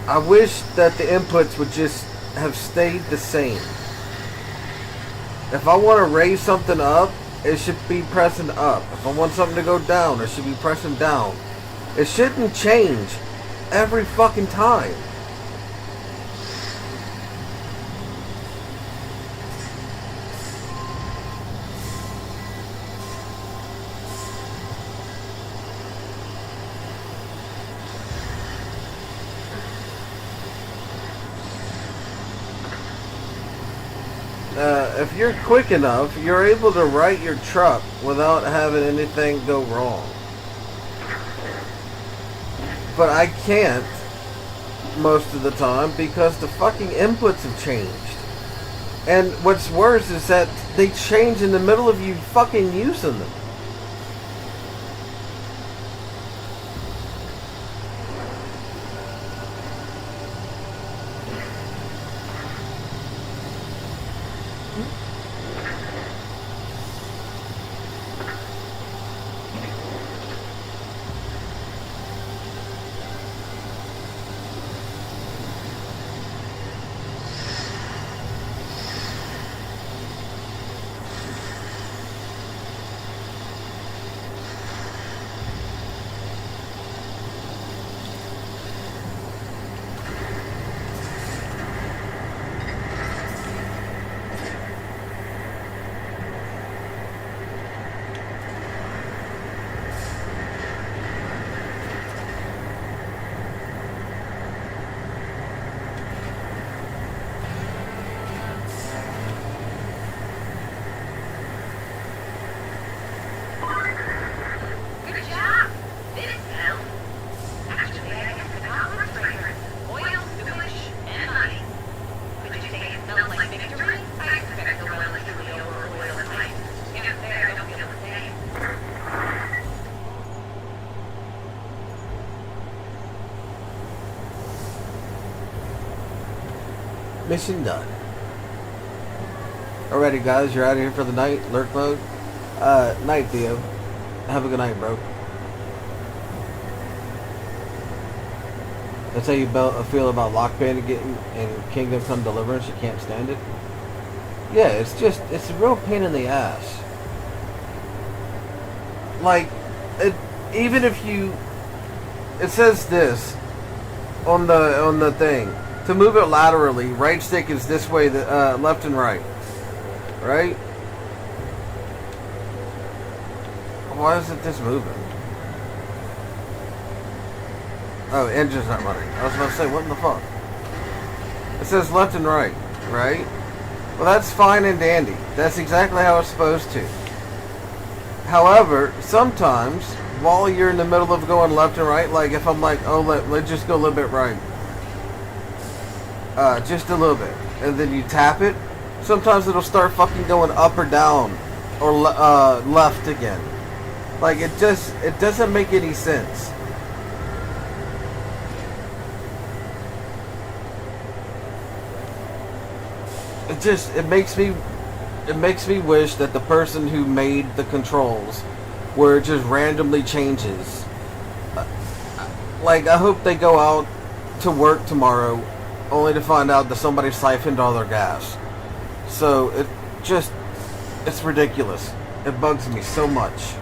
I wish that the inputs would just have stayed the same. If I want to raise something up, it should be pressing up. If I want something to go down, it should be pressing down. It shouldn't change every fucking time. If you're quick enough, you're able to right your truck without having anything go wrong. But I can't most of the time because the fucking inputs have changed. And what's worse is that they change in the middle of you fucking using them. Mission done. Alrighty, guys, you're out of here for the night. Lurk mode. Night, Theo. Have a good night, bro. That's how you feel about Lock Bandit and Kingdom Come Deliverance. You can't stand it. Yeah, it's a real pain in the ass. Like, even if you, it says this on the thing. To move it laterally, right stick is this way, left and right. Right? Why isn't this moving? Oh, engine's not running. I was about to say, what in the fuck? It says left and right, right? Well, that's fine and dandy. That's exactly how it's supposed to. However, sometimes, while you're in the middle of going left and right, like if I'm like, oh, let's just go a little bit right. Just a little bit. And then you tap it, sometimes it'll start fucking going up or down. Or left again. Like, it doesn't make any sense. It makes me wish that the person who made the controls, where it just randomly changes, like, I hope they go out to work tomorrow only to find out that somebody siphoned all their gas. So it's ridiculous. It bugs me so much.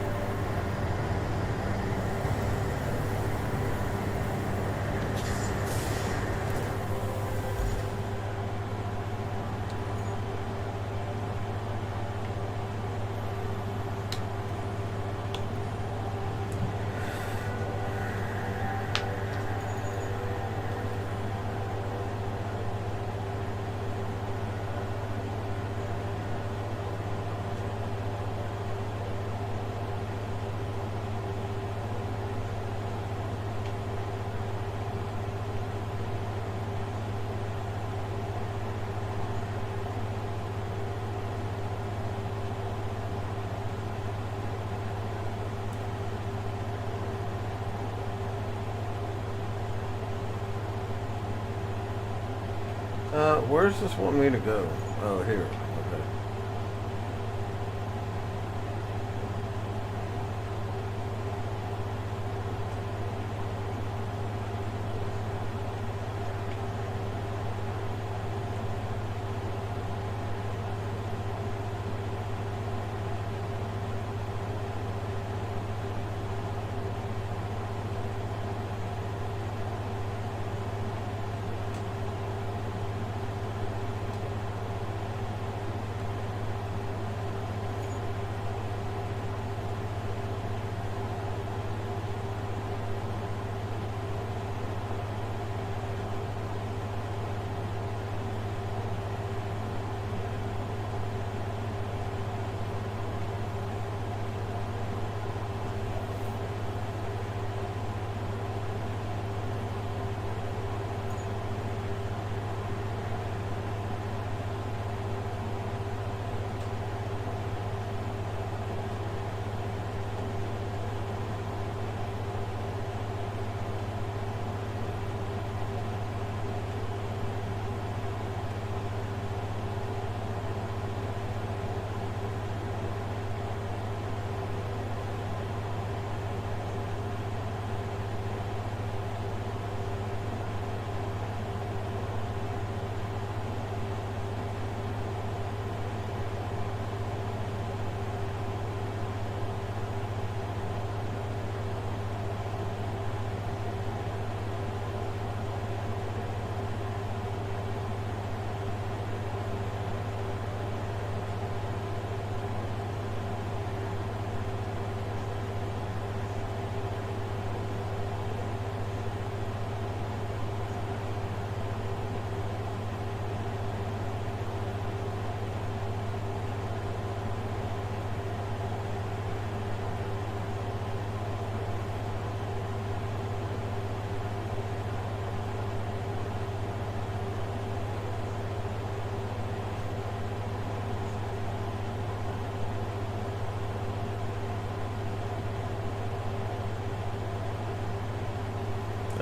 Where's this want me to go? Oh, here. Okay.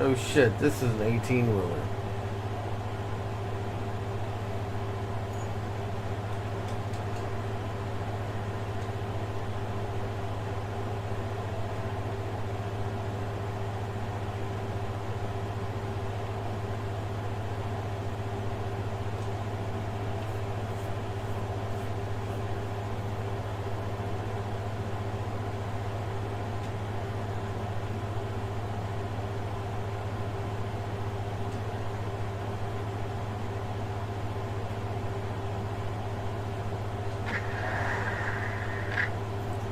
Oh shit, this is an 18-wheeler.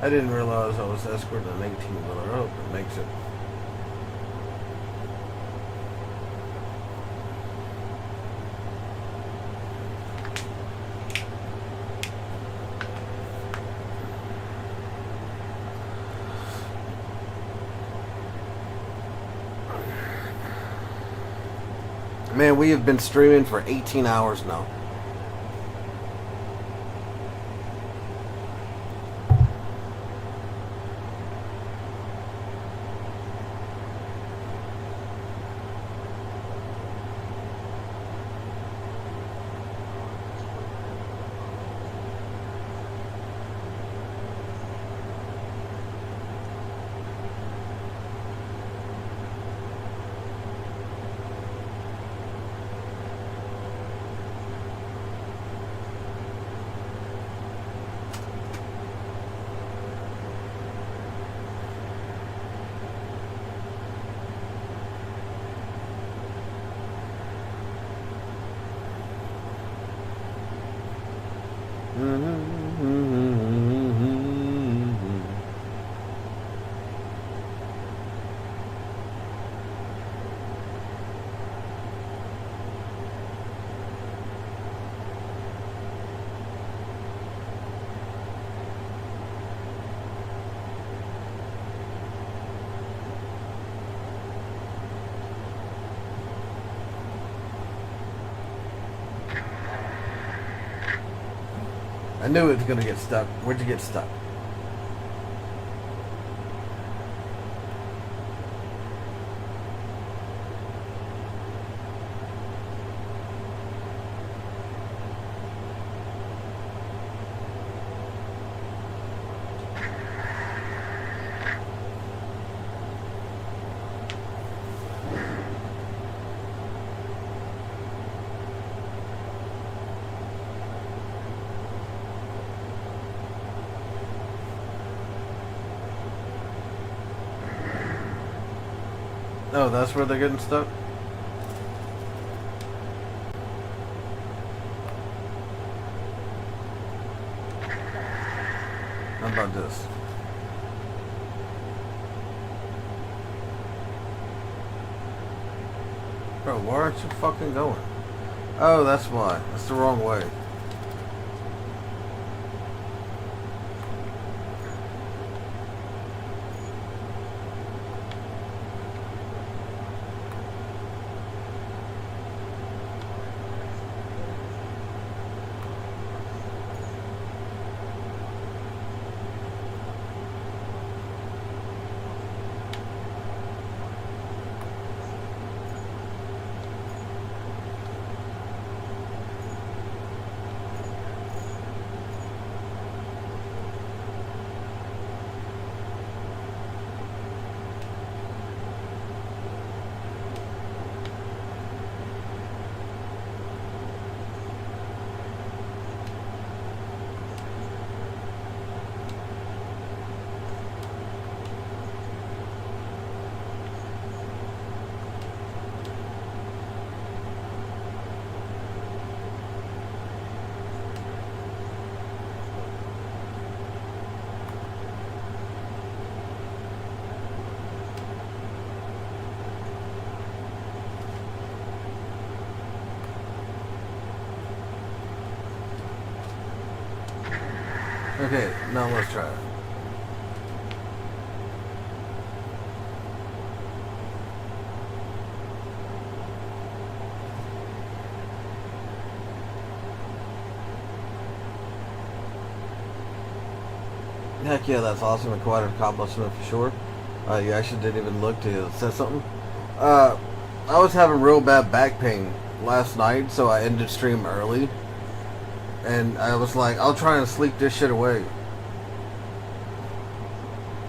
I didn't realize I was escorting an 18-wheeler. I hope it makes it. Man, we have been streaming for 18 hours now. I knew it was going to get stuck. Where'd you get stuck? Oh, that's where they're getting stuck? How about this? Bro, why aren't you fucking going? Oh, that's why. That's the wrong way. Okay, now let's try it. Heck yeah, that's awesome and quite an accomplishment for sure. You actually didn't even look to say something. I was having real bad back pain last night, so I ended stream early. And I was like, I'll try and sleep this shit away.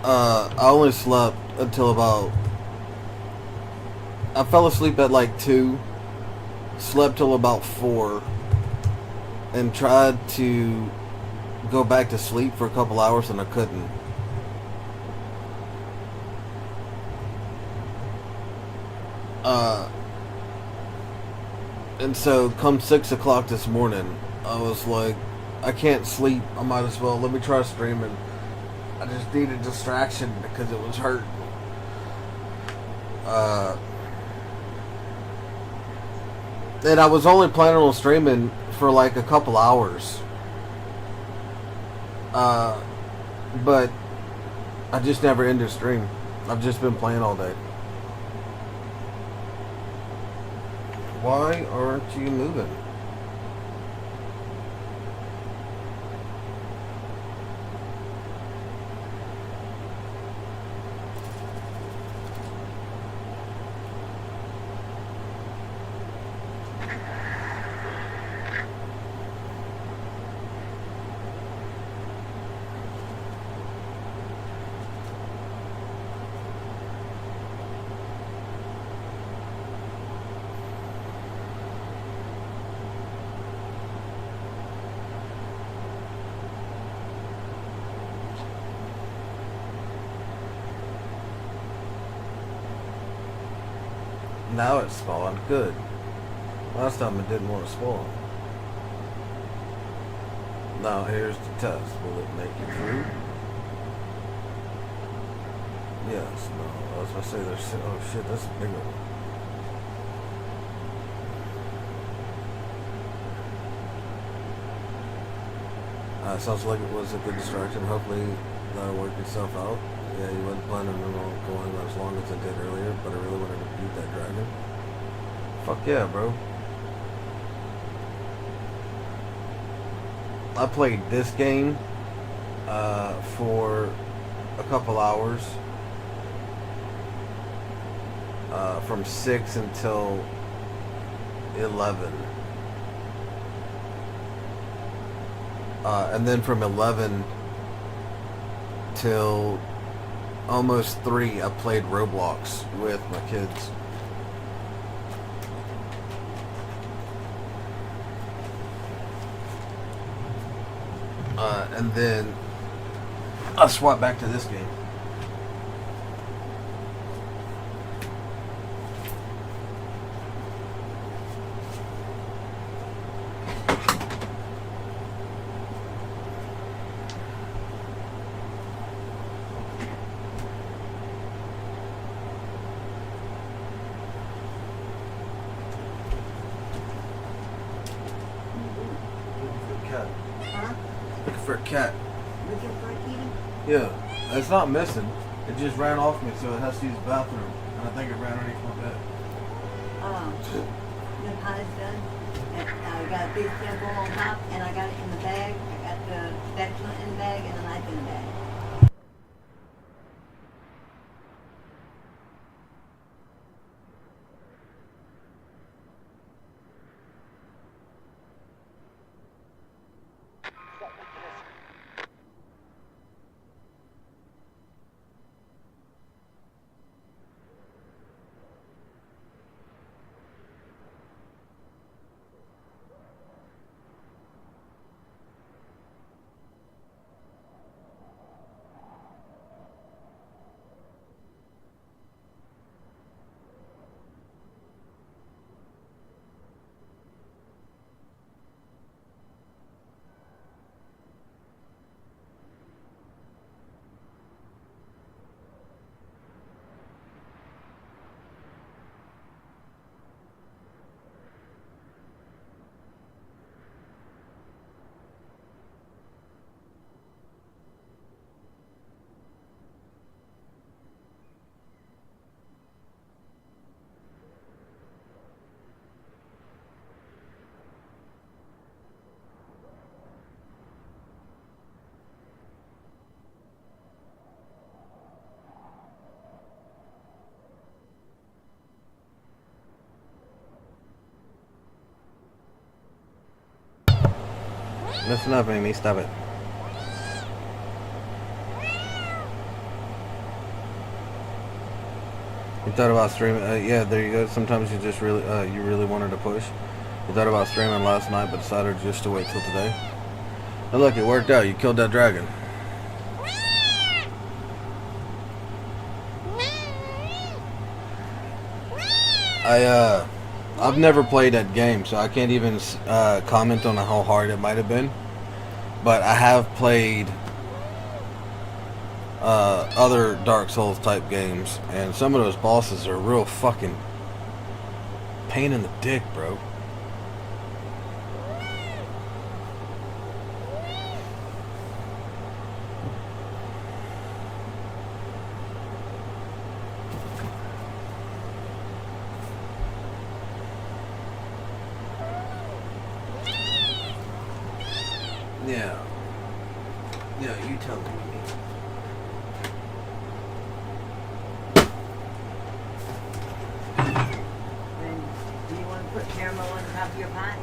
I only slept until about... I fell asleep at like 2. Slept till about 4. And tried to go back to sleep for a couple hours and I couldn't. And so come 6 o'clock this morning, I was like, I can't sleep. I might as well. Let me try streaming. I just needed distraction because it was hurt. And I was only planning on streaming for like a couple hours. But I just never ended stream. I've just been playing all day. Why aren't you moving? Now it's spawned. Good. Last time it didn't want to spawn. Now here's the test. Will it make it through? Yes. No. I was going to say there's... Oh shit, that's a big one. Sounds like it was a good distraction. Hopefully that'll work itself out. Yeah, you wasn't planning on going as long as I did earlier, but I really wanted to beat that dragon. Fuck yeah, bro. I played this game for a couple hours. From 6 until 11. And then from 11 till almost 3, I played Roblox with my kids. And then I swapped back to this game. Looking for a cat. Looking for a kitty? Yeah, it's not missing. It just ran off me, so it has to use the bathroom. And I think it ran underneath my bed. The pie's done. And I got a big symbol on top, and I got it in the bag. I got the spatula in the bag and the knife in the bag. Listen up, Amy. Stop it. You thought about streaming? Yeah, there you go. Sometimes you just really, you really wanted to push. You thought about streaming last night, but decided just to wait till today. And look, it worked out. You killed that dragon. I've never played that game, so I can't even comment on how hard it might have been. But I have played other Dark Souls type games, and some of those bosses are real fucking pain in the dick, bro. Yeah. Yeah, you tell me. And do you want to put caramel on top of your pie?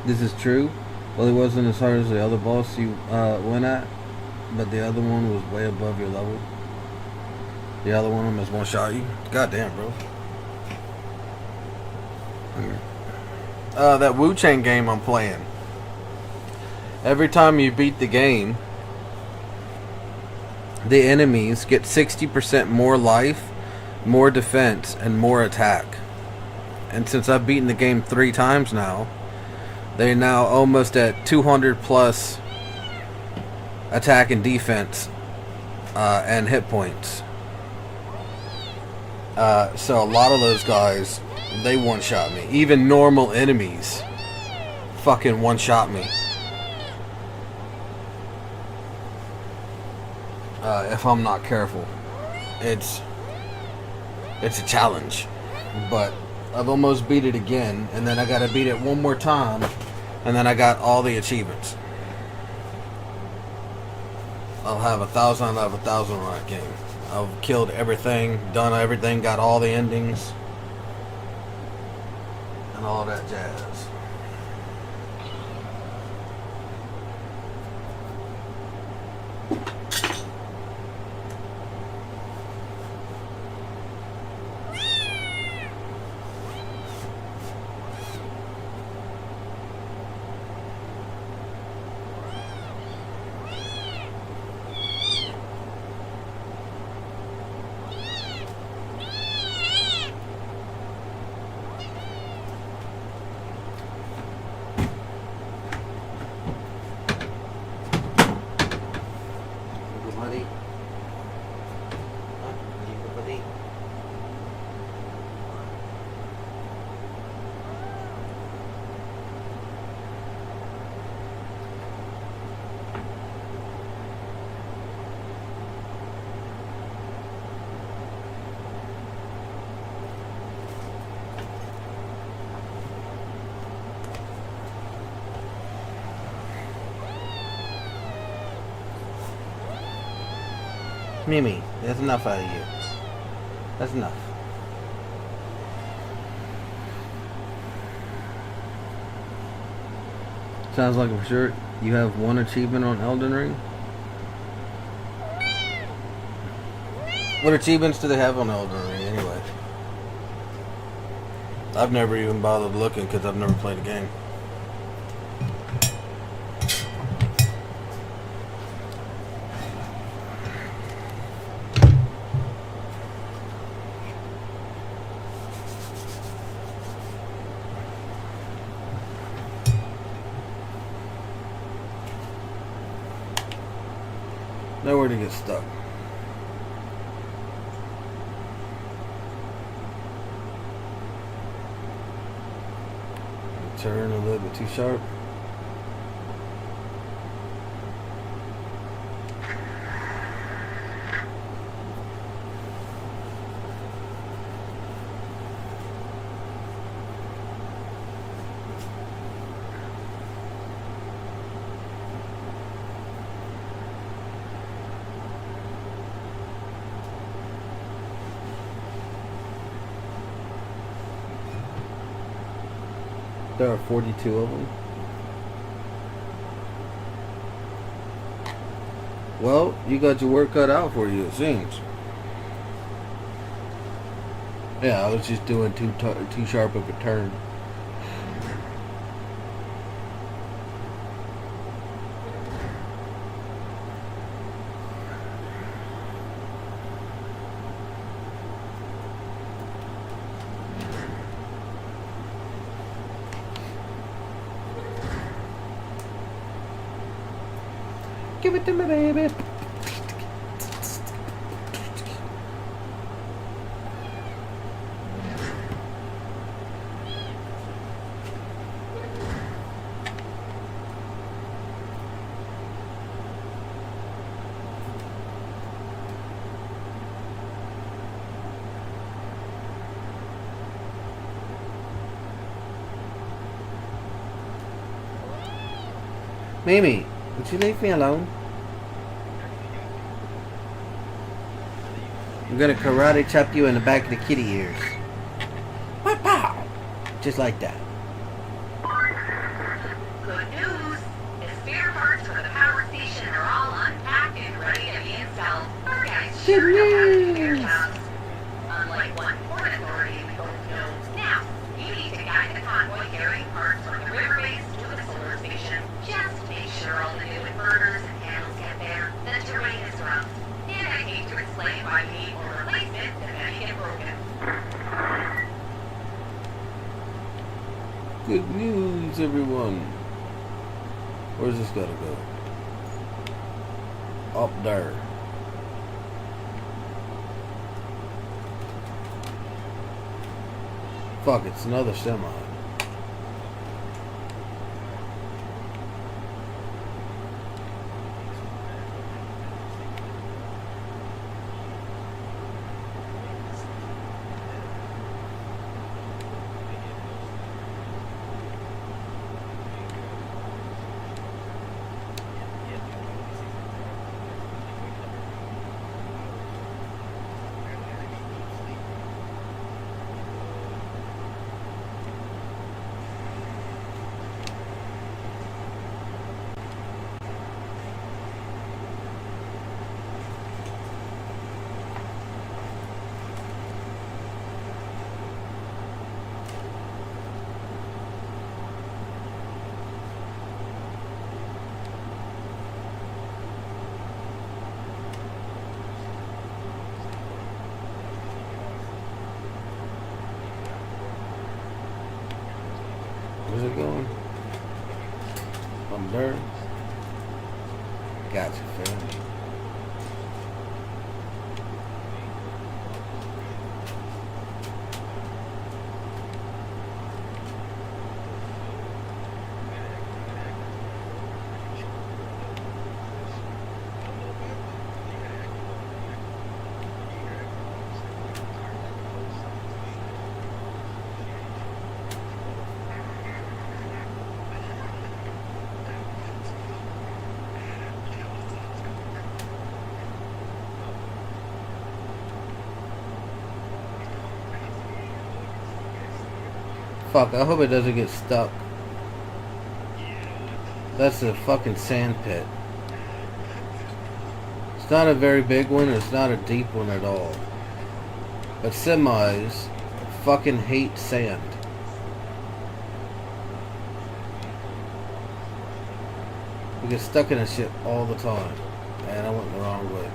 This is true. Well, it wasn't as hard as the other boss you went at, but the other one was way above your level. The other one almost one-shot you. Goddamn, bro. That Wu-Chang game I'm playing. Every time you beat the game, the enemies get 60% more life, more defense, and more attack. And since I've beaten the game 3 times now, they're now almost at 200 plus attack and defense and hit points. So a lot of those guys, they one-shot me. Even normal enemies fucking one-shot me. If I'm not careful. It's a challenge. But I've almost beat it again, and then I gotta beat it one more time, and then I got all the achievements. I'll have 1,000 out of 1,000 on that game. I've killed everything, done everything, got all the endings, and all that jazz. Mimi, that's enough out of you. That's enough. Sounds like for sure you have one achievement on Elden Ring. What achievements do they have on Elden Ring anyway? I've never even bothered looking because I've never played a game. Nowhere to get stuck. Turn a little bit too sharp. There are 42 of them. Well, you got your work cut out for you, it seems. Yeah, I was just doing too sharp of a turn. Give it to me, baby. Mimi, would you leave me alone? I'm gonna karate chop you in the back of the kitty ears. Pow! Just like that. Good news. The spare parts for the power station are all unpacked and ready to be installed. Our guys sure know how to do their jobs. Unlike one port authority we both know. Now, you need to guide the convoy carrying parts from the river base to the solar station. Just make sure all the new inverters and panels get there. The terrain is rough. And I hate to explain why we need more replacements if any get broken. Good news, everyone. Where's this gotta go? Up there. Fuck, it's another semi. Where's it going? Up there. Gotcha, fam. Fuck, I hope it doesn't get stuck. That's a fucking sand pit. It's not a very big one, it's not a deep one at all. But semis fucking hate sand. We get stuck in a shit all the time. And I went the wrong way.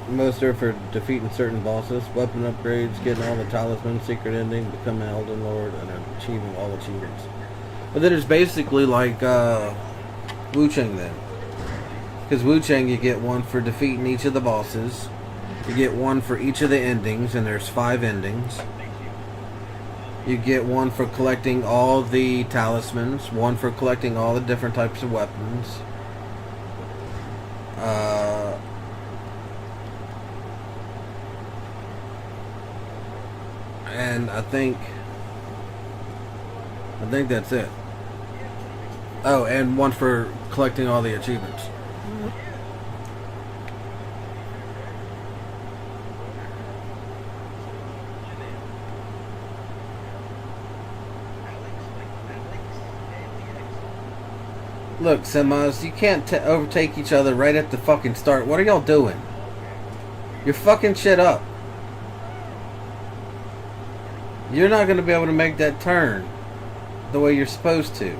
Most are for defeating certain bosses, weapon upgrades, getting all the talismans, secret ending, becoming Elden Lord, and achieving all achievements. But then it's basically like Wu Chang then. Because Wu Chang you get one for defeating each of the bosses, you get one for each of the endings, and there's 5 endings. You get one for collecting all the talismans, one for collecting all the different types of weapons. And I think that's it. Oh, and one for collecting all the achievements. Look, semis, you can't overtake each other right at the fucking start. What are y'all doing? You're fucking shit up. You're not going to be able to make that turn the way you're supposed to.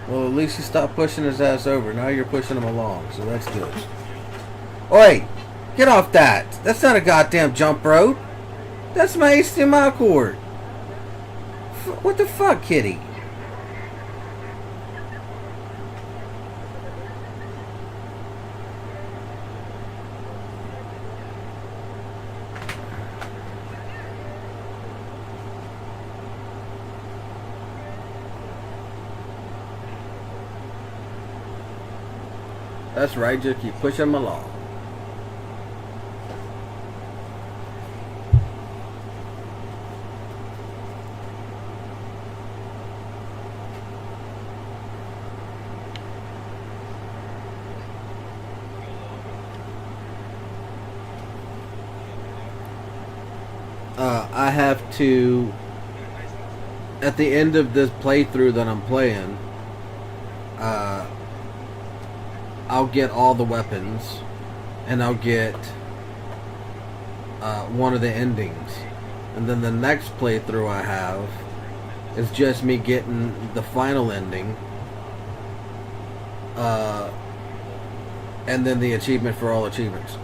Well, at least you stopped pushing his ass over. Now you're pushing him along, so that's good. Oi! Get off that! That's not a goddamn jump rope! That's my HDMI cord! What the fuck, kitty? That's right, just keep pushing them along. I have to, at the end of this playthrough that I'm playing, I'll get all the weapons, and I'll get one of the endings. And then the next playthrough I have is just me getting the final ending, and then the achievement for all achievements.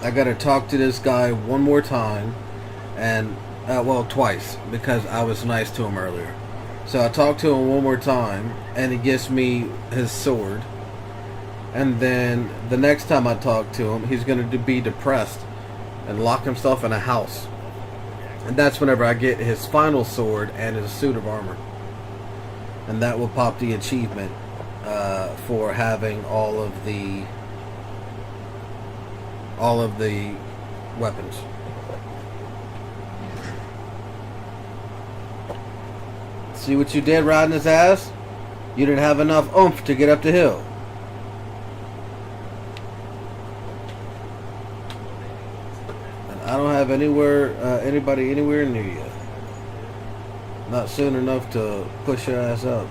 I gotta talk to this guy one more time, and well, twice, because I was nice to him earlier. So I talked to him one more time, and he gives me his sword. And then the next time I talk to him, he's going to be depressed and lock himself in a house. And that's whenever I get his final sword and his suit of armor. And that will pop the achievement for having all of the weapons. See what you did riding his ass? You didn't have enough oomph to get up the hill. And I don't have anybody anywhere near you. Not soon enough to push your ass up.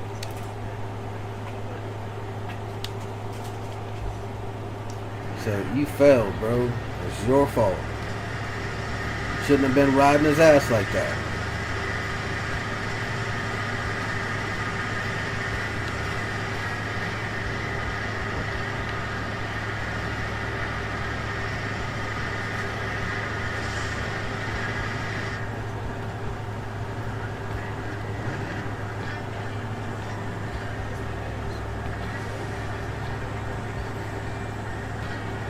So you failed, bro. It's your fault. Shouldn't have been riding his ass like that.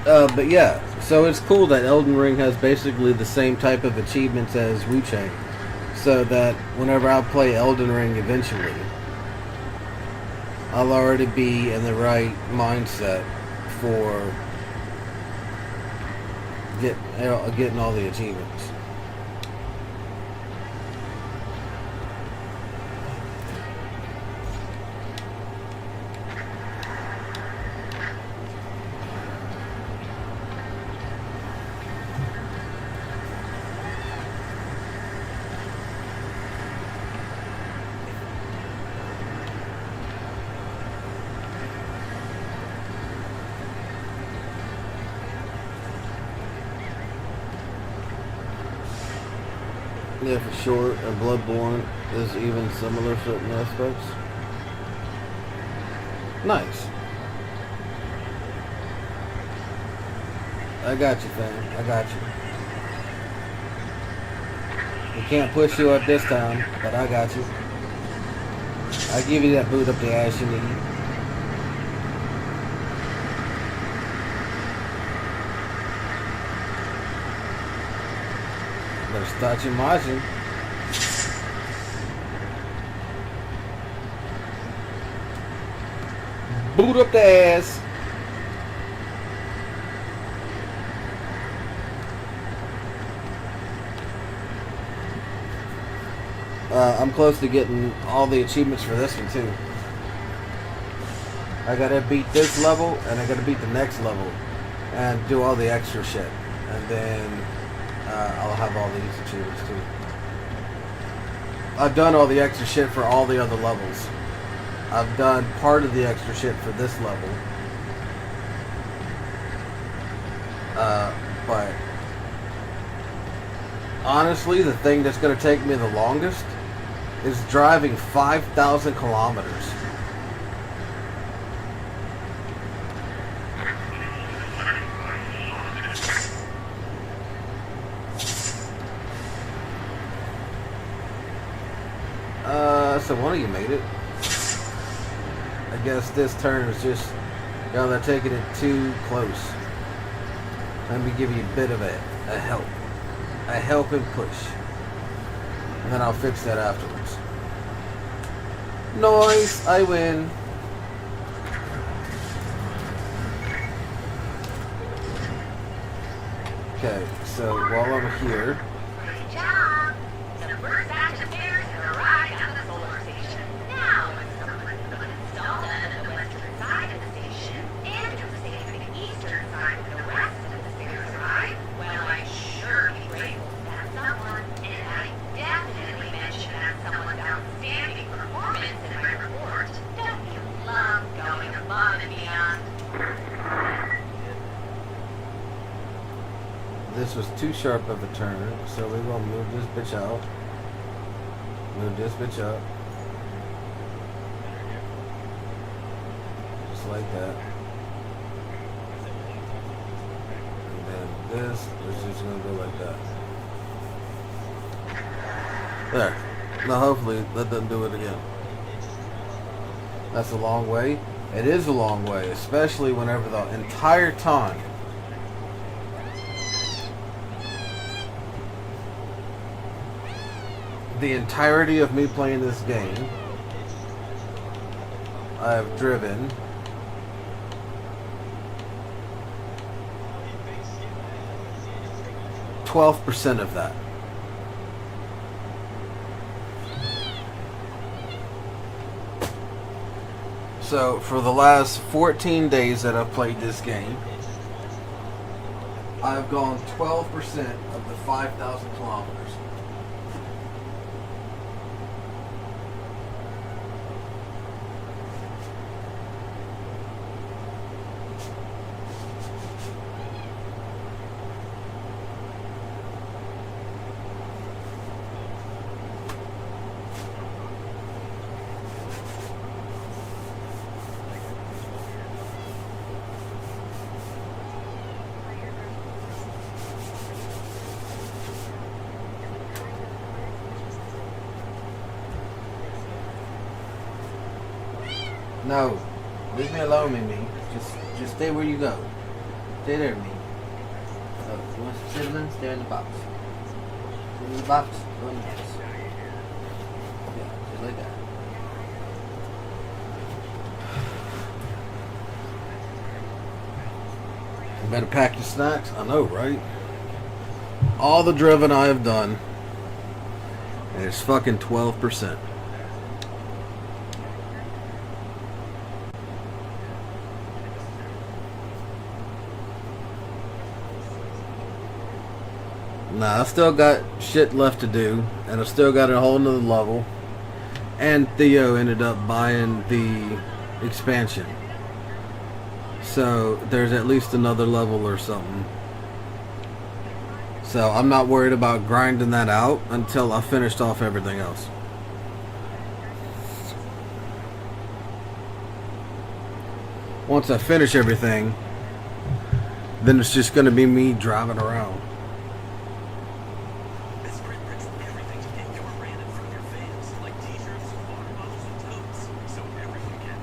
But yeah, so it's cool that Elden Ring has basically the same type of achievements as Wu Chang. So that whenever I play Elden Ring eventually, I'll already be in the right mindset for getting all the achievements. Yeah, for sure. And Bloodborne is even similar certain aspects. Nice. I got you, fam. I got you. We can't push you up this time, but I got you. I give you that boot up the ass you need. Better start your marching. Boot up the ass. I'm close to getting all the achievements for this one too. I gotta beat this level and I gotta beat the next level and do all the extra shit. And then I'll have all these achievements too. I've done all the extra shit for all the other levels. I've done part of the extra shit for this level. But honestly, the thing that's going to take me the longest is driving 5,000 kilometers. So one of you made it. I guess this turn is just, y'all are taking it too close. Let me give you a bit of a helping push. And then I'll fix that afterwards. Nice, I win. Okay, so while I'm here, Great job! The first batch of stairs have arrived at the solar station. Now, when someone can install them at the western side of the station and do the same at the eastern side when the rest of the stairs arrive, well, I sure be grateful to that someone, and I definitely mention that someone's outstanding performance in my report. Don't you love going above and beyond? this was too sharp of a turn, so we're gonna move this bitch out. Move this bitch up. Just like that. And then this is just gonna go like that. There. Now hopefully that doesn't do it again. That's a long way. It is a long way, especially whenever the entire time the entirety of me playing this game, I've driven 12% of that. So for the last 14 days that I've played this game, I've gone 12% of the 5,000 kilometers. No, leave me alone, Mimi. Just stay where you go. Stay there, me. Oh, you want some cinnamon? Stay in the box. Stay in the box. Go in the box. Yeah, just like that. Better pack your snacks. I know, right? All the driven I have done, and it's fucking 12%. Nah, I still got shit left to do, and I still got a whole nother level. And Theo ended up buying the expansion. So there's at least another level or something. So I'm not worried about grinding that out until I finished off everything else. Once I finish everything, then it's just going to be me driving around. This grid brings everything to get your brand in front of your fans, like t-shirts, water bottles, and totes, so everyone can.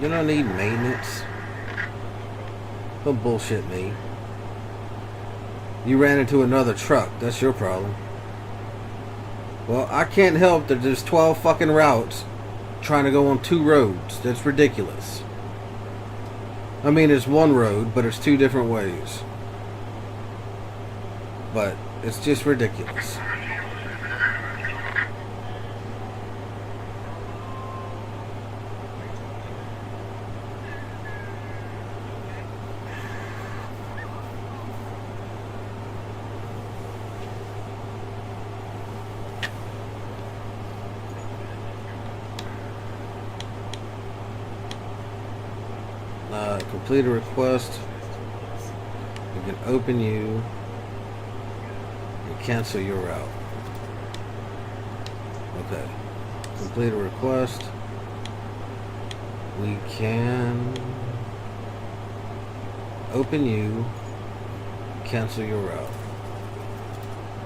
You don't need maintenance. Don't bullshit me. You ran into another truck. That's your problem. Well, I can't help that there's 12 fucking routes trying to go on 2 roads. That's ridiculous. I mean, it's one road, but it's 2 different ways. But it's just ridiculous. Complete a request. We can open you and cancel your route. Okay. Complete a request. We can open you, cancel your route.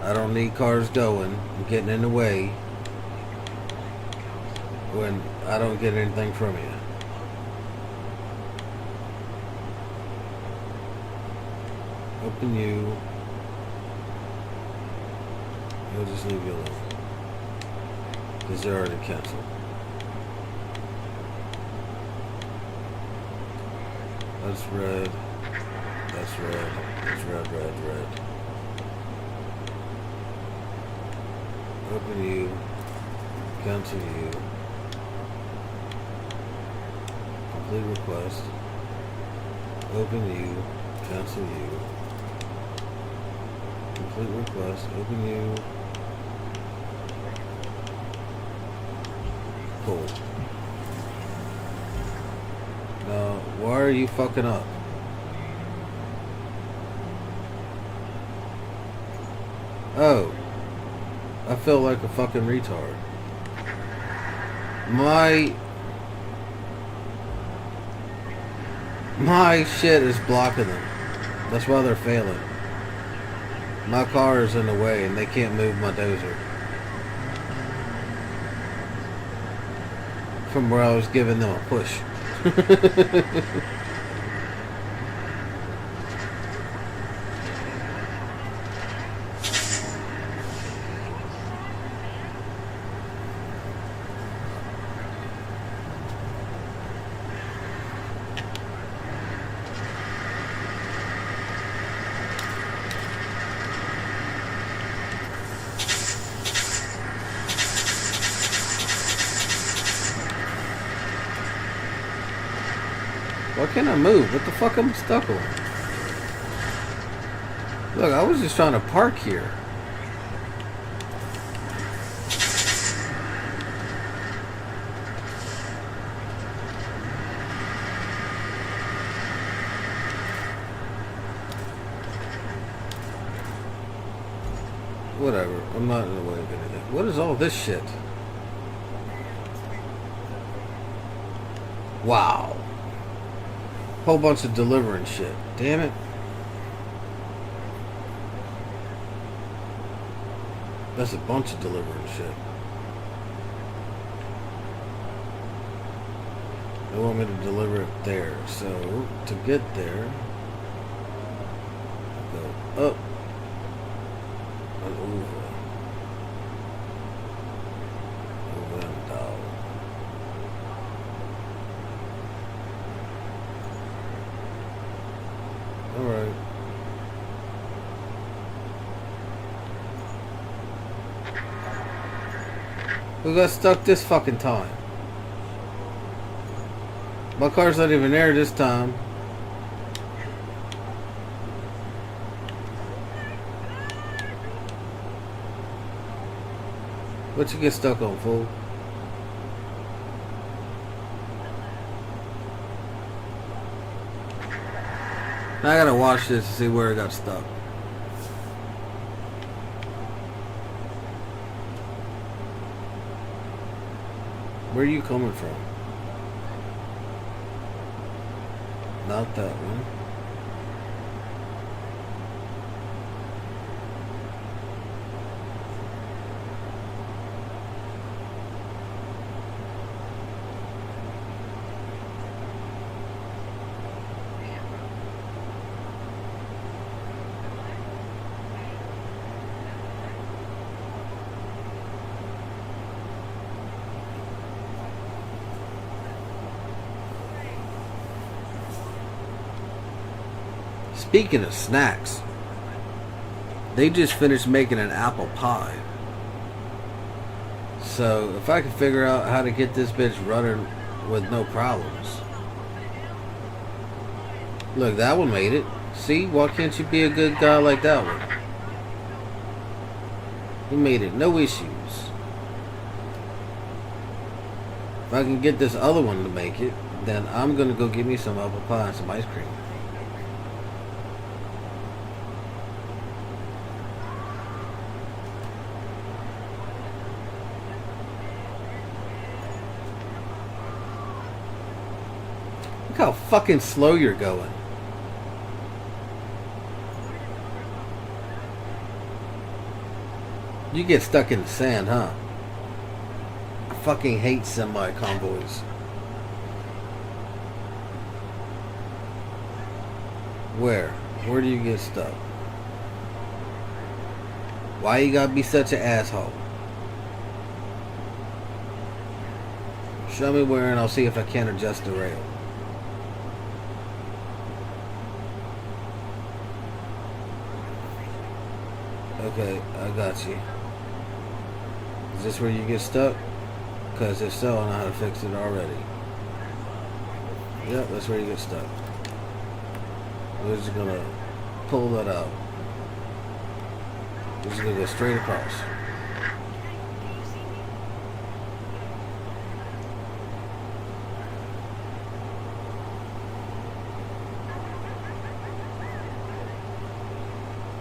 I don't need cars going and getting in the way when I don't get anything from you. Open you. We'll just leave you alone. Because they're already canceled. That's red. That's red. That's red, red, red. Open you. Cancel you. Complete request. Open you. Cancel you. Complete request. Open you. Cool. Now, why are you fucking up? Oh. I feel like a fucking retard. My shit is blocking them. That's why they're failing. My car is in the way and they can't move my dozer. From where I was giving them a push. Why can't I move? What the fuck am I stuck on? Look, I was just trying to park here. Whatever. I'm not in the way of anything. What is all this shit? Wow. Whole bunch of delivering shit. Damn it. That's a bunch of delivering shit. They want me to deliver it there. So, to get there, go up and over. Over and down. Alright. We got stuck this fucking time. My car's not even there this time. What you get stuck on, fool? Now I gotta watch this to see where it got stuck. Where are you coming from? Not that one. Speaking of snacks, they just finished making an apple pie. So if I can figure out how to get this bitch running with no problems. Look, that one made it. See, why can't you be a good guy like that one? He made it, no issues. If I can get this other one to make it, then I'm gonna go get me some apple pie and some ice cream. Look how fucking slow you're going. You get stuck in the sand, huh? I fucking hate semi-convoys. Where? Where do you get stuck? Why you gotta be such an asshole? Show me where and I'll see if I can adjust the rail. Okay, I got you. Is this where you get stuck? Because if so, I know how to fix it already. Yep, that's where you get stuck. We're just gonna pull that out. We're just gonna go straight across.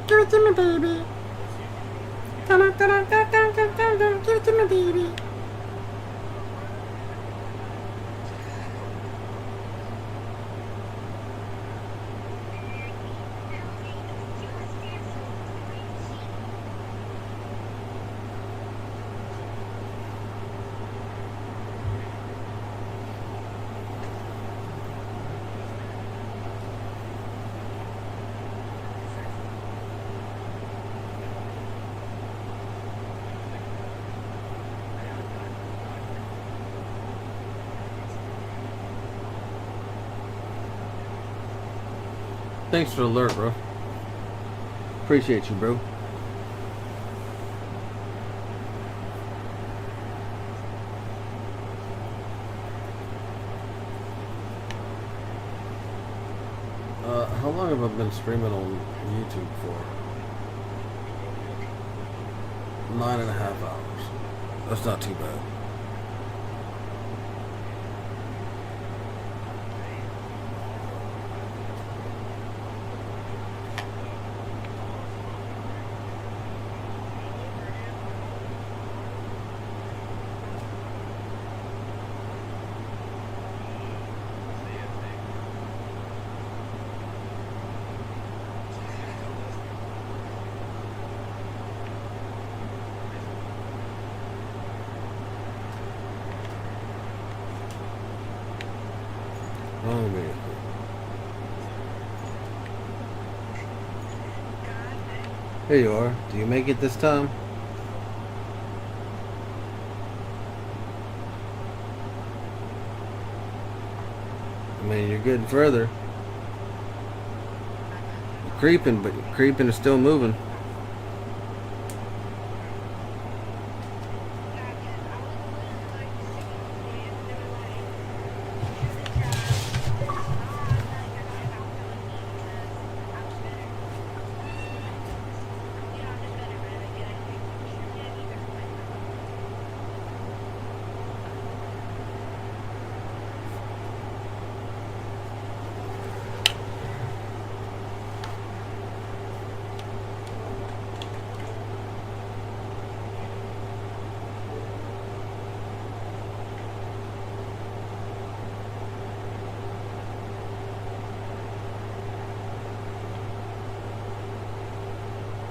Give it to me, baby. Come on, come on, come on, come on, come on. Give it to me, baby. Thanks for the alert, bro. Appreciate you, bro. How long have I been streaming on YouTube for? 9.5 hours. That's not too bad. Here you are. Do you make it this time? I mean, you're getting further. You're creeping, but creeping is still moving.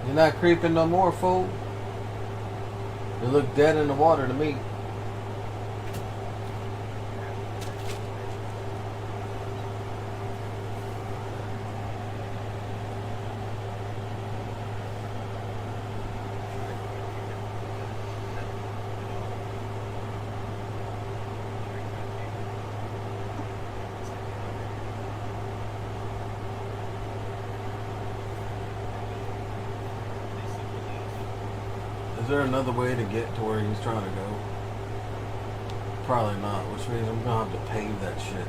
You're not creeping no more, fool. You look dead in the water to me. Is there another way to get to where he's trying to go? Probably not, which means I'm gonna have to pave that shit.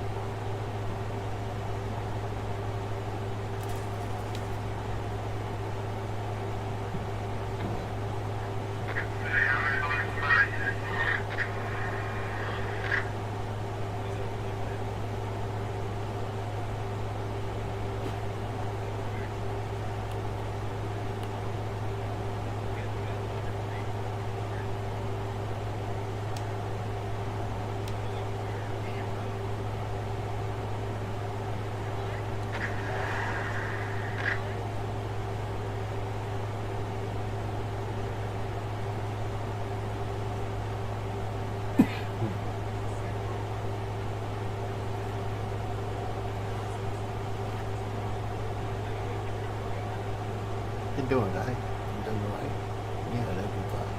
You doing right? You doing right? Yeah, that'd be fine.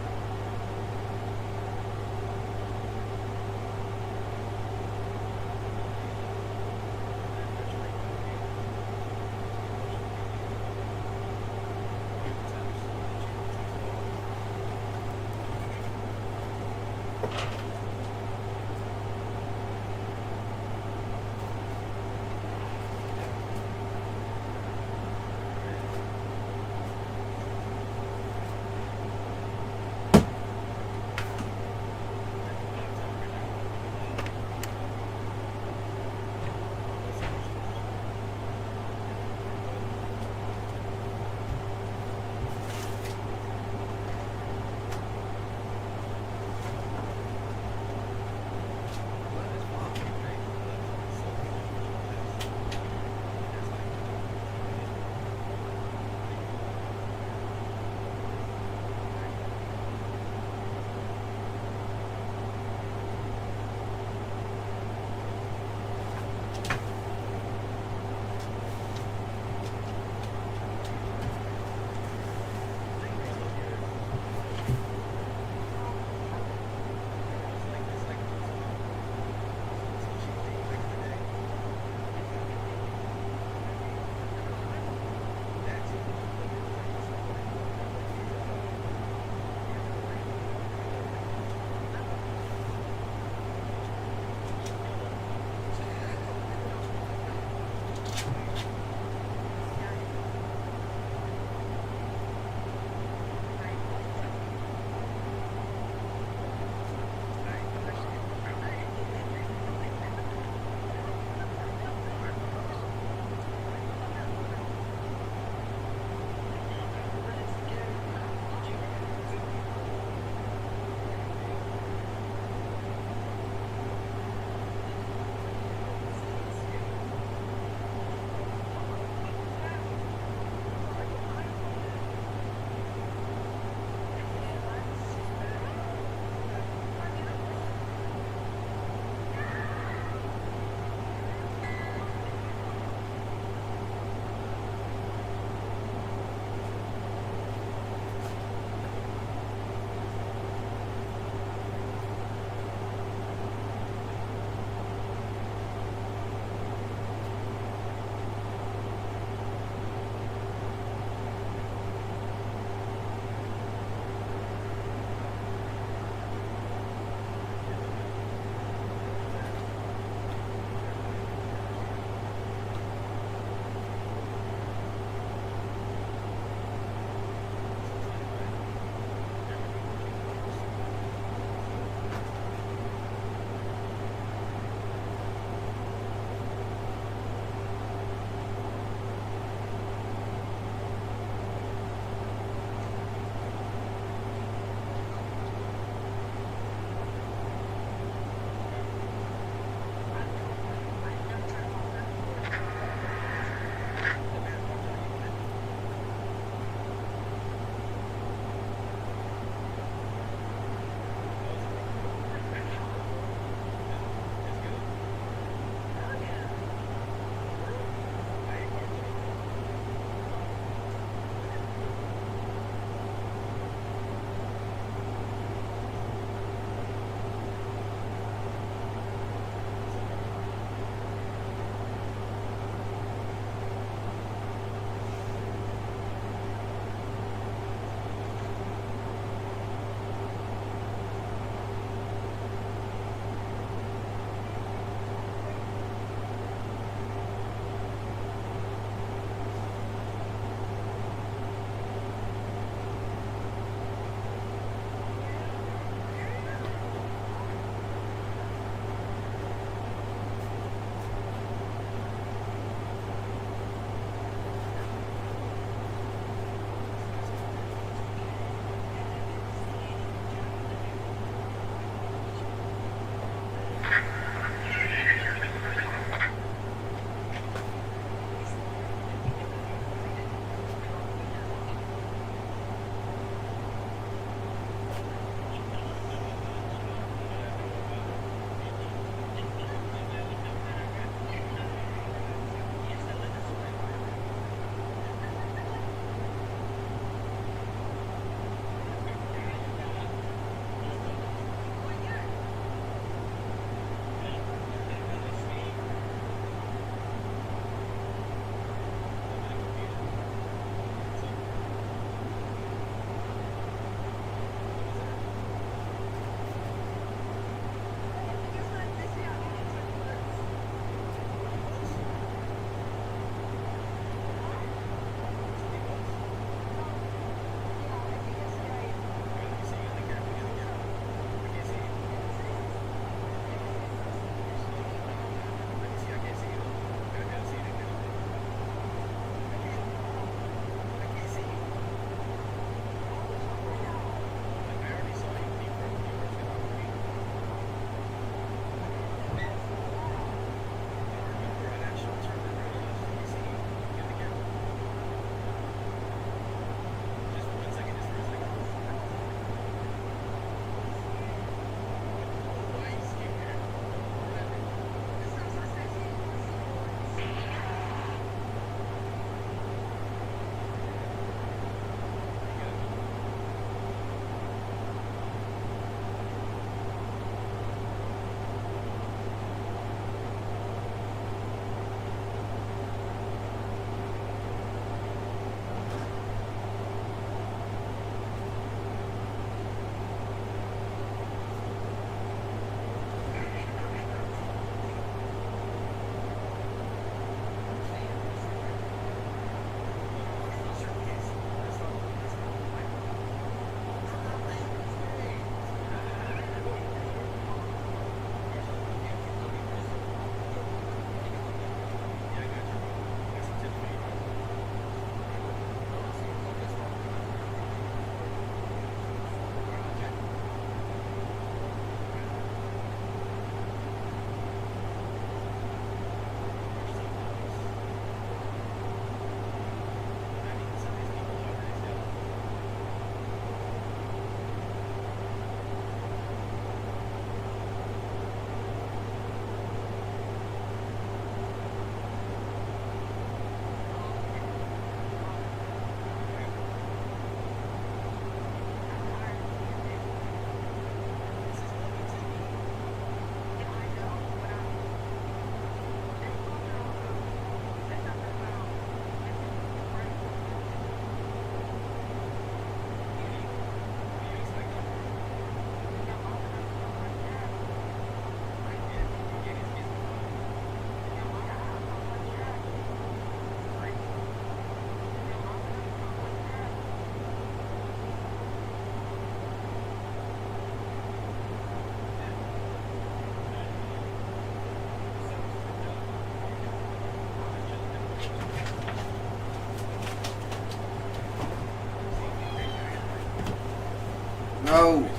No.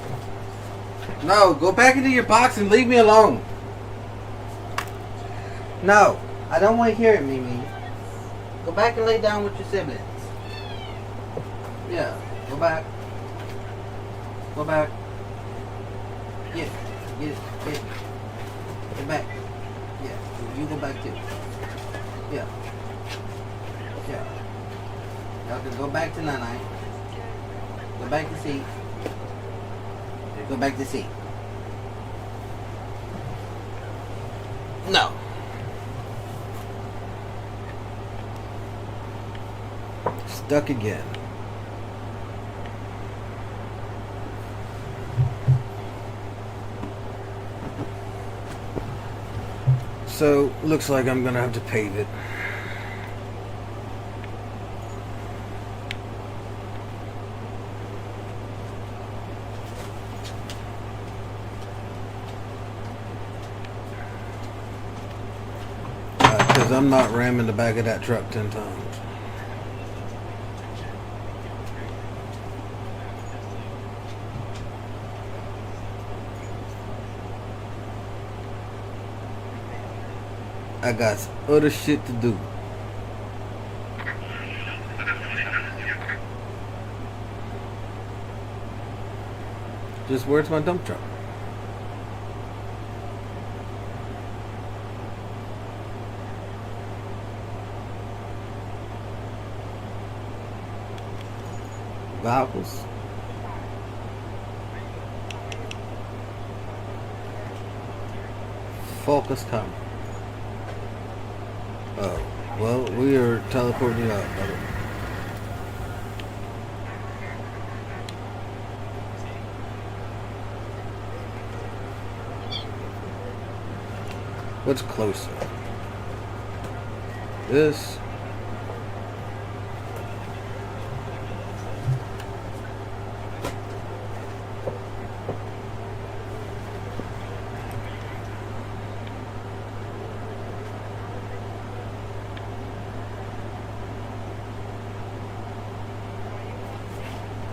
No, go back into your box and leave me alone. No, I don't want to hear it, Mimi. Go back and lay down with your siblings. Yeah, go back. Go back. Get back. Yeah, you go back too. Yeah. Yeah. Y'all can go back to Nana. Go back to seat. Go back to seat. No. Stuck again. So, looks like I'm gonna have to pave it. Because I'm not ramming the back of that truck 10 times. I got other shit to do. Just where's my dump truck? Valves. Focus come. Oh, well, we are teleporting you out, brother. What's closer? This.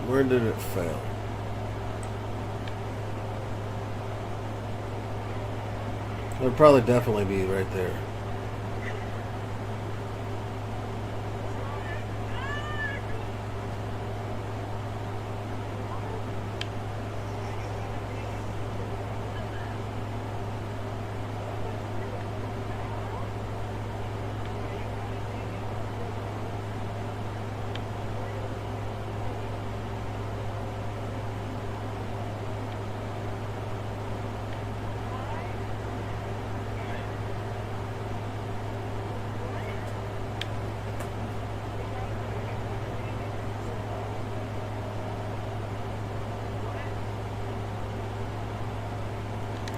Where did it fail? It'll probably definitely be right there.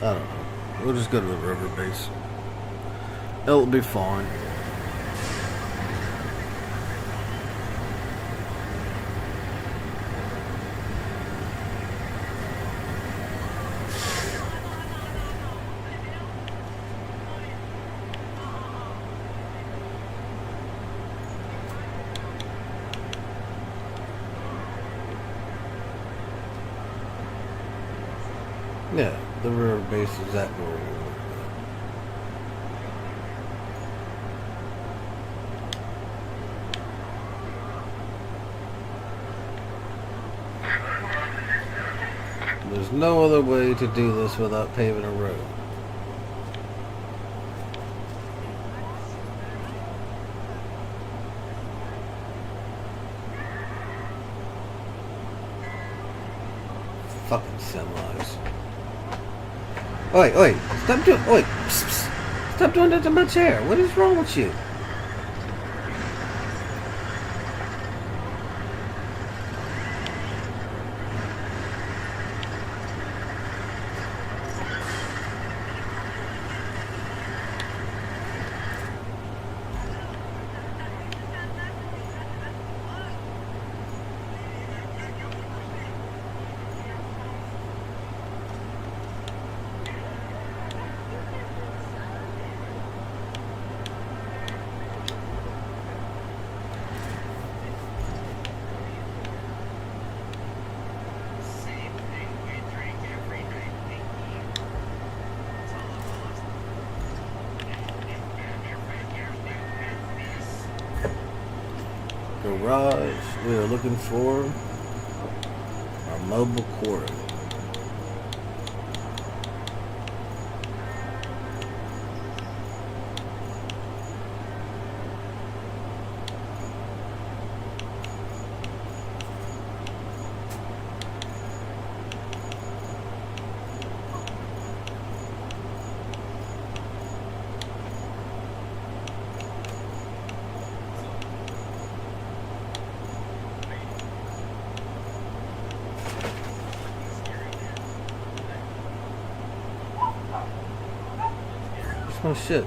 I don't know. We'll just go to the river base. It'll be fine. Yeah, the river base is that where we want to go. There's no other way to do this without paving a road. Fucking semis. Oi, oi, stop doing, oi, psst, psst. Stop doing that to my chair. What is wrong with you? garage. We are looking for a mobile quarry. Oh shit.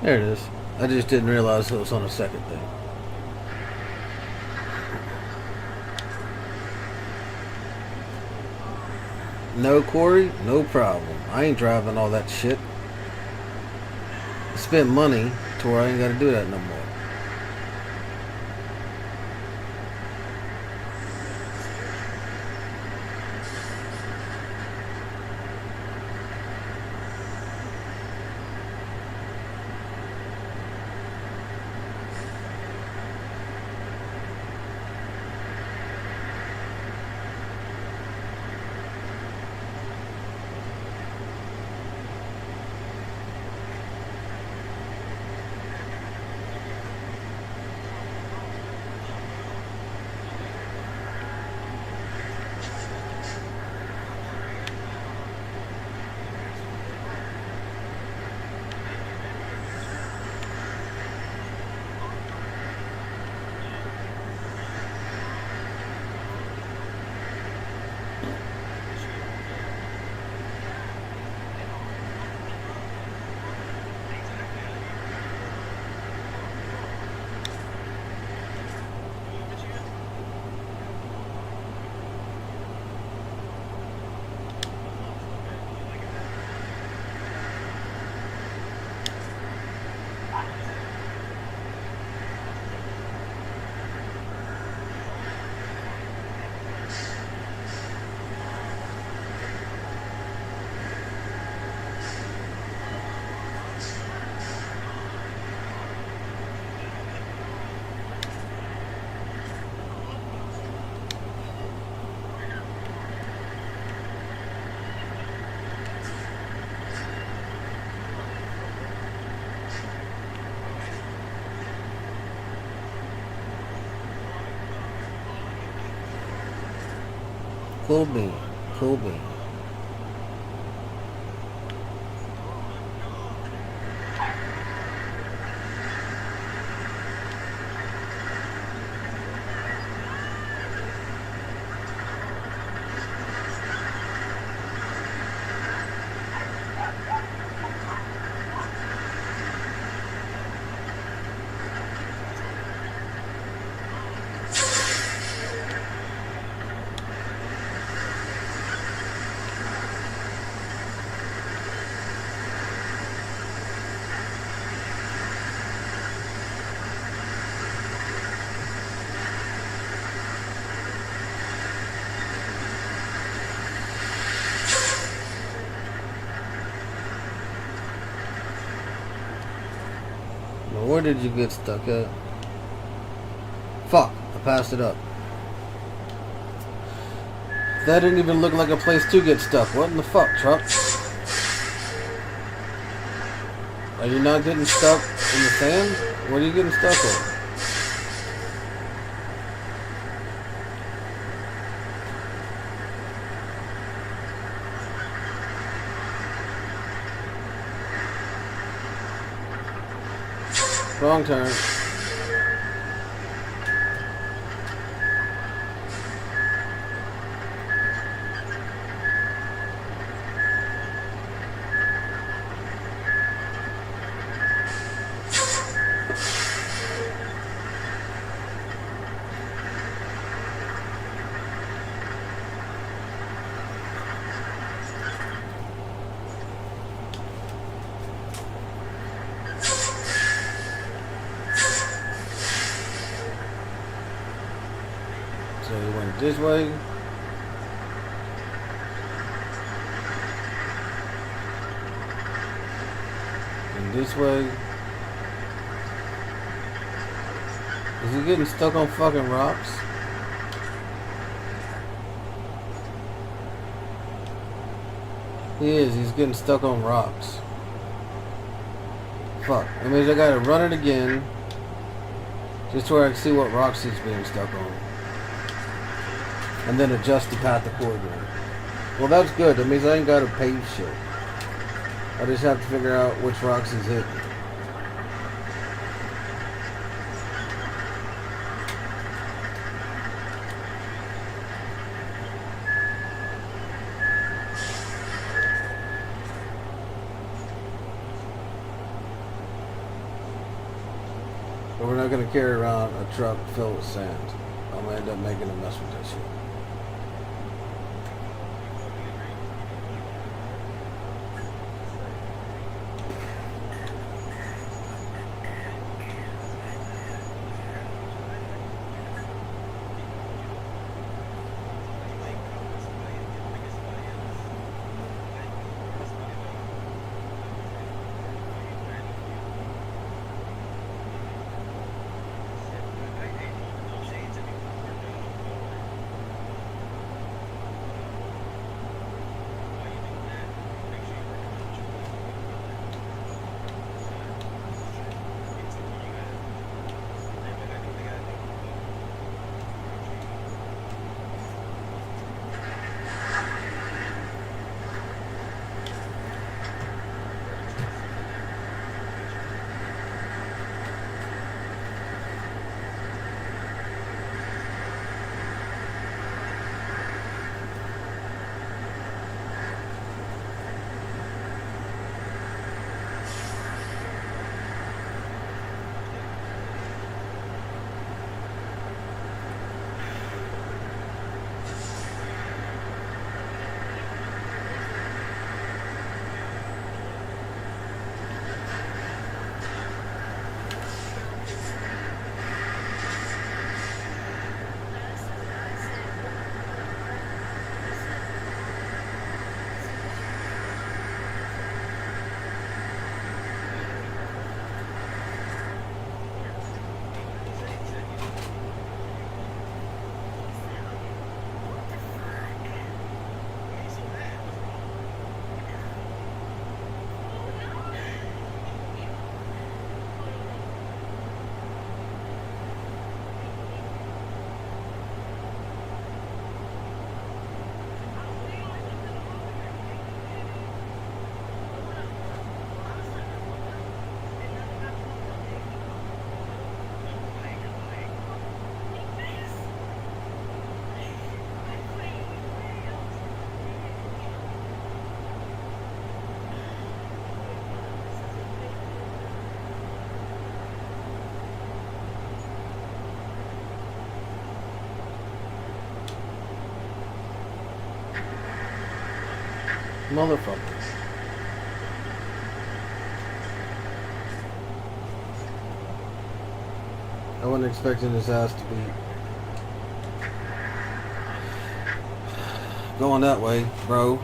There it is. I just didn't realize it was on a second thing. No quarry, no problem. I ain't driving all that shit. I spent money to where I ain't gotta do that no more. Cool bean. Cool bean. Now, where did you get stuck at? Fuck, I passed it up. That didn't even look like a place to get stuck. What in the fuck, truck? Are you not getting stuck in the sand? What are you getting stuck at? Wrong turn. this way. And this way. Is he getting stuck on fucking rocks? He is. He's getting stuck on rocks. Fuck. That means I gotta run it again. Just where I can see what rocks he's being stuck on. And then adjust the path accordingly. Well, that's good. That means I ain't gotta pave shit. I just have to figure out which rocks he's hitting. But we're not going to carry around a truck filled with sand. I'm going to end up making a mess with that shit. Motherfuckers. I wasn't expecting this ass to be going that way, bro.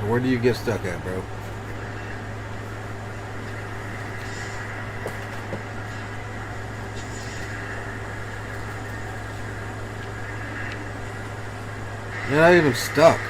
Where do you get stuck at, bro? You're not even stuck.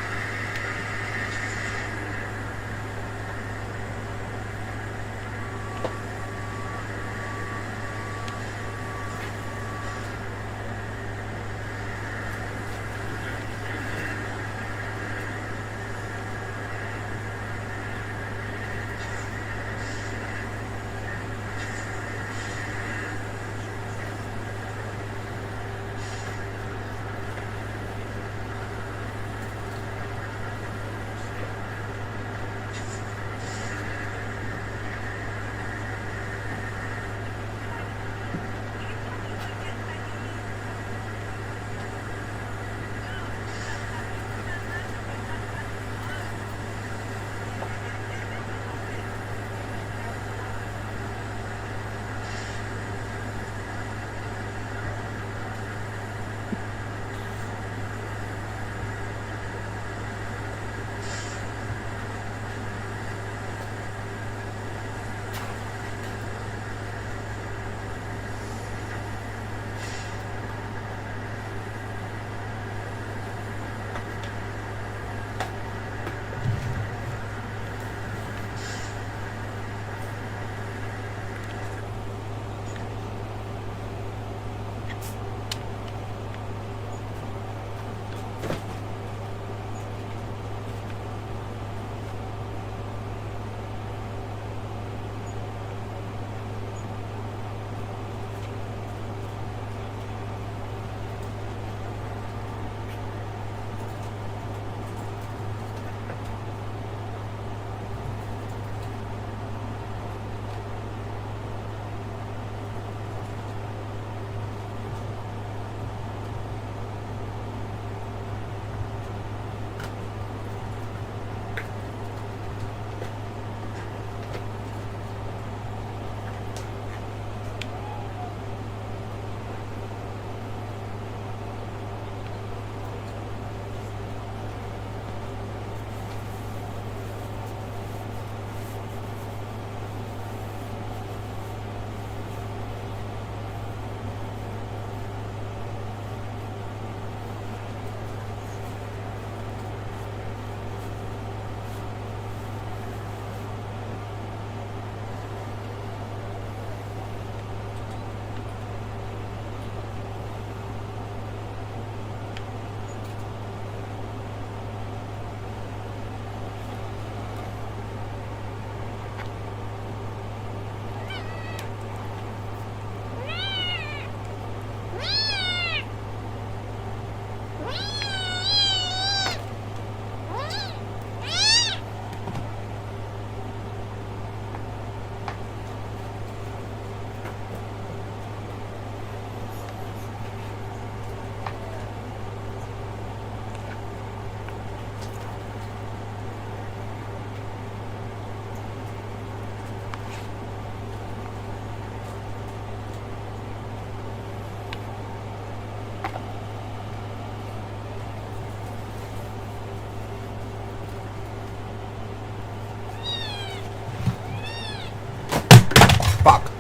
Fuck.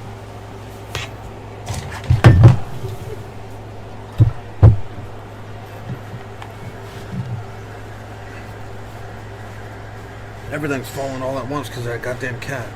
Everything's falling all at once because of that goddamn cat.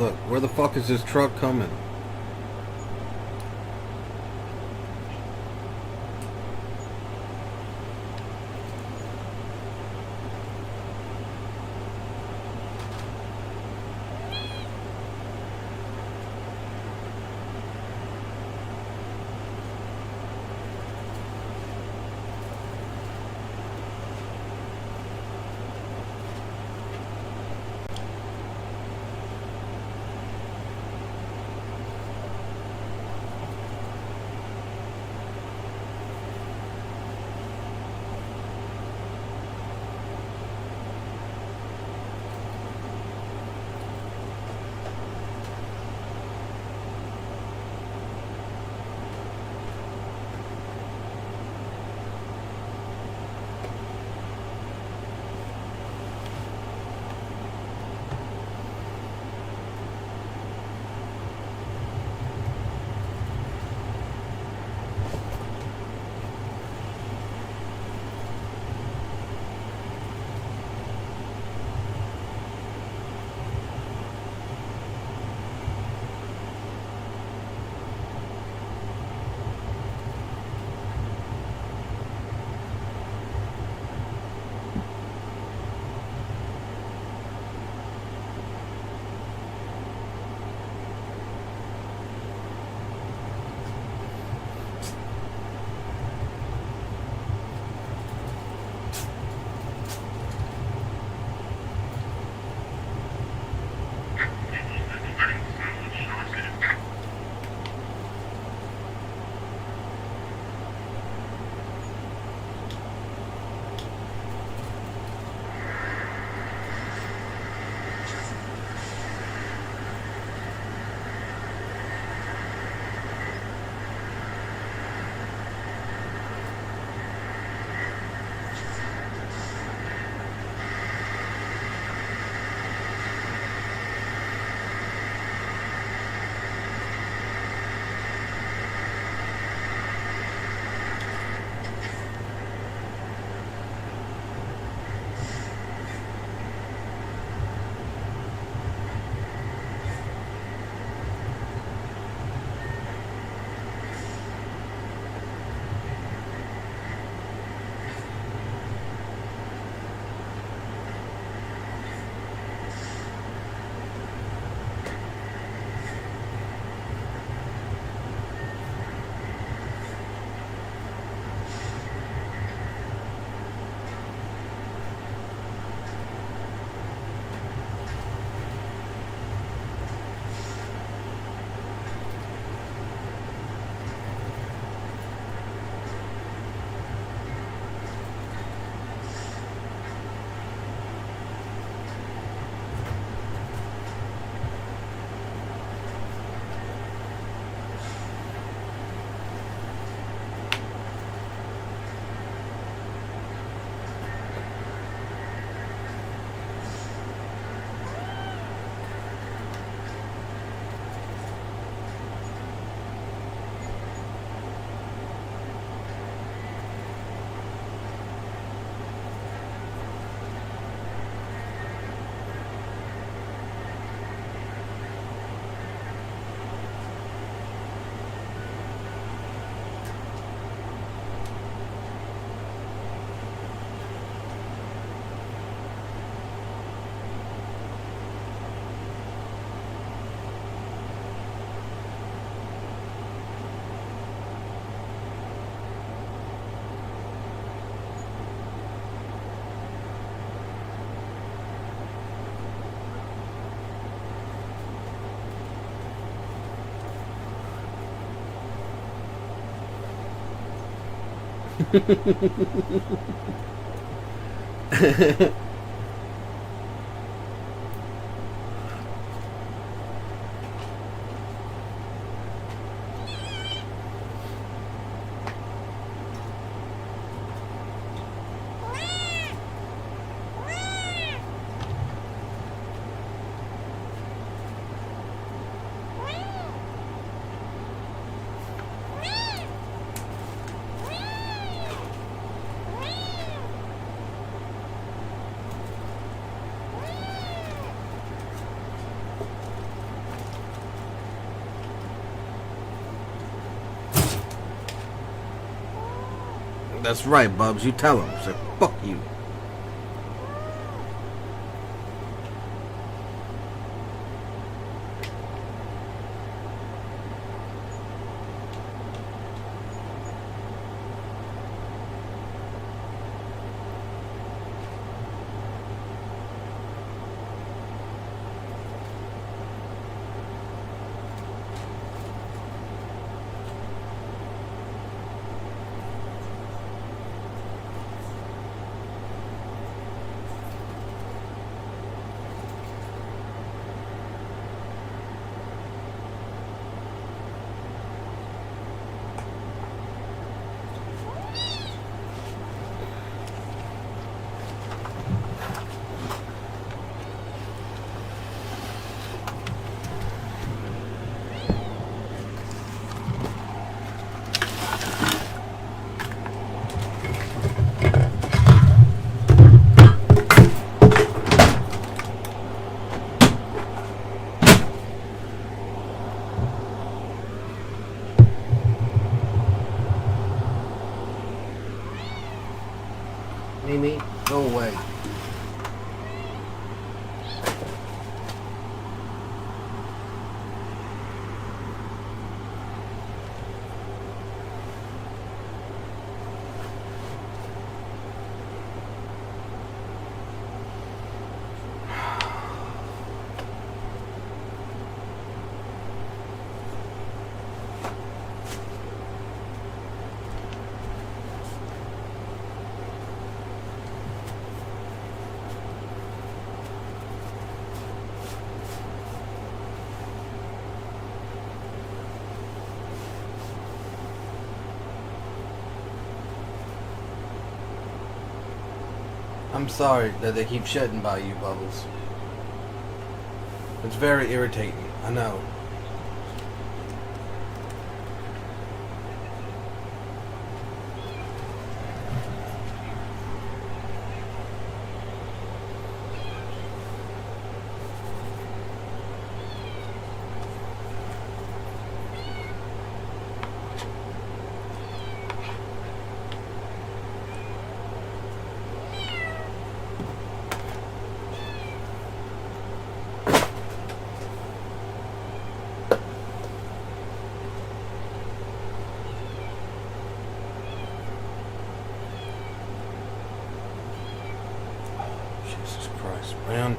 Look, where the fuck is this truck coming? That's right, Bubs. You tell him. Say, fuck you. Mimi, go away. I'm sorry that they keep shedding by you, Bubbles. It's very irritating, I know. Jesus Christ, man.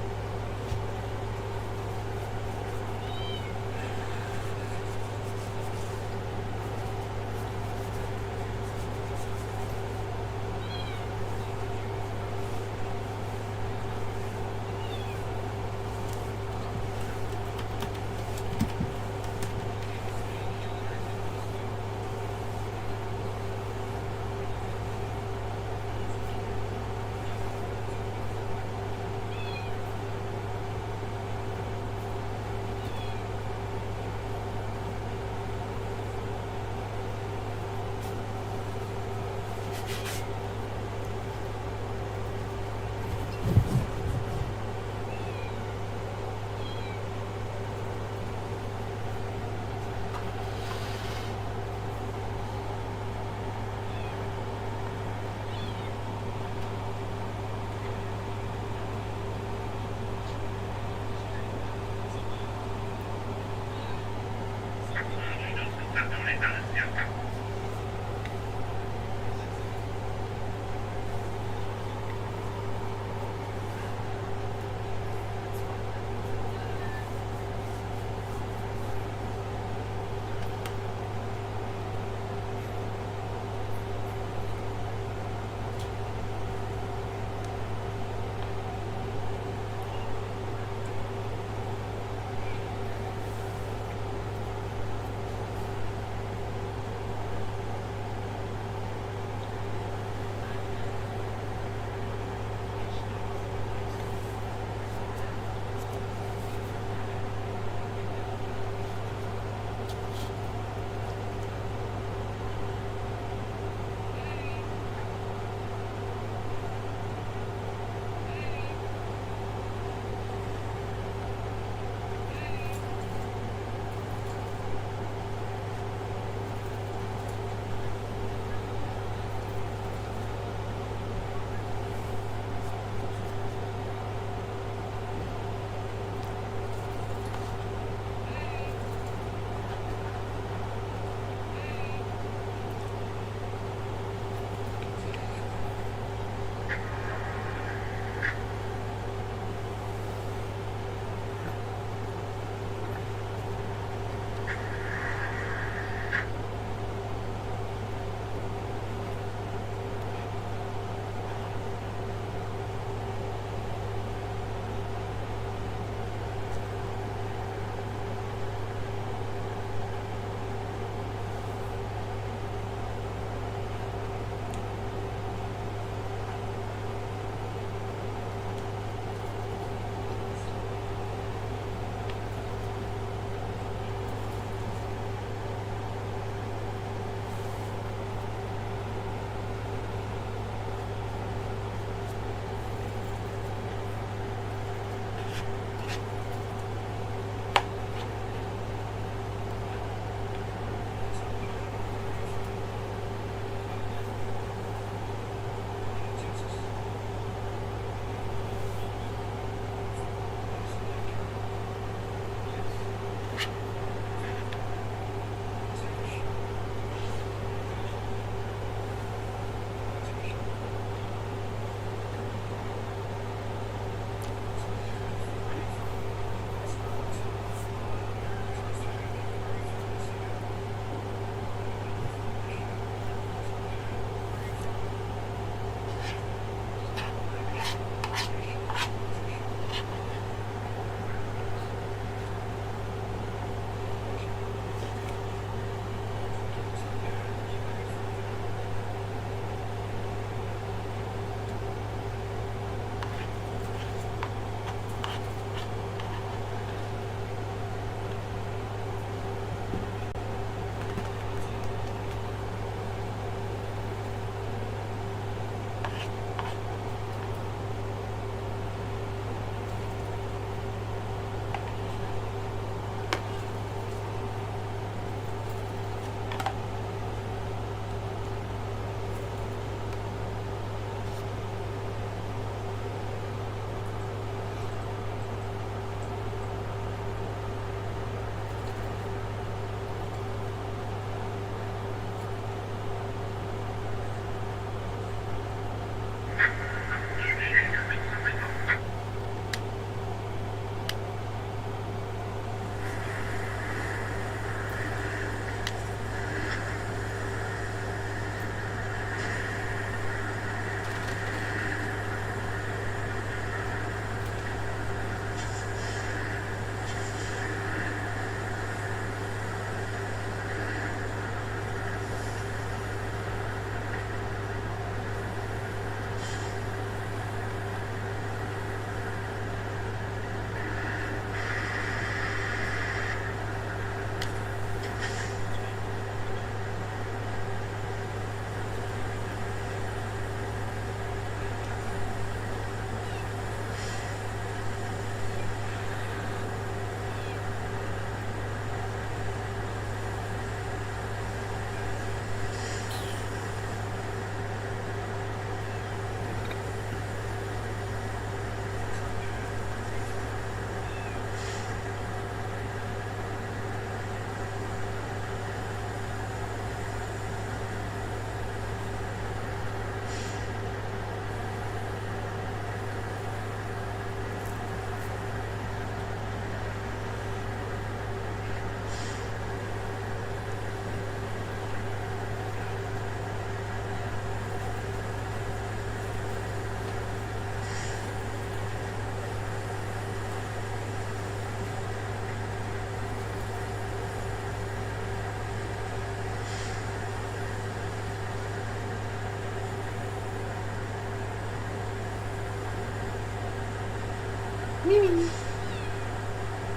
Mimi.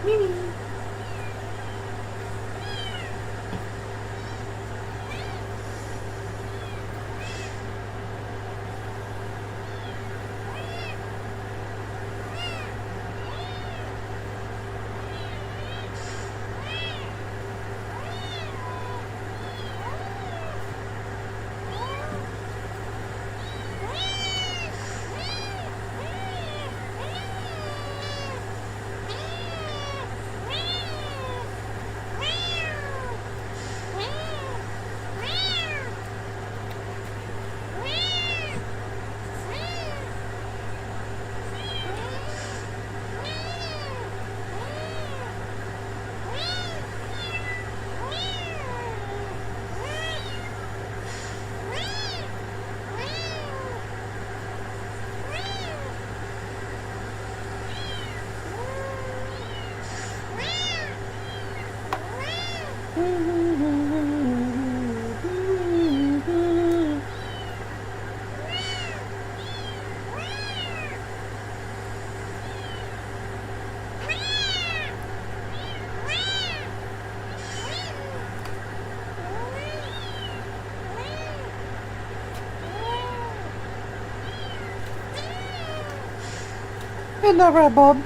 Mimi. In the red bud.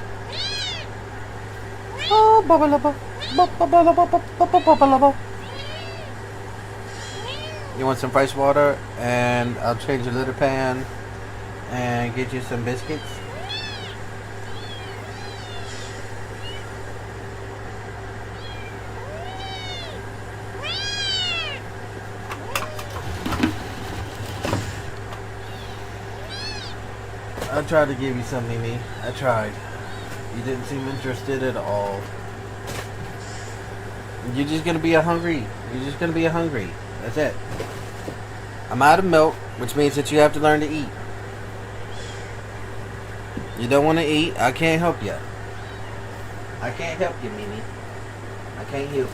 Oh, bubba lubba. Bubba lubba, bubba lubba. You want some fresh water, and I'll change your litter pan and get you some biscuits. I tried to give you some, Mimi. I tried. You didn't seem interested at all. You're just gonna be hungry. You're just gonna be hungry. That's it. I'm out of milk, which means that you have to learn to eat. You don't want to eat? I can't help you. I can't help you, Mimi. I can't help.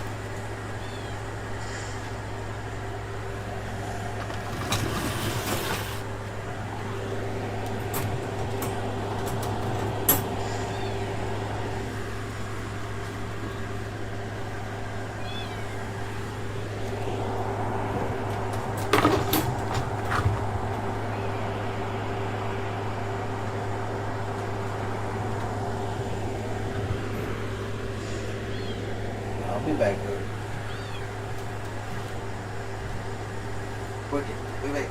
I'll be back, dude. Quick, wait.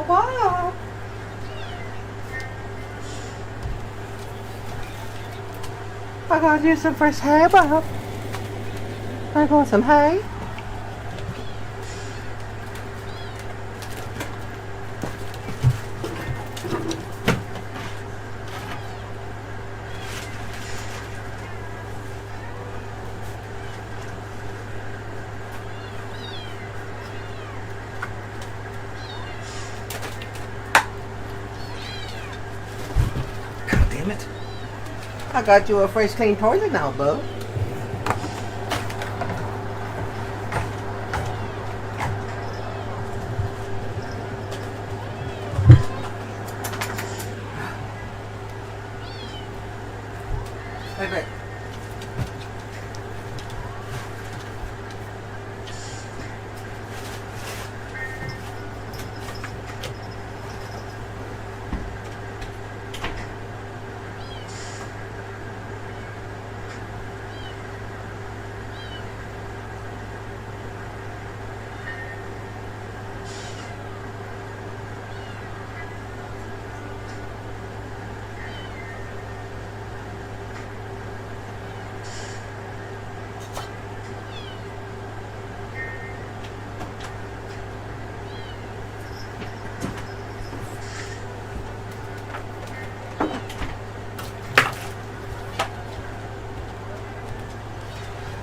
Bob. I got you some fresh hay, Bob. I got some hay. God damn it. I got you a fresh clean toilet now, bub. Hey, babe.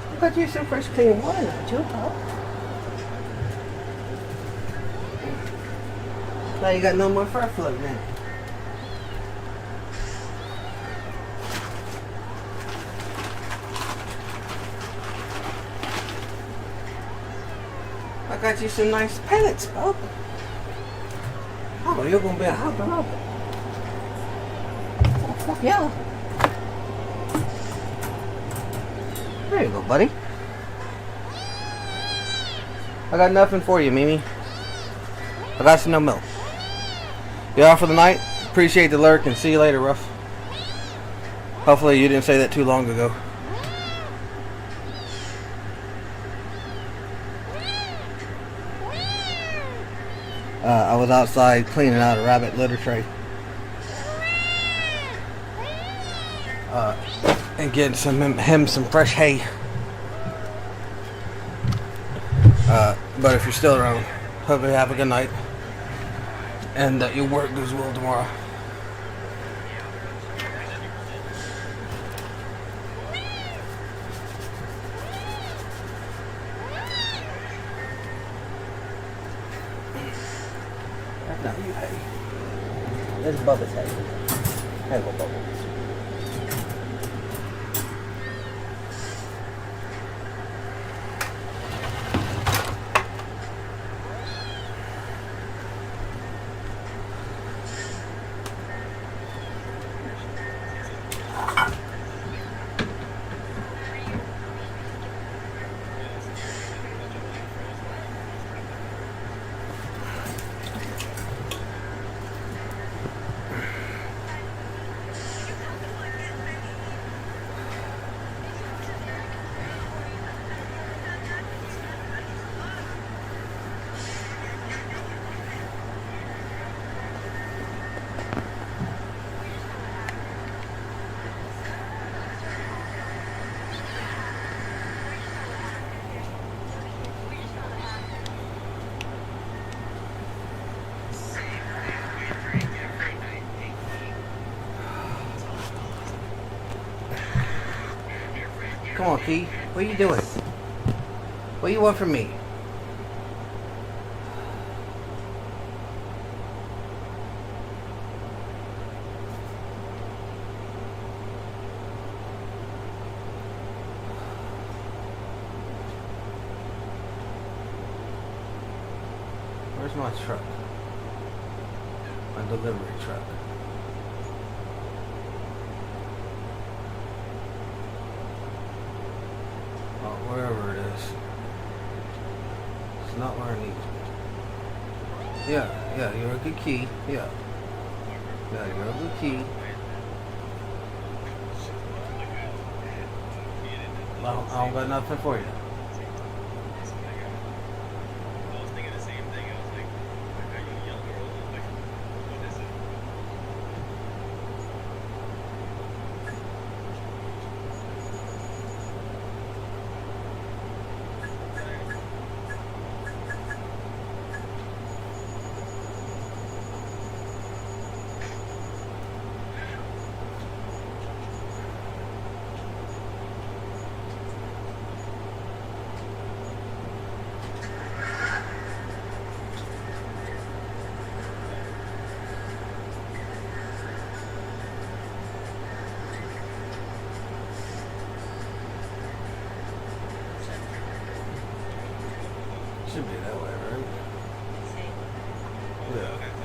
I got you some fresh clean water now, too, Pop. Now you got no more fur floating in. I got you some nice pellets, Pop. Oh, you're gonna be a hot dog. Oh, fuck yeah. There you go, buddy. I got nothing for you, Mimi. I got you no milk. You off for the night? Appreciate the lurk and see you later, Ruff. Hopefully you didn't say that too long ago. I was outside cleaning out a rabbit litter tray. And getting some fresh hay. But if you're still around, hope you have a good night. And that your work goes well tomorrow. That's not you, hay. That's Bubba's hay. Hey, Bubba. Come on, Key. What are you doing? What do you want from me? Where's my truck? My delivery truck. Wherever it is. It's not where I need to be. Yeah, you're a good key. Yeah, you're a good key. Well, I don't got nothing for you. I was thinking the same thing. I was like, are you young or old? Like, Yeah.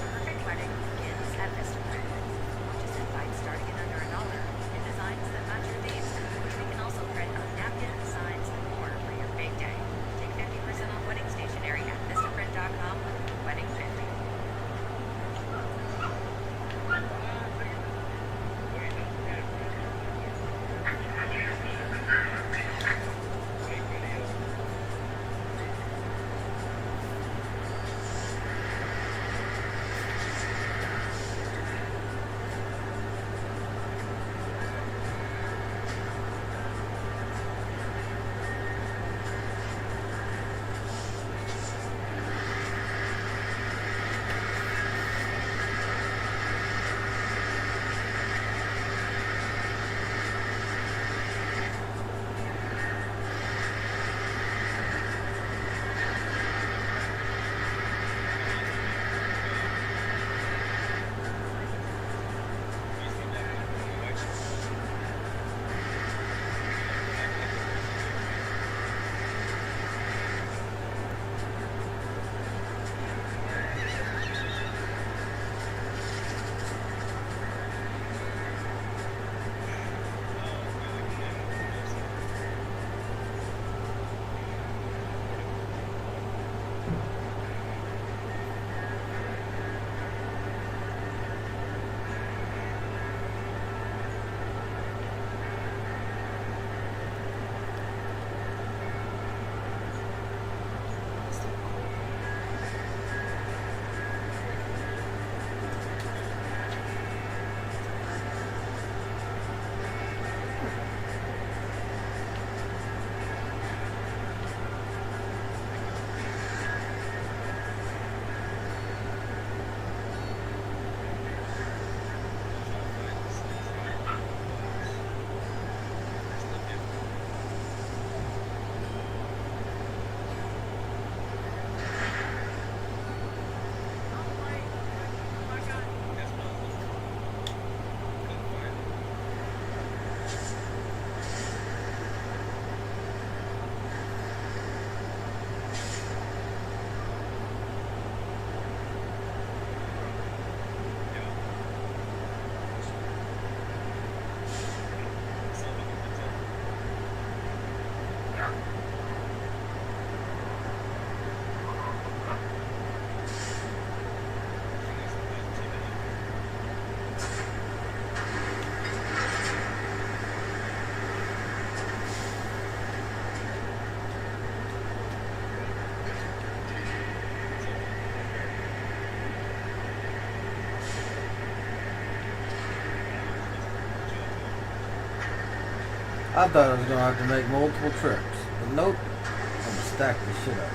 Perfect wedding begins at Vista Print. Just invite starting at under $1 in designs that match your theme, which we can also print on napkins, signs, and more for your big day. Take 50% off wedding stationery at vistaprint.com. Wedding 50. I thought I was gonna have to make multiple trips, but nope. I'm gonna stack this shit up.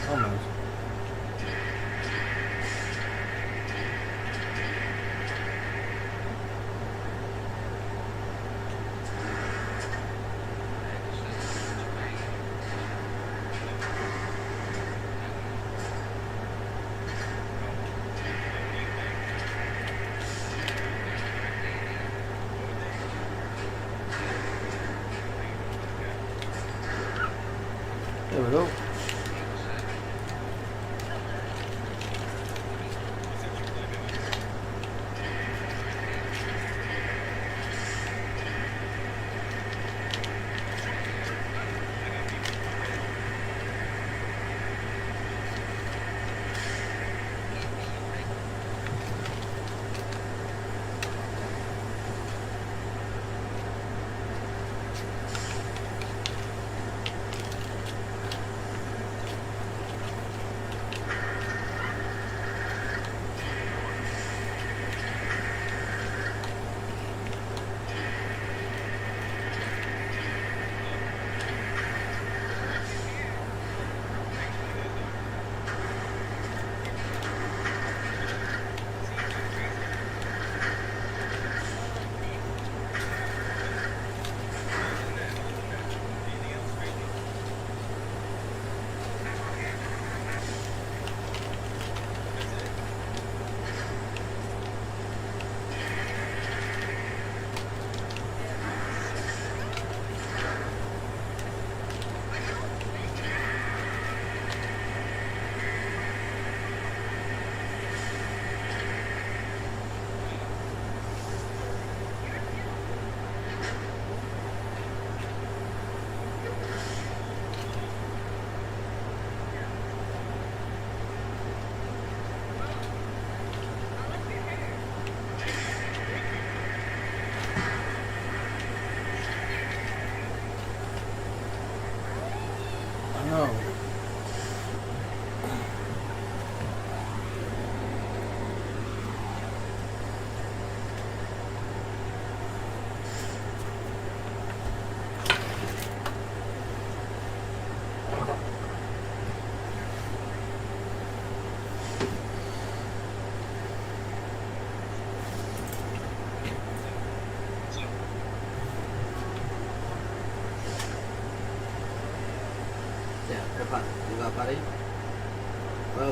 Almost. There we go.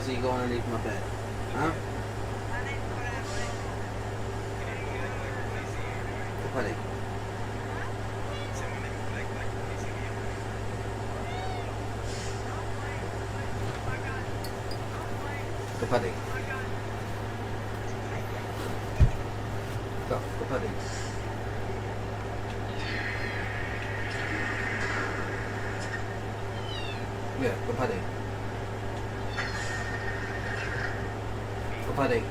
see you go underneath my bed. Huh? Buddy. Buddy. Go, buddy. Yeah, go buddy. Go buddy.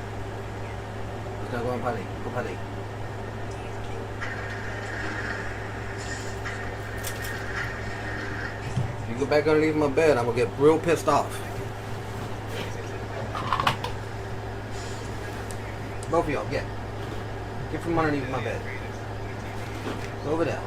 He's not going buddy. Go buddy. If you go back underneath my bed, I'm gonna get real pissed off. Both of y'all, get. Get from underneath my bed. Over there.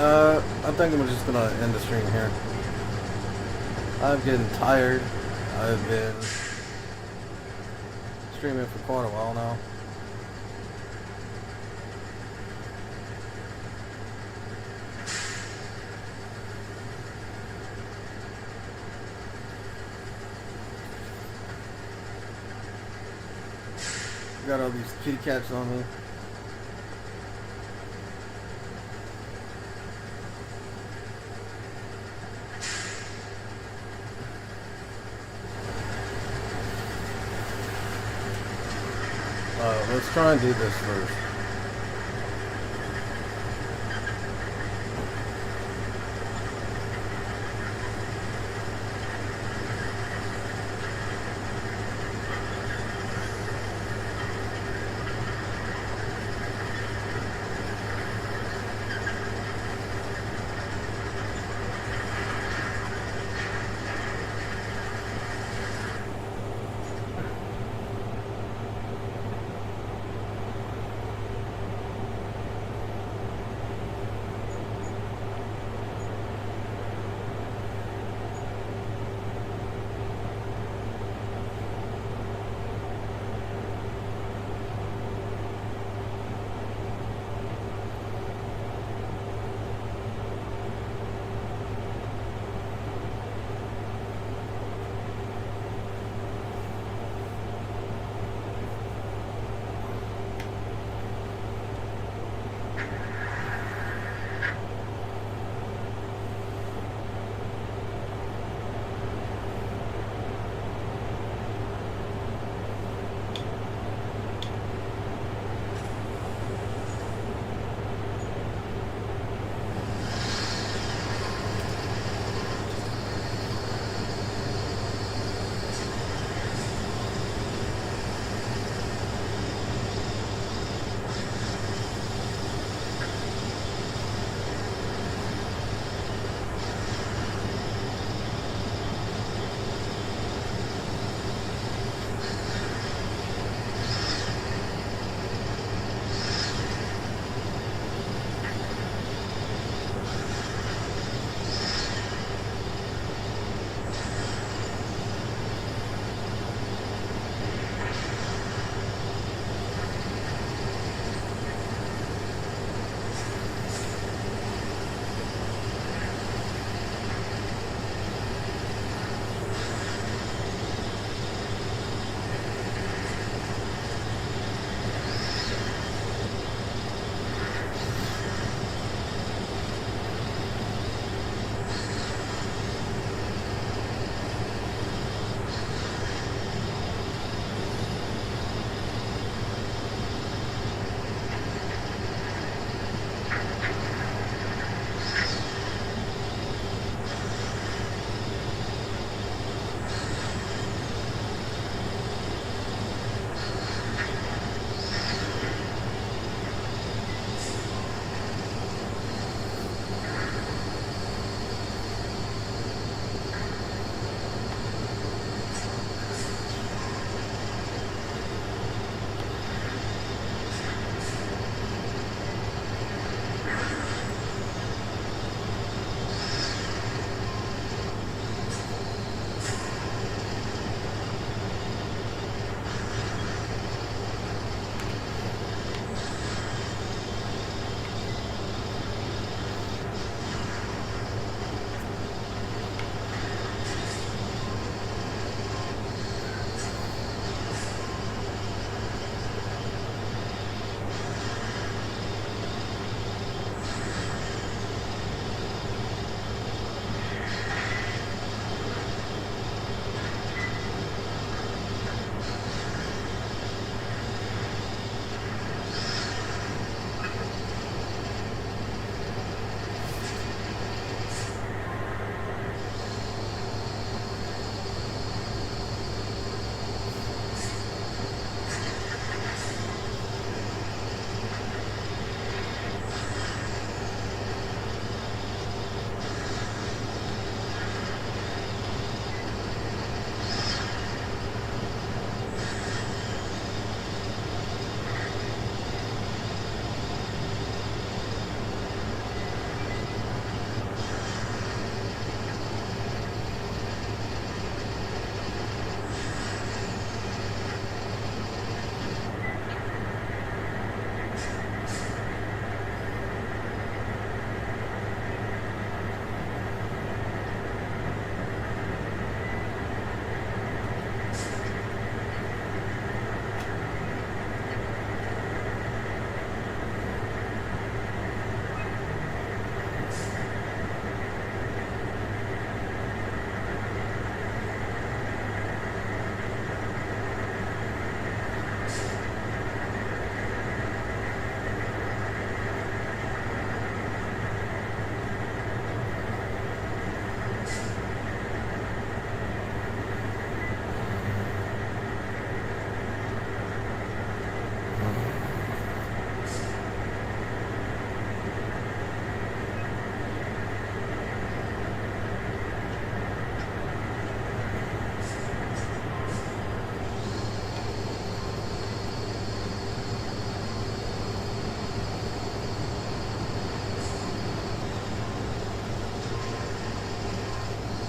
I think I'm just gonna end the stream here. I'm getting tired. I've been streaming for quite a while now. Got all these kitty cats on me. Let's try and do this first.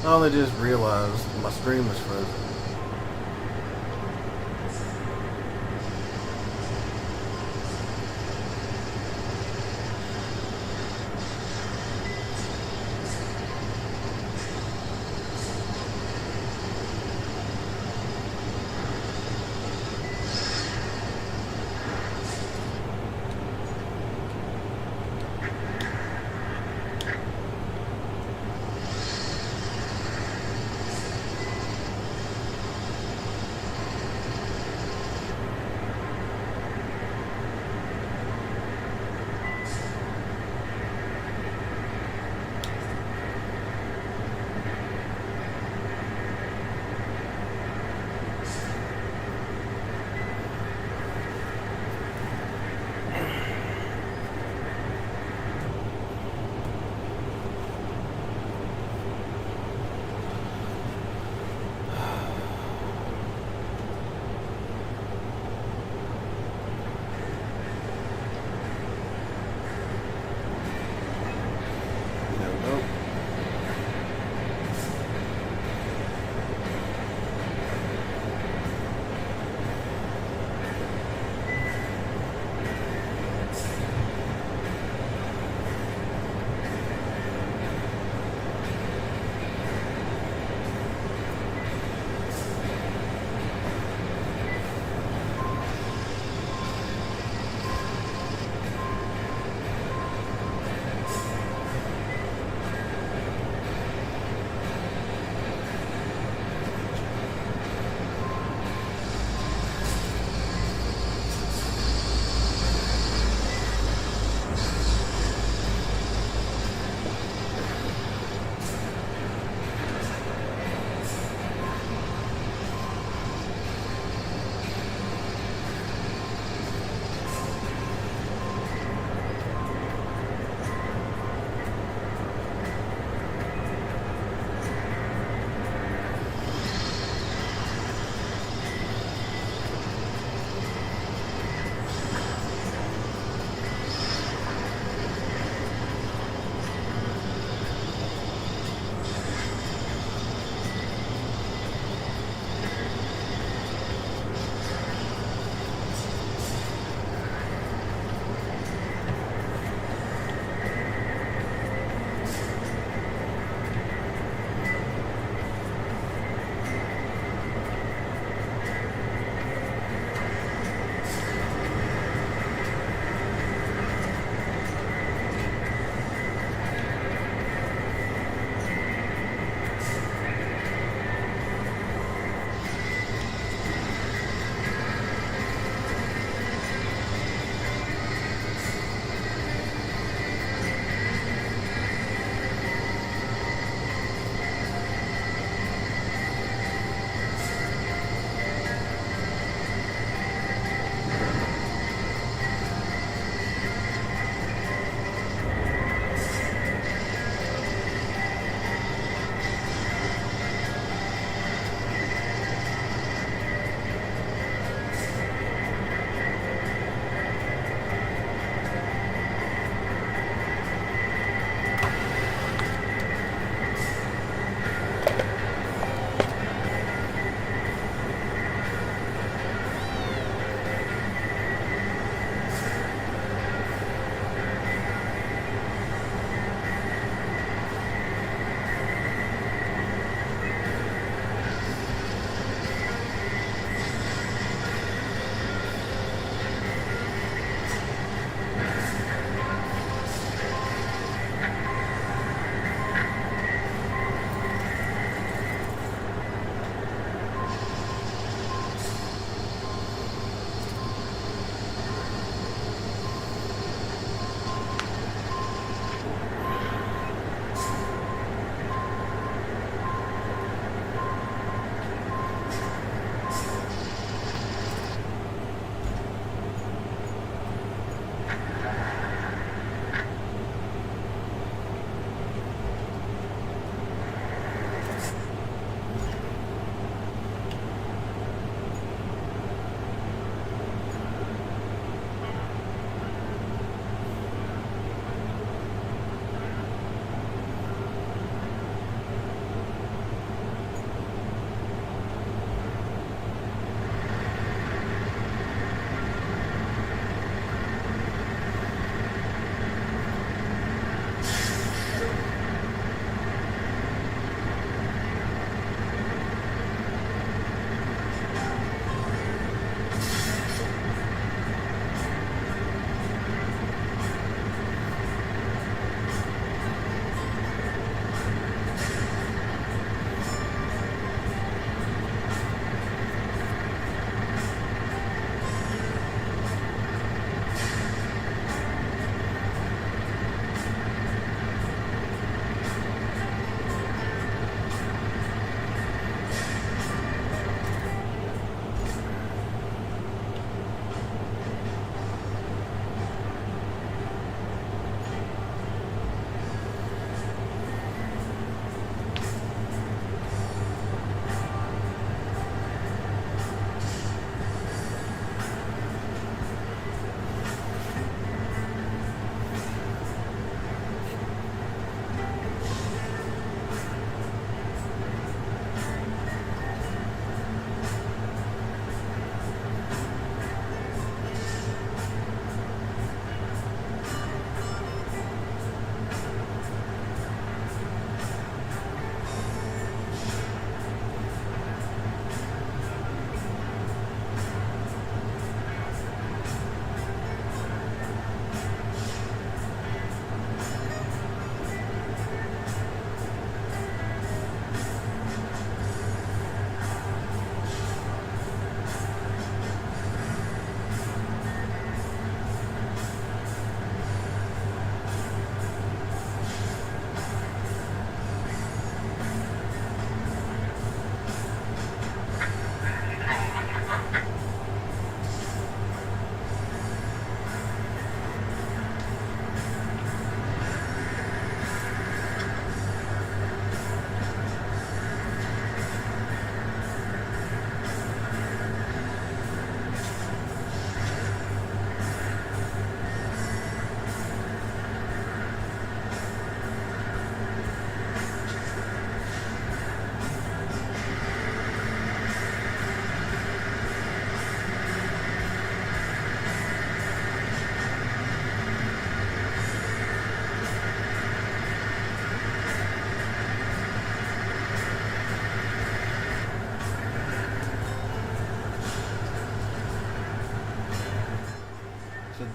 I only just realized my stream was frozen.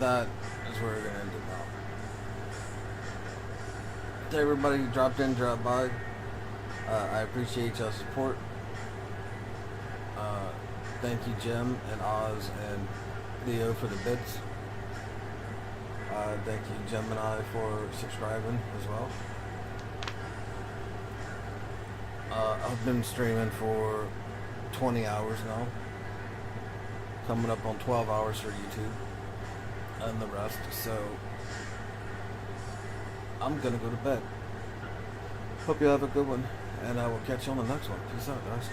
that is where we're gonna end it now. To everybody who dropped in, dropped by, I appreciate y'all's support. Thank you, Jim and Oz and Leo for the bits. Thank you, Gemini, for subscribing as well. I've been streaming for 20 hours now. Coming up on 12 hours for YouTube and the rest. So I'm gonna go to bed. Hope you have a good one, and I will catch you on the next one. Peace out, guys.